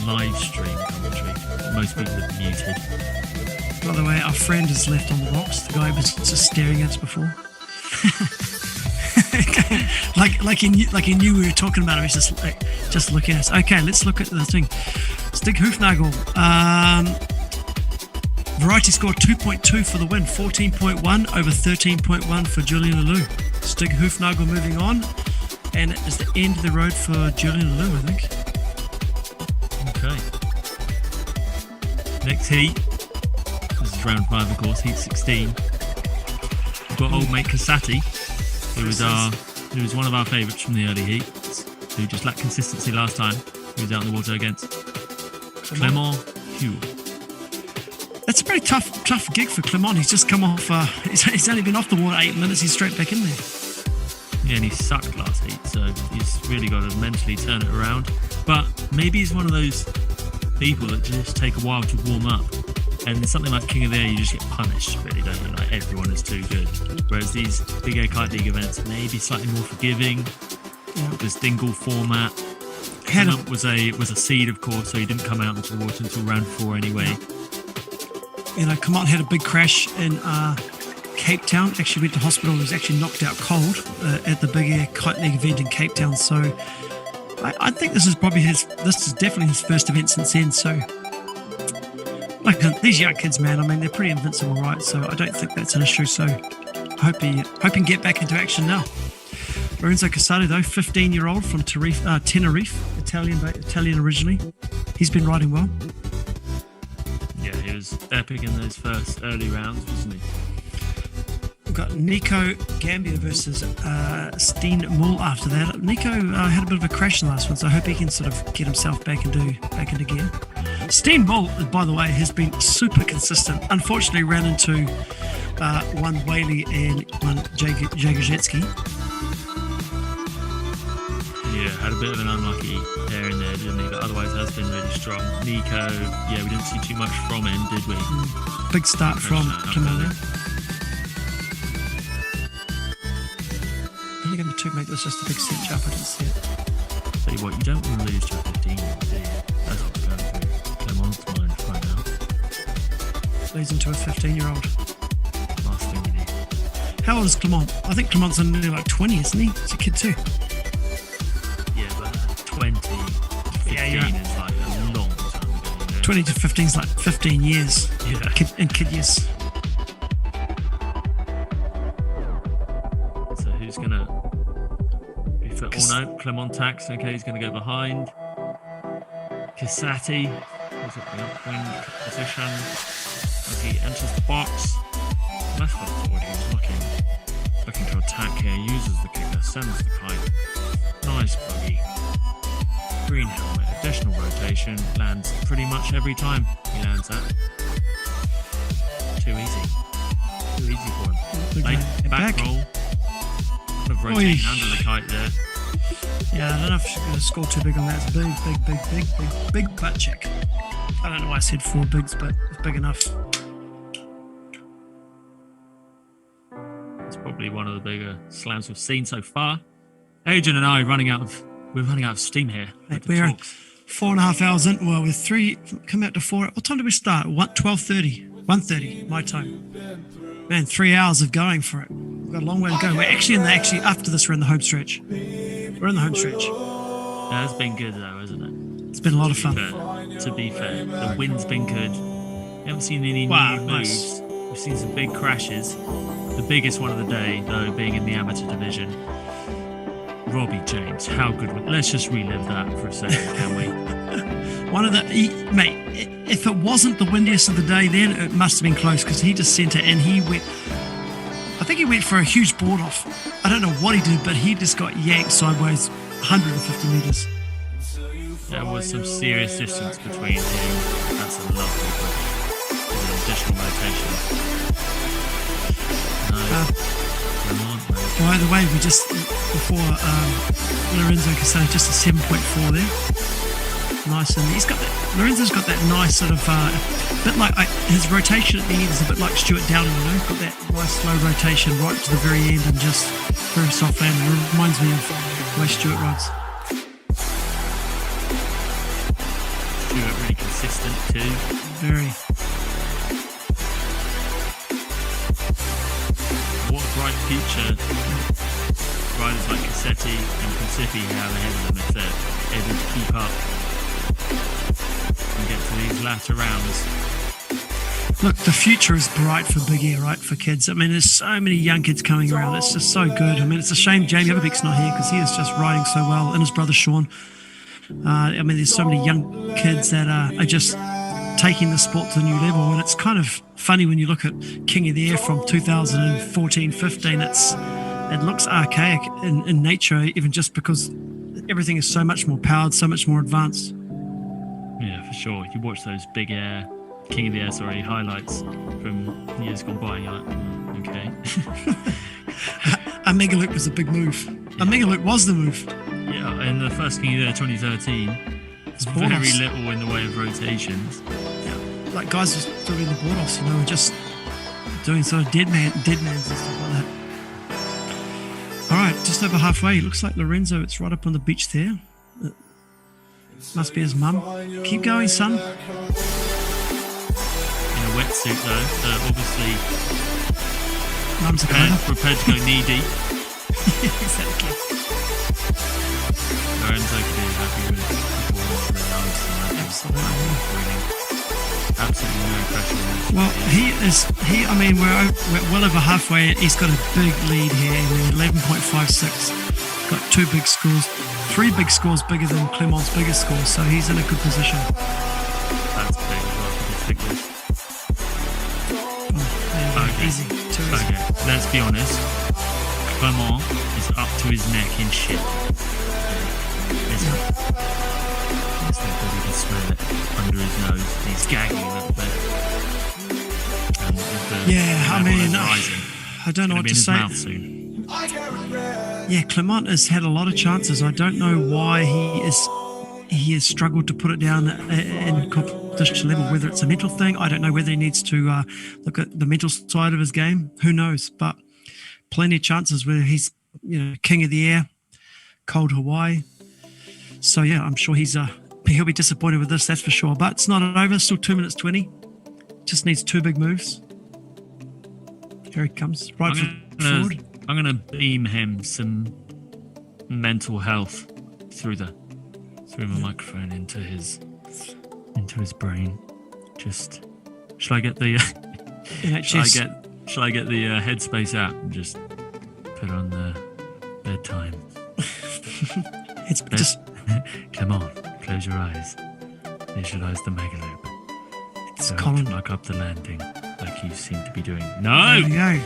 live stream commentary. Most people have muted. By the way, our friend is left on the rocks. The guy was just staring at us before. like he knew we were talking about him. He's just looking at us. Okay, let's look at the thing. Stig Hoofnagel. Variety score 2.2 for the win. 14.1 over 13.1 for Julian Alou. Stig Hoofnagel moving on. And it is the end of the road for Julian Alou, I think. Okay. Next heat. This is round 5, of course, heat 16. We've got old mate Casati, who was one of our favourites from the early heats, who just lacked consistency last time. He was out in the water against Clement Hugh. That's a pretty tough gig for Clement. He's just come off. He's only been off the water 8 minutes. He's straight back in there. Yeah, and he sucked last heat, so he's really got to mentally turn it around. But maybe he's one of those people that just take a while to warm up. And something like King of the Air, you just get punished, really, don't you? Like, everyone is too good. Whereas these Big Air Kite League events may be slightly more forgiving. Yeah. This dingle format. Clement was a seed, of course, so he didn't come out into the water until round 4 anyway. You know, Clement had a big crash in Cape Town. Actually went to hospital. He was actually knocked out cold at the Big Air Kite League event in Cape Town. So I think this is definitely his first event since then. So like these young kids, man, I mean, they're pretty invincible, right? So I don't think that's an issue. So I hope he can get back into action now. Lorenzo Casati, though, 15-year-old from Tenerife, Italian originally. He's been riding well. Yeah, he was epic in those first early rounds, wasn't he? We've got Nico Gambia versus Steen Mull after that. Nico had a bit of a crash in the last one, so I hope he can sort of get himself back into gear. Steen Mull, by the way, has been super consistent. Unfortunately, ran into one Whaley and one Jagojetsky. Yeah, had a bit of an unlucky pair in there, didn't he? But otherwise has been really strong. Nico, yeah, we didn't see too much from him, did we? Big start from Clement. Only going to 2, mate. It was just a big set jump. I didn't see it. Tell you what, you don't want to lose to a 15, do you? That's what we're going leads into a 15-year-old. Last thing you need. How old is Clement? I think Clement's only like 20, isn't he? He's a kid too. Yeah, but 20, 15 Yeah, you're right. is like a long time ago. You know? 20 to 15 is like 15 years. Yeah. Kid years. So who's gonna be for? Oh no, Clement Tax. Okay, he's gonna go behind. Casati, who's at the upwind position as he enters the box. Left foot forward, he's looking to attack here. Uses the kicker, sends the kite. Nice bogey. Green helmet, additional rotation, lands pretty much every time he lands that. Too easy for him. Big Late man. back Back. roll. Of rotation Oy. under the kite there. Yeah, I don't know if she's going to score too big on that. It's a big butt check. I don't know why I said 4 bigs, but it's big enough. It's probably one of the bigger slams we've seen so far. Adrian and I we're running out of steam here. Mate, with the we're talks. 4.5 hours in. Well, we're 3, come out to 4. What time did we start? 12:30. 1:30, my time. Man, 3 hours of going for it. We've got a long way to go. We're actually after this, we're in the home stretch. We're in the home stretch. Yeah, it's been good though, hasn't it? It's been a lot of fun. To be fair, the wind's been good. We haven't seen any Wow, new nice. moves. We've seen some big crashes. The biggest one of the day, though, being in the amateur division. Robbie James, how good. Let's just relive that for a second, can we? Mate, if it wasn't the windiest of the day, then it must have been close because he just sent it and he went. I think he went for a huge board off. I don't know what he did, but he just got yanked sideways 150 meters. There was some serious distance between him. That's a lovely bogey. With an additional rotation. No. Come on, man. By the way, we just before Lorenzo Casano, just a 7.4 there. Nice, and he's got that. Lorenzo's got that nice sort of bit like his rotation at the end is a bit like Stuart Downing, you know, got that nice slow rotation right to the very end and just very soft landing. It reminds me of the way Stuart rides. Stuart really consistent too. Very. What a bright future riders like Cassetti and Principi have ahead of them if they're able to keep up and get to these latter rounds. Look, the future is bright for Big Air, right, for kids. I mean, there's so many young kids coming around. It's just so good. I mean, it's a shame Jamie Everbeek's not here because he is just riding so well, and his brother Sean. I mean, there's so many young kids that are just taking the sport to a new level, and it's kind of funny when you look at King of the Air from 2014-15. It looks archaic in nature, even just because everything is so much more powered, so much more advanced. Yeah, for sure. You watch those Big Air, King of the Air, highlights from years gone by, and you're like, okay. A mega loop was a big move. A mega loop was the move. Yeah, in the first King of the Air 2013, It's very board-offs. little in the way of rotations. Yeah, like guys just doing the board offs, you know, just doing sort of dead mans and stuff like that. All right, just over halfway. Looks like Lorenzo. It's right up on the beach there. Must be his mum. Keep going, son. In a wetsuit though, so obviously Mum's a prepared to go knee deep. Exactly. Lorenzo could be happy with his performance in the nice and Absolutely. Absolutely no pressure on him. Well, I mean, we're well over halfway. He's got a big lead here. 11.56. Got 2 big scores. 3 big scores bigger than Clement's biggest score, so he's in a good position. That's big as well for the thickness. Okay. Easy. Too easy. Okay, let's be honest. Clement is up to his neck in shit. Isn't it? It's like that he can smell it under his nose. He's gagging a little bit. And the Yeah, I level mean, is rising. I don't know Gonna what be to in his say. mouth soon. Yeah, Clement has had a lot of chances. I don't know why he has struggled to put it down in competition level, whether it's a mental thing. I don't know whether he needs to look at the mental side of his game. Who knows? But plenty of chances where he's, king of the air, cold Hawaii. So yeah, I'm sure he'll be disappointed with this, that's for sure. But it's not over. Still 2 minutes 20. just needs 2 big moves. Here he comes, right forward. I'm gonna beam him some mental health through my microphone into his brain. Just shall I get the shall I get the Headspace app and just put on the bedtime? It's just Come on, close your eyes. Visualize the mega loop. it's Don't Colin. muck up the landing like you seem to be doing. No. There we go.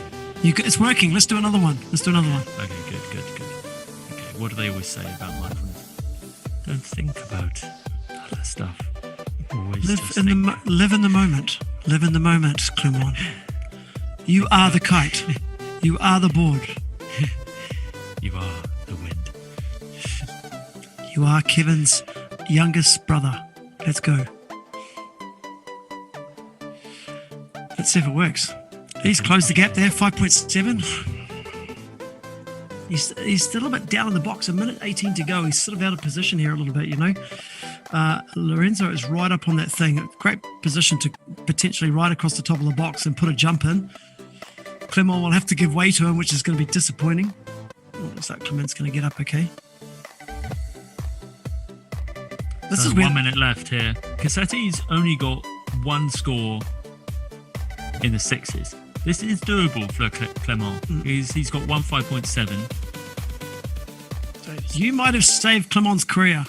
It's working. Let's do another one. Okay, good. Okay, what do they always say about mindfulness? Don't think about other stuff. Always just think. Live in the moment. Live in the moment, Clement. You are the kite. You are the board. You are the wind. You are Kevin's youngest brother. Let's go. Let's see if it works. He's closed the gap there, 5.7. He's still a bit down in the box. 1:18 to go. He's sort of out of position here a little bit, you know. Lorenzo is right up on that thing. A great position to potentially right across the top of the box and put a jump in. Clement will have to give way to him, which is going to be disappointing. Looks like Clement's going to get up okay. This So is weird. 1 minute left here. Cassetti's only got 1 score in the 6s. This is doable for Clement. He's got 5.7. You might have saved Clement's career.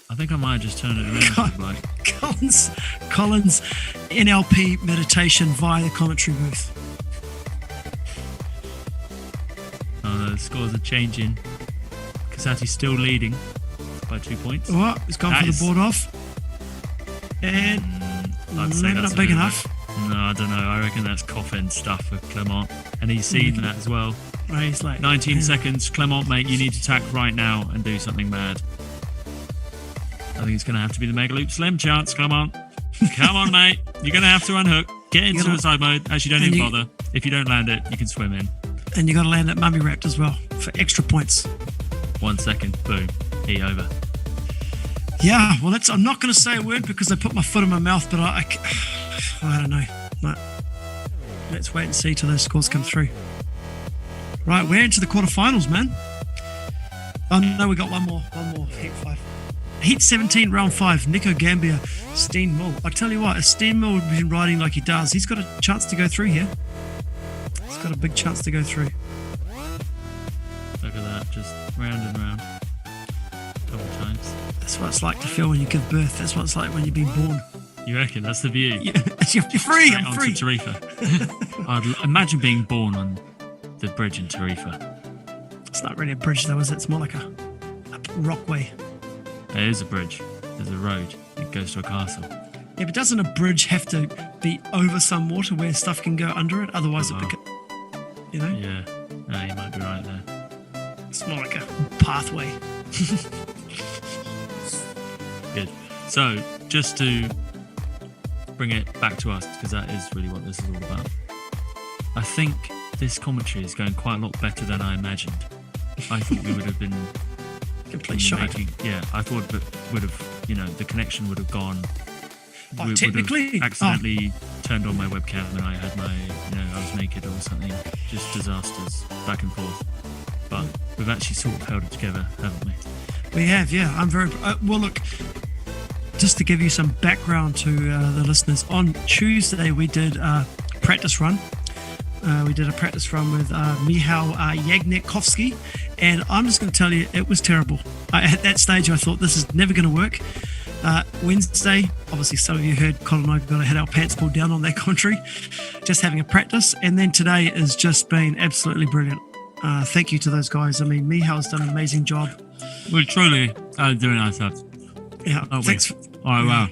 I think I might have just turned it around. Like, Colin's NLP meditation via the commentary booth. the scores are changing. Cassetti's still leading by 2 points. Oh, he's gone That for is- the board off. And I'd say maybe that's not a big bit of enough. No, I don't know. I reckon that's coffin stuff for Clement. And he's seen that as well. Right, he's like 19 yeah. seconds. Clement, mate, you need to attack right now and do something mad. I think it's going to have to be the Mega Loop. Slim chance, Clement. Come on, mate. You're going to have to unhook. Get into gotta- suicide mode. Actually, don't and even you- bother. If you don't land it, you can swim in. And you got to land at mummy wrapped as well for extra points. 1 second. Boom. He over. Yeah, well, I'm not going to say a word because I put my foot in my mouth, but I don't know. But let's wait and see till those scores come through. Right, we're into the quarterfinals, man. Oh no, we got one more, Heat 5. Heat 17, round 5, Nico Gambia, Steen Mill. I tell you what, if Steen Mill had been riding like he does, he's got a chance to go through here. He's got a big chance to go through. Look at that. Just round and round. Couple times. That's what it's like to feel when you give birth. That's what it's like when you've been born. You reckon? That's the view. You're free, Straight I'm onto free. Tarifa. I'd imagine being born on the bridge in Tarifa. It's not really a bridge though, is it? It's more like a rockway. There is a bridge. There's a road. It goes to a castle. Yeah, but doesn't a bridge have to be over some water where stuff can go under it? Otherwise, you know, Yeah. No, you might be right there. it's more like a pathway. Good. So, just to bring it back to us, because that is really what this is all about. I think this commentary is going quite a lot better than I imagined. I thought we would have been Complete shite. yeah, I thought that would have, the connection would have gone. Oh, would have technically? accidentally turned on my webcam and I had I was naked or something. Just disasters back and forth. But we've actually sort of held it together, haven't we? We have, yeah. I'm very well. Look, just to give you some background to the listeners, on Tuesday we did a practice run. We did a practice run with Michał Jagniakowski, and I'm just going to tell you, it was terrible. At that stage, I thought this is never going to work. Wednesday, obviously, some of you heard Colin and I got to had our pants pulled down on that commentary, just having a practice, and then today has just been absolutely brilliant. Thank you to those guys. I mean, Michał's done an amazing job. We're truly doing ourselves. Yeah, Aren't thanks. we? Oh, wow.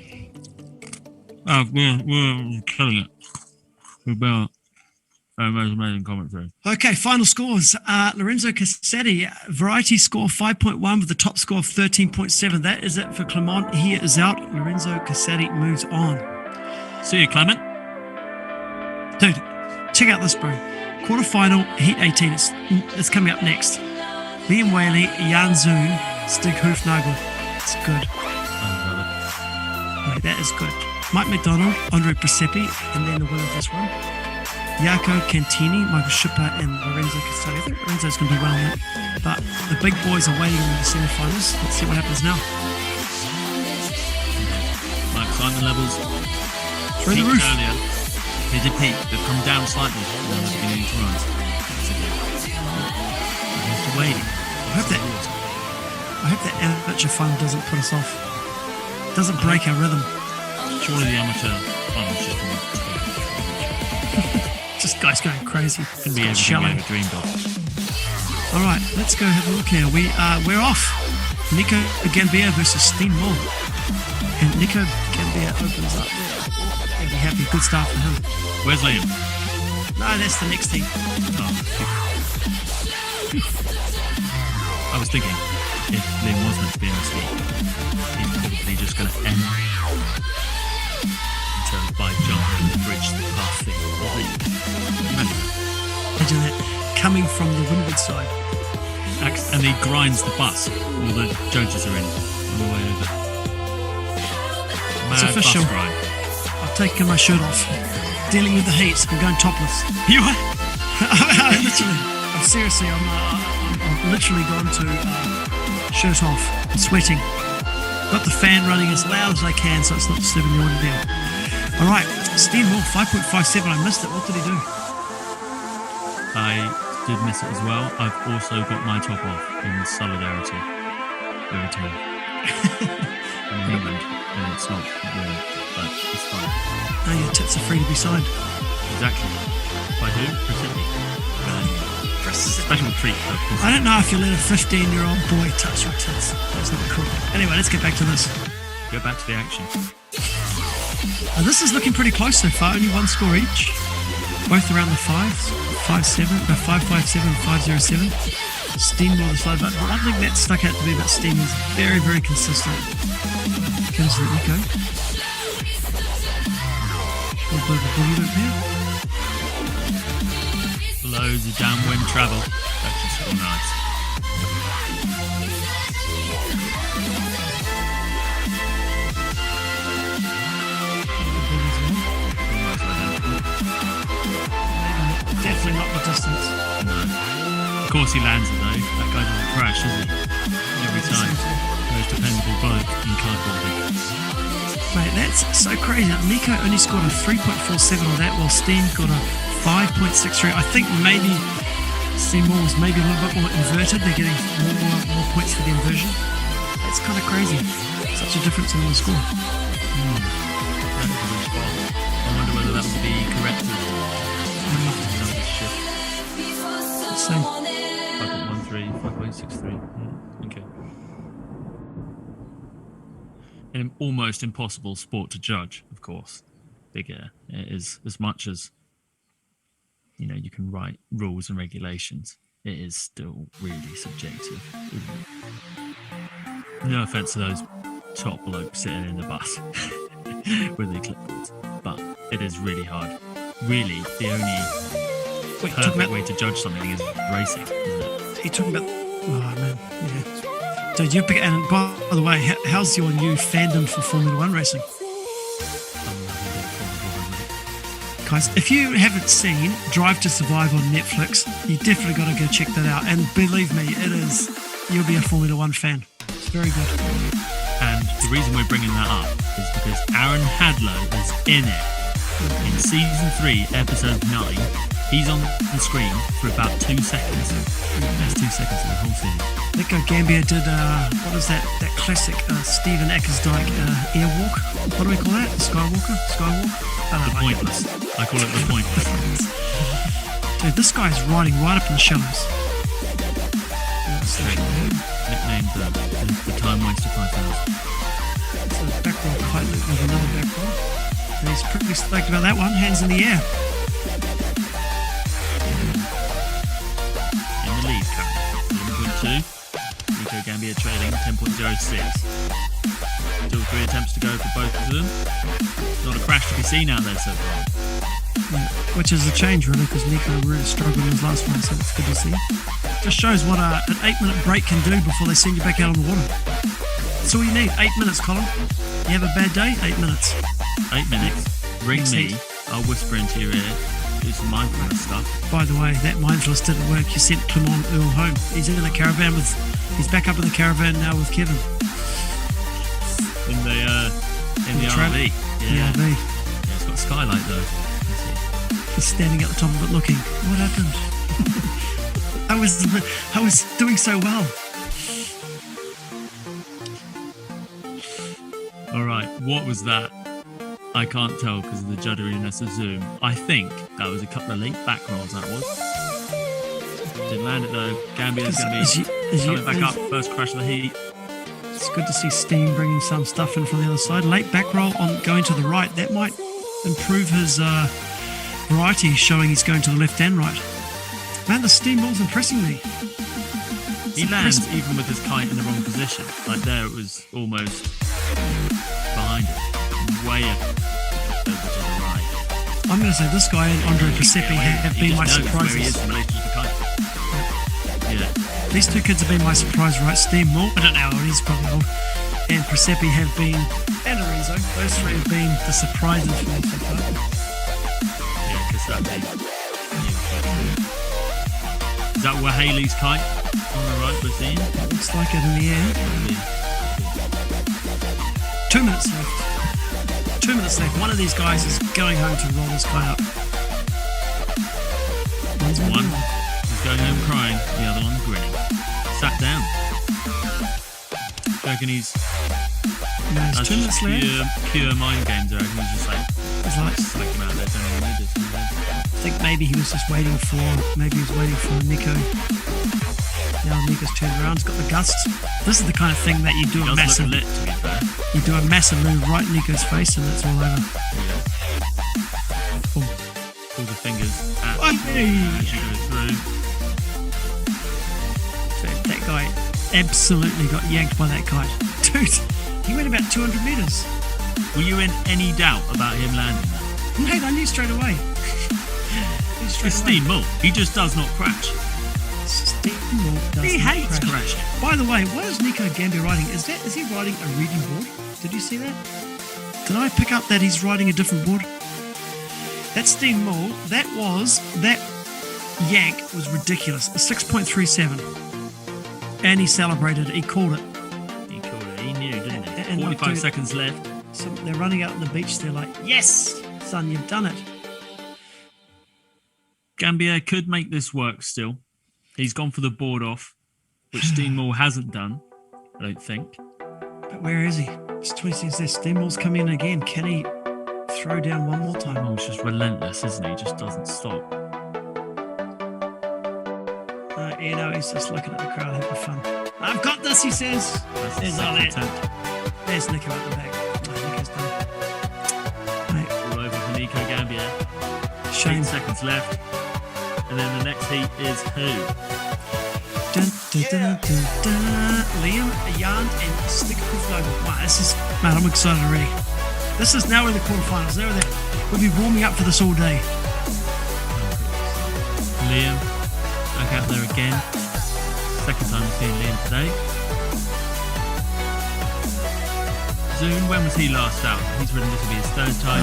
We're killing it. We've been amazing commentary. Okay, final scores. Lorenzo Cassetti, variety score 5.1 with the top score of 13.7. That is it for Clement. He is out. Lorenzo Cassetti moves on. See you, Clement. Dude, check out this, bro. Quarterfinal, Heat 18. It's coming up next. Liam Whaley, Jan Zoon, Stig Hoofnagel. It's good. Oh, brother. Wait, that is good. Mike McDonald, Andre Presepi, and then the winner of this one, Jaco Cantini, Michael Schipper, and Lorenzo Castelli. I think Lorenzo's going to do well in that. But the big boys are waiting in the semi-finals. Let's see what happens now. Like Simon levels Through the peaked roof. earlier. They did peak. They've come down slightly at the beginning of the rise. We have to wait. I hope that amateur final doesn't put us off. Doesn't break our rhythm. Surely the amateur finals just going to Just guys going crazy. be everything we Shelling. ever dreamed of. All right, let's go have a look here. We're off. Nico Gambia versus Steen Moore. And Nico Gambia opens up there. He'll be happy. Good start for him. Where's Liam? No, that's the next team. Oh. I was thinking, if Liam was meant to be in this league, he's probably just going to end until by jumping the bridge the path thing. Imagine that coming from the windward side. And he grinds the bus. All the judges are in on the way over. It's Mad official. bus grind. I've taken my shirt off. Dealing with the heat. I'm going topless. You are? Literally. I'm literally going to shirt off. I'm sweating. Got the fan running as loud as I can so it's not disturbing the audio there. All right, Steen Moore, 5.57. I missed it. What did he do? I did miss it as well. I've also got my top off in solidarity with a team. I'm in England and it's not warm, but it's fine. No, your tits are free to be signed. Exactly. By who? Precisely. Special treat. I don't know if you let a 15-year-old boy touch your tits. That's not cool. Anyway, let's get back to this. Go back to the action. This is looking pretty close so far. Only one score each. Both around the 5.7, 5.07, 5.07. Steen Moore the slide, but one thing that stuck out to me about Steen is very, very consistent. Comes to the Nico. A little bit of a boogie loop here. Loads of downwind travel. That's just so nice. Almost identical. Definitely not the distance. No. Of course he lands it though. That guy doesn't crash, does he? Every time. Most dependable bloke in cardboard. Mate, that's so crazy. Nico only scored a 3.47 on that, while Steen got a 5.63. I think maybe Steen Moore was maybe a little bit more inverted. They're getting more points for the inversion. That's kind of crazy. Such a difference in the score. That is a good spot. I wonder whether that will be corrected. Numbers shift. Let's see. 5.13, 5.63. Okay. An almost impossible sport to judge, of course. Big air. It is, as much as you can write rules and regulations, it is still really subjective, isn't it? No offense to those top blokes sitting in the bus with their clipboards, but it is really hard. Really, the only perfect way to judge something is racing, isn't it? Are you talking about? Oh man, yeah. Dude, you pick. And by the way, how's your new fandom for Formula One racing? Guys, if you haven't seen Drive to Survive on Netflix, you definitely got to go check that out. And believe me, you'll be a Formula One fan. It's very good. And the reason we're bringing that up is because Aaron Hadlow is in it. In season 3, episode 9, he's on the screen for about 2 seconds. That's 2 seconds of the whole series. Nico Gambia did, what is that classic Stephen Eckersdyke airwalk? What do we call that? Skywalker? The pointless. I call it the pointless. Dude, this guy's riding right up in the shallows. Nicknamed the Time Waster 5000. So back roll kite loop with another back roll. And he's pretty stoked about that one. Hands in the air. In the lead currently. 11.2. Nico Gambia trailing 10.06. Still 3 attempts to go for both of them. Not a crash to be seen out there so far. Yeah, which is a change really, because Nico really struggled in his last one, so it's good to see. Just shows what an 8-minute break can do before they send you back out on the water. That's all you need. 8 minutes, Colin. You have a bad day? 8 minutes. 8 minutes. Ring Next me. heat. I'll whisper into your ear. Do some mindfulness stuff. By the way, that mindfulness didn't work. You sent Clement Earl home. He's in the caravan with. He's back up in the caravan now with Kevin. In the trailer. RV. Yeah, me. Yeah, it's got a skylight though. He's standing at the top of it looking. What happened? I was doing so well. All right, what was that? I can't tell because of the judderiness of Zoom. I think that was a couple of late back rolls. That was. Didn't land it though. Gambia's going to be coming back up. First crash of the heat. It's good to see Steam bringing some stuff in from the other side. Late back roll on going to the right. That might improve his variety, showing he's going to the left and right. Man, the Steam ball's impressing me. He lands even with his kite in the wrong position. Like there, it was almost behind it, way up over to the right. I'm going to say this guy and Andre Presepe have He been my just knows where he is surprises. in relation to the kite. Yeah. These two kids have been my surprise, right? Steam Moore, I don't know how old he's probably old, and Presepe have been, and Lorenzo, those three have been the surprises for me so far. Yeah, because that big. Is that where Haley's kite on the right we're seeing? Looks like it in the air. 2 minutes left. 2 minutes left. One of these guys is going home to roll his kite up. One's One one. is going home crying, the other one grinning. Sat down. Do you reckon he's No, there's that's 2 minutes just left. pure mind games? I reckon he's just like, It's like, select him out there, don't really need this. I think maybe he was just waiting for Nico. Now Nico's turned around, he's got the gust. This is the kind of thing that you do He a does massive, look lit, to be fair. you do a massive move right in Nico's face and it's all over. Yeah. Boom. Pull the fingers at Hey! as you go through. So that guy absolutely got yanked by that kite. Dude, he went about 200 meters. Were you in any doubt about him landing that? Mate, I knew straight away. It's Steve Mull. He just does not crash. He hates crashing. By the way, what is Nico Gambia riding? Is he riding a reading board? Did you see that? Did I pick up that he's riding a different board? That's Steve Mull. That yank was ridiculous. A 6.37. And he celebrated. He called it. He called it. He knew, didn't he? And look, 45 dude, seconds left. So they're running out on the beach. They're like, yes, son, you've done it. Gambier could make this work still. He's gone for the board off, which Steenmore hasn't done, I don't think. But where is he? It's 20 seconds there. Steamwell's coming in again. Can he throw down one more time? Steenmore's just relentless, isn't he? He just doesn't stop. He's just looking at the crowd having fun. I've got this, he says. That's the There's second Ollie. attempt. There's Nico at the back. Nico's done. Mate, All over for Nico Gambier. shame. 8 seconds left. And then the next heat is who? Dun, dun, dun, dun, dun. Liam, Jan, and Stick Global. Wow, this is, man, I'm excited already. This is now in the quarterfinals. There, there. We'll be warming up for this all day. Liam, back out there again. Second time we've seen Liam today. Zune, when was he last out? He's ridden this will be his third time.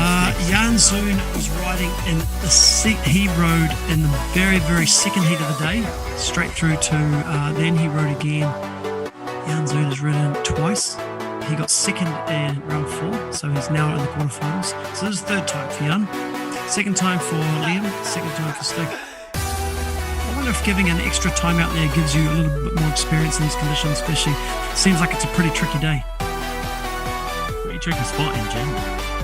Jan Zoon was riding in the seat. He rode in the very, very second heat of the day, straight through to. Then he rode again. Jan Zoon has ridden twice. He got second in round 4, so he's now in the quarterfinals. So this is third time for Jan. Second time for Liam. Second time for Stick. I wonder if giving an extra time out there gives you a little bit more experience in these conditions, especially. Seems like it's a pretty tricky day. Pretty tricky spot in general.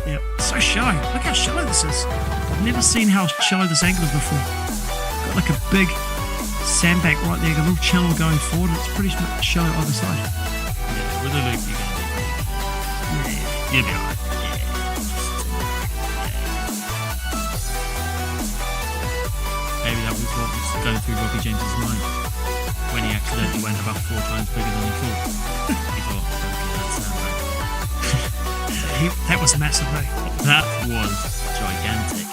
Yeah, so shallow. Look how shallow this is. I've never seen how shallow this angle is before. Got like a big sandbank right there, got a little channel going forward, and it's pretty shallow either side. Yeah, with a loop you're going to do great. Yeah. You'll be alright. Maybe that was what was going through Robbie James's mind when he accidentally went about 4 times bigger than he thought. He thought, That was massive, mate. that was gigantic.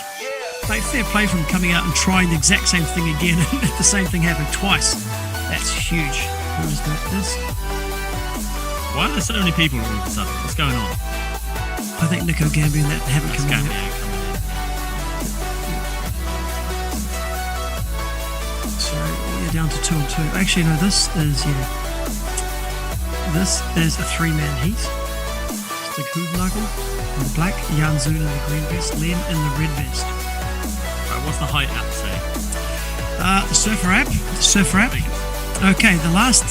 Mate, fair play from coming out and trying the exact same thing again, and the same thing happened twice. That's huge. Who is that? This? Why are there so many people all of a sudden? What's going on? I think Nico Gambia and that haven't come in Gambia yet. coming So you're down to 2 and 2. Actually, no, this is a 3-man heat. Stig Hoofnagel in the black, Jan Zoon in the green vest, Liam in the red vest. in. Right, what's the height app say? The Surfer app. Okay, the last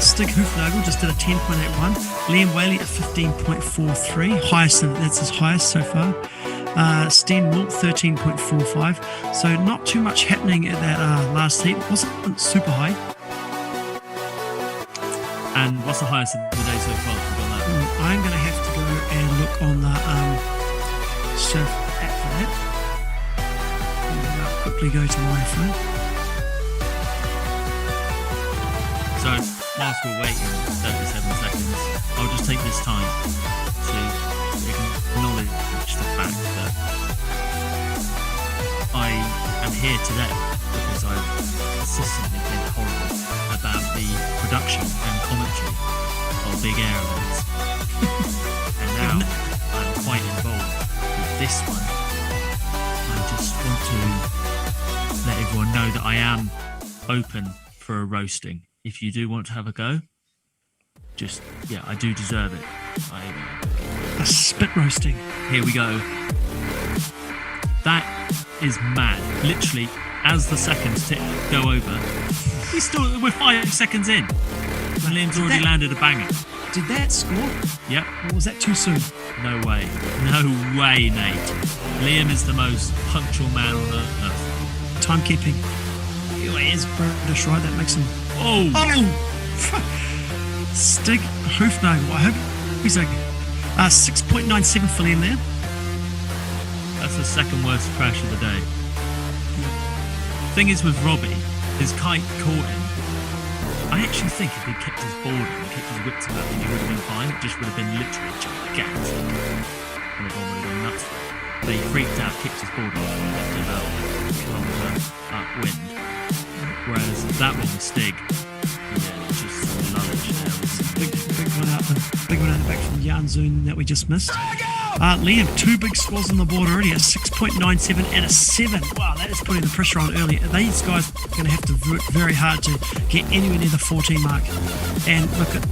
Stig Hoofnagel just did a 10.81. Liam Whaley at 15.43. That's his highest so far. Sten Milk 13.45. So not too much happening at that last heat. It wasn't super high. And what's the highest of the day so far? We've got that. I'm going to have to go and look on the Surf app for that. I'll quickly go to my phone. So, whilst we're waiting 37 seconds, I'll just take this time to acknowledge the fact that I am here today because I've consistently been horrible about the production and commentary of big air events. And now I'm quite involved with this one. I just want to let everyone know that I am open for a roasting. If you do want to have a go, I do deserve it. A spit roasting. Here we go. That is mad. Literally, as the seconds go over, we're 5 seconds in. And Liam's already landed a banger. Did that score? Yep. Or was that too soon? No way. No way, Nate. Liam is the most punctual man on earth. Timekeeping. He is British, right? That makes him. Oh! Stig Hoofnagel. I hope he's okay. 6.97 for Liam there. That's the second worst crash of the day. Thing is with Robbie, his kite caught him. I actually think if he'd kept his board and kept his wits about him, he would have been fine. It just would have been literally gigantic. And everyone would have gone nuts for it. But he freaked out, kicked his board off, and left it about a kilometre upwind. Whereas that one with Stig, just luggage there. Big one out the back from Jan Zoon that we just missed. Liam, 2 big scores on the board already, a 6.97 and a 7. Wow, that is putting the pressure on early. These guys are going to have to work very hard to get anywhere near the 14 mark. And look at,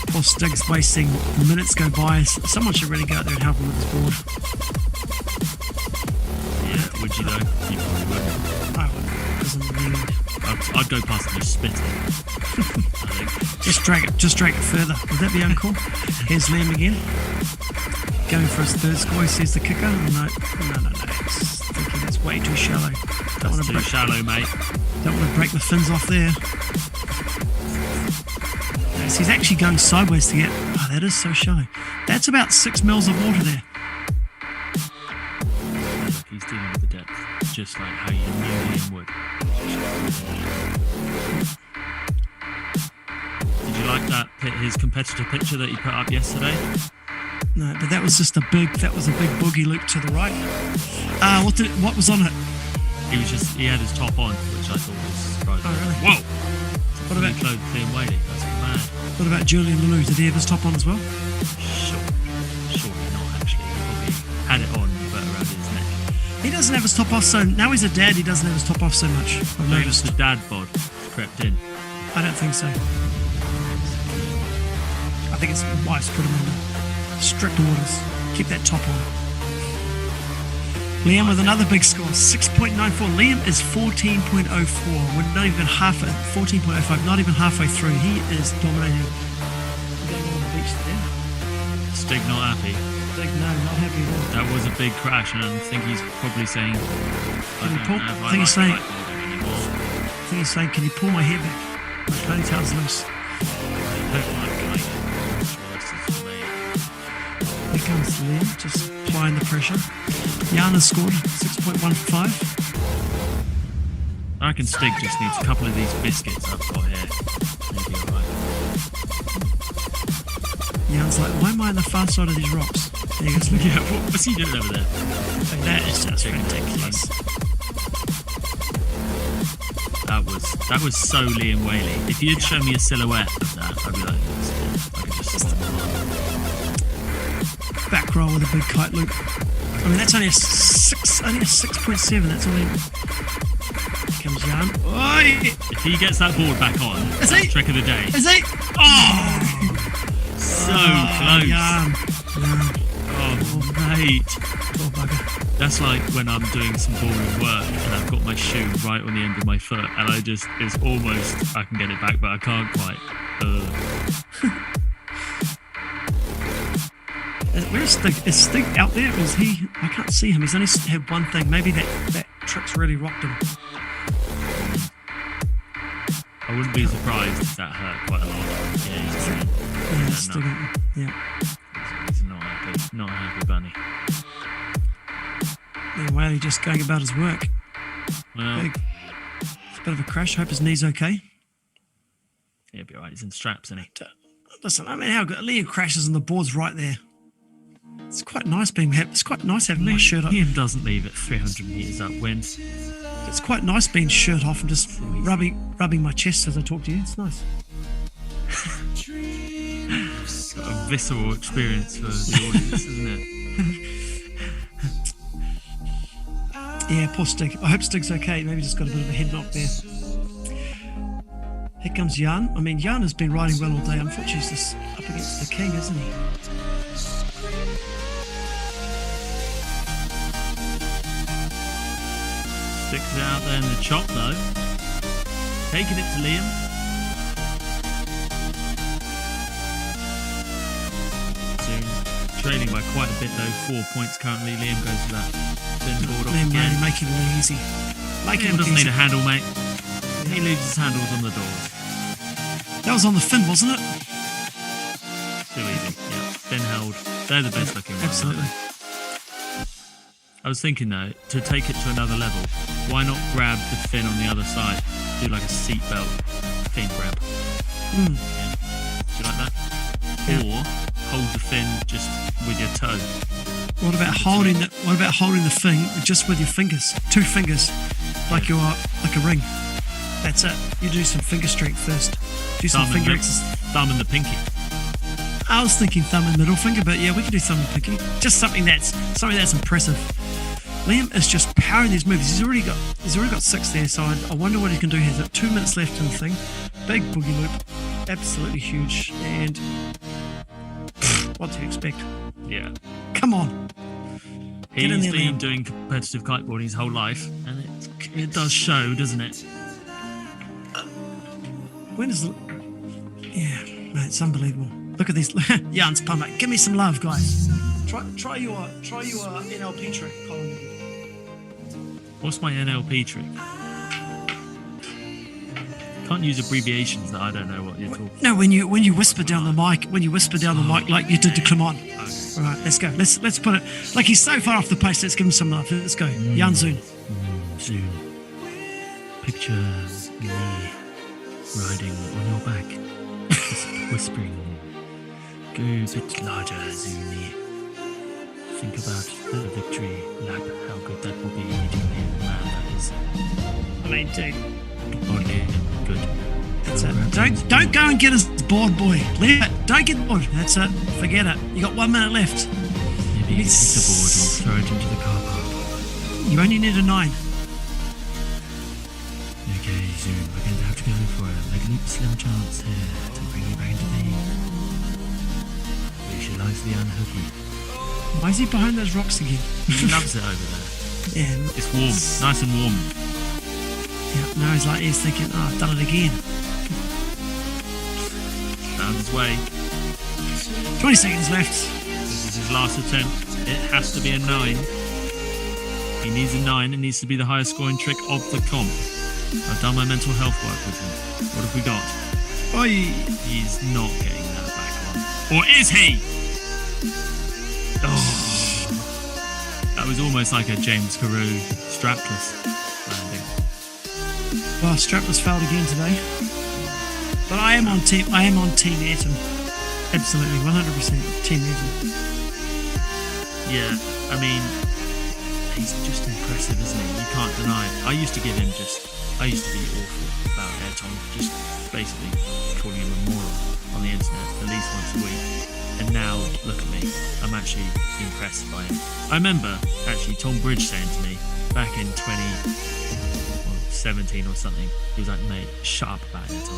poor Stig's wasting minutes go by. Someone should really go out there and help him with his board. Yeah, would you though? You probably wouldn't. I wouldn't, because I'm really... I'd go past and just spit it. I think. Just drag it further. Would that be uncool? Here's Liam again. Going for his third score. He sees the kicker. No. He's thinking that's way too shallow. That's too shallow, mate. Don't want to break the fins off there. Yes, he's actually going sideways to get... Oh, that is so shallow. That's about 6 mils of water there. Look, he's dealing with the depth, just like how you knew Liam would. Did you like his competitor picture that he put up yesterday? No, but that was just a big boogie loop to the right. What was on it? He had his top on, which I thought was surprising. Oh, really? Whoa! What about clothed Liam Whaley? That's mad. What about Julian Lelou? Did he have his top on as well? Surely not, actually. He probably had it on, but around his neck. He doesn't have his top off, so now he's a dad, he doesn't have his top off so much. I've Maybe noticed. the dad bod crept in. I don't think so. I think it's wise to put him under strict orders. Keep that top on. Liam with another big score, 6.94. Liam is 14.04. We're not even 14.05, not even halfway through. He is dominating. We're going on the beach there. Stig not happy. Stig, no, not happy at all. That was a big crash, and I think he's probably saying, I think he's saying, can you pull my hair back? My ponytail's loose. Here comes Liam, just applying the pressure. Jan has scored 6.15. I reckon Stig just needs a couple of these biscuits I've got here. Maybe alright. Jan's like, why am I on the far side of these rocks? There you go. Yeah, what's he doing over there? That is just ridiculous. That was so Liam Whaley. If you'd show me a silhouette of that, I'd be like, I could just Back roll with a big kite loop. I mean, that's only a 6.7. That's only. Here comes Jan. Oi! If he gets that board back on, Is he? trick of the day. Is he? Oh! So close. Jan. Oh, mate. Poor bugger. That's like when I'm doing some boring work and I've got my shoe right on the end of my foot and it's almost, I can get it back, but I can't quite. Where's Stig? Is Stig out there? Is he? I can't see him. He's only had one thing. Maybe that trick's really rocked him. I wouldn't be surprised if that hurt quite a lot. Yeah, he's Stig. Yeah. He's not happy. Not a happy bunny. And Whaley just going about his work. Well, Big. It's a bit of a crash. Hope his knee's okay. he'll be alright. He's in straps, isn't he? Listen, I mean, how good. Liam crashes and the board's right there. It's quite nice It's quite nice having my shirt up. Liam doesn't leave at 300 metres upwind. It's quite nice being shirt off and just rubbing my chest as I talk to you. It's nice. Got a visceral experience for the audience, isn't it? Yeah, poor Stig. I hope Stig's okay. Maybe just got a bit of a head knock there. Here comes Jan. I mean, Jan has been riding well all day. Unfortunately, he's just up against the king, isn't he? Sticks it out there in the chop, though. Taking it to Liam. Soon. Trailing by quite a bit, though. 4 points currently. Liam goes for that thin board off Liam again. really making it easy. Liam doesn't need a handle, mate. He leaves his handles on the doors. That was on the fin, wasn't it? Too easy. Yeah. Fin held. They're the best looking ones. Absolutely. I was thinking though, to take it to another level, why not grab the fin on the other side? Do like a seatbelt fin grab. Yeah. Do you like that? Yeah. Or hold the fin just with your toe. What about holding the thing just with your fingers? 2 fingers, like you're like a ring. That's it. You do some finger strength first. Do some finger exercise. Thumb and the pinky. I was thinking thumb and middle finger, but yeah, we can do thumb and pinky. Just something that's impressive. Liam is just powering these moves. He's already got 6 there, so I wonder what he can do here. He's got 2 minutes left in the thing. Big boogie loop, absolutely huge, and what do you expect? Yeah. Come on. Get in He's there, been Liam. doing competitive kiteboarding his whole life, and it does show, doesn't it? When is yeah, mate, it's unbelievable. Look at these. Jan's pumping. Give me some love, guys. Try your NLP trick, Colin. What's my NLP trick? Can't use abbreviations that I don't know what you're talking. No, when you whisper down the mic, like you did to Clement. Okay. All right, let's go. Let's put it. Like he's so far off the pace. Let's give him some love. Let's go. Jan Zoon. Soon. Picture me riding on your back, whispering. Go a bit larger, Zuni. Think about the victory lap, how good that will be. Man, that is. I mean, dude. Oddly good. That's it. Don't go and get his board, boy. Leave it. Don't get bored. That's it. Forget it. You got 1 minute left. Maybe you can take the board and throw it into the car park. You only need a 9. Okay, soon we're going to have to go for a slim chance here to bring you back into the visualize the unhooky. Why is he behind those rocks again? He loves it over there. Yeah. It's warm, nice and warm. Yeah. Now he's thinking, oh, I've done it again. Found his way. 20 seconds left. This is his last attempt. It has to be a 9. He needs a 9. It needs to be the highest scoring trick of the comp. I've done my mental health work with him. What have we got? Oi. He's not getting that back on. Or is he? Oh. That was almost like a James Carew strapless landing. Well, strapless failed again today. But I am on Team Ayrton. Absolutely, 100% Team Ayrton. Yeah, I mean, he's just incredible. impressive, isn't he? You can't deny it. I used to be awful about Ayrton, just basically calling him a moron on the internet at least once a week. And now, look at me, I'm actually impressed by him. I remember, actually, Tom Bridge saying to me back in 2017 or something, he was like, mate, shut up about Ayrton.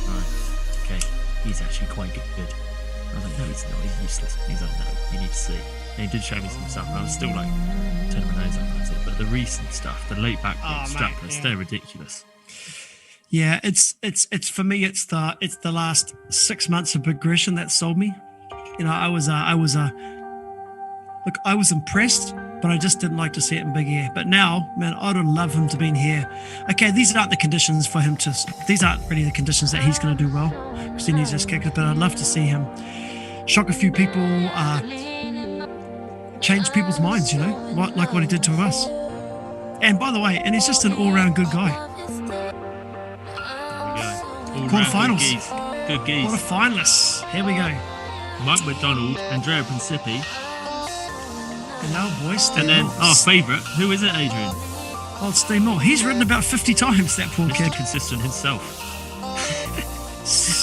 Right, okay, he's actually quite good. I was like, no, he's not, he's useless. He's like, no, you need to see. And he did show me some stuff, and I was still like, turning my nose up at it. But the recent stuff, the late backwards strapless, they're ridiculous. Yeah, it's for me. It's the last 6 months of progression that sold me. You know, I was impressed, but I just didn't like to see it in big air. But now, man, I'd love him to be in here. Okay, these aren't the conditions for him to. These aren't really the conditions that he's going to do well, because he needs his kickers. But I'd love to see him shock a few people, change people's minds. You know, like what he did to us. And by the way, and he's just an all-round good guy. Quarterfinals. Good geese. Quarterfinalists. Here we go. Mike McDonald, Andrea Principi, And now, boys, Steve and then Moore. our favourite. Who is it, Adrian? Oh, Steve Moore. He's ridden about 50 times, that poor Mr. kid. Consistent himself.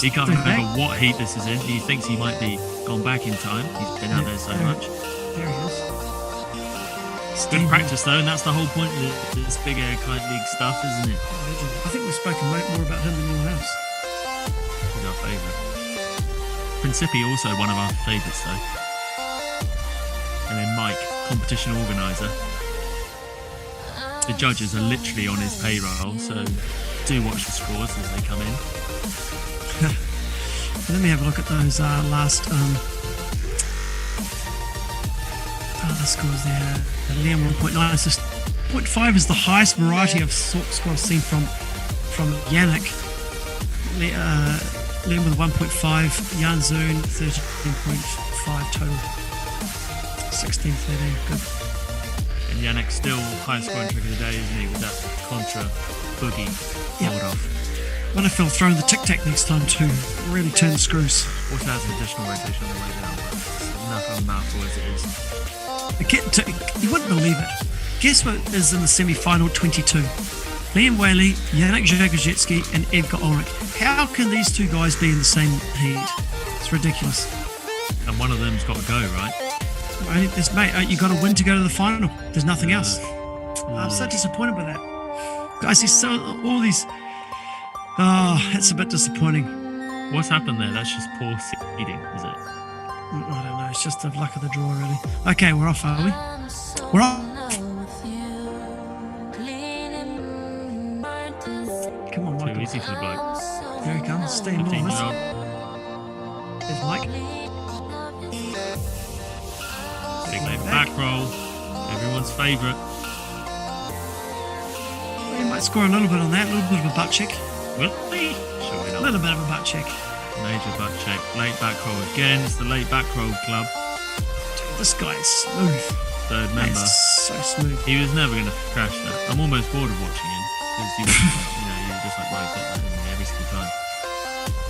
He can't remember what heat this is in. He thinks he might be gone back in time. He's been out there so much. There he is. Good practice though, and that's the whole point of this Big Air Kite League stuff, isn't it? I think we've spoken more about him than anyone else. He's our favourite. Principi also one of our favourites though. And then Mike, competition organiser. The judges are literally on his payroll, so do watch the scores as they come in. Let me have a look at those last scores there. Liam 1.9. So 0.5 is the highest variety of scores seen from Yannick. Liam with 1.5. Jan Zoon 13.5 total. 16-13. Good. And Yannick still highest scoring trick of the day, isn't he, with that contra boogie hold off. I'm going to feel throwing the tic-tac next time too. Really turn the screws. Also has an additional rotation on the way down, but it's enough of a mouthful as it is. You wouldn't believe it. Guess what is in the semi-final 22? Liam Whaley, Yannick Zagajewski and Edgar Ulrich. How can these two guys be in the same heat? It's ridiculous. And one of them's got to go, right? Mate, you got to win to go to the final. There's nothing else. I'm so disappointed by that. Guys, all these... Oh, it's a bit disappointing. What's happened there? That's just poor seeding, is it? I don't know. It's just the luck of the draw, really. Okay, we're off, are we? We're off. Come on, Too Michael. easy for the bloke. Here he comes. Stay in 15-year-old. There's Mike. Big left back roll. Everyone's favourite. He might score a little bit on that. A little bit of a butt check. Will he? Surely A not. little bit of a butt check. Major butt check. Late back roll again. It's the late back roll club. Dude, this guy is smooth. Third member. It's so smooth. He was never going to crash that. I'm almost bored of watching him because you're just like, well, he's got that in me every single time.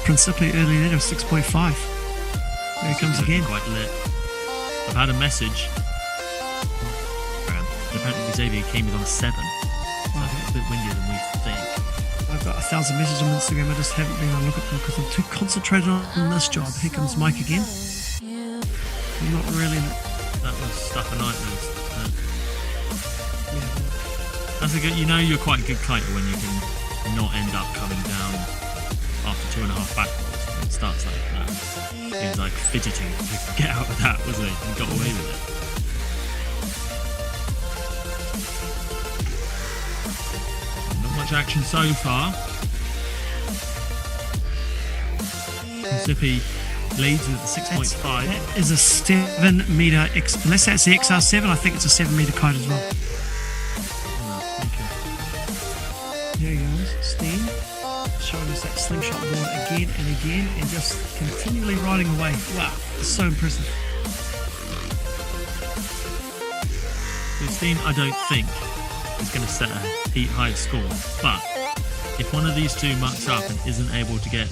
Principi early lead of 6.5. There he comes Looking again. quite lit. I've had a message. Apparently Xavier Keane is on a 7. So I think it's a bit windier than we think. I've got 1,000 messages on Instagram. I just haven't been able to look at them because I'm too concentrated on this job. Here comes Mike again. I'm not really... That was stuff of nightmares. Yeah. That's a good. You know, you're quite a good kiter when you can not end up coming down after 2.5 back rolls. It starts like that. He was like fidgeting to get out of that, wasn't he? He got away with it. Not much action so far. Mississippi leads with the 6.5. That is a 7 metre unless that's the XR7, I think it's a 7 metre kite as well. There he goes, Steen, showing us that slingshot board again and again and just continually riding away. Wow, it's so impressive. Christine, I don't think is going to set a heat high score, but if one of these two mucks up and isn't able to get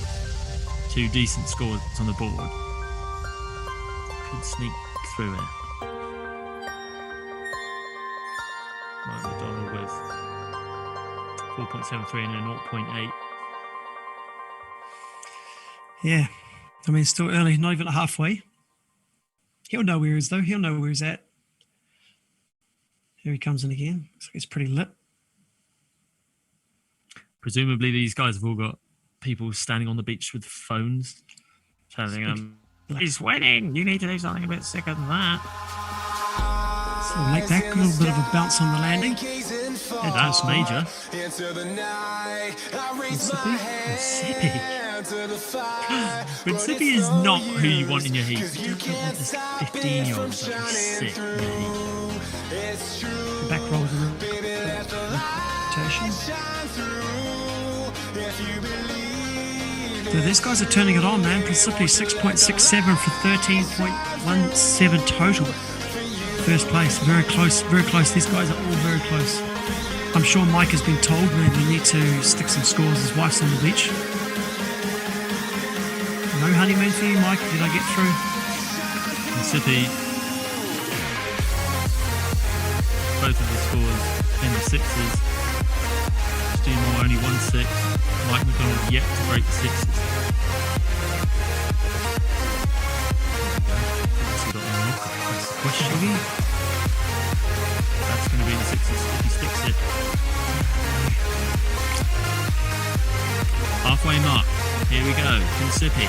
2 decent scores on the board, could sneak through it. Mike McDonald with 4.73 and a 0.8. Yeah. I mean, it's still early, not even halfway. He'll know where he is, though. He'll know where he's at. Here he comes in again. Looks like it's pretty lit. Presumably, these guys have all got people standing on the beach with phones telling them, he's winning. You need to do something a bit sicker than that. So like that, a little bit of a bounce on the landing. Yeah, that's major. Principi. Principi is not who you want in your heat. You don't want this 15-year-old like sick in your heat. The back rolls around. Rotation. So these guys are turning it on, man. Principi 6.67 for 13.17 total. First place, very close, very close. These guys are all very close. I'm sure Mike has been told maybe we need to stick some scores. His wife's on the beach. No honeymoon for you, Mike. Did I get through? Principi, both of the scores in the sixes. Stu Moore only 1-6. Mike McDonald yet to break the sixes. That's the question. That's going to be the sixes if he sticks it. Halfway mark. Here we go. Principi.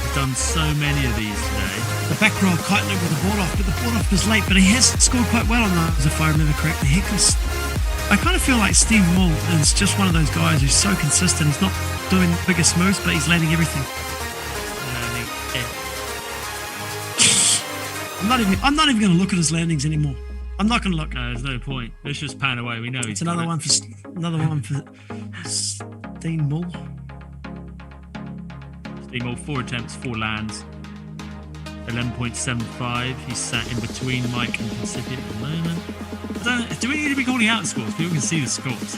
He's done so many of these today. The back roll kite loop with the ball off, but the ball off was late, but he has scored quite well on those, if I remember correctly. I kind of feel like Steve Mull is just one of those guys who's so consistent. He's not doing the biggest moves, but he's landing everything. I'm not even going to look at his landings anymore. I'm not going to look. No, there's no point. Let's just pan away. We know It's another one for Steve Mull. Steve Mull, 4 attempts, 4 lands, 11.75. He's sat in between Mike and Principi at the moment. Do we need to be calling out scores? People can see the scores.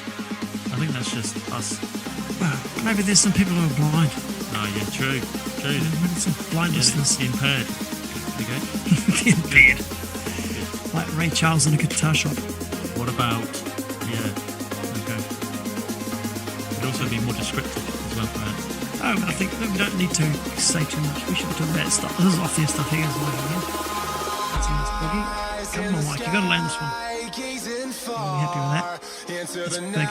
I think that's just us. Well, maybe there's some people who are blind. Oh, yeah, true. Maybe some blind listeners. Impaired. Okay. Impaired. Like Ray Charles in a guitar shop. What about, okay. Could also be more descriptive as well, perhaps. Oh, I think we don't need to say too much. We should be talking about stuff. This is off their stuff here as well. That's a nice boogie. Come on, Mike, you got to land this one. Are we happy with that? It's big.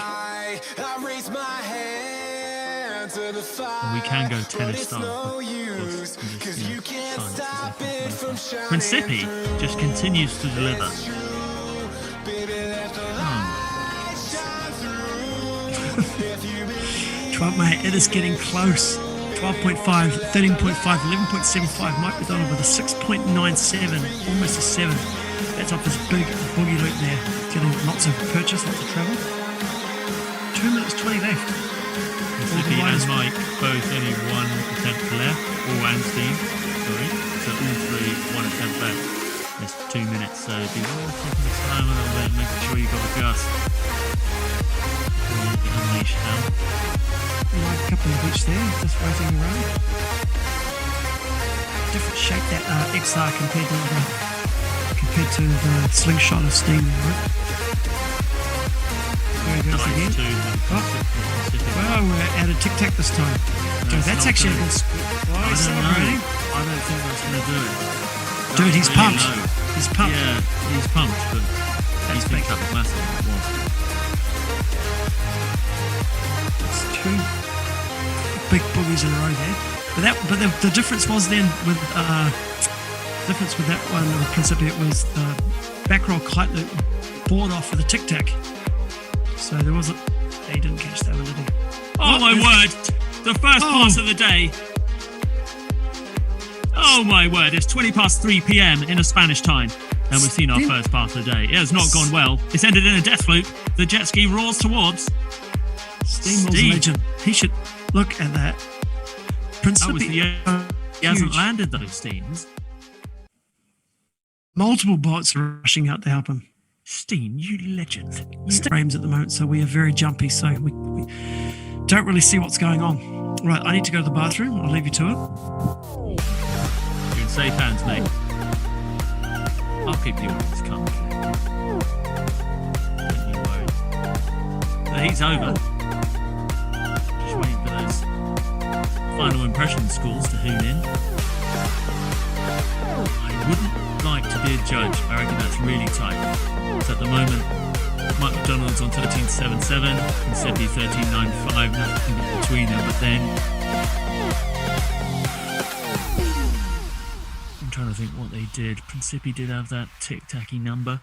And we can go tennis style. Principi just continues to deliver. Mate, it is getting close. 12.5, 13.5, 11.75. Mike McDonald with a 6.97, almost a 7. That's off his big boogie loop there. Getting lots of purchase, lots of travel. 2 minutes 20 left. Principi and Mike both only 1 attempt left, and Steve, sorry. So all 3, 1 attempt left. There's 2 minutes, so be worth taking the time a little bit, making sure you got a gust. Unleash now. Like a couple of each there, just waiting around. Different shape that XR compared to the slingshot of Steam, right? There he goes again. Well, we're at a tic-tac this time. No, that's actually a good score. Oh, he's celebrating. I don't think that's going to do it. Dude, he's really pumped. low. He's pumped. Yeah, he's pumped, but he's big. picked up a massive one. It's 2 big boogies in a row there. But the difference was then with that one with Principi, it was the back roll kite loop board off with a tic tac. So there wasn't. He didn't catch that one, did he? Oh my word! The first pass of the day. Oh my word! It's 3 p.m. in a Spanish time, and we've seen our first pass of the day. It has not gone well. It's ended in a death loop. The jet ski roars towards. Steamwell's a legend. He should look at that. Principi, he hasn't landed those steams. Multiple boats are rushing out to help him. Steen, you legend. Frames at the moment, so we are very jumpy, so we don't really see what's going on. Right, I need to go to the bathroom. I'll leave you to it. You're in safe hands, mate. I'll keep you on this country. heat's over. Just waiting for those final impression scores to hoon in. I wouldn't like to be a judge. I reckon that's really tight. So at the moment, Mike McDonald's on 13.77, Principi 13.95, nothing in between them. But then I'm trying to think what they did. Principi did have that tic-tacky number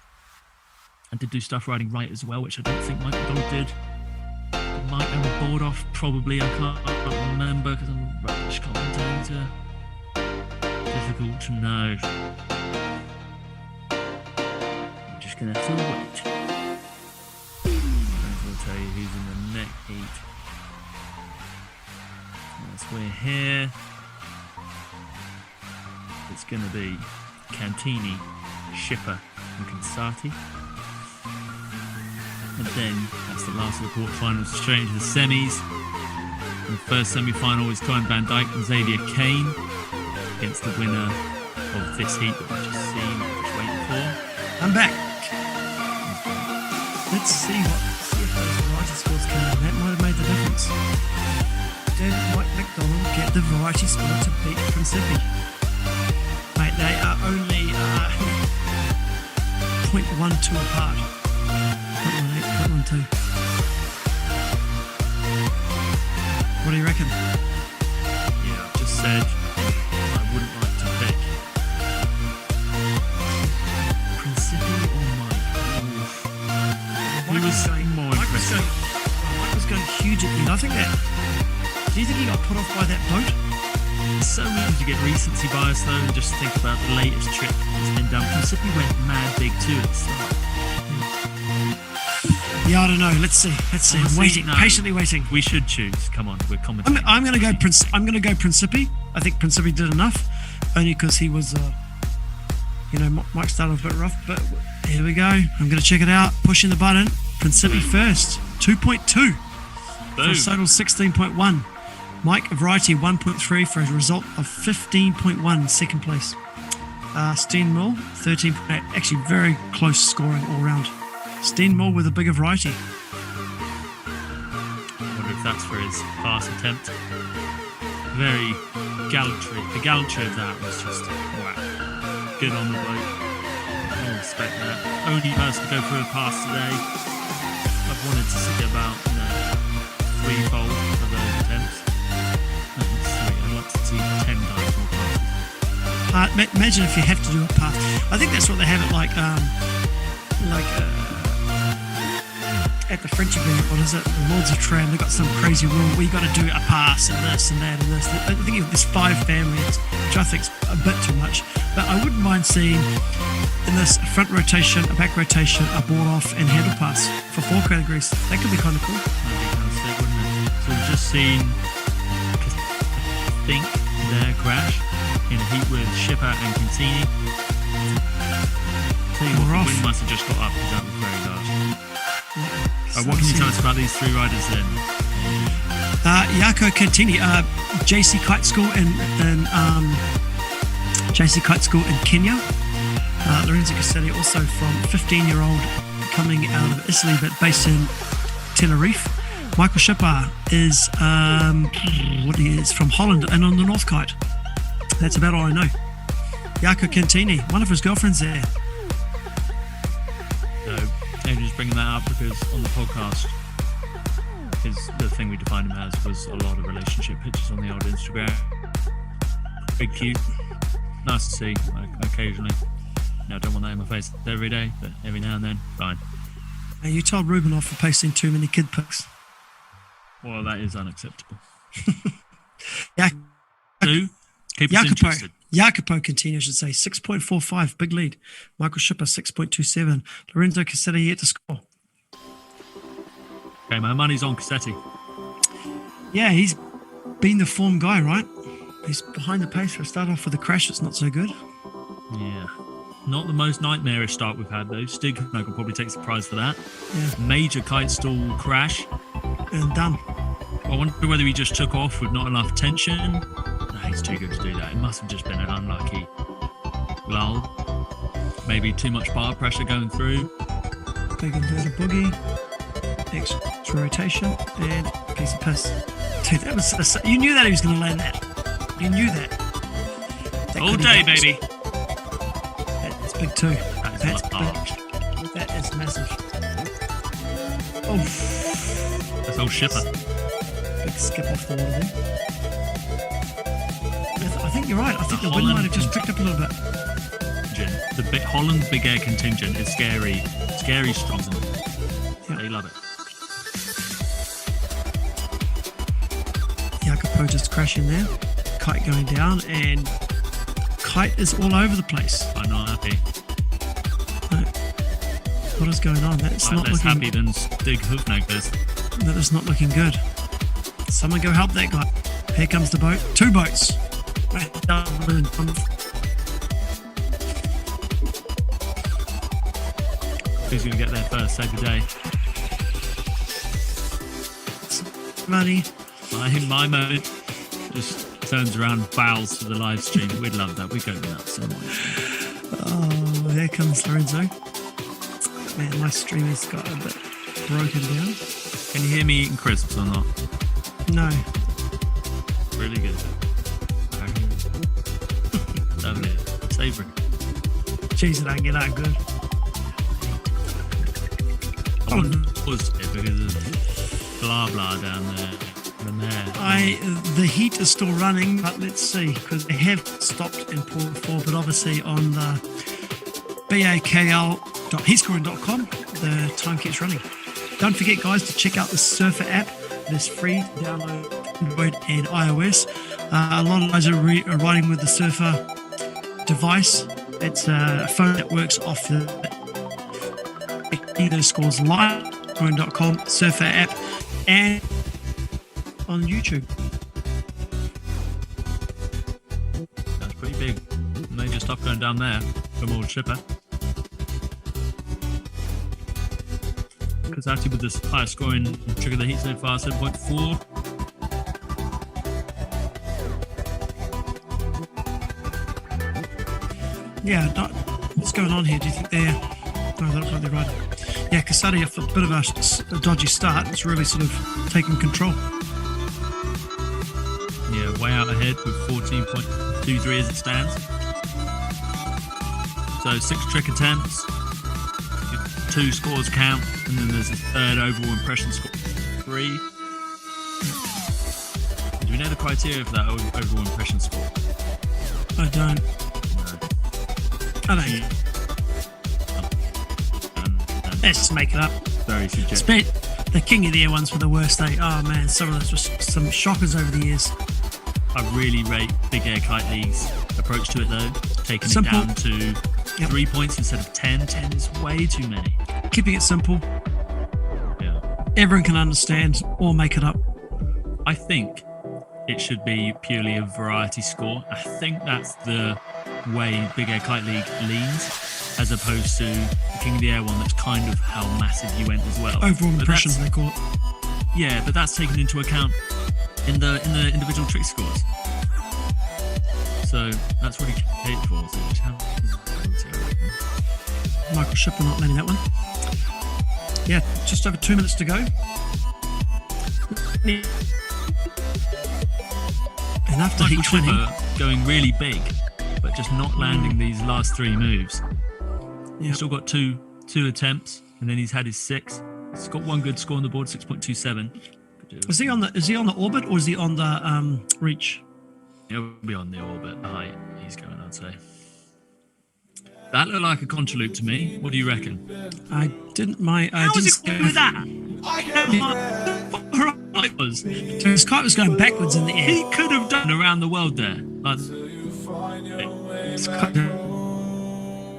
and did do stuff riding right as well, which I don't think Mike McDonald did. Might have a board off, probably. I can't remember because I'm a rubbish commentator. Difficult to know. I'm just going to have to wait. I'll tell you who's in the next heat. As we're here, it's going to be Cantini, Schipper and Consati. And then that's the last of the quarterfinals, straight into the semis. And the first semi-final is Cohen Van Dyke and Xavier Kane against the winner of this heat that we've just seen. Just waiting for. I'm back. Let's see if those variety scores come in. That might have made the difference. Did Mike McDonald get the variety score to beat Principi? Mate, they are only 0.12 apart. 0.18, 0.12. What do you reckon? Yeah, I've just said I wouldn't like to pick Principi or Mike. Who was more impressive? Mike was going huge at the end. I think that. Do you think he got put off by that boat? It's so easy to get recency bias though, and just think about the latest trick that's been done. Principi went mad big too at the start. Yeah, I don't know. Let's see. Honestly, I'm waiting, no. patiently waiting. We should choose. Come on, we're commentating. I'm going to go Principi. I think Principi did enough, only because he was, Mike started off a bit rough. But here we go. I'm going to check it out. Pushing the button. Principi first. 2.2 for a total 16.1. Mike Variety 1.3 for a result of 15.1, second place. Steenmill 13.8. Actually, very close scoring all round. Steenmill with a bigger variety. I wonder if that's for his pass attempt. Very gallantry. The gallantry of that was just wow. Good on the boat. I respect that. Only person to go through a pass today. I've wanted to see about threefold of those attempts. Not three. I'd like to see 10 times more passes. Imagine if you have to do a pass. I think that's what they have it like at the French event. What is it? The Lords of Tram. They've got some crazy rule where you got to do a pass and this and that and this. I think there's 5 families, which I think's a bit too much. But I wouldn't mind seeing in this front rotation, a back rotation, a board off, and handle pass for 4 categories. That could be kind of cool. That'd be kind of sick, wouldn't it? So we've just seen, I think, their crash in a heat with Schipper and Cantini. Tell you what, the wind must have just got up because that was very large. What can you tell us about these 3 riders then? Jaakko Cantini, JC Kite School in Kenya. Lorenzo Cassetti, also from 15-year-old coming out of Italy but based in Tenerife. Michael Schipper is from Holland and on the North Kite. That's about all I know. Jaakko Cantini, one of his girlfriends there. So, Andrew's bringing that up because on the podcast, the thing we defined him as was a lot of relationship pictures on the old Instagram. Very cute. Nice to see, occasionally. I don't want that in my face every day, but every now and then, fine. You told Ruben off for posting too many kid pics. Well, that is unacceptable. Keep us interested. Jacopo Cantini, I should say, 6.45, big lead. Michael Schipper, 6.27. Lorenzo Cassetti yet to score. Okay, my money's on Cassetti. Yeah, he's been the form guy, right? He's behind the pace for a start off with a crash. It's not so good. Yeah. Not the most nightmarish start we've had, though. Stig can probably take surprise for that. Yeah. Major kite stall crash. And done. I wonder whether he just took off with not enough tension. No, he's too good to do that. It must have just been an unlucky lull. Maybe too much bar pressure going through. Big inverted boogie. extra rotation, and piece of piss. Dude, that was you knew that he was going to land that. You knew that. That All could day, have- baby. That's big too. That is That's large. big. That is massive. Oh, That's old shipper. big skip off the water there. I think you're right. I think the wind might have just picked up a little bit. The Holland Big Air contingent is scary strong. Yeah. They love it. Jacopo just crashing there. Kite going down, and Kite is all over the place. I'm not happy. What is going on? That's I'm not less looking. happy than Stig Hoofnag this. That is not looking good. Someone go help that guy. Here comes the boat. 2 boats. Who's going to get there first? Save the day. Money. My moment just turns around, bows to the live stream. We'd love that. We'd go nuts. Oh, here comes Lorenzo. Man, my stream has got a bit broken down. Can you hear me eating crisps or not? No. Really good. Lovely. Savoury. Jeez, it don't get that good. I wonder if it was because of blah blah down there. And there. The heat is still running, but let's see, because they have stopped in port 4, but obviously on the bakl.heatscoring.com, the time keeps running. Don't forget, guys, to check out the Surfer app. It is free to download Android and iOS. A lot of guys are riding with the Surfer device. It's a phone that works off the either scores live, scoring.com, Surfer app, and on YouTube. That's pretty big. Major stuff going down there from old shipper. Because actually with this high scoring Trigger the Heat so far, 7.4. Yeah, what's going on here? Do you think they're... No, they look like they're right. Yeah, Casati, off a bit of a dodgy start, it's really sort of taking control. Yeah, way out ahead with 14.23 as it stands. So 6 trick attempts, 2 scores count, and then there's a third overall impression score, 3. Do we know the criteria for that overall impression score? I don't. I don't. Let's just make it up. Very subjective. Spent the King of the Air ones were the worst. Oh man, some of those were some shockers over the years. I really rate Big Air Kite League's approach to it though, taking Simple. it down to 3 points instead of 10. 10 is way too many. Keeping it simple. Yeah. Everyone can understand or make it up. I think it should be purely a variety score. I think that's the way Big Air Kite League leans, as opposed to the King of the Air one that's kind of how massive you went as well. Overall But impressions, that's- they call it. Yeah, but that's taken into account in the individual trick scores. So that's what he paid for. So just have- Michael Shipper not letting that one. Yeah, just over 2 minutes to go. And after Michael heat 20, Schiffer going really big, but just not landing these last 3 moves. yeah, He's still got two attempts, and then he's had his 6. He's got 1 good score on the board, 6.27. is he on the orbit or is he on the reach? He'll be on the orbit, the height he's going, I'd say. That looked like a contra loop to me. What do you reckon? I didn't. I How was didn't it with that? It was. His kite was going backwards in the air. He could have done around the world there. Like, His kite-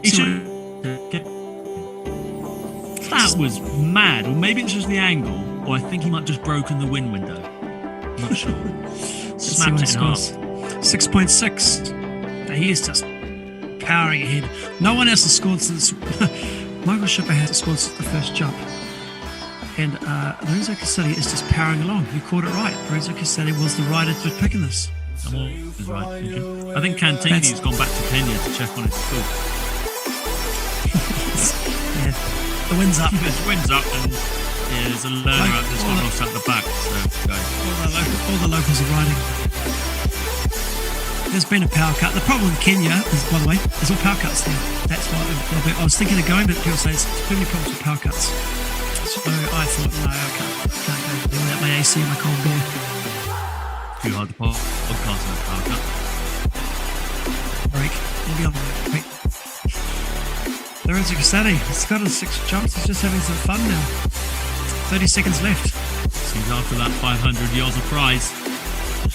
he should. That was mad. Or maybe it's just the angle, or I think he might just broken the wind window. I'm not sure. Let's see Smacked what it he in half. scores. 6.6. He is just powering ahead. No one else has scored since Michael Shipper hasn't scored since the first jump. And Lorenzo Casati is just powering along. You caught it right. Lorenzo Casati was the rider to pick in this. I'm always right. Thinking. I think Cantini's gone back to Kenya to check on his food. Yeah, the wind's up. His wind's up and Yeah, there's a learner up that's got lost at the back. So go. All the locals are riding. There's been a power cut. The problem with Kenya is, by the way, there's all power cuts there. That's why I was thinking of going, but people say it's too many problems with power cuts. So I thought, no, I can't go do that. My AC and my cold beer. Too hard to podcast on a power cut. Break. We'll be on break. Lorenzo Casati, he's got his 6 jumps. He's just having some fun now. 30 seconds left. Seems after that 500 yards of prize.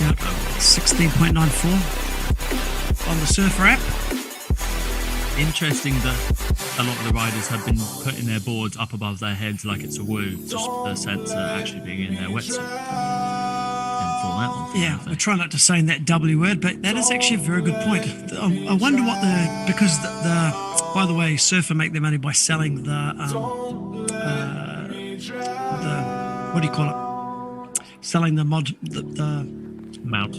Yep. 16.94 on the Surfer app. Interesting that a lot of the riders have been putting their boards up above their heads like it's a woo, just the sensor actually being in their wetsuit. Didn't fall that one. Yeah, we're trying not to say that W word, but that is actually a very good point. I wonder what because the by the way, Surfer make their money by selling the what do you call it? Selling the mod, the mount.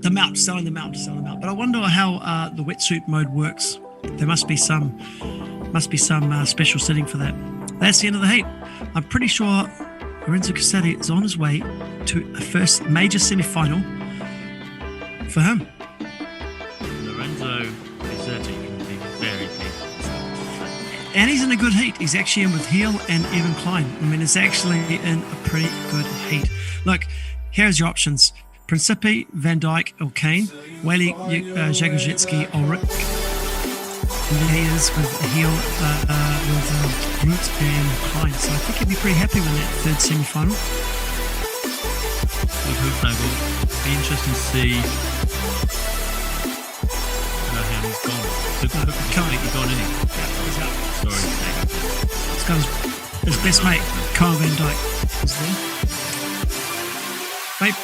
The mount, selling the mount. But I wonder how the wetsuit mode works. There must be some special setting for that. That's the end of the heat. I'm pretty sure Lorenzo Casati is on his way to a first major semi-final for him. Lorenzo Casati can be very big. And he's in a good heat. He's actually in with Heel and Evan Klein. I mean, it's actually in a pretty good heat. Look, here's your options. Principi, Van Dyke, or Kane. Whaley, Jagodzinski, Ulrich. And then he is with Heel, with Root and Klein. So I think he'd be pretty happy with that third semi-final. With Hoofnagel, be interesting to see how he's gone. Completely gone, isn't he? Yeah, he's out. Sorry, He's got his best mate, Kyle Van Dyke, is there. Mate.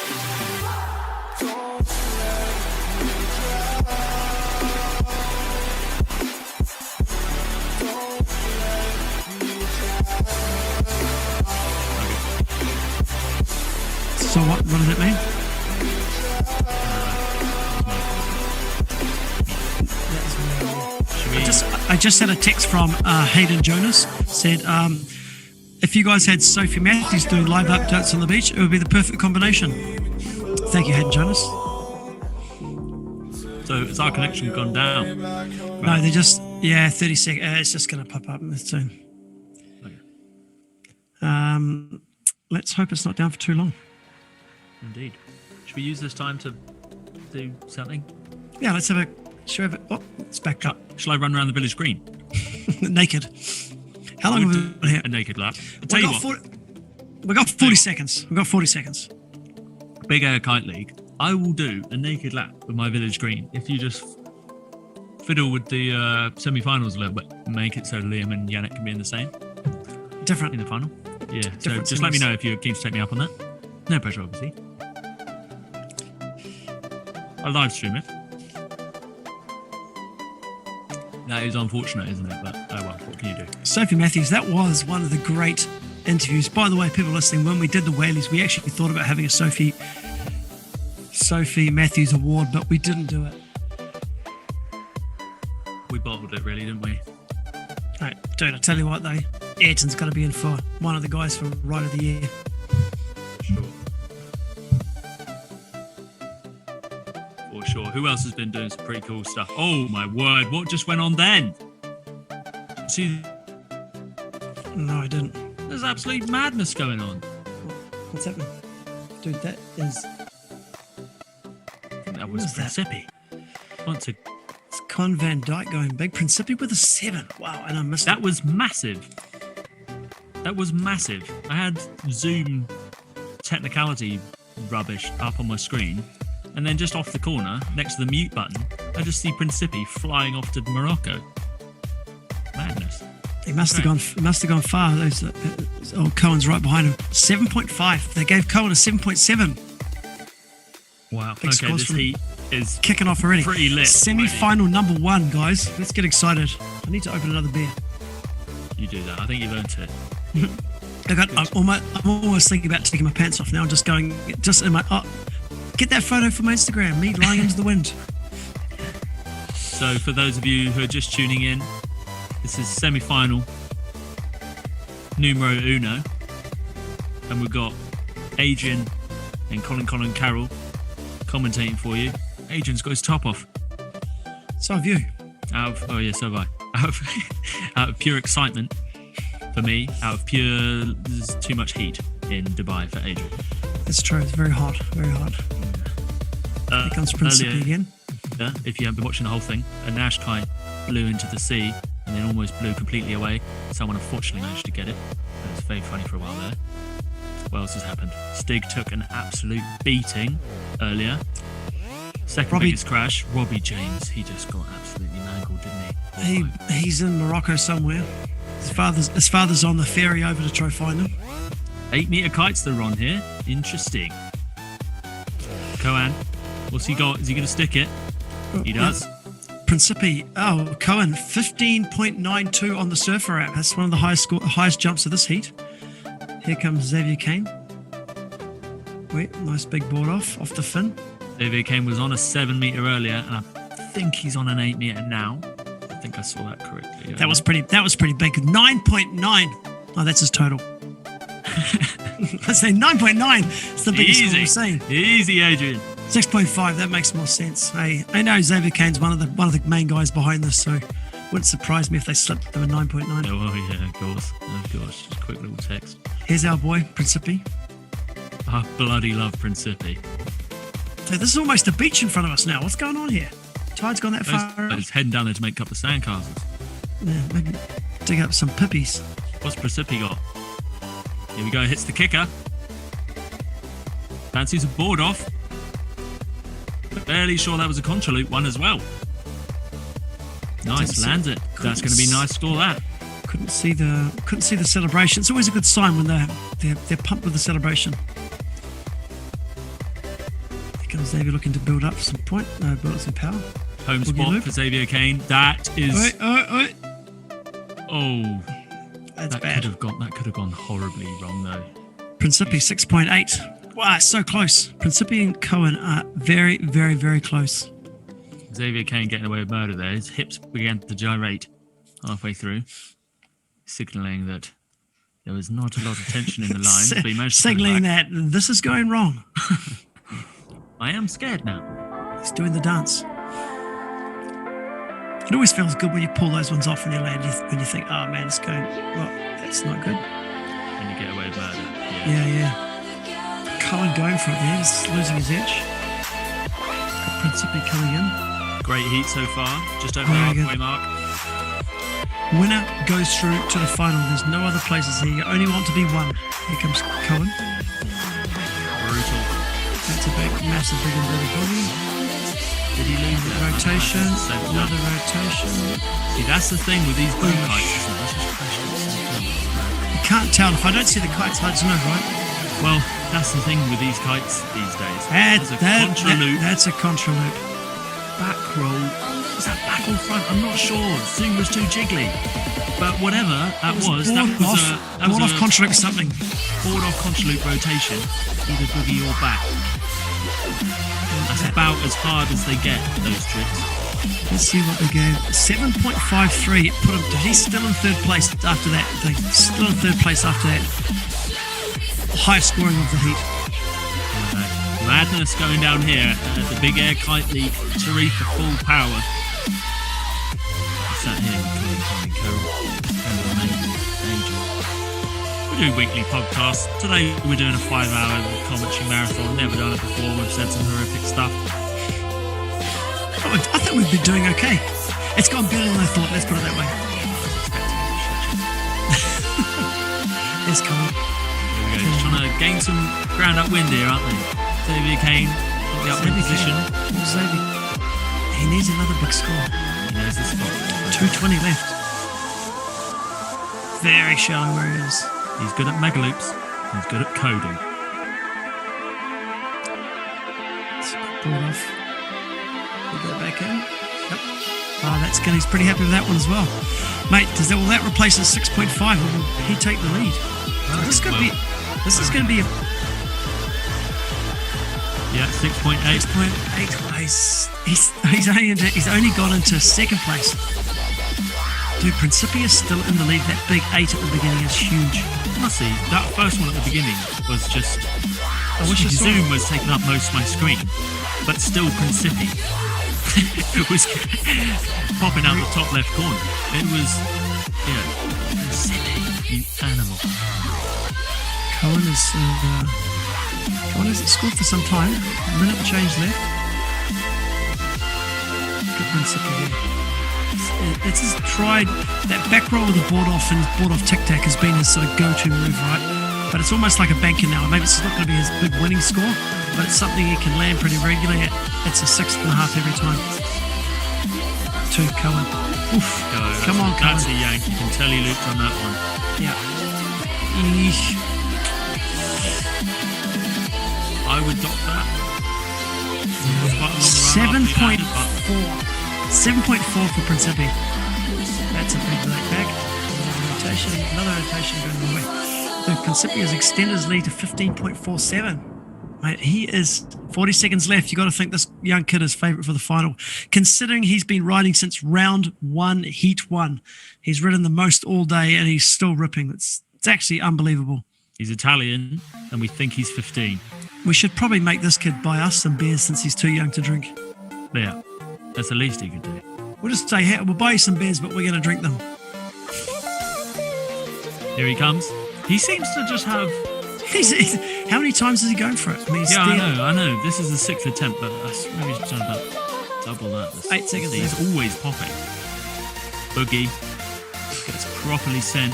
So what does it mean? I just had a text from Hayden Jonas, said if you guys had Sophie Matthews doing live updates on the beach, it would be the perfect combination. Thank you, Hayden Jonas. So has our connection gone down? Right. No, they're just 30 seconds. It's just going to pop up soon. Okay. Let's hope it's not down for too long. Indeed. Should we use this time to do something? Yeah, let's have a. Should we have oh, it's back up. Shall I run around the village green? Naked. How long have we been here? A naked lap. I'll tell you what. We got 40 seconds. We've got 40 seconds. Big Air Kite League. I will do a naked lap with my village green if you just fiddle with the semi-finals a little bit and make it so Liam and Yannick can be in the same. Different. In the final. Yeah. So Different just let me semis. know if you're keen to take me up on that. No pressure, obviously. I'll live stream it. That is unfortunate, isn't it? But oh well, what can you do? Sophie Matthews, that was one of the great interviews. By the way, people listening, when we did the Whaleys, we actually thought about having a Sophie Matthews award, but we didn't do it. We bottled it, really, didn't we? Right, dude, I tell you what, though, Ayrton's got to be in for one of the guys for Ride of the Year. Sure. For sure. Who else has been doing some pretty cool stuff? Oh my word! What just went on then? See, No, I didn't. there's absolute madness going on. What's happening? Dude, that is... I think that was What is that? Principi. Once a It's Con Van Dyke going big. Principi with a 7. Wow, and I missed That it. was massive. That was massive. I had Zoom technicality rubbish up on my screen, and then just off the corner, next to the mute button, I just see Principi flying off to Morocco. Madness. He must have gone far. Those old Cohen's right behind him. 7.5. They gave Cohen a 7.7. Wow. Big Okay, scores this from- heat is Kicking off already. pretty lit. Semi-final number 1, guys. Let's get excited. I need to open another beer. You do that. I think you've earned it. I'm almost thinking about taking my pants off now. Just going, just in my. Oh, get that photo for my Instagram. Me lying into the wind. So for those of you who are just tuning in, this is semi-final numero uno. and we've got Adrian and Colin Carroll commentating for you. Adrian's got his top off. So have you. Oh yeah, so have I. Out of pure excitement for me, there's too much heat in Dubai for Adrian. It's true. It's very hot. Very hot. Here comes Principe Earlier, again. if you haven't been watching the whole thing, a Nash kite blew into the sea and then almost blew completely away. Someone unfortunately managed to get it. It was very funny for a while there. What else has happened? Stig took an absolute beating earlier. Second biggest crash, Robbie James. He just got absolutely mangled, didn't he? He's in Morocco somewhere. His father's on the ferry over to try find him. 8-meter kites that are on here. Interesting. Cohen, what's he got? Is he going to stick it? He does. Principe. Oh, Cohen, 15.92 on the Surfer app. That's one of the highest jumps of this heat. Here comes Xavier Kane. Wait, nice big board off the fin. Xavier Kane was on a 7-meter earlier, and I think he's on an 8-meter now. I think I saw that correctly. That was pretty big. 9.9. Oh, that's his total. I say 9.9. It's the biggest score we've seen. Easy, Adrian. 6.5. That makes more sense. Hey, I know Xavier Kane's one of the main guys behind this, so wouldn't surprise me if they slipped them a 9.9. Oh yeah, of course. Just a quick little text. Here's our boy Principe. I bloody love Principe. So this is almost a beach in front of us now. What's going on here? Tide's gone that far. He's heading down there to make a couple of sandcastles. Yeah, maybe dig up some pippies. What's Principe got? Here we go, hits the kicker. Fancies a board off. Fairly sure that was a contra loop one as well. Nice, lands it. That's going to be nice score that. Couldn't see the celebration. It's always a good sign when they're pumped with the celebration. Here comes Xavier looking to build up some point. No, build up some power. Home spot for Xavier Kane. That is. Oh, that's that bad. That could have gone horribly wrong though. Principe 6.8. Wow, so close. Principe and Cohen are very, very, very close. Xavier Kane getting away with murder there. His hips began to gyrate halfway through, signalling that there was not a lot of tension in the line. But he managed to signaling that this is going wrong. I am scared now. He's doing the dance. It always feels good when you pull those ones off when you land. When you think, oh man, it's going, well, that's not good. When you get away with murder. Yeah. Cohen going for it there. He's losing his edge. Got Principe coming in. Great heat so far. Just over the halfway mark. Winner goes through to the final. There's no other places here. You only want to be one. Here comes Cohen. Brutal. That's a massive big umbrella bogey. Did he lose the rotation? Another rotation. See, that's the thing with these boom kites. You can't tell. If I don't see the kites, I don't know, right? Well, that's the thing with these kites these days. That's a contra loop. Back roll. Is that back or front? I'm not sure. The thing was too jiggly. But whatever that was off contra loop something. Board off contra loop rotation, either boogie or back. That's about as hard as they get, those tricks. Let's see what they gave. 7.53. Put him. He's still in third place after that. Still in third place after that. Highest scoring of the heat. Madness going down here at the Big Air Kite League. Tarifa full power. I sat here with Colin Carroll and the amazing Angel. We do weekly podcasts. Today we're doing a 5-hour commentary marathon. Never done it before. We've said some horrific stuff. I thought we'd be doing okay. It's gone better than I thought. Let's put it that way. It's Colin. Here we go. Just trying to gain some ground upwind here, aren't they? Xavier Kane got the upwind position. Xavier. He needs another big score. He knows the spot. 220 left. Very shallow where he is. He's good at mega loops. He's good at coding. Let's pull it off. We go back in. Yep. Oh, that's good. He's pretty happy with that one as well. Mate, will that replace his 6.5 or will he take the lead? So this is going to be a... Yeah, 6.8. 6.8. He's only gone into second place. Dude, Principi is still in the lead. That big 8 at the beginning is huge. Honestly, that first one at the beginning was just. I wish I saw Zoom it. was taking up most of my screen, but still Principi was popping out the top left corner. It was, yeah, Principi, you animal. Cohen hasn't scored for some time. A minute to change left. Good Principi there. It's his tried that back roll with the board off and board off tic tac has been his sort of go-to move, right? But it's almost like a banker now. Maybe it's not going to be his big winning score, but it's something he can land pretty regularly. It's a 6.5 every time. 2 Cohen. Oof. Go, Come on, that's Cohen. a yank. You can tell he looped on that one. Yeah. Eesh. I would dock that. It was quite a long run after he landed, but 7.4 for Principi. That's a big leg back. Another rotation going the way. The Principi has extended his lead to 15.47. Mate, he is 40 seconds left. You got to think this young kid is favourite for the final. Considering he's been riding since round 1, heat 1. He's ridden the most all day and he's still ripping. It's actually unbelievable. he's Italian, and we think he's 15. We should probably make this kid buy us some beers since he's too young to drink. Yeah, that's the least he could do. We'll just say, hey, we'll buy you some beers, but we're going to drink them. Here he comes. He seems to just have... How many times is he going for it? I mean, he's Yeah, there. I know. This is the 6th attempt, but I swear he's done about double that. 8 seconds He's left. always popping. Boogie gets properly sent.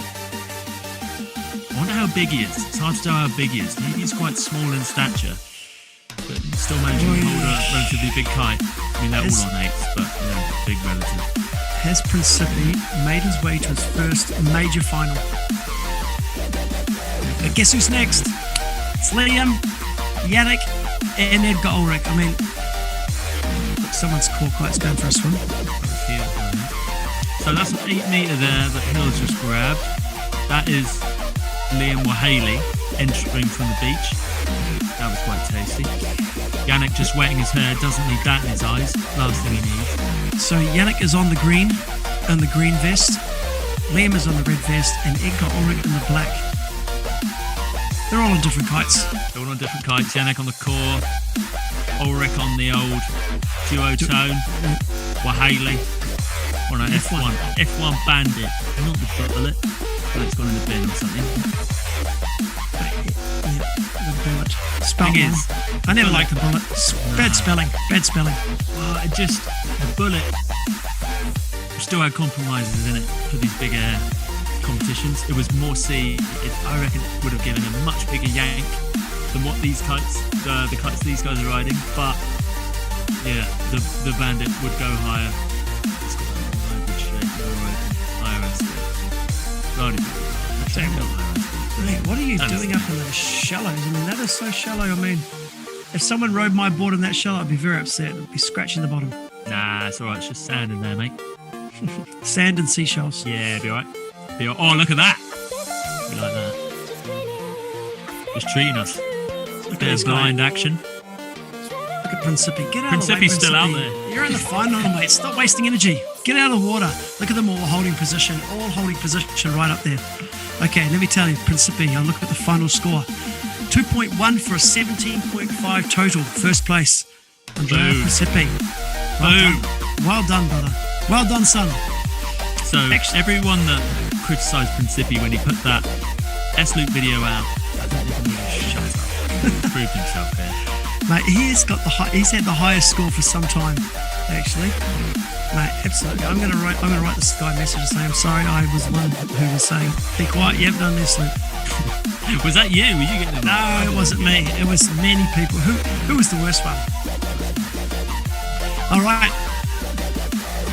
I wonder how big he is. It's hard to tell how big he is. Maybe he's quite small in stature, but he's still managing to hold a relatively big kite. I mean, they're all on 8s, but you know, big relative. Has Principi made his way to his first major final? But guess who's next? It's Liam, Yannick, and Edgar Ulrich. I mean, look, someone's core kite's going for a swim. So that's an 8 metre there that Hill's just grabbed. That is Liam Wahaley entering from the beach. That was quite tasty. Yannick just wetting his hair, doesn't need that in his eyes. Last thing he needs. So Yannick is on the green vest. Liam is on the red vest, and Edgar Ulrich in the black. They're all on different kites. They're all on different kites. Yannick on the core. Ulrich on the old duotone. Wahaley on an F1. F1 Bandit. Not the bullet, but it's gone in the bin or something. The bullet. Spell Thing wrong. is, I never bullet- liked the bullet. Bad spelling. Bad spelling. The bullet still had compromises in it for these big air competitions. It was more I reckon it would have given a much bigger yank than what these kites, the kites these guys are riding. But yeah, the Bandit would go higher. It's got a high good shape, higher aspect. Bloody Mate, what are you doing up in those shallows? I mean, that is so shallow. I mean, if someone rode my board in that shallow, I'd be very upset. I'd be scratching the bottom. Nah, it's alright. It's just sand in there, mate. Sand and seashells. Yeah, be alright. Oh, look at that! Be like that. Just treating us. Look at Bit this of guy. blind action. Look at Principi. Get out of the way, Principi's still out Principi. there. You're in the final, mate. Stop wasting energy. Get out of the water. Look at them all holding position. All holding position right up there. Okay, let me tell you, Principi, I'll look at the final score. 2.1 for a 17.5 total. First place. Andrea Boom. Principi. Boom. Well done, brother. Well done, son. So everyone that criticised Principi when he put that S-Loop video out, I don't even know, shut up. Proved himself there. Mate, he's had the highest score for some time, actually. Mate, absolutely. I'm gonna write this guy a message and say I'm sorry. I was one who was saying, "Be quiet, you haven't done this." Was that you? Were you getting it? No, it wasn't me. It was many people. Who was the worst one? All right.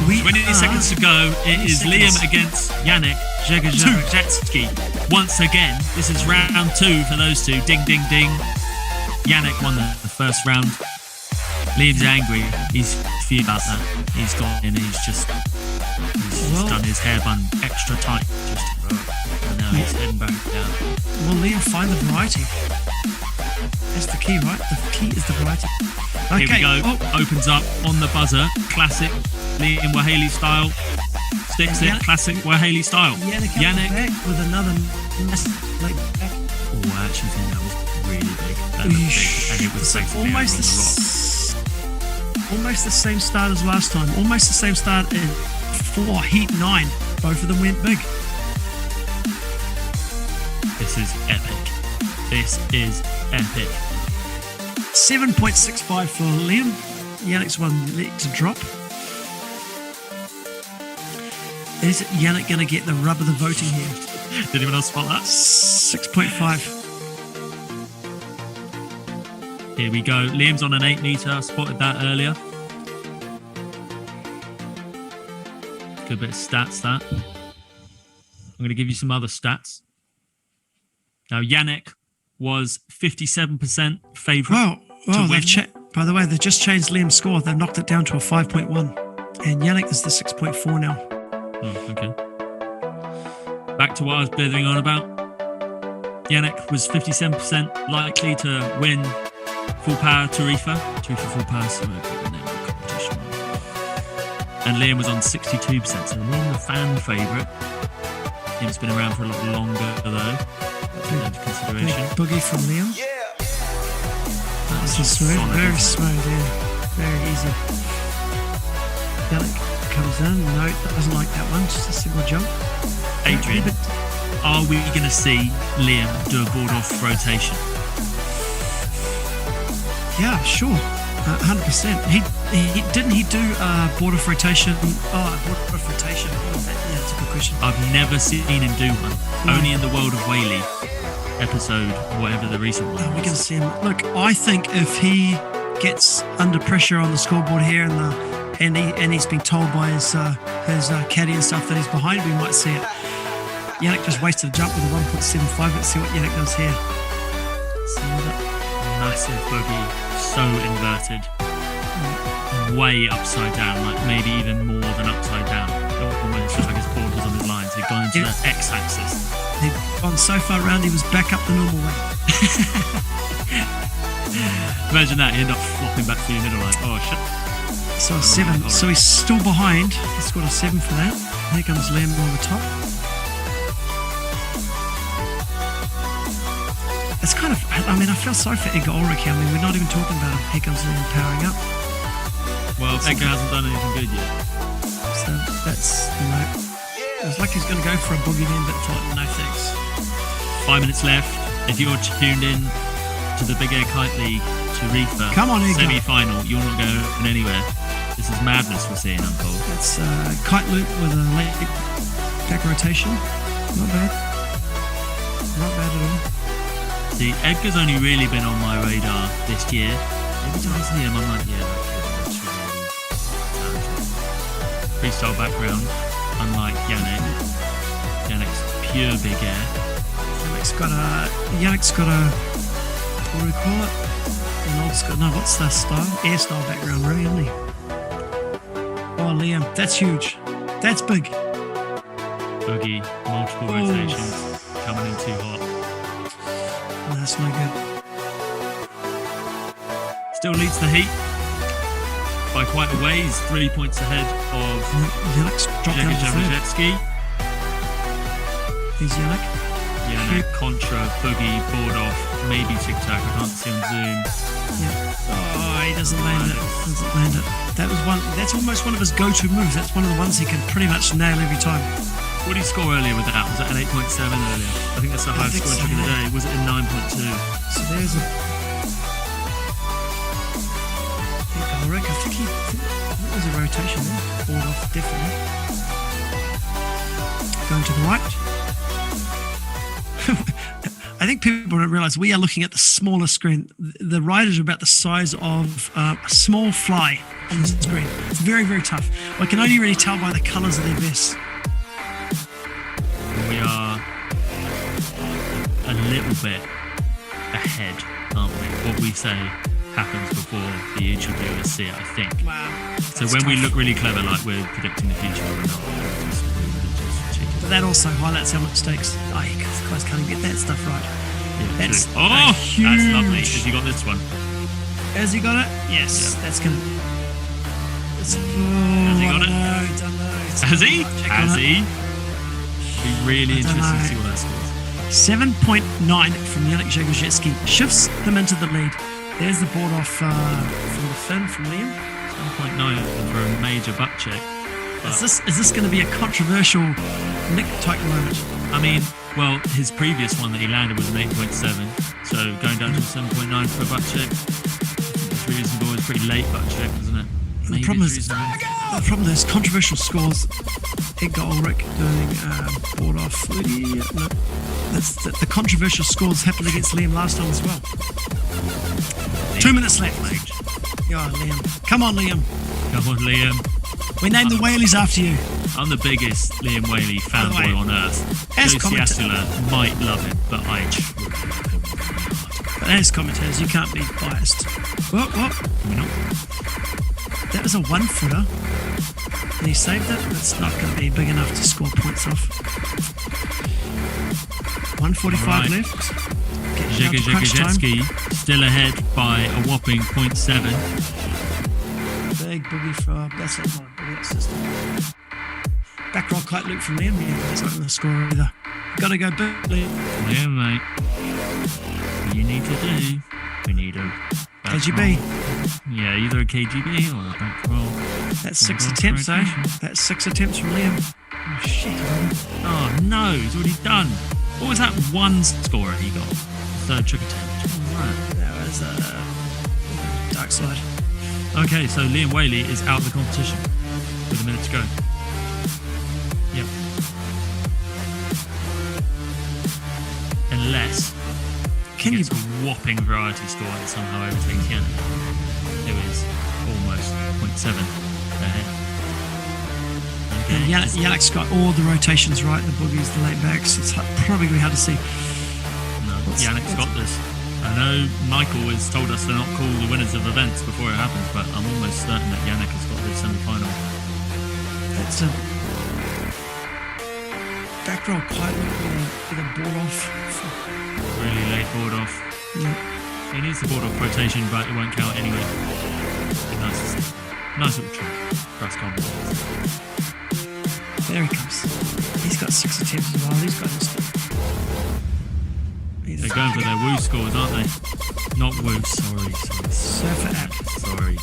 20 seconds to go. It is Liam against Yannick Zhagajatsky. Once again, this is round 2 for those two. Ding, ding, ding. Yannick won the first round. Liam's angry. He's fuming about that. He's gone in and he's just done his hair bun extra tight. And now he's heading back down. Well, Liam, find the variety. That's the key, right? The key is the variety. Okay. Here we go. Oh, Opens up on the buzzer. Classic Liam Wahaley style. Sticks it, classic Wahali style. Yannick back with another massive leg back. Oh, I actually think that was really big. That looked big, and it was So basically almost over on the rock. almost the same start as last time. Almost the same start in 4 Heat 9. Both of them went big. This is epic. This is epic. 7.65 for Liam. Yannick's one leg to drop. Is Yannick going to get the rub of the voting here? Did anyone else spot that? 6.5. Here we go. Liam's on an 8 meter. I spotted that earlier. Good bit of stats, that. I'm going to give you some other stats. Now, Yannick was 57% favourite. Wow, win. by the way, they've just changed Liam's score. They've knocked it down to a 5.1. And Yannick is the 6.4 now. Oh, okay. Back to what I was blithering on about. Yannick was 57% likely to win Full Power Tarifa. Tarifa Full Power, so I put the name of the competition on. And Liam was on 62%, so Liam the fan favourite. Liam's been around for a lot longer, though. That's into Big consideration. boogie from Liam. This is smooth, Solid, very isn't it? smooth, yeah. Very easy. Yannick comes in. No, doesn't like that one. Just a single jump. Adrian, But are we going to see Liam do a board off rotation? yeah, sure. 100%. He didn't he do board off rotation? Oh, board off rotation. Oh, yeah, that's a good question. I've never seen him do one. No. Only in the World of Whaley episode, whatever the recent one We're going to was. see him. Look, I think if he gets under pressure on the scoreboard here and he's been told by his caddy and stuff that he's behind, we might see it. Yannick just wasted a jump with a 1.75. Let's see what Yannick does here. See that. Massive boogie, so inverted. Way upside down, like maybe even more than upside down. Almost like his board was on his line, so he'd gone into Yeah. the X-axis. He'd gone so far around, he was back up the normal way. Imagine that, he ended up flopping back through the middle like, oh shit. So a 7. So he's still behind. He's got a 7 for that. Here comes Liam on the top. It's kind of, I mean, I feel sorry for Edgar Ulrich. I mean, we're not even talking about him. Here comes Liam powering up. Well, Edgar hasn't done anything good yet. So that's, it was like he's going to go for a boogie then, but thought, no thanks. 5 minutes left. If you're tuned in to the Big Air Kite League Tarifa Come on, Edgar. semi-final, you're not going anywhere. This is madness we're seeing unfold. That's kite loop with a late back rotation. Not bad. Not bad at all. See, Edgar's only really been on my radar this year. Every time I see him, I'm like, yeah, that's really talented. Freestyle background, unlike Yannick. Yannick's pure big air. Yannick's got a, what do we call it? An old school, no, what's the style? Air style background, really, isn't he? Oh, Liam, that's huge. That's big. Boogie, multiple Oh. rotations, coming in too hot. No, that's no good. Still leads the heat by quite a ways, 3 points ahead of Yannick's dropped down Jega to third. Javajetsky. He's Yannick. Yannick, Contra, Boogie, board off, maybe Tic Tac, I can't see on Zoom. Yeah. Oh, he doesn't land it. Doesn't land it. That was one. That's almost one of his go-to moves. That's one of the ones he can pretty much nail every time. What did he score earlier with that? Was that an 8.7 earlier? I think that's the highest think score so, in trick of the yeah. day. Was it a 9.2? So there's a. Ulrich, I think that was a rotation there. Board off, definitely. Going to the right. I think people don't realise we are looking at the smaller screen. The riders are about the size of a small fly on the screen. It's very, very tough. I can only really tell by the colours of their vests. We are a little bit ahead, aren't we? What we say happens before the YouTube viewers see it, I think. Wow. So when we look really clever, like we're predicting the future, we're not. We're just cheating. But that also highlights our mistakes. Oh, you guys can't even get that stuff right. Yeah, That's true. Oh, huge. that's lovely. Has he got this one? Has he got it? Yes. Yeah. That's gonna. It's, Has he got it? No, don't know. Has he? Check on Has it. he? Be really I don't interesting to know. see what that scores. 7.9 from Yannick Zhagojetsky shifts him into the lead. There's the board off from the fin from Liam. 7.9 for a major butt check. Is this going to be a controversial Nick type moment? I mean, well, his previous one that he landed was an 8.7, so going down to 7.9 for a butt check, it's reasonable. It's pretty late butt check, isn't it? The problem is, there's controversial scores. Edgar Ulrich doing board off. Yeah, no, that's the controversial scores happened against Liam last time as well. 2 minutes left. Yeah, Liam. Come on, Liam. Come on, Liam. We named the Whaleys after you. I'm the biggest Liam Whaley fanboy way, on earth. as Joe commenta- Ciastula might love him, but I But as commentators, you can't be biased. Whoop, whoop. you know. That was a 1 footer. And he saved it. It's not going to be big enough to score points off. 1:45 Right. left. Getting down to crunch time. Zhagojetsky still ahead by a whopping 0.7. Big boogie for that's not my boogie, that's just back roll kite loop from Liam. Yeah, that's not going to score either. Got to go big, Liam. Yeah, mate. What you need to do, we need a back KGB. roll. Yeah, either a KGB or a back roll. That's 6 Well, attempts, eh? rotation. That's 6 attempts from Liam. Oh shit! Oh no, he's already done. What was that one scorer he got? Third trick attempt. What was that? That was dark side. Okay, so Liam Whaley is out of the competition with a minute to go. Yep. Unless Can he you? gets a whopping variety score that somehow overtakes Yannick, who is almost 0.7 ahead. Okay. And Yannick's got all the rotations right. The boogies, the late backs. It's probably going to be hard to see. No, Yannick's got this. I know Michael has told us to not call the winners of events before it happens, but I'm almost certain that Yannick has got this semi-final. That's a back roll kite with a board off. Really late board off. Yeah. He needs the board off rotation, but it won't count anyway. Be nice to see. Nice little trick. Press combo. There he comes. He's got 6 attempts as well. He's got this. They're going for their woo scores, aren't they? Not woo, sorry. Surfer app. Sorry.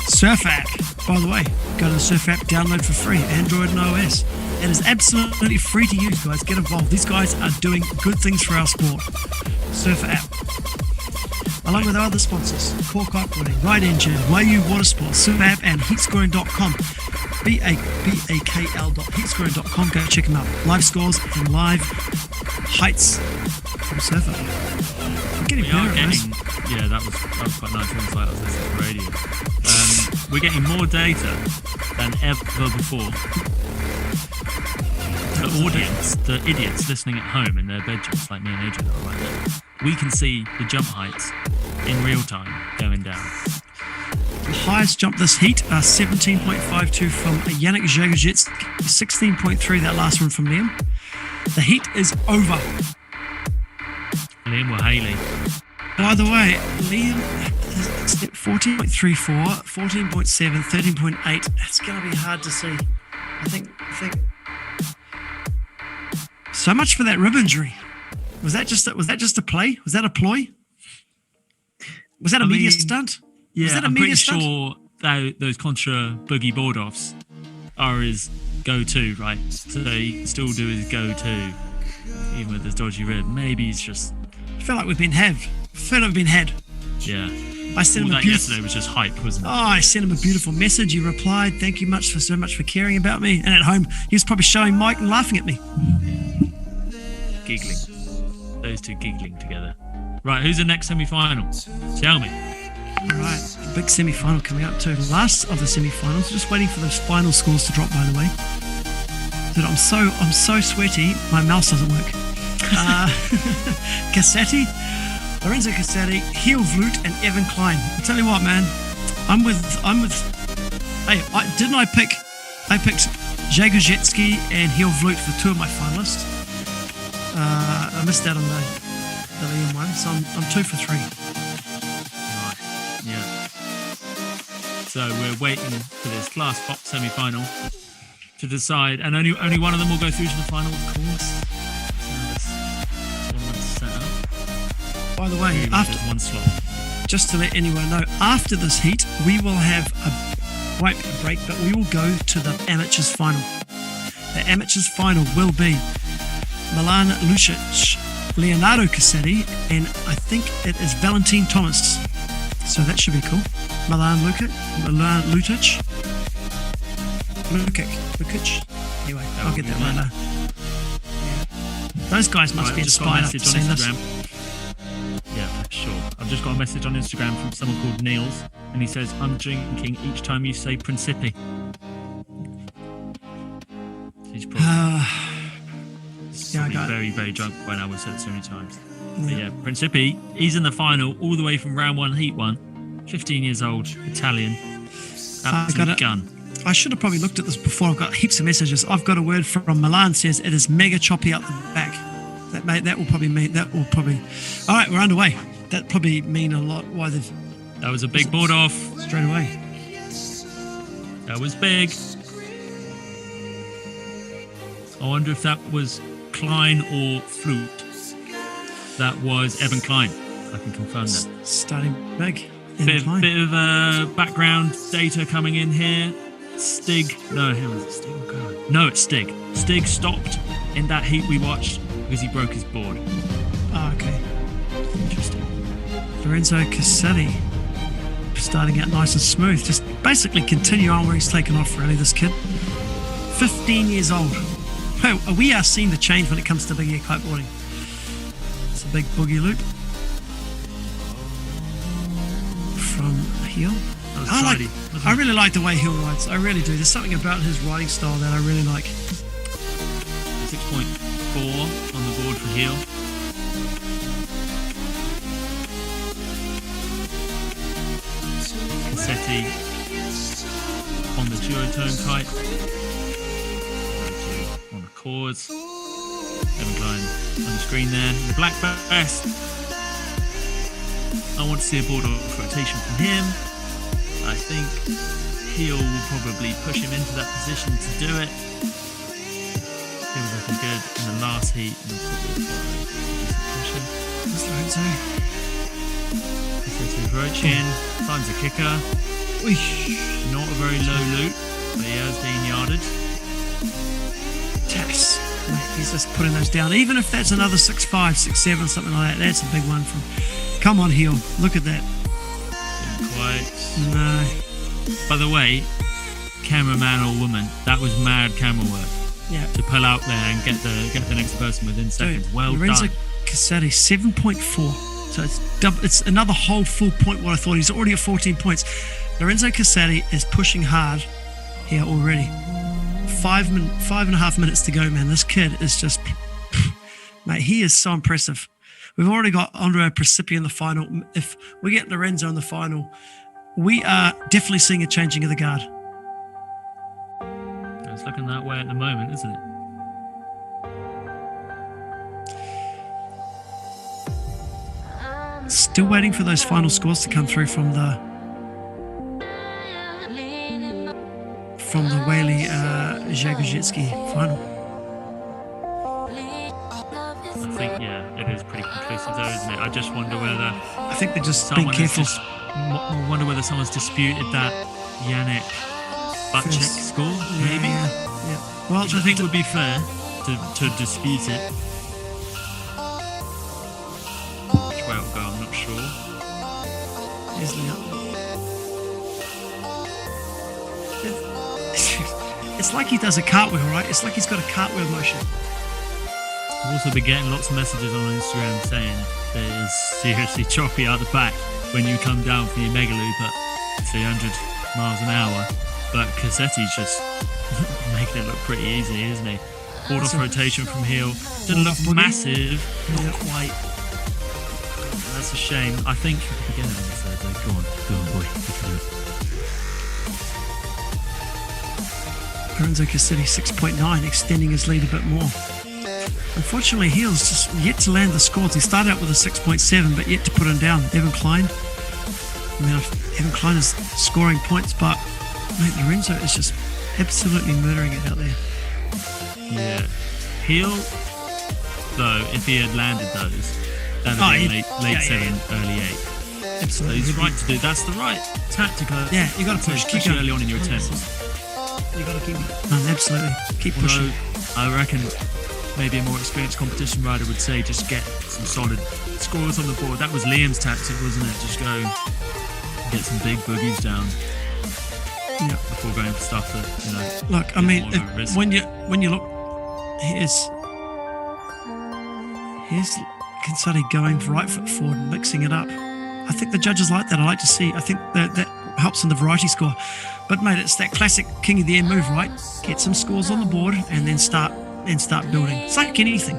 Surfer app. By the way, go to the Surfer app, download for free, Android and iOS. It is absolutely free to use, guys. Get involved. These guys are doing good things for our sport. Surfer app. Along with our other sponsors, Core Kiteboarding, Ride Engine, Wayu Watersports, Surfer app, and heatscoring.com. BAKL.heatscoring.com. Go check them out. Live scores and live heights from Surfer. I'm getting We are better at this. getting, yeah, that was quite nice. Almost like I was listening to radio. We're getting more data than ever before. The audience, the idiots listening at home in their bedrooms, like me and Adrian are right now, we can see the jump heights in real time going down. The highest jump this heat, 17.52 from Yannick Zhagojetsky, 16.3 that last one from Liam. The heat is over. Liam or Haley? By the way, Liam, 14.34, 14.7, 13.8. It's going to be hard to see. I think. So much for that rib injury. Was that just a play? Was that a ploy? Was that a media stunt? Yeah, Was that a I'm media pretty stunt? sure those contra boogie board offs are his go-to, right? So he can still do his go-to, even with his dodgy rib. Maybe he's just, I feel like we've been had. yeah. I sent All him a that beautiful. yesterday was just hype, wasn't it? Oh, I sent him a beautiful message. He replied, "Thank you so much for caring about me." And at home, he was probably showing Mike and laughing at me. Giggling. Those two giggling together. Right, who's the next semi-final? Tell me. All right, big semi-final coming up too. Last of the semi-finals. Just waiting for those final scores to drop. By the way, dude, I'm so sweaty. My mouse doesn't work. Cassetti, Lorenzo Cassetti, Heel Vloot, and Evan Klein. I tell you what, man, I'm with. Hey, I picked Zhagojetsky and Heel Vloot for 2 of my finalists. I missed out on the Liam one, so I'm 2 for 3. Nice. Yeah. So we're waiting for this last Fox semi-final to decide, and only one of them will go through to the final, of course. That's how this tournament's set up. By the way, There's after, one slot. just to let anyone know, after this heat, we will have a break, but we will go to the amateurs final. The amateurs final will be Milan Lucic, Leonardo Cassetti, and I think it is Valentin Thomas. So that should be cool. Milan Lucic. Anyway, I'll get that right now. Yeah. Those guys must Right, be I've just got a inspired after message on seeing this. Instagram. Yeah, for sure. I've just got a message on Instagram from someone called Niels, and he says, "I'm drinking each time you say Principi." He's probably, Yeah, I got it. very, very drunk when I was said it so many times. But yeah, Principi, he's in the final all the way from round 1, heat 1. 15 years old, Italian. got Absolute it. gun. I should have probably looked at this before. I've got heaps of messages. I've got a word from Milan, says it is mega choppy out the back. That will probably. All right, we're underway. That probably mean a lot. Why they've That was a big board off. straight away. That was big. I wonder if that was Klein or Flute. That was Evan Klein. I can confirm that. Starting big. Bit of background data coming in here. Stig. No, who was it? Stig or Go? No, it's Stig. Stig stopped in that heat we watched because he broke his board. Oh, okay. Interesting. Lorenzo Cassetti starting out nice and smooth. Just basically continue on where he's taken off, really, this kid. 15 years old. Hey, we are seeing the change when it comes to big air kiteboarding. It's a big boogie loop. From Heel. That was tidy, wasn't I it? really like the way Hill rides. I really do. There's something about his riding style that I really like. 6.4 on the board for heel. Cassetti on the duotone kite. On the chords. Evan Klein on the screen there. The black vest. I want to see a board off rotation from him. I think heel will probably push him into that position to do it. He was looking good in the last heat. And probably pushing. That's Lorenzo. Cassetti approaching. Finds a kicker. Not a very low loop, but he has been yarded. Taps. He's just putting those down. Even if that's another 6.5, 6.7, something like that, that's a big one from. Come on, heel. Look at that. Didn't quite. No. By the way, cameraman or woman, that was mad camera work Yeah. to pull out there and get the next person within seconds. Dude, Well Lorenzo done. Cassetti, 7.4. So it's another whole full point what I thought. He's already at 14 points. Lorenzo Cassetti is pushing hard here already. 5.5 minutes to go, man. This kid is just, mate, he is so impressive. We've already got Andrea Principi in the final. If we get Lorenzo in the final, we are definitely seeing a changing of the guard. It's looking that way at the moment, isn't it? Still waiting for those final scores to come through from the Whaley Zagajitsky final. I think, yeah, it is pretty conclusive though, isn't it? I just wonder whether I think they're just being someone careful. I wonder whether someone's disputed that Yannick butt check First. score, maybe. Yeah. Well, Which I think would be fair to dispute it. Which way it'll go, I'm not sure. Here's Leon. It's like he does a cartwheel, right? It's like he's got a cartwheel motion. I've also been getting lots of messages on Instagram saying that it is seriously choppy out the back when you come down from your mega loop at 300 miles an hour. But Cassetti's just making it look pretty easy, isn't he? Board off rotation from heel. Didn't look massive, not quite. That's a shame. I think you could get it on the Thursday. Go on boy. You can do it. Lorenzo Cassetti 6.9, extending his lead a bit more. Unfortunately, Heel's just yet to land the scores. He started out with a 6.7, but yet to put him down. Evan Klein, I mean, Evan Klein is scoring points, but mate, Lorenzo is just absolutely murdering it out there. Yeah. Heel, though, if he had landed those, that would have been late 7, early 8. So Absolutely. he's right to do. That's the right tactic. Yeah, you got to push. Keep Especially going. early on in your attempts. You got to keep. Absolutely. Keep pushing. Although I reckon maybe a more experienced competition rider would say just get some solid scores on the board. That was Liam's tactic, wasn't it? Just go get some big boogies down Yeah. before going for stuff that, you know. Look, I is mean, more of a risk. when you look, here's Kinsale going right foot forward and mixing it up. I think the judges like that. I like to see. I think that helps in the variety score. But mate, it's that classic king of the air move, right? Get some scores on the board and then start building. It's like anything.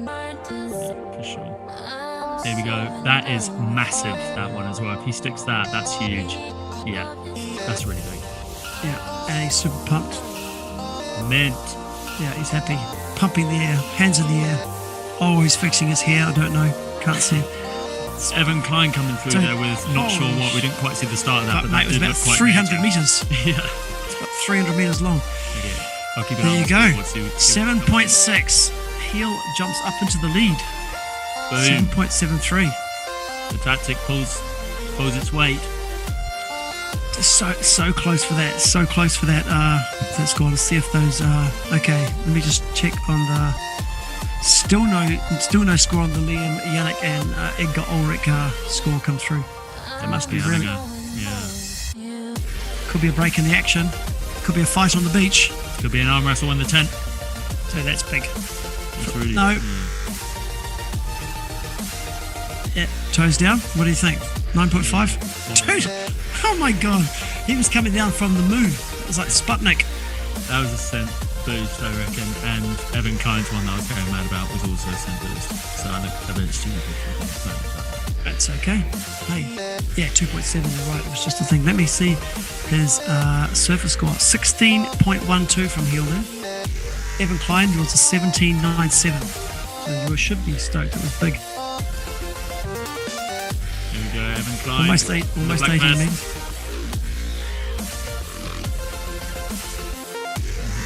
For sure. There we go. That is massive, that one as well. If he sticks that, that's huge. Yeah, that's really big. Yeah, and he's super pumped. Mint. Yeah, he's happy. Pumping the air, hands in the air. Oh, he's fixing his hair. I don't know. Can't see. It's Evan Klein coming through So- there with not sure what. We didn't quite see the start of that, But but mate, that it was did about look quite 300 major. meters. Yeah. It's about 300 meters long. Okay. I'll keep an There eye you on go. the scoreboard, see what- 7.6. Heel jumps up into the lead. Boom. 7.73. The tactic pulls its weight. So close for that. So close for that. That score. Let's see if those. Okay, let me just check on the. Still no score on the Liam, Yannick, and Edgar Ulrich score come through. There must be really- having yeah. Could be a break in the action. Could be a fight on the beach. Could be an arm wrestle in the tent. So that's big. It's really, No. Yeah, toes down. What do you think? 9.5? Dude, oh my god. He was coming down from the moon. It was like Sputnik. That was a scent boost, I reckon. And Evan Klein's one that I was going mad about was also a scent boost. So I looked a bit stupid. That's okay. Hey, yeah, 2.7, you're right. It was just a thing. Let me see his surface score. 16.12 from heel then. Evan Klein was a 17.97. So you should be stoked. It was big. Here we go, Evan Klein. Almost The 18 black meters. vest.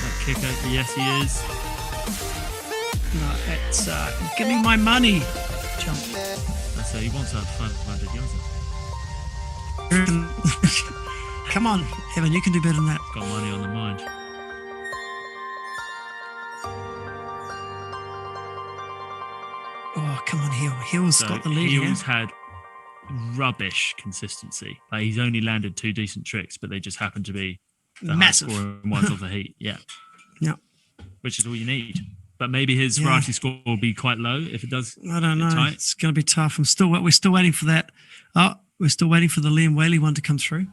That kicker, yes he is. No, it's give me my money. Jump. That's he wants to have 500 yards. Come on, Evan, you can do better than that. Got money on the mind. Oh, come on, Heel. Heel's So got the lead here. Heels had rubbish consistency. Like he's only landed 2 decent tricks, but they just happen to be the Massive. high scoring ones of the heat. Yeah, Yeah, which is all you need. But maybe his Yeah. variety score will be quite low if it does. I don't get know. tight. It's going to be tough. We're still waiting for that. Oh, we're still waiting for the Liam Whaley one to come through.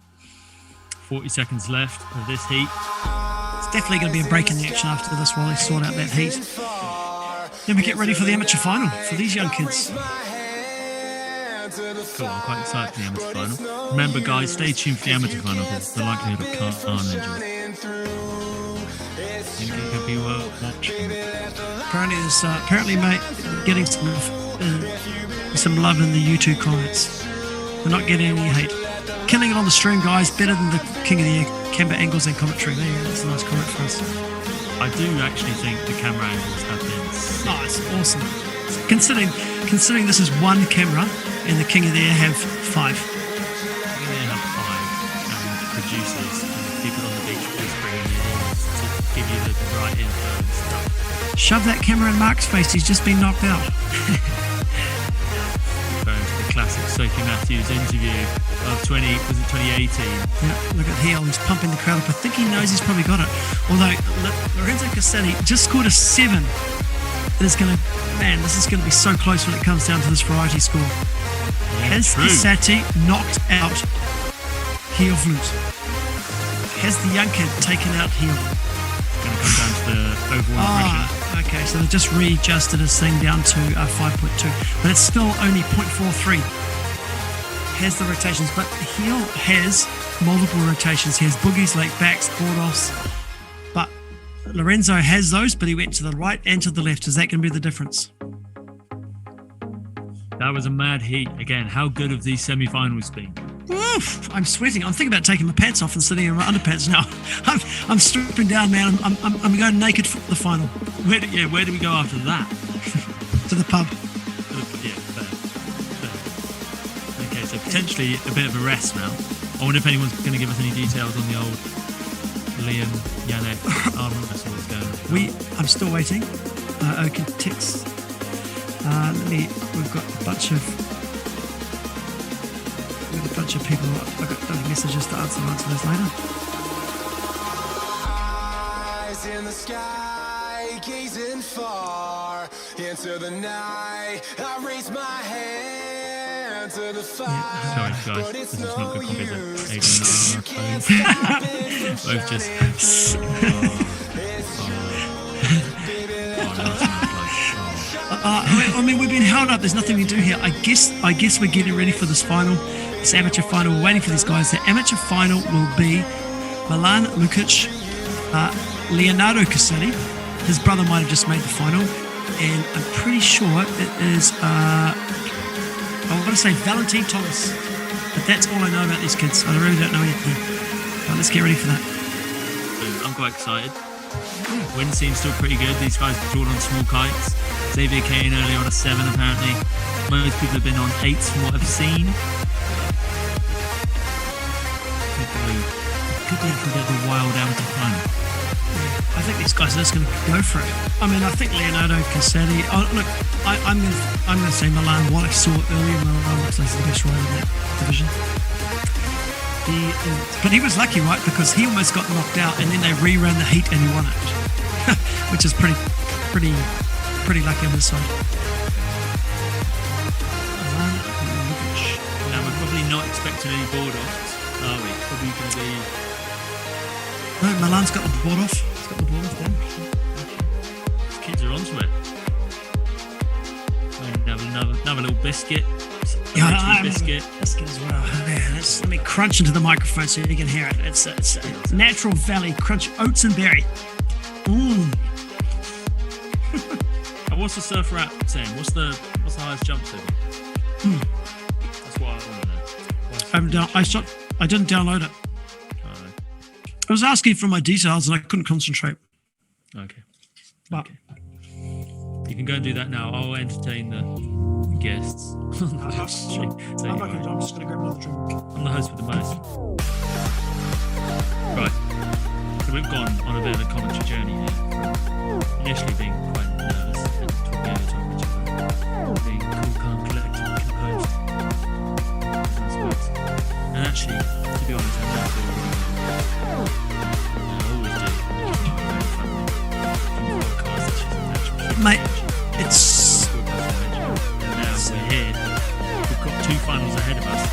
40 seconds left of this heat. It's definitely going to be a break in the action after this while they sort out that heat. Then we get ready for the amateur final for these young kids. Cool, I'm quite excited for the amateur final. Remember, guys, stay tuned for the amateur final because the likelihood of carnage is. I think it could be worth watching. Apparently, mate, getting some love in the YouTube comments. They're not getting any hate. Killing it on the stream, guys. Better than the King of the Air camera angles and commentary. There you go. That's a nice comment for us. I do actually think the camera angles have been sick. Oh, it's awesome. Considering this is one camera and the King of the Air have 5. I think they have 5 and producers and people on the beach just bringing you in to give you the right info and stuff. Shove that camera in Mark's face. He's just been knocked out. Referring to the classic Sophie Matthews interview of 2018. Yeah, look at Heel. He's pumping the crowd up. I think he knows he's probably got it. Although Lorenzo Cassetti just scored a 7. This is going to be so close when it comes down to this variety score. Has true. Cassetti knocked out Heel Flute? Has the young kid taken out Heel? It's going to come down to the overall impression. Okay, so they just readjusted his thing down to 5.2, but it's still only 0.43. Has the rotations, but Heel has multiple rotations. He has boogies, late backs, board offs, but Lorenzo has those, but he went to the right and to the left. Is that going to be the difference? That was a mad heat. Again, how good have these semi-finals been? Oof, I'm sweating. I'm thinking about taking my pants off and sitting in my underpants now. I'm stripping down, man. I'm going naked for the final. Where do we go after that? To the pub. Yeah, fair. Okay, so potentially a bit of a rest now. I wonder if anyone's going to give us any details on the old Liam Yannick arm wrestle that's going on. I'm still waiting. Okay, ticks. We've got a bunch of people. I've got messages to answer those later. Eyes in the sky, gazing far into the night. I raise my hand to the fire. Sorry, guys. But This it's is not no good copy, is use. it? You Aiden can't stop it from both just. shining. It's you, baby, I mean, we've been held up. There's nothing we can do here. I guess we're getting ready for this final, this amateur final. We're waiting for these guys. The amateur final will be Milan Lukic, Leonardo Caselli. His brother might have just made the final, and I'm pretty sure it is. I want to say Valentin Thomas, but that's all I know about these kids. I really don't know anything. But let's get ready for that. I'm quite excited. Wind seems still pretty good. These guys are drawn on small kites. Xavier Kane early on a 7 apparently. Most people have been on 8s from what I've seen. Could be a bit of a wild amateur final. I think these guys are just going to go for it. I mean, I think Leonardo Caselli. Oh, look, I'm going to say Milan. What I saw earlier, Milan looks like the best rider in that division. But he was lucky, right? Because he almost got knocked out, and then they reran the heat, and he won it, which is pretty lucky on his side. Now we're probably not expecting any board offs, are we? Probably going to be. No, Milan's got the board off. He's got the board off then. These kids are onto it. Another little biscuit. Yeah, Biscuit. Biscuit as well. Let me crunch into the microphone so you can hear it. It's a Natural Valley Crunch Oats and Berry. What's the surfer app saying? What's the highest jump to? That's what I want to know. I didn't download it. I was asking for my details and I couldn't concentrate. Okay. But Okay. You can go and do that now. I'll entertain the guests. I'm just going to grab another drink. I'm the host with the most. Right. So we've gone on a bit of a commentary journey here. Initially being quite nervous and talking over top of each other. Being cool, calm, collected, composed. Nice words. And actually, to be honest, I don't feel really well. I always do. Mate, it's... And now we're here. We've got 2 finals ahead of us.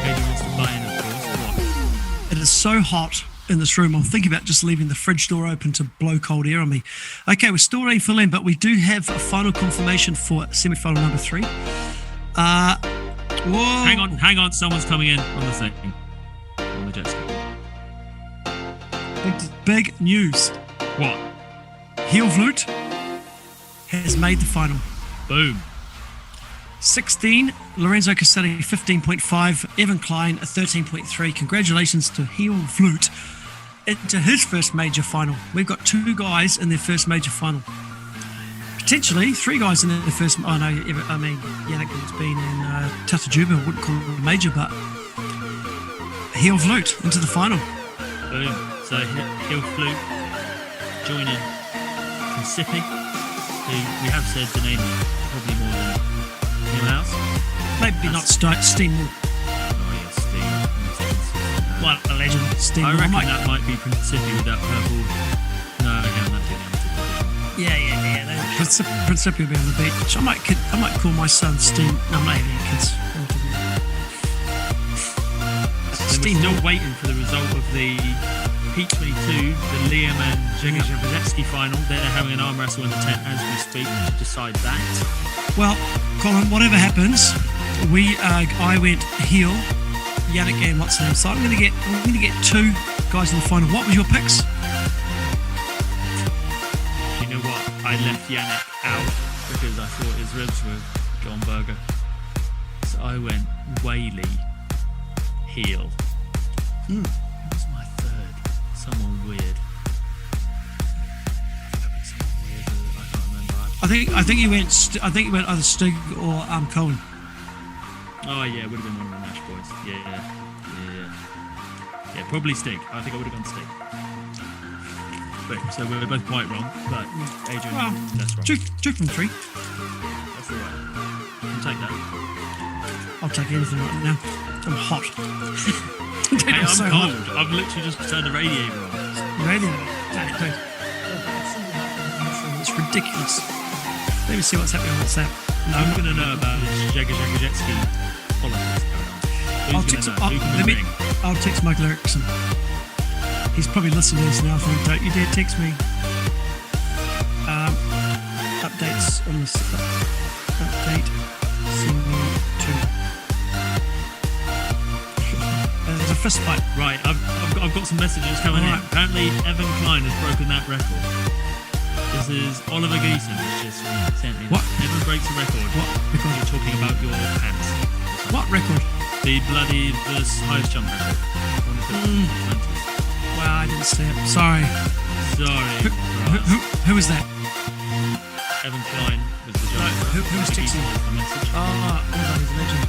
Katie wants to buy in, of course. What? It is so hot in this room. I'm thinking about just leaving the fridge door open to blow cold air on me. Okay, we're still waiting for Len, but we do have a final confirmation for semi-final number 3. Whoa. Hang on. Someone's coming in on the thing. On the jet ski. Big news. What? Heel Vloot has made the final. Boom. 16, Lorenzo Caselli 15.5, Evan Klein 13.3. Congratulations to Heel Vloot into his first major final. We've got 2 guys in their first major final. Potentially 3 guys in their first. Oh no, I mean Yannick has been in Tatajuba. Wouldn't call it a major, but Heel Vloot into the final. Boom. So Heel Flute joining Principi, who we have said the name probably more than anyone else. Maybe not Steam. Oh yeah, Steve. What a legend, Steam. I reckon that might be Principi with that purple. No, okay, that's it. Yeah. Principi will be on the beach. I might call my son Steam. No, I'm not having any kids. We're still waiting for the result of the P22, the Liam and Jagodetsky final. They're having an arm wrestle in the tent as we speak to decide that. Well, Colin, whatever happens, I went heel, Yannick and what's name. So I'm going to get 2 guys in the final. What were your picks? You know what? I left Yannick out because I thought his ribs were John Berger. So I went Whaley, Peel. Who was my third? Someone weird. Someone weird. I can't remember. I think you went. I think you went either Stig or Cohen. Oh yeah, it would have been one of the Nash boys. Yeah, probably Stig. I think I would have gone Stig. But, so we're both quite wrong, but Adrian, Well, that's wrong. two from three. That's all right. I'll take that. I'll take anything right now. I'm hot. Hey, I'm cold. I've literally just turned the radiator on. Radio. It's ridiculous. Let me see what's happening on WhatsApp. No, I'm going to know about this Jaga Jet Ski politics going on. I'll Who's text, going to know? Who can let we me, ring? I'll text Michael Erickson. He's probably listening to this now. I think, don't you dare text me. Updates on this. Update. Send me to. There's a fist fight. Right, I've got some messages coming in. Alright. Apparently, Evan Klein has broken that record. This is Oliver Geeson who's just sent in. What? Evan breaks a record. What record? You're talking about your pants. What record? The highest jump record. One of the 20s. Well, I didn't see it. Sorry. Sorry. Who was that? Evan Klein was the jumper. who was Geeson texting? was the message. Oh, he's a legend.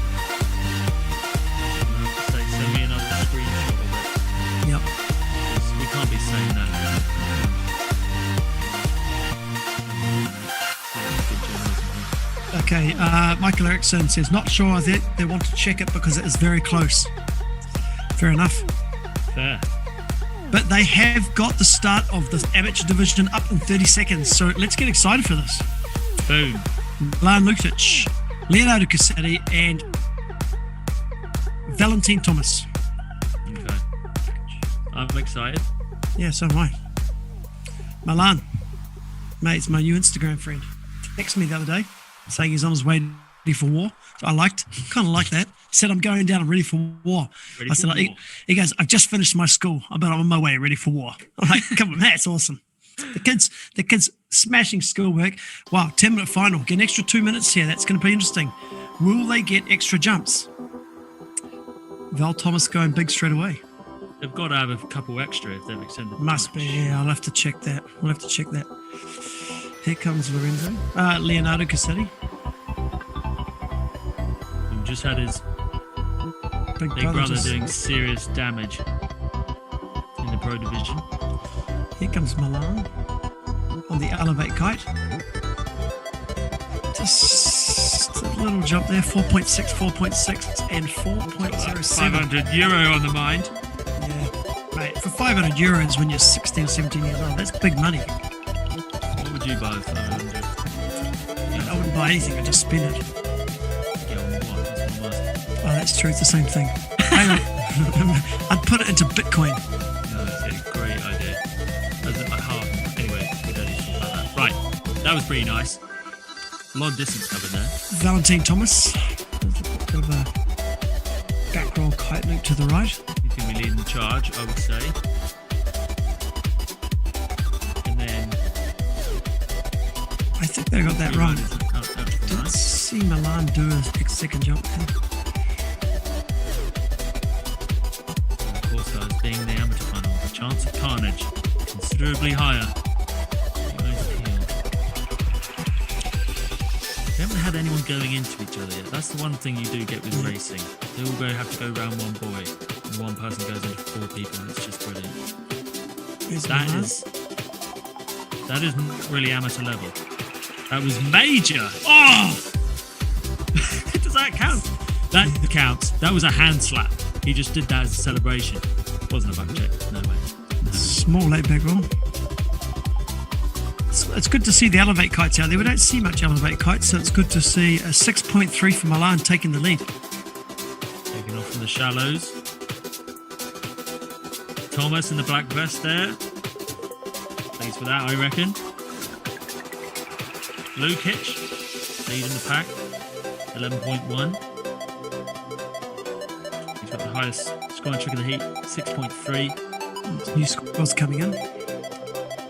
Say, send me another screenshot of it. Yep. 'Cause we can't be saying that. Okay, Michael Erickson says, not sure that they want to check it because it is very close. Fair enough. Fair. But they have got the start of the amateur division up in 30 seconds, so let's get excited for this. Boom. Milan Lukic, Leonardo Cassetti, and Valentin Thomas. Okay. I'm excited. Yeah, so am I. Milan, mate, it's my new Instagram friend. Texted me the other day saying he's on his way ready for war. So I kind of like that. He said, I'm going down, I'm ready for war. Ready I said, for war. He goes, I've just finished my school, but I'm on my way, ready for war. I'm like, come on, man, that's awesome. The kids smashing schoolwork. Wow, 10-minute final. Get an extra 2 minutes here. That's going to be interesting. Will they get extra jumps? Val Thomas going big straight away. They've got to have a couple extra if they've extended the Must be, match. yeah. I'll have to check that. Here comes Lorenzo. Leonardo Cassetti. Who just had his Big big brother just- doing serious damage in the pro division. Here comes Milan on the elevate kite. Just a little jump there. 4.6, 4.6, and 4.07. €500 on the mind. Yeah. Mate, for €500 when you're 16 or 17 years old, that's big money. What would you buy for 500? I wouldn't buy anything, I'd just spend it. Yeah, on what? That's what I'm asking. Oh, that's true, it's the same thing. Hang on. I'd put it into Bitcoin. No, that's a great idea. That's like half. Anyway, we don't need to talk about that. Right, that was pretty nice. A lot of distance covered there. Valentin Thomas. There's a bit of a back roll kite loop to the right. He's going to be leading the charge, I would say. And then I think they got that wrong. Didn't Nice. see Milan do a big second jump there. Of course, guys, being the amateur final, the chance of carnage considerably higher. We haven't had anyone going into each other yet. That's the one thing you do get with racing. They all have to go round one boy, and one person goes into 4 people, and it's just brilliant. Here's That Milan. isn't really amateur level. That was major. Oh! Does that count? That counts. That was a hand slap. He just did that as a celebration. Wasn't a back check. No way. Small laid back roll. It's good to see the elevate kites out there. We don't see much elevate kites, so it's good to see a 6.3 for Milan taking the lead. Taking off from the shallows. Thomas in the black vest there. Thanks for that, I reckon. Lukic leading the pack. 11.1. He's got the highest scoring trick of the heat. 6.3. New scores coming in.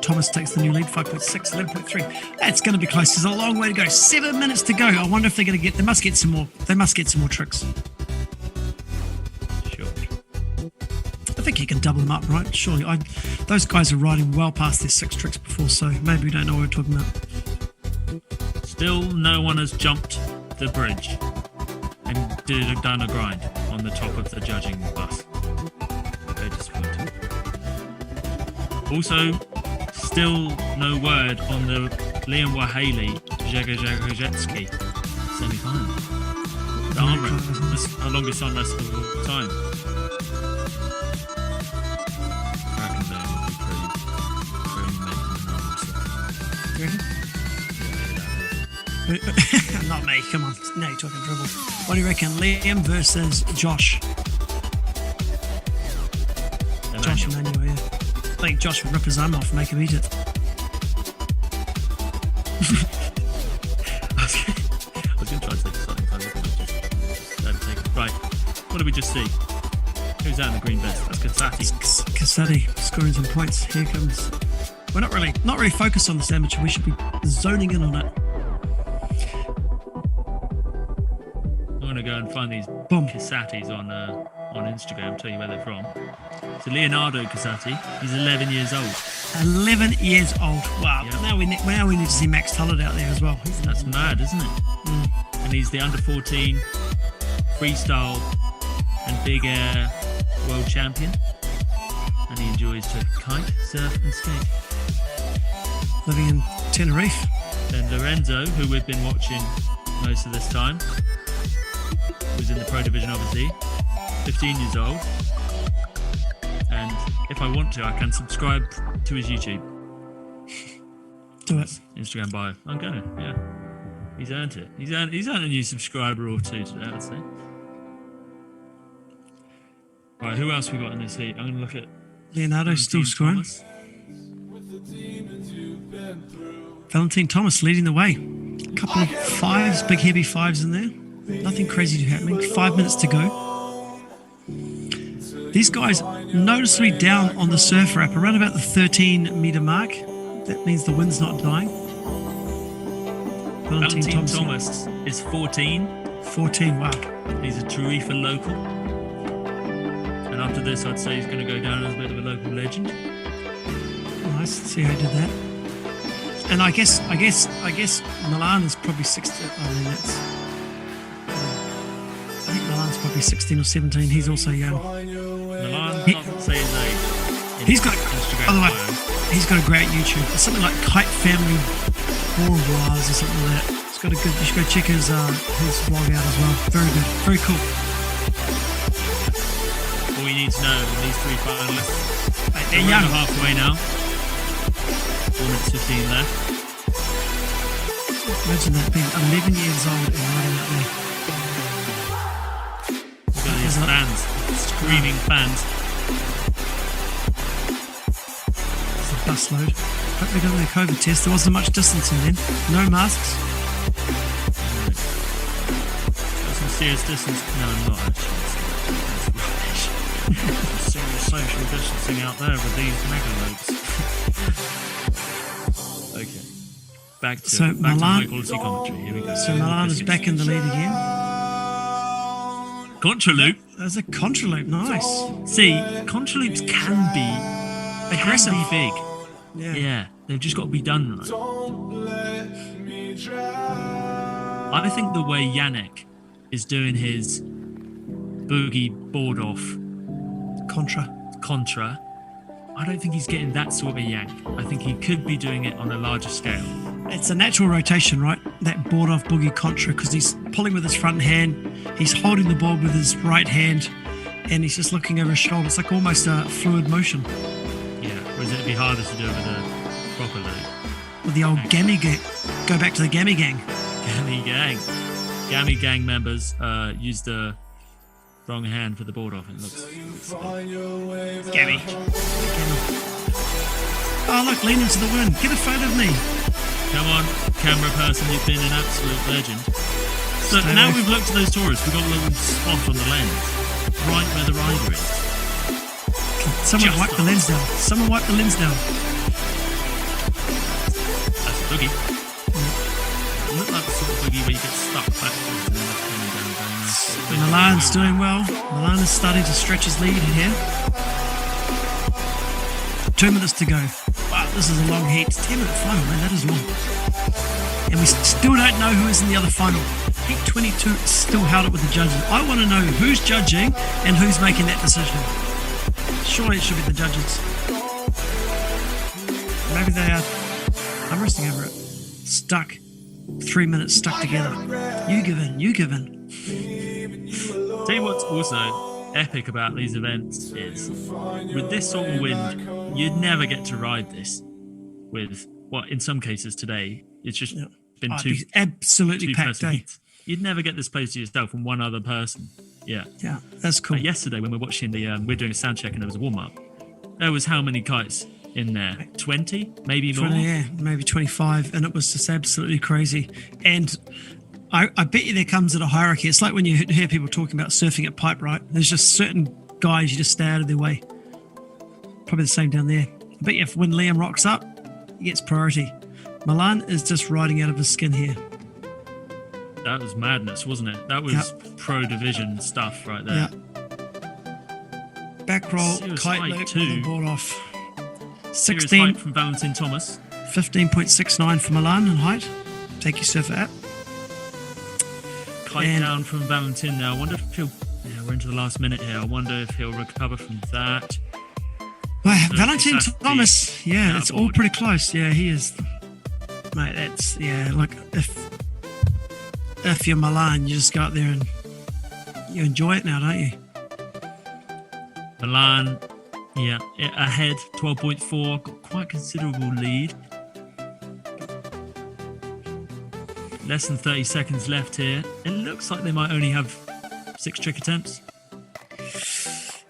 Thomas takes the new lead, 5.6, 11.3. That's going to be close. There's a long way to go. 7 minutes to go. I wonder if they're going to get. They must get some more. They must get some more tricks. Sure. think he can double them up, right? Surely. Those guys are riding well past their 6 tricks before, so maybe we don't know what we're talking about. Still, no one has jumped the bridge and done a grind on the top of the judging bus. Very disappointing. Also, still no word on the Liam Wahaley Jagajetski semi-final. The arm wrestle, the longest arm wrestle of all time. I reckon they will be pretty making an arm wrestle. Do you reckon? Not me, come on. Now you're talking dribble. What do you reckon? Liam versus Josh. Josh Emmanuel, yeah. I think Josh would rip his arm off and make him eat it. I was going to try and take a slightly fun look at it. Right, what did we just see? Who's that in the green vest? That's Kasati. Kasati scoring some points. Here comes. We're not really focused on this amateur. We should be zoning in on it. I'm going to go and find these Boom. Kasatis on Instagram, tell you where they're from. So Leonardo Casati, he's 11 years old. 11 years old. Wow. Yeah. Now we need to see Max Tullett out there as well. That's mad, isn't it? And he's the under 14 freestyle and big air world champion. And he enjoys to kite, surf and skate. Living in Tenerife. Then Lorenzo, who we've been watching most of this time, who's in the pro division obviously, 15 years old. And if I want to, I can subscribe to his YouTube. Do it. Instagram bio. I'm going to, yeah. He's earned it. He's earned a new subscriber or two today, I'd say. Right, who else we got in this heat? I'm going to look at Leonardo still Valentin scoring. Thomas. Valentin Thomas leading the way. A couple of fives, big heavy fives in there. Nothing crazy happening. 5 minutes to go. These guys noticeably down on the surf wrap around about the 13-meter mark. That means the wind's not dying. Valentin Thomas is 14. 14, wow. He's a Tarifa local. And after this, I'd say he's going to go down as a bit of a local legend. Nice. See how he did that. And I guess Milan is probably 16. I mean, I think Milan's probably 16 or 17. He's also young. Milan doesn't say his age. He's got, Instagram by the way, bio. he's got a great YouTube. It's something like Kite Family Bourgeois or something like that. It's got a good. You should go check his vlog out as well. Very good, very cool. All you need to know in these three finalists. They're We're young. about halfway now. 4 minutes 15 left. Imagine that being 11 years old and riding out there. Look at these fans, screaming fans. It's a busload. Hope they got their COVID test. There wasn't much distancing then. No masks. Got some serious distance. No, not actually. That's serious social distancing out there with these megalopes. Okay. Back to Milan- high quality commentary. Here we go. So Milan is back in the lead again. Contraloop. There's a contraloop. Nice. See, contraloops can be Aggressive. big. Yeah. Yeah, they've just got to be done right. Don't let me drown. I think the way Yannick is doing his boogie board off contra, I don't think he's getting that sort of a yank. I think he could be doing it on a larger scale. It's a natural rotation, right? That board off boogie contra, because he's pulling with his front hand, he's holding the board with his right hand, and he's just looking over his shoulder. It's like almost a fluid motion. Yeah, whereas it'd be harder to do it with a proper loop. With the old Gammy gang. Go back to the Gammy gang. Gammy gang. Gammy gang members use the wrong hand for the board off. It looks Find your way back Gammy. Oh, look, lean into the wind. Get a photo of me. Come on, camera person, you've been an absolute legend. So Stay now away. we've looked at those tourists, we've got a little spot on the lens, right where the rider is. Someone Just wipe the lens down. Someone wipe the lens down. That's a boogie. It looked like the sort of boogie where you get stuck backwards and then it's coming down very nicely. Milan's doing well. Milan is starting to stretch his lead here. 2 minutes to go. Wow, this is a long heat. 10-minute final, man, that is long. And we still don't know who is in the other final. Heat 22 still held it with the judges. I want to know who's judging and who's making that decision. Surely it should be the judges. Maybe they are. I'm resting over it. Stuck. 3 minutes stuck together. You give in. You give in. Tell you what's also epic about these events is with this sort of wind, you'd never get to ride this with what in some cases today it's just been It'd two be absolutely packed person day. heats. You'd never get this place to yourself and one other person. Yeah. Yeah, that's cool. Yesterday when we were watching we're doing a sound check and there was a warm up. There was how many kites in there? 20, maybe more. 20, yeah, maybe 25, and it was just absolutely crazy. And I bet you there comes at a hierarchy. It's like when you hear people talking about surfing at pipe, right? There's just certain guys you just stay out of their way. Probably the same down there. I bet you when Liam rocks up, he gets priority. Milan is just riding out of his skin here. That was madness, wasn't it? That was pro division stuff right there. Yeah. Back roll, Serious kite height loop, with too. the board off. Serious 16, height from Valentin Thomas. 15.69 for Milan in height. Take your surfer app. Kite And- down from Valentin now. I wonder if he'll. Yeah, we're into the last minute here. I wonder if he'll recover from that. Well, So Valentin that's the Thomas, yeah, it's all outboard. pretty close. Yeah, he is. Mate, that's, yeah, like if you're Milan, you just go out there and you enjoy it now, don't you? Milan, yeah, ahead, 12.4, got quite considerable lead. Less than 30 seconds left here. It looks like they might only have 6 trick attempts.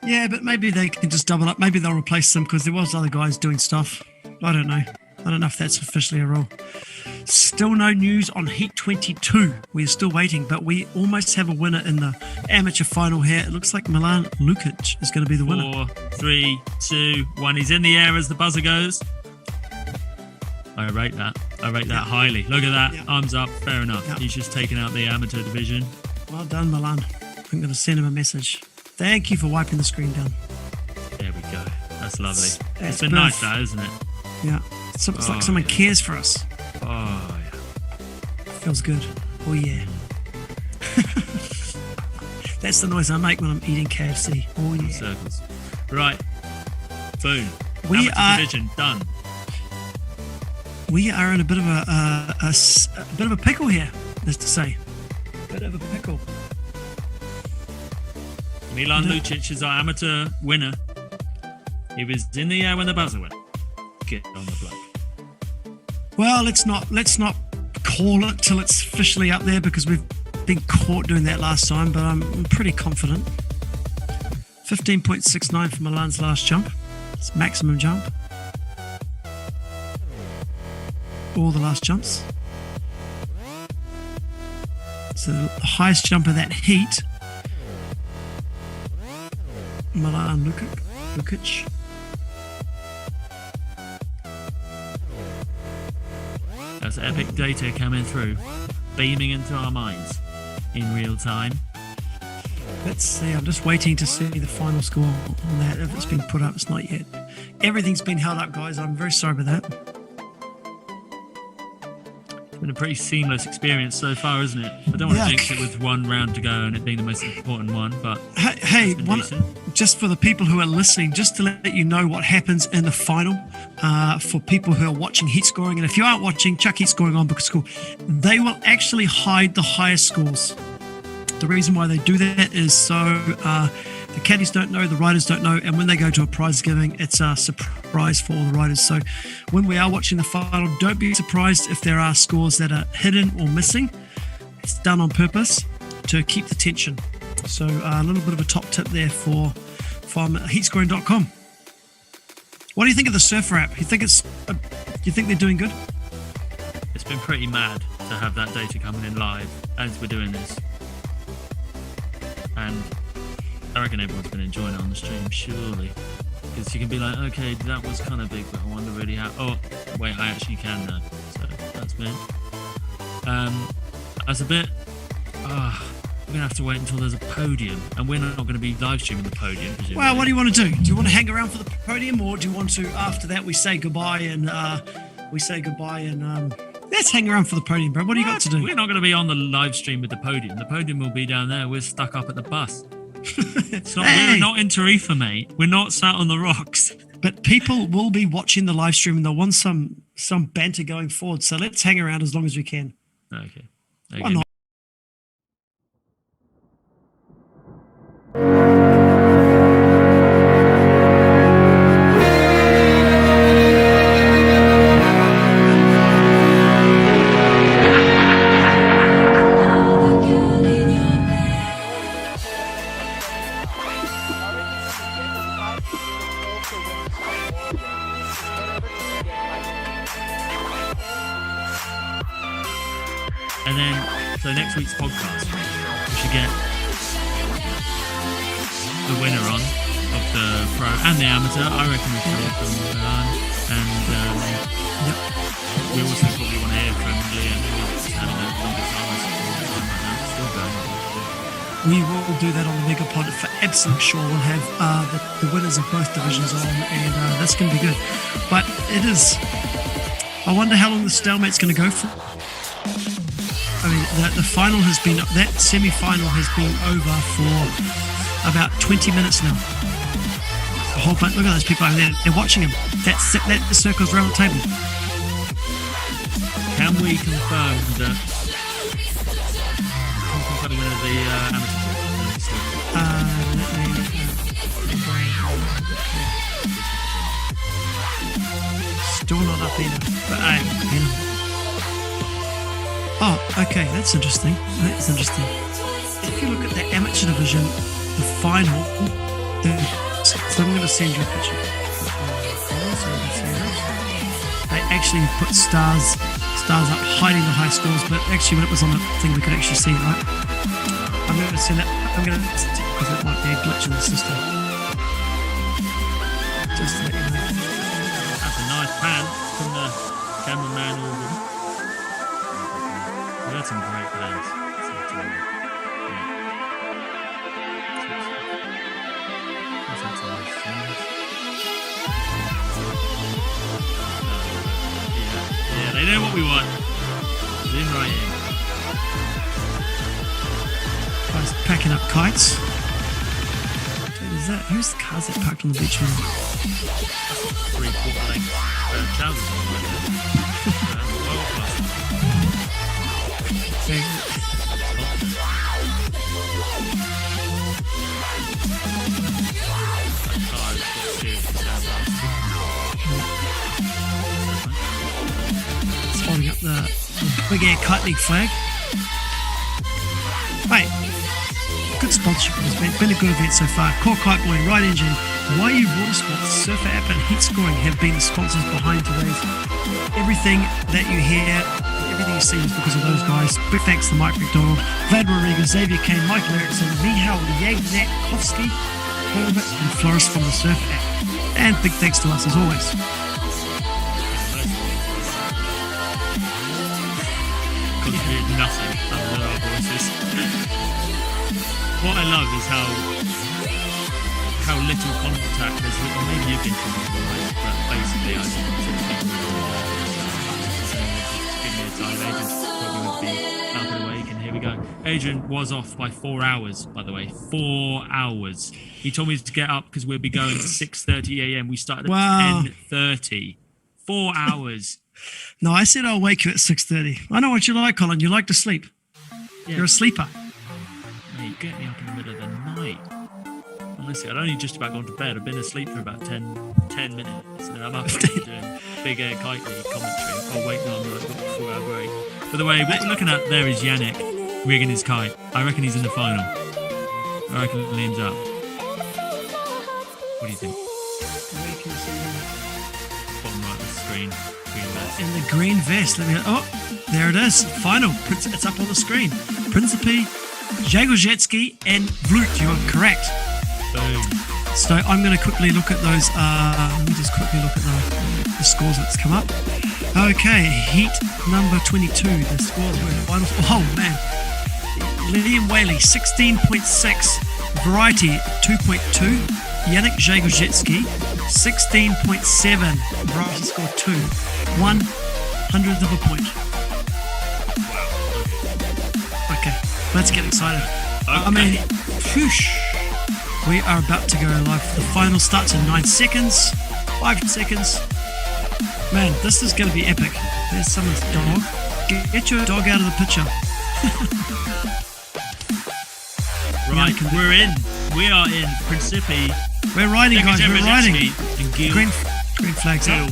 Yeah, but maybe they can just double up. Maybe they'll replace them because there was other guys doing stuff. I don't know. I don't know if that's officially a rule. Still no news on Heat 22. We're still waiting, but we almost have a winner in the amateur final here. It looks like Milan Lukic is going to be the winner. 4, 3, 2, 1. He's in the air as the buzzer goes. I rate that. I rate that highly. Look at that. Yeah. Arms up. Fair enough. Yeah. He's just taken out the amateur division. Well done, Milan. I'm going to send him a message. Thank you for wiping the screen down. There we go. That's lovely. It's It's been both. nice, that, isn't it? Yeah. It's like Oh, someone yeah. cares for us. Oh, yeah. Feels good. Oh, yeah. That's the noise I make when I'm eating KFC. Oh, yeah. Circles. Right. Boom. We Amateur are- division done. We are in a bit of a bit of a pickle here, let's to say. Bit of a pickle. Milan No. Lucic is our amateur winner. He was in the air when the buzzer went. Get on the bloke. Well, let's not call it till it's officially up there because we've been caught doing that last time, but I'm pretty confident. 15.69 for Milan's last jump. It's maximum jump. All the last jumps. So the highest jump of that heat, Milan Lukic. That's epic data coming through, beaming into our minds in real time. Let's see, I'm just waiting to see the final score on that. If it's been put up, it's not yet. Everything's been held up, guys. I'm very sorry about that. It's been a pretty seamless experience so far, isn't it? I don't want Yeah. to jinx it with one round to go and it being the most important one, but Hey, it's been decent. just for the people who are listening, just to let you know what happens in the final for people who are watching heat scoring. And if you aren't watching, chuck heat scoring on because it's cool. They will actually hide the highest scores. The reason why they do that is so the caddies don't know, the riders don't know, and when they go to a prize giving, it's a surprise for all the riders. So when we are watching the final, don't be surprised if there are scores that are hidden or missing. It's done on purpose to keep the tension. So a little bit of a top tip there from heatscoring.com. What do you think of the Surfer app? You think they're doing good? It's been pretty mad to have that data coming in live as we're doing this. And I reckon everyone's been enjoying it on the stream, surely. Because you can be like, okay, that was kind of big, but I wonder really how... Oh, wait, I actually can now. So that's me. That's a bit... we're going to have to wait until there's a podium, and we're not going to be live streaming the podium. Presumably. Well, what do you want to do? Do you want to hang around for the podium, or do you want to, after that, we say goodbye and let's hang around for the podium, bro. What do you got to do? We're not going to be on the live stream with the podium. The podium will be down there. We're stuck up at the bus. It's not, Hey. We're not in Tarifa, mate. We're not sat on the rocks. But people will be watching the live stream and they'll want some banter going forward. So let's hang around as long as we can. Okay. Why not? And then, so next week's podcast, we should get the winner on of the pro and the amateur. I reckon we should hear from Milan. And we also probably want to hear from Liam, who's had a longer time as right now. Still going. We will do that on the Megapod for absolute sure. We'll have the winners of both divisions on, and that's going to be good. But it is. I wonder how long the stalemate's going to go for. I mean, the final has been, that semi-final has been over for about 20 minutes now. A whole bunch. Look at those people over there. They're watching him. That circles around the table. Can we confirm that? Can we confirm the winner of the amateur? Still not up either. But oh, okay, that's interesting. That's interesting. If you look at the amateur division, the final, so I'm going to send you a picture. They actually put stars up hiding the high scores, but actually when it was on the thing we could actually see it, right? I'm going to send that. I'm going to, because it might be a glitch in the system. Just to let you know. That's a nice pan from the cameraman. We've had some great pans. Yeah, they know what we want. Zoom right in. Guys packing up kites. Dude, is that, who's the cars that parked on the beach now? 3/4 length trousers on right there. Well It's holding up the Big Air Kite League flag. Mate, good sponsorship. It's been a good event so far. Core Kite Boy, Ride Engine, YU Water Sports, Surfer App and Heat Scoring have been the sponsors behind today's. Everything that you hear, everything you see is because of those guys. Big thanks to Mike McDonald, Vlad Rodriguez, Xavier Kane, Michael Erickson, Michał Jagnatkowski, Herbert and Flores from the Surfer App. And big thanks to us as always. contribute nothing other than our voices. What I love is how little contact there's with, or maybe you've been to it, but basically I think give me a time. Adrian probably would be up and awake, and here we go. Adrian was off by 4 hours, by the way. 4 hours. He told me to get up because we'll be going at 6:30 a.m. We started at Wow. 10:30. 4 hours. No, I said I'll wake you at 6:30. I know what you like, Colin. You like to sleep. Yeah. You're a sleeper. Mate, get me up in the middle of the night. Honestly, I'd only just about gone to bed. I've been asleep for about 10 minutes. And I'm up doing Big Air Kite League commentary. Oh, wait, no, I'm like, 4 hour break. By the way, what we're looking at there is Yannick rigging his kite. I reckon he's in the final. I reckon Liam's up. What do you think? Bottom right of the screen. Green vest. In the green vest. Oh, there it is. Final. It's up on the screen. Principe, Jagorzhetsky, and Vlut. You are correct. Boom. So I'm going to quickly look at those. Let me just quickly look at the scores that's come up. Okay, heat number 22. The scores were final. Oh man, Liam Whaley, 16.6. Variety, 2.2. Yannick Jagorzewski, 16.7. Variety score 2. 1/100th of a point. Okay, let's get excited. I mean, whoosh. We are about to go live. The final starts in 9 seconds. 5 seconds. Man, this is going to be epic. There's someone's dog. Get your dog out of the picture. Right, we're in. We are in Principi. We're riding, guys. We're riding. And Gil. Green flags up.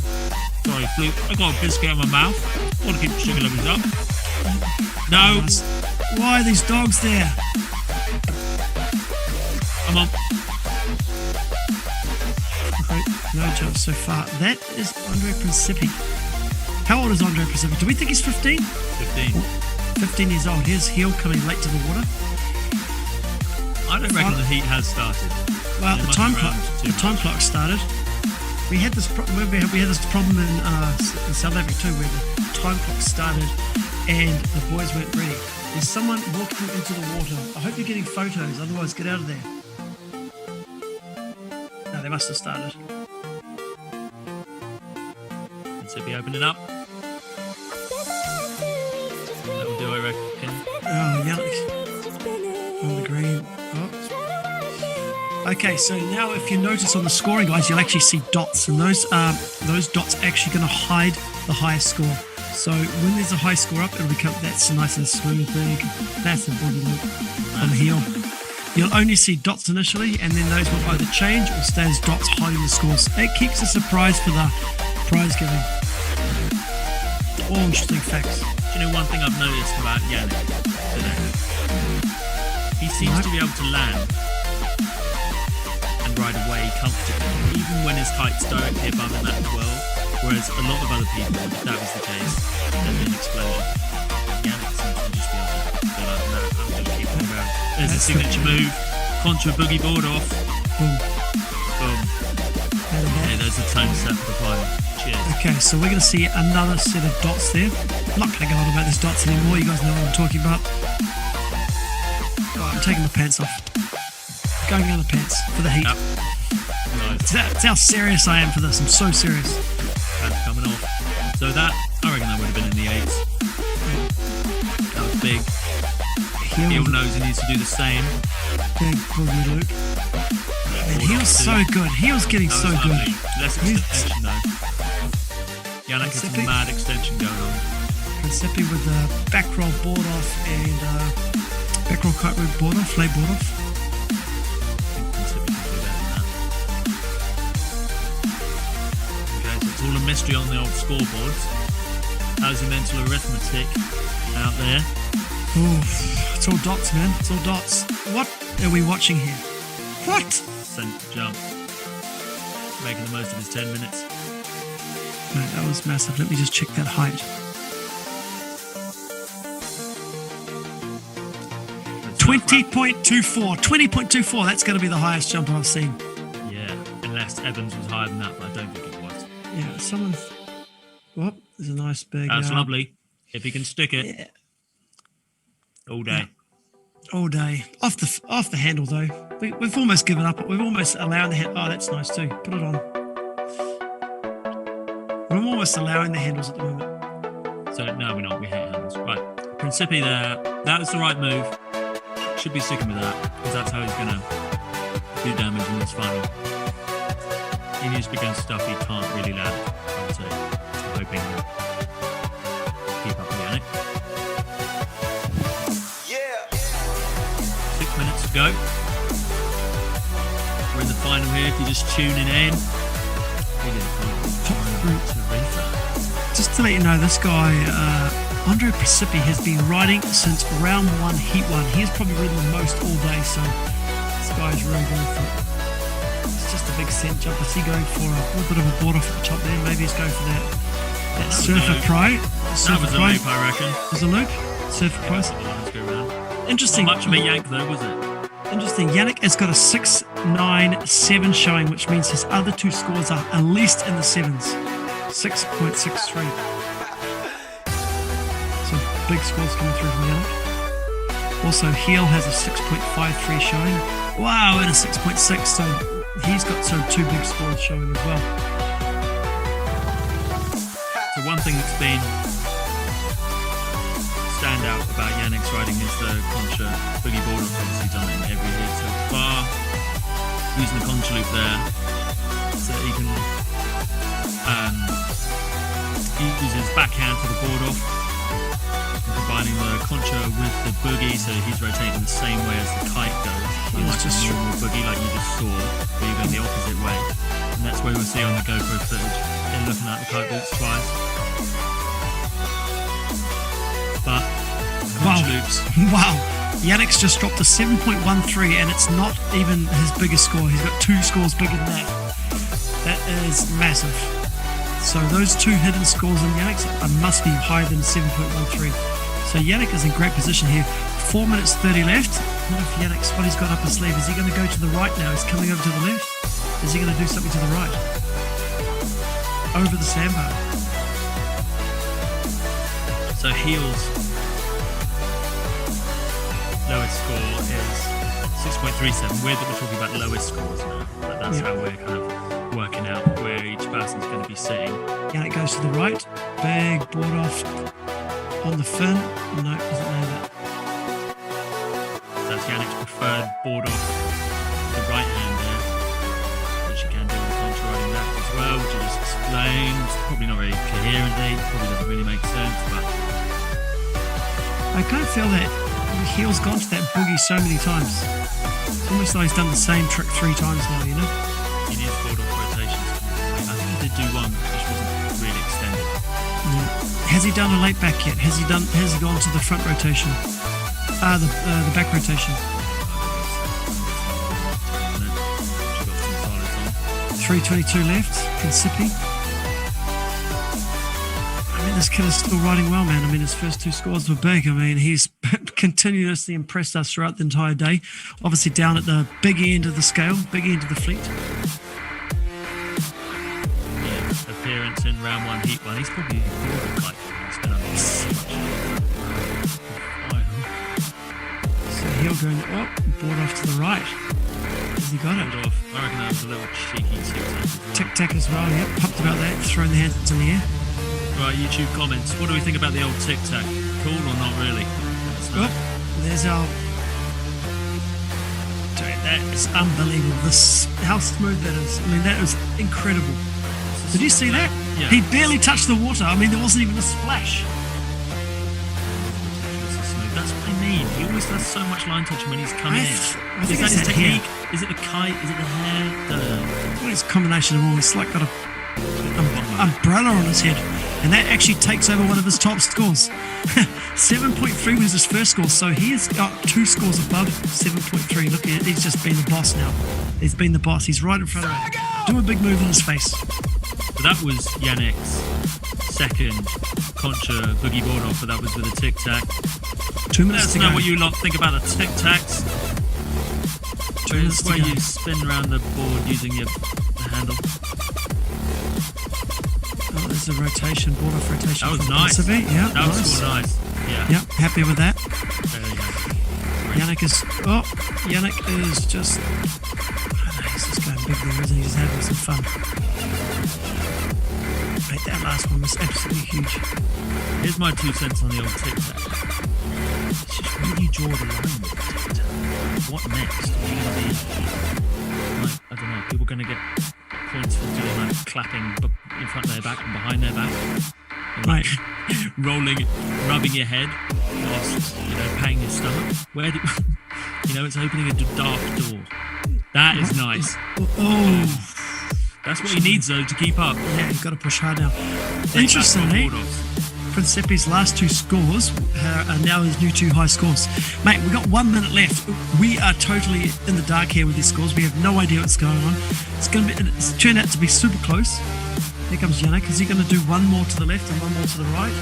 Sorry, Fluke. I got a biscuit in my mouth. I want to keep the sugar levels up. No. Why are these dogs there? Come on. Okay, no jump so far. That is Andre Principi. How old is Andre Principi? Do we think he's 15? 15. 15 years old. Here's Heel coming late to the water. I don't reckon the heat has started. Well, It the must time be clock. around The 2 time clock started. We had this. We had this problem in South Africa too, where the time clock started and the boys weren't ready. There's someone walking into the water. I hope you're getting photos. Otherwise, get out of there. No, they must have started. Principi opening up. That'll do, I reckon. Oh, Yannick on the green. Oh. Okay, so now if you notice on the scoring, guys, you'll actually see dots, and those dots are actually going to hide the highest score. So when there's a high score up, it'll become that's nice and smooth, big, massive body loop on the heel. You'll only see dots initially, and then those will either change or stay as dots hiding the scores. It keeps a surprise for the prize giving. All interesting facts. Do you know one thing I've noticed about Yannick today? He seems to be able to land and ride away comfortably, even when his height's directly above him at 12. Whereas a lot of other people, if that was the case, there'd be an explosion. Yannick seems to just be able to go like that. I'm going to keep on going. There's a signature move. Contra boogie board off. Boom. Boom. Okay, there's a tone set for the final. Cheers. Okay, so we're going to see another set of dots there. I'm not going to go on about these dots anymore. You guys know what I'm talking about. Oh, I'm taking my pants off. Going on the pants for the heat. Yep. Nice. That's how serious I am for this. I'm so serious. Pants coming off. So that, I reckon that would have been in the 8s. That was big. Heel knows he needs to do the same. Big boogie loop. And he was so good. He was getting That so was good. lovely. Less extension though. Yannick has Principi? some mad extension going on. Principi with the back roll board off and back roll kite rope board off, lay board off. I think Principi can do better than that. Okay, so it's all a mystery on the old scoreboards. How's your mental arithmetic out there? Oof, it's all dots, man. It's all dots. What are we watching here? What? Sent to jump. Making the most of his 10 minutes. Mate, that was massive. Let me just check that height. 20.24. 20.24. That's going to be the highest jump I've seen. Yeah, unless Evans was higher than that, but I don't think it was. Yeah, someone. Well, there's a nice big. That's lovely. If he can stick it Yeah, all day. all day. Off the handle though. We've almost given up. We've almost allowed the hand. Oh, that's nice too. Put it on. We're almost allowing the handles at the moment. So no, we're not. We hate handles. Right, Principi there. That was the right move. Should be sticking with that because that's how he's gonna do damage in this final. He needs to be against stuff he can't really land. I would say. I'm hoping he'll keep up with Yannick. 6 minutes to go. We're in the final here. If you're just tuning in, we're going to Just to let you know, this guy, Andre Principi, has been riding since round 1, heat 1. He has probably ridden the most all day, so this guy's really going for it. It's just a big scent jump. Is he going for a little bit of a board off at the top there? Maybe he's going for that Surfer loop. Pro. That Surfer was a Pro. loop, I reckon. Was a loop. Surfer Pro. Let's go around. Interesting. Not much of a yank though, was it? Interesting. Yannick has got a 6.97 showing, which means his other two scores are at least in the 7s. 6.63. Some big scores coming through from Yannick. Also, Heel has a 6.53 showing. Wow, and a 6.6. So he's got sort of 2 big scores showing as well. So one thing that's been standout about Yannick's riding is the concha boogie board. Obviously done it in every heat so far. Using the concha loop there, so he can use his backhand for the board off, and combining the concha with the boogie, so he's rotating the same way as the kite goes. Unlike a normal boogie like you just saw, where you're going the opposite way. And that's where we'll see on the GoPro footage, in looking at the kite boots twice. But Wow. concha loops, Wow. Yannick's just dropped a 7.13, and it's not even his biggest score. He's got 2 scores bigger than that. That is massive. So those 2 hidden scores in Yannick's must be higher than 7.13. So Yannick is in great position here. 4 minutes 30 left. What if Yannick's, what he's got up his sleeve? Is he going to go to the right now? He's coming over to the left. Is he going to do something to the right? Over the sandbar. so Heel's lowest score is 6.37. We're talking about lowest scores now, but that's how we're kind of working out where each person's going to be sitting. Yannick goes to the right. Big board off on the fin. No, doesn't know that. That's Yannick's preferred board off the right hand there, which you can do with the contra riding that as well, which I just explained. Probably not very coherently, probably doesn't really make sense, but I kind of feel that Heel's gone to that boogie so many times. It's almost like he's done the same trick 3 times now, you know? he needs board off rotations. I think he did do one, which wasn't really extended. Has he done a late back yet? Has he gone to the front rotation? The back rotation. 3:22 left. Principi. I mean, this kid is still riding well, man. I mean, his first 2 scores were big. I mean, he's continuously impressed us throughout the entire day. Obviously down at the big end of the scale, big end of the fleet. Yeah, appearance in round 1, heat 1. He's probably like he's been up there so much. So Heel going, board off to the right. Has he got it? Board off. I reckon that was a little cheeky tic-tac as well. Tic-tac as well, yep. Pumped about that. Throwing the hands in the air. Right, YouTube comments. What do we think about the old tic-tac? Cool or not really? Oh, there's our... Dude, that is unbelievable. How smooth that is. I mean, that was incredible. Did you see that? Yeah. He barely touched the water. I mean, there wasn't even a splash. That's what I mean. He always does so much line touching when he's coming in. I think Is that it's his that hair. technique? Is it the kite? Is it the hair? Well, it's a combination of all. It's like got a umbrella on his head. And that actually takes over one of his top scores. 7.3 was his first score, so he has got 2 scores above 7.3. Look, he's just been the boss now. He's been the boss. He's right in front of it. Do a big move in his face. So that was Yannick's second concha boogie board off, but that was with a tic-tac. 2 minutes Let us to know go. what you lot think about the tic-tacs. 2 minutes to Where go. you spin around the board using the handle. Oh, there's a rotation, board off rotation. That was from nice. Principi. Yeah, That was nice. all nice. Yeah. Yep, happy with that. There you go. Yannick is just, I don't know, he's just going big there, isn't he? He's having some fun. Mate, that last one was absolutely huge. Here's my 2 cents on the old tic-tac. It's just where do you draw the line with the tic-tac? What next? Are you going to be, like, I don't know, people going to get points for doing like clapping in front of their back and behind their back? And, like, rolling, rubbing your head whilst, paying your stomach? Where do, it's opening a dark door. That is nice. Oh, That's what he needs though to keep up. yeah, you've got to push hard now. Take Interestingly, back board offs. Principi's last 2 scores are now his new 2 high scores. Mate, we've got 1 minute left. We are totally in the dark here with these scores. We have no idea what's going on. It's turned out to be super close. Here comes Yannick. Is he going to do 1 more to the left and 1 more to the right?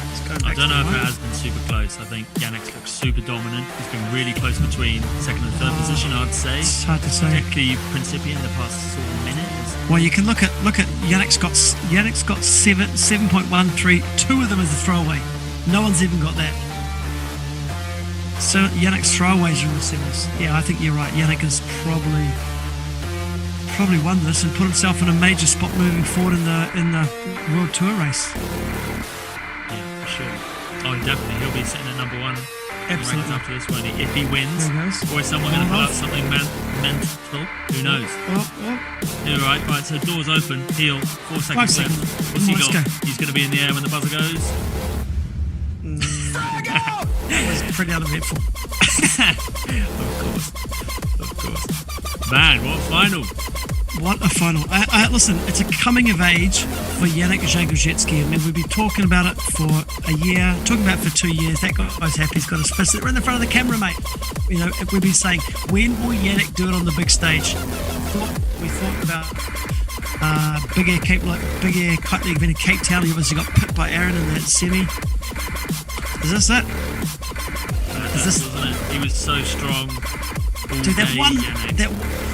He's going I back don't to know the if it right. has been super close. I think Yannick's looks super dominant. He's been really close between second and third position, I'd say. It's hard to say. Particularly Principi in the past sort of minute. Well, you can look at Yannick's got 7.13. 2 of them is a throwaway. No one's even got that. So Yannick's throwaways are in the semis. Yeah, I think you're right. Yannick has probably won this and put himself in a major spot moving forward in the World Tour race. Yeah, for sure. Oh, definitely. He'll be sitting at number 1. Absolutely. After this one, if he wins, There he goes. or is someone going to pull Hold out on. something mental? Who knows? Oh, You're right. So doors open. Heel. 4 seconds 5 left. seconds. What's he Let's got? go. He's going to be in the air when the buzzer goes. that was pretty uneventful. Of course. Man, what final? What a final. Listen, it's a coming of age for Yannick Jagodzetski. I mean, we've been talking about it for a year, talking about it for 2 years. That guy's happy. He's got his fist right in the front of the camera, mate. You know, we've been saying, when will Yannick do it on the big stage? We thought about Big Air Kite League event in Cape Town. He obviously got pipped by Aaron in that semi. Is this it? Is this... Wasn't it? He was so strong. Dude, that day, one, Yannick.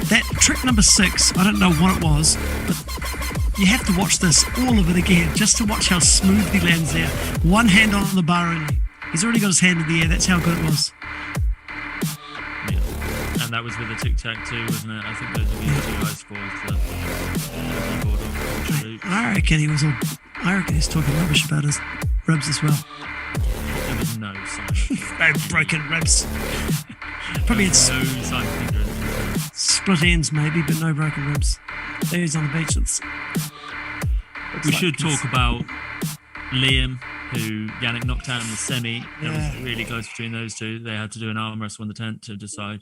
that trick number 6, I don't know what it was, but you have to watch this, all of it again, just to watch how smooth he lands there. One hand on the bar only. He's already got his hand in the air. That's how good it was. Yeah. And that was with the tic-tac-toe, wasn't it? I think those were the 2 high scores. I reckon he's talking rubbish about his ribs as well. There was no sign of No broken ribs. Probably it's no sign of ignorance. split ends maybe, but no broken ribs. There he is on the beach. We should talk about Liam, who Yannick knocked out in the semi. It was really close between those two. They had to do an arm wrestle on the tent to decide.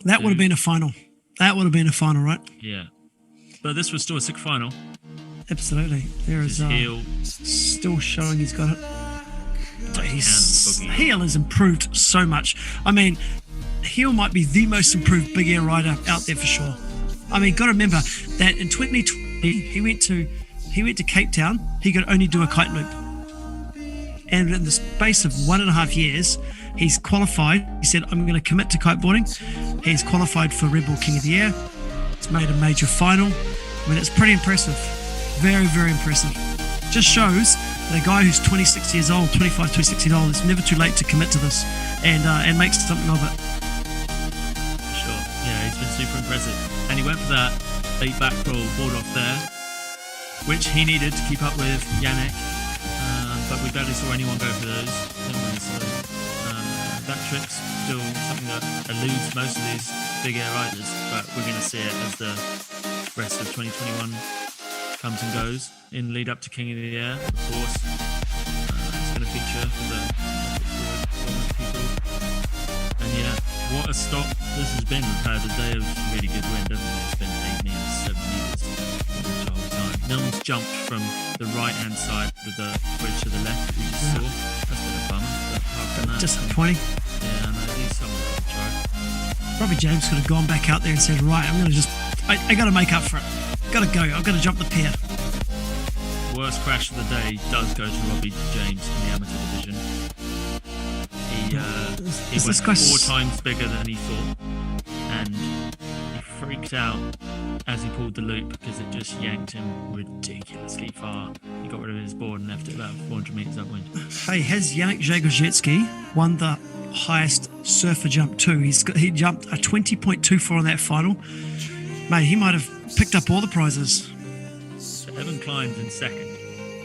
That would have been a final. That would have been a final, right? Yeah. But this was still a sick final. Absolutely. There is His heel. still showing he's got it. His boogie. heel has improved so much. I mean, heel might be the most improved big air rider out there for sure. I mean, got to remember that in 2020 he went to Cape Town. He could only do a kite loop, and in the space of 1.5 years, he's qualified. He said, "I'm going to commit to kiteboarding." He's qualified for Red Bull King of the Year. He's made a major final. I mean, it's pretty impressive. Very, very impressive. Just shows that a guy who's 26 years old, 25, 26 years old, it's never too late to commit to this and makes something of it. Sure. Yeah, he's been super impressive. And he went for that late back roll board off there, which he needed to keep up with Yannick. But we barely saw anyone go for those, didn't we? So that trick's still something that eludes most of these big air riders, but we're going to see it as the rest of 2021 comes and goes in lead up to King of the Air, of course. It's going to feature for the people. And yeah, what a stop this has been. We've had a day of really good wind, haven't we? It's been 8 meters, 7 meters the whole time. No one's jumped from the right hand side with the bridge to the left that we just saw. That's been a bummer. But apart from that, Disappointing. yeah, no, at least someone tried. Probably James could have gone back out there and said, right, I'm going to I got to make up for it. Got to go. I've got to jump the pier. Worst crash of the day does go to Robbie James in the amateur division. He Is went this guy 4 times bigger than he thought, and he freaked out as he pulled the loop because it just yanked him ridiculously far. He got rid of his board and left it about 400 meters upwind. Hey, has Yannick Jagodzetski won the highest surfer jump too? He jumped a 20.24 on that final. Mate, he might have picked up all the prizes. So Evan Klein's in second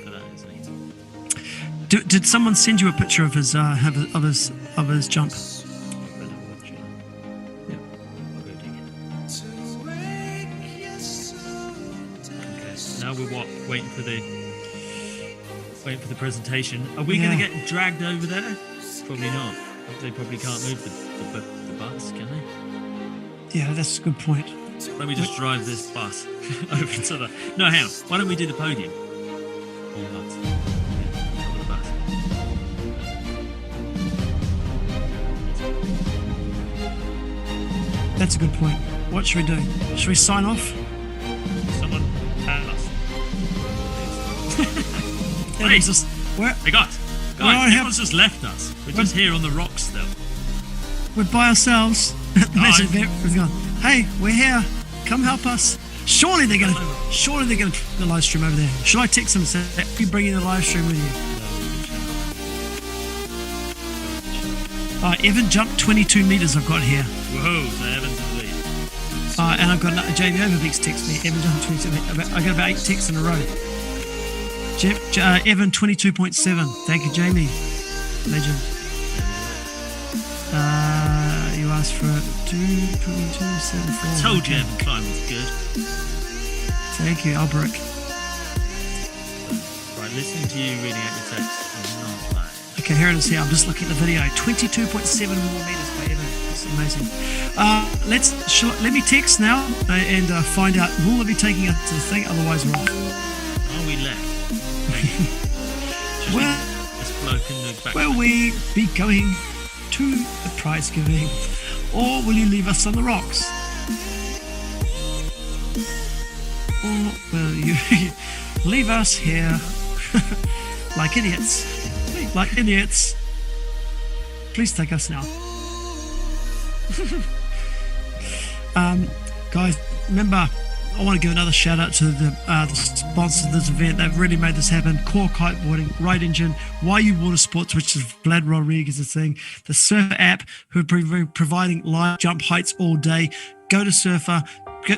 for that, isn't he? Did someone send you a picture of his jump? I better watch it. Yep. I'll go dig it. Okay, now we're waiting for the presentation. Are we going to get dragged over there? Probably not. They probably can't move the bus, can they? Yeah, that's a good point. Let me just drive this bus over to the... No, hang on. Why don't we do the podium? All bus. Yeah, the bus. That's a good point. What should we do? Should we sign off? Someone tell us. Yeah, Hey. just, where, Hey, guys. Well, I have- Everyone's just left us. We're just here on the rocks still. we're by ourselves. Imagine Hi. if we've gone, hey, we're here. Come help us. Surely they're going to the live stream over there. Should I text them and say, you bring in the live stream with you? Evan jumped 22 meters. I've got here. Whoa, so Evans is lead. And I've got Jamie Overbeeks text me. Evan jumped 22 meters. I got about 8 texts in a row. Evan 22.7. Thank you, Jamie. Legend. You asked for 2.274. Told you Evan Klein was good. Thank you, Alberic. Right, listening to you reading out your text is not bad. Okay, here it is. Here, I'm just looking at the video. 22.7 more meters by Evan. That's amazing. Let me text now and find out. Will it be taking us to the thing? Otherwise, we're off. Are we left? Well, this bloke in the back. will we be going to the prize giving, or will you leave us on the rocks? Or will you leave us here like idiots? Like idiots. Please take us now. Guys, remember, I want to give another shout out to the sponsors of this event. They've really made this happen. Core Kiteboarding, Ride Engine, YU Water Sports, which is Vlad Rodriguez's thing, the Surfer app, who are providing live jump heights all day. Go to Surfer, go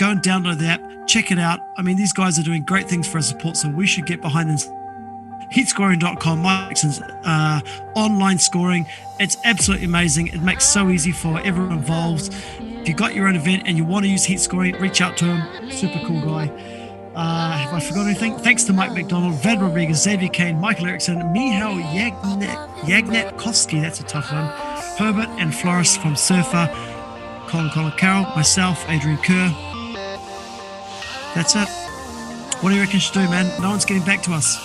and download the app, check it out. I mean, these guys are doing great things for our support, so we should get behind them. Heatscoring.com, Mike Dixon's online scoring. It's absolutely amazing. It makes so easy for everyone involved. If you got your own event and you want to use heat scoring, reach out to him. Super cool guy. Have I forgot anything? Thanks to Mike McDonald, Vlad Rodriguez, Xavier Kane, Michael Erickson, Michał Yagnetkovsky, that's a tough one, Herbert and Floris from Surfer, Colin Carroll, myself, Adrian Kerr. That's it. What do you reckon you should do, man? No one's getting back to us.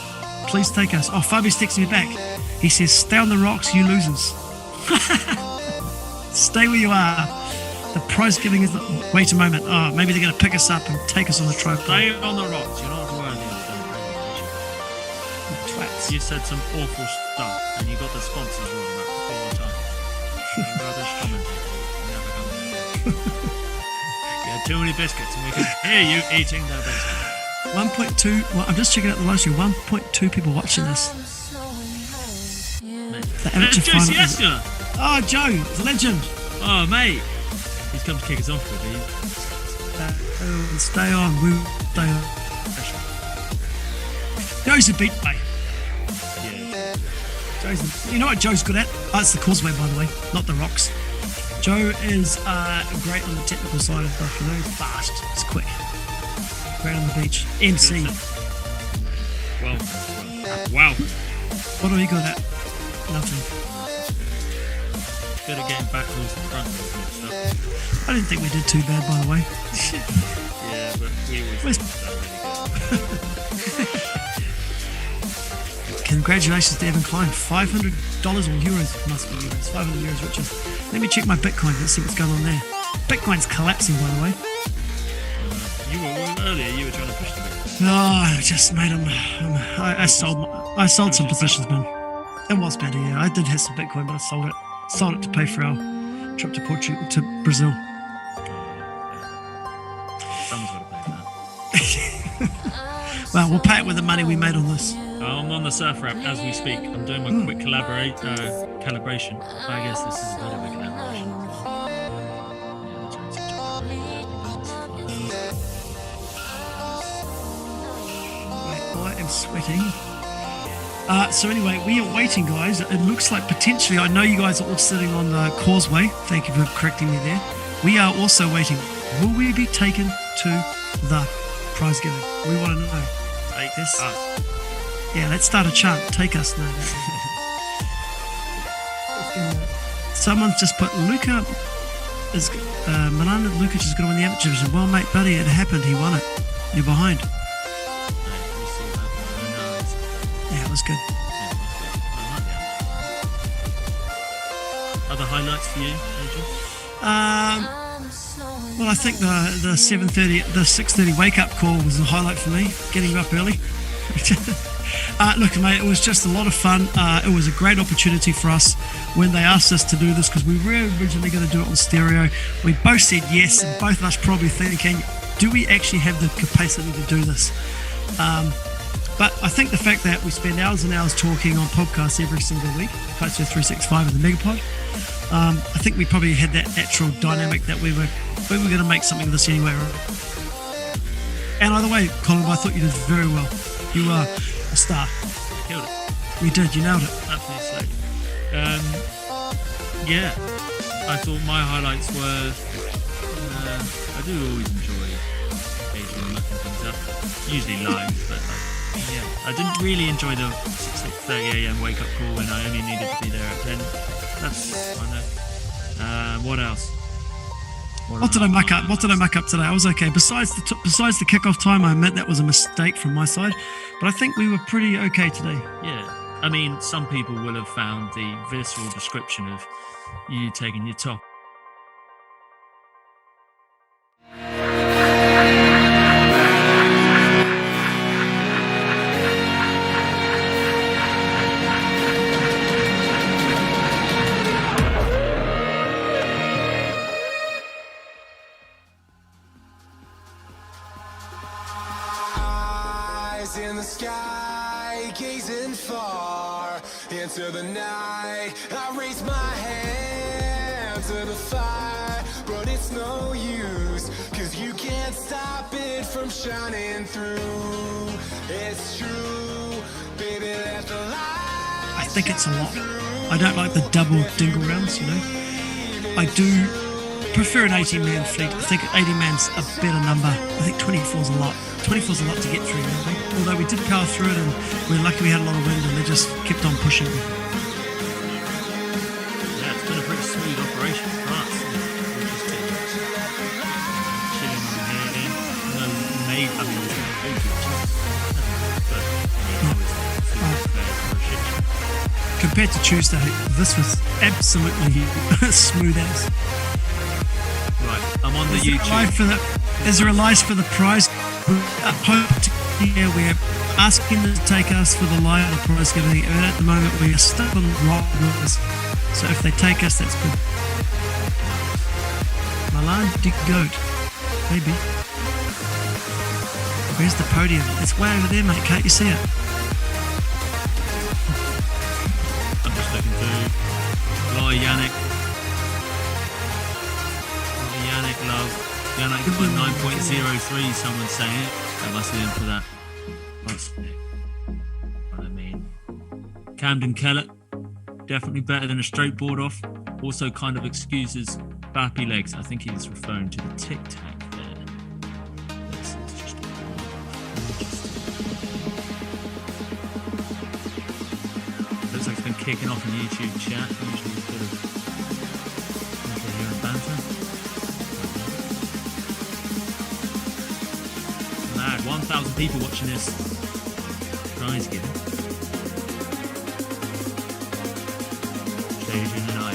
Please take us. Oh, Fabi's texting me back. He says, stay on the rocks, you losers. Stay where you are. The prize giving is the... Wait a moment. Oh, maybe they're going to pick us up and take us on the tripod. Stay on the rocks. You're not worthy of that. Twats. You said some awful stuff and you got the sponsors wrong about all the time. Rubbish commentator. Never come. You had too many biscuits and we can hear you eating the biscuits. 1.2. Well, I'm just checking out the live stream. 1.2 people watching this. The amateur Joe final. Siesta! Oh, Joe, the legend. Oh, mate. He's come to kick us off with you. Stay on. We'll stay on. Joe's a beat mate. Yeah. You know what Joe's good at? Oh, it's the causeway, by the way, not the rocks. Joe is great on the technical side of stuff. You know, fast. It's quick. Great on the beach. MC. Wow. What are you good at? Nothing. Good at getting backwards and front and stuff. I didn't think we did too bad, by the way. Yeah, but we always done really good. Congratulations to Evan Klein. $500 or euros. Must be euros. 500 euros, Richard. Let me check my Bitcoin. Let's see what's going on there. Bitcoin's collapsing, by the way. You were earlier. You were trying to push the Bitcoin. No, I just made them. I sold some positions, man. It was better, yeah. I did have some Bitcoin, but I sold it. Sold it to pay for our trip to Brazil. Someone's got to pay for that. Well, we'll pay it with the money we made on this. I'm on the Surfer app as we speak. I'm doing my quick calibration. I guess this is a bit of a calibration. I am sweating. So anyway, we are waiting, guys. It looks like potentially, I know you guys are all sitting on the causeway. Thank you for correcting me there. We are also waiting. Will we be taken to the prize giving? We want to know. Take this. Us. Yeah, let's start a chant. Take us now. Someone's just put Luka is Milana Lukic is going to win the amateur division. Well, mate, buddy, it happened. He won it. You're behind. Yeah, it was good. Other highlights for you, Adrian? Well, I think the 6:30 wake up call was a highlight for me. Getting up early. Look, mate, it was just a lot of fun. It was a great opportunity for us when they asked us to do this because we were originally going to do it on stereo. We both said yes, and both of us probably thinking, do we actually have the capacity to do this? But I think the fact that we spend hours and hours talking on podcasts every single week, Kitesphere 365 and the Megapod, I think we probably had that natural dynamic that we were going to make something of this anyway. Right? And either way, Colin, I thought you did very well. You are a star. Killed it. You did. You nailed it. Absolutely. Yeah, I thought my highlights were. I do always enjoy occasionally looking things up. Usually live, but yeah, I didn't really enjoy the 6:30 a.m. wake up call when I only needed to be there at 10. That's fine though. What else? What did I muck up? What did I muck up today? I was okay. Besides the kickoff time, I admit that was a mistake from my side, but I think we were pretty okay today. Yeah, I mean, some people will have found the visceral description of you taking your top. In the sky, gazing far into the night, I raise my hand to the fire, but it's no use, 'cause you can't stop it from shining through. It's true, baby, let the light. I think it's a lot. I don't like the double dingle rounds, you know. I do prefer an 80-man fleet. I think 80 man's a better number. I think 24 is a lot. 24 is a lot to get through, I think. Although we did power through it, and we're lucky we had a lot of wind, and they just kept on pushing. Yeah, it's been a pretty smooth operation for us. We've just been chilling on here again. No, maybe, I mean, there's no food, but I mean, food fair for a shit show. Compared to Tuesday, this was absolutely smooth as. Right, I'm on the YouTube. Is there a live for the prize? We're asking them to take us for the live prize giving, and at the moment we are stuck on the rock rules. So if they take us, that's good. Milan Dick Goat, maybe. Where's the podium? It's way over there, mate. Can't you see it? I'm just looking through. A lot of Yannick. Yannick love. Yannick got 9.03, someone's saying. That must be in for that. That's what I mean. Camden Kellett, definitely better than a straight board off. Also kind of excuses bappy legs. I think he's referring to the tic tac there. This is just looks like it's been kicking off in the YouTube chat. Usually it's sort of hearing banter. Mad, 1,000 people watching this prize giving. Adrian and I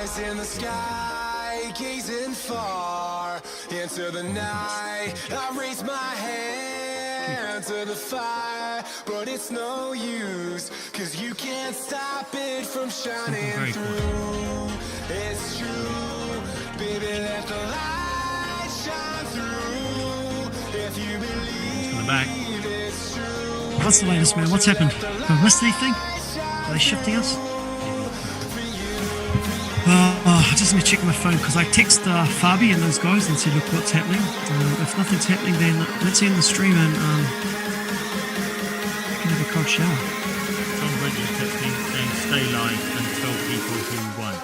Eyes in the sky, gazing far into the night. I raise my hand to the fire, but it's no use, 'cause you can't stop it from shining through. It's true, baby, let the light shine through. If you believe it's true. What's the latest, man? What's happened? Have I missed anything? Are they shifting us? Just let me check my phone, because I text Fabi and those guys and said, look, what's happening? If nothing's happening, then let's end the stream and I can have a cold shower. Tom Bridges texting saying stay live and tell people who won.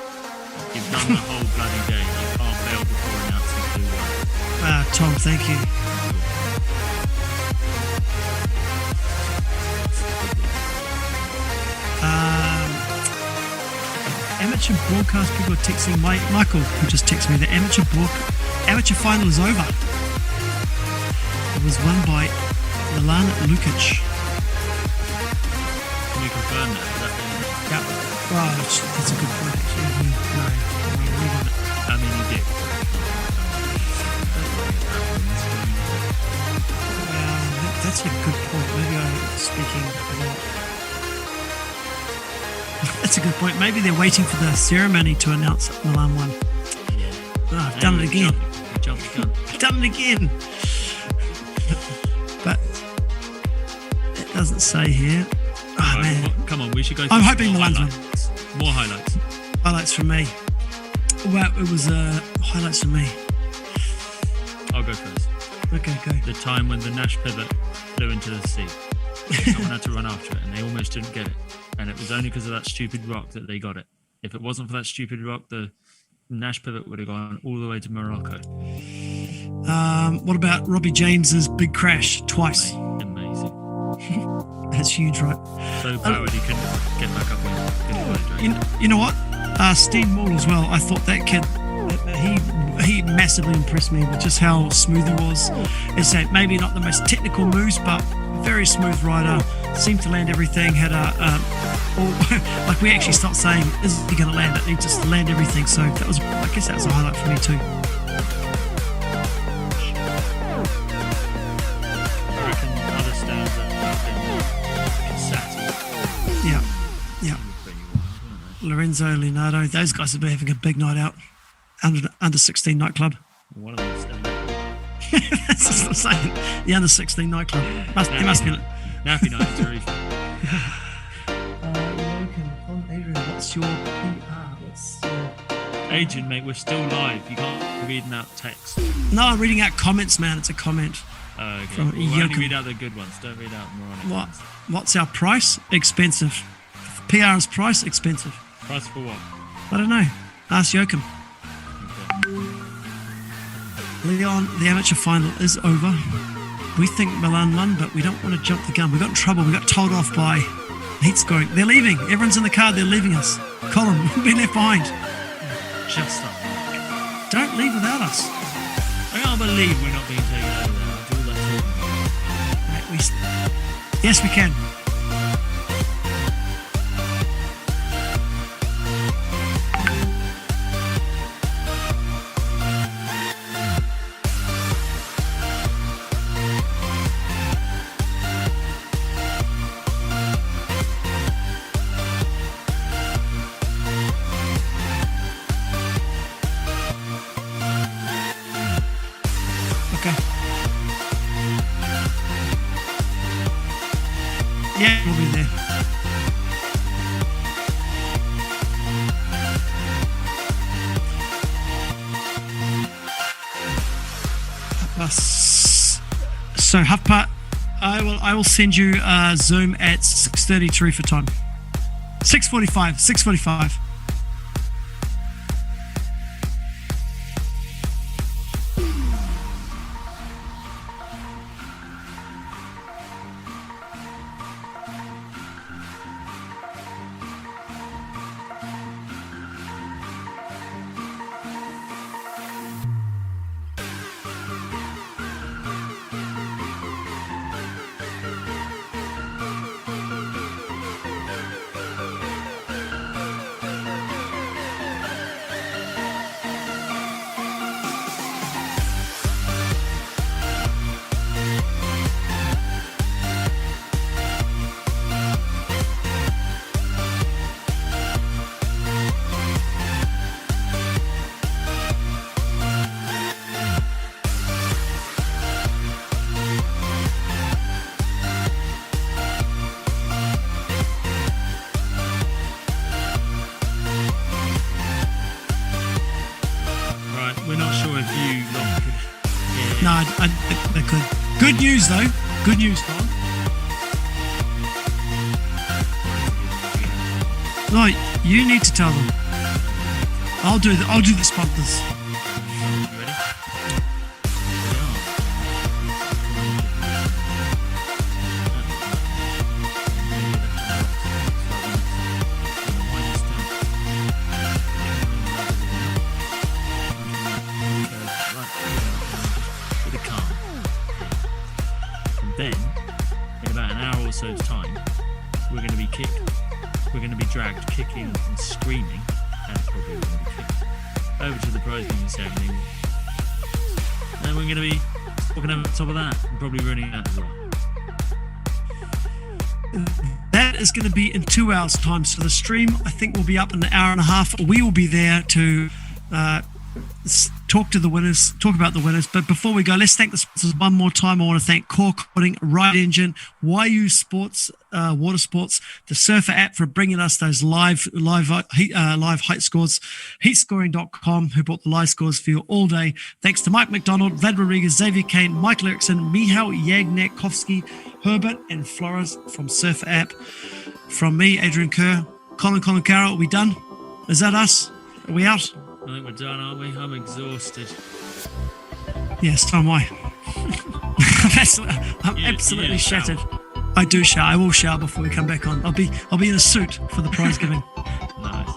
You've done the whole bloody day. You can't fail before announcing who won. Tom, thank you. Amateur broadcast people are texting Michael, who just texted me the amateur final is over. It was won by Milan Lukic. Can you confirm that? Is that Yeah. Well, that's a good point, actually. No, I mean, you did. That's a good point. Maybe I'm speaking a lot. That's a good point. Maybe they're waiting for the ceremony to announce that Milan won. Oh, I've done it again. Jump the gun. I've done it again. But it doesn't say here. Oh, Right, man. come on, we should go. I'm through hoping more Milan's won. highlights. More highlights. Highlights from me. Well, it was highlights from me. I'll go first. Okay, go. The time when the Nash pivot flew into the sea. Someone had to run after it, and they almost didn't get it. And it was only because of that stupid rock that they got it. If it wasn't for that stupid rock, the Nash pivot would have gone all the way to Morocco. What about Robbie James's big crash twice? Amazing. That's huge, right? So powered he couldn't get back up when You know what? Steve Moore as well. I thought that kid, he massively impressed me with just how smooth he was. It's maybe not the most technical moves, but very smooth rider. Seemed to land everything. Had like we actually stopped saying, "Is he going to land it?" He just landed everything. So that was, I guess, that was a highlight for me too. I reckon other stands that Casati. Yeah. Pretty wild, weren't Lorenzo, Leonardo, those guys have been having a big night out. Under 16 nightclub. they? One of them stand. That's just what I'm saying. The under 16 nightclub. It must be. Nappy night, Tarifa. Adrian, what's your PR? Adrian, mate, we're still live. You can't be reading out text. No, I'm reading out comments, man. It's a comment. Okay. From Well, only Jochen. read out the good ones. Don't read out moronic ones. What's our price? Expensive. PR's price? Expensive. Price for what? I don't know. Ask Joachim. Okay. Leon, the amateur final is over. We think Milan won, but we don't want to jump the gun. We got in trouble. We got told off by heat scoring. They're leaving. Everyone's in the car. They're leaving us. Colin, we'll be left behind. Just that. Don't leave without us. I can't believe we're not being taken over there after all that talk. Right, yes, we can. Okay. Yeah, we'll be there. So Huffpart, I will send you a Zoom at 6:33 for time. 6:45. 6:45. We're not sure if you lot could hear. No, I could. Good news though. Good news, Colin. No, you need to tell them. I'll do the sponsors. You ready? Then, in about an hour or so's time, we're going to be kicked. We're going to be dragged, kicking and screaming, and probably going to be kicked over to the prize giving ceremony. And we're going to be walking over the top of that and probably ruining that as well. That that is going to be in 2 hours' time. So the stream, I think, will be up in an hour and a half. We will be there to talk to the winners, talk about the winners. But before we go, let's thank the sponsors one more time. I want to thank Core Coating, Ride Engine, YU Sports, Water Sports, the Surfer app for bringing us those live height scores, heatscoring.com, who brought the live scores for you all day. Thanks to Mike McDonald, Vlad Rodriguez, Xavier Kane, Michael Erickson, Michał Jagnekovsky, Herbert, and Flores from Surfer app. From me, Adrian Kerr, Colin Carroll, are we done? Is that us? Are we out? I think we're done, aren't we? I'm exhausted. Yes, so am I. I'm You absolutely need a shower. shattered. I do shower. I will shower before we come back on. I'll be in a suit for the prize giving. Nice.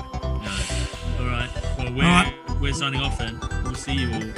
All right. Well, we're signing off then. We'll see you all in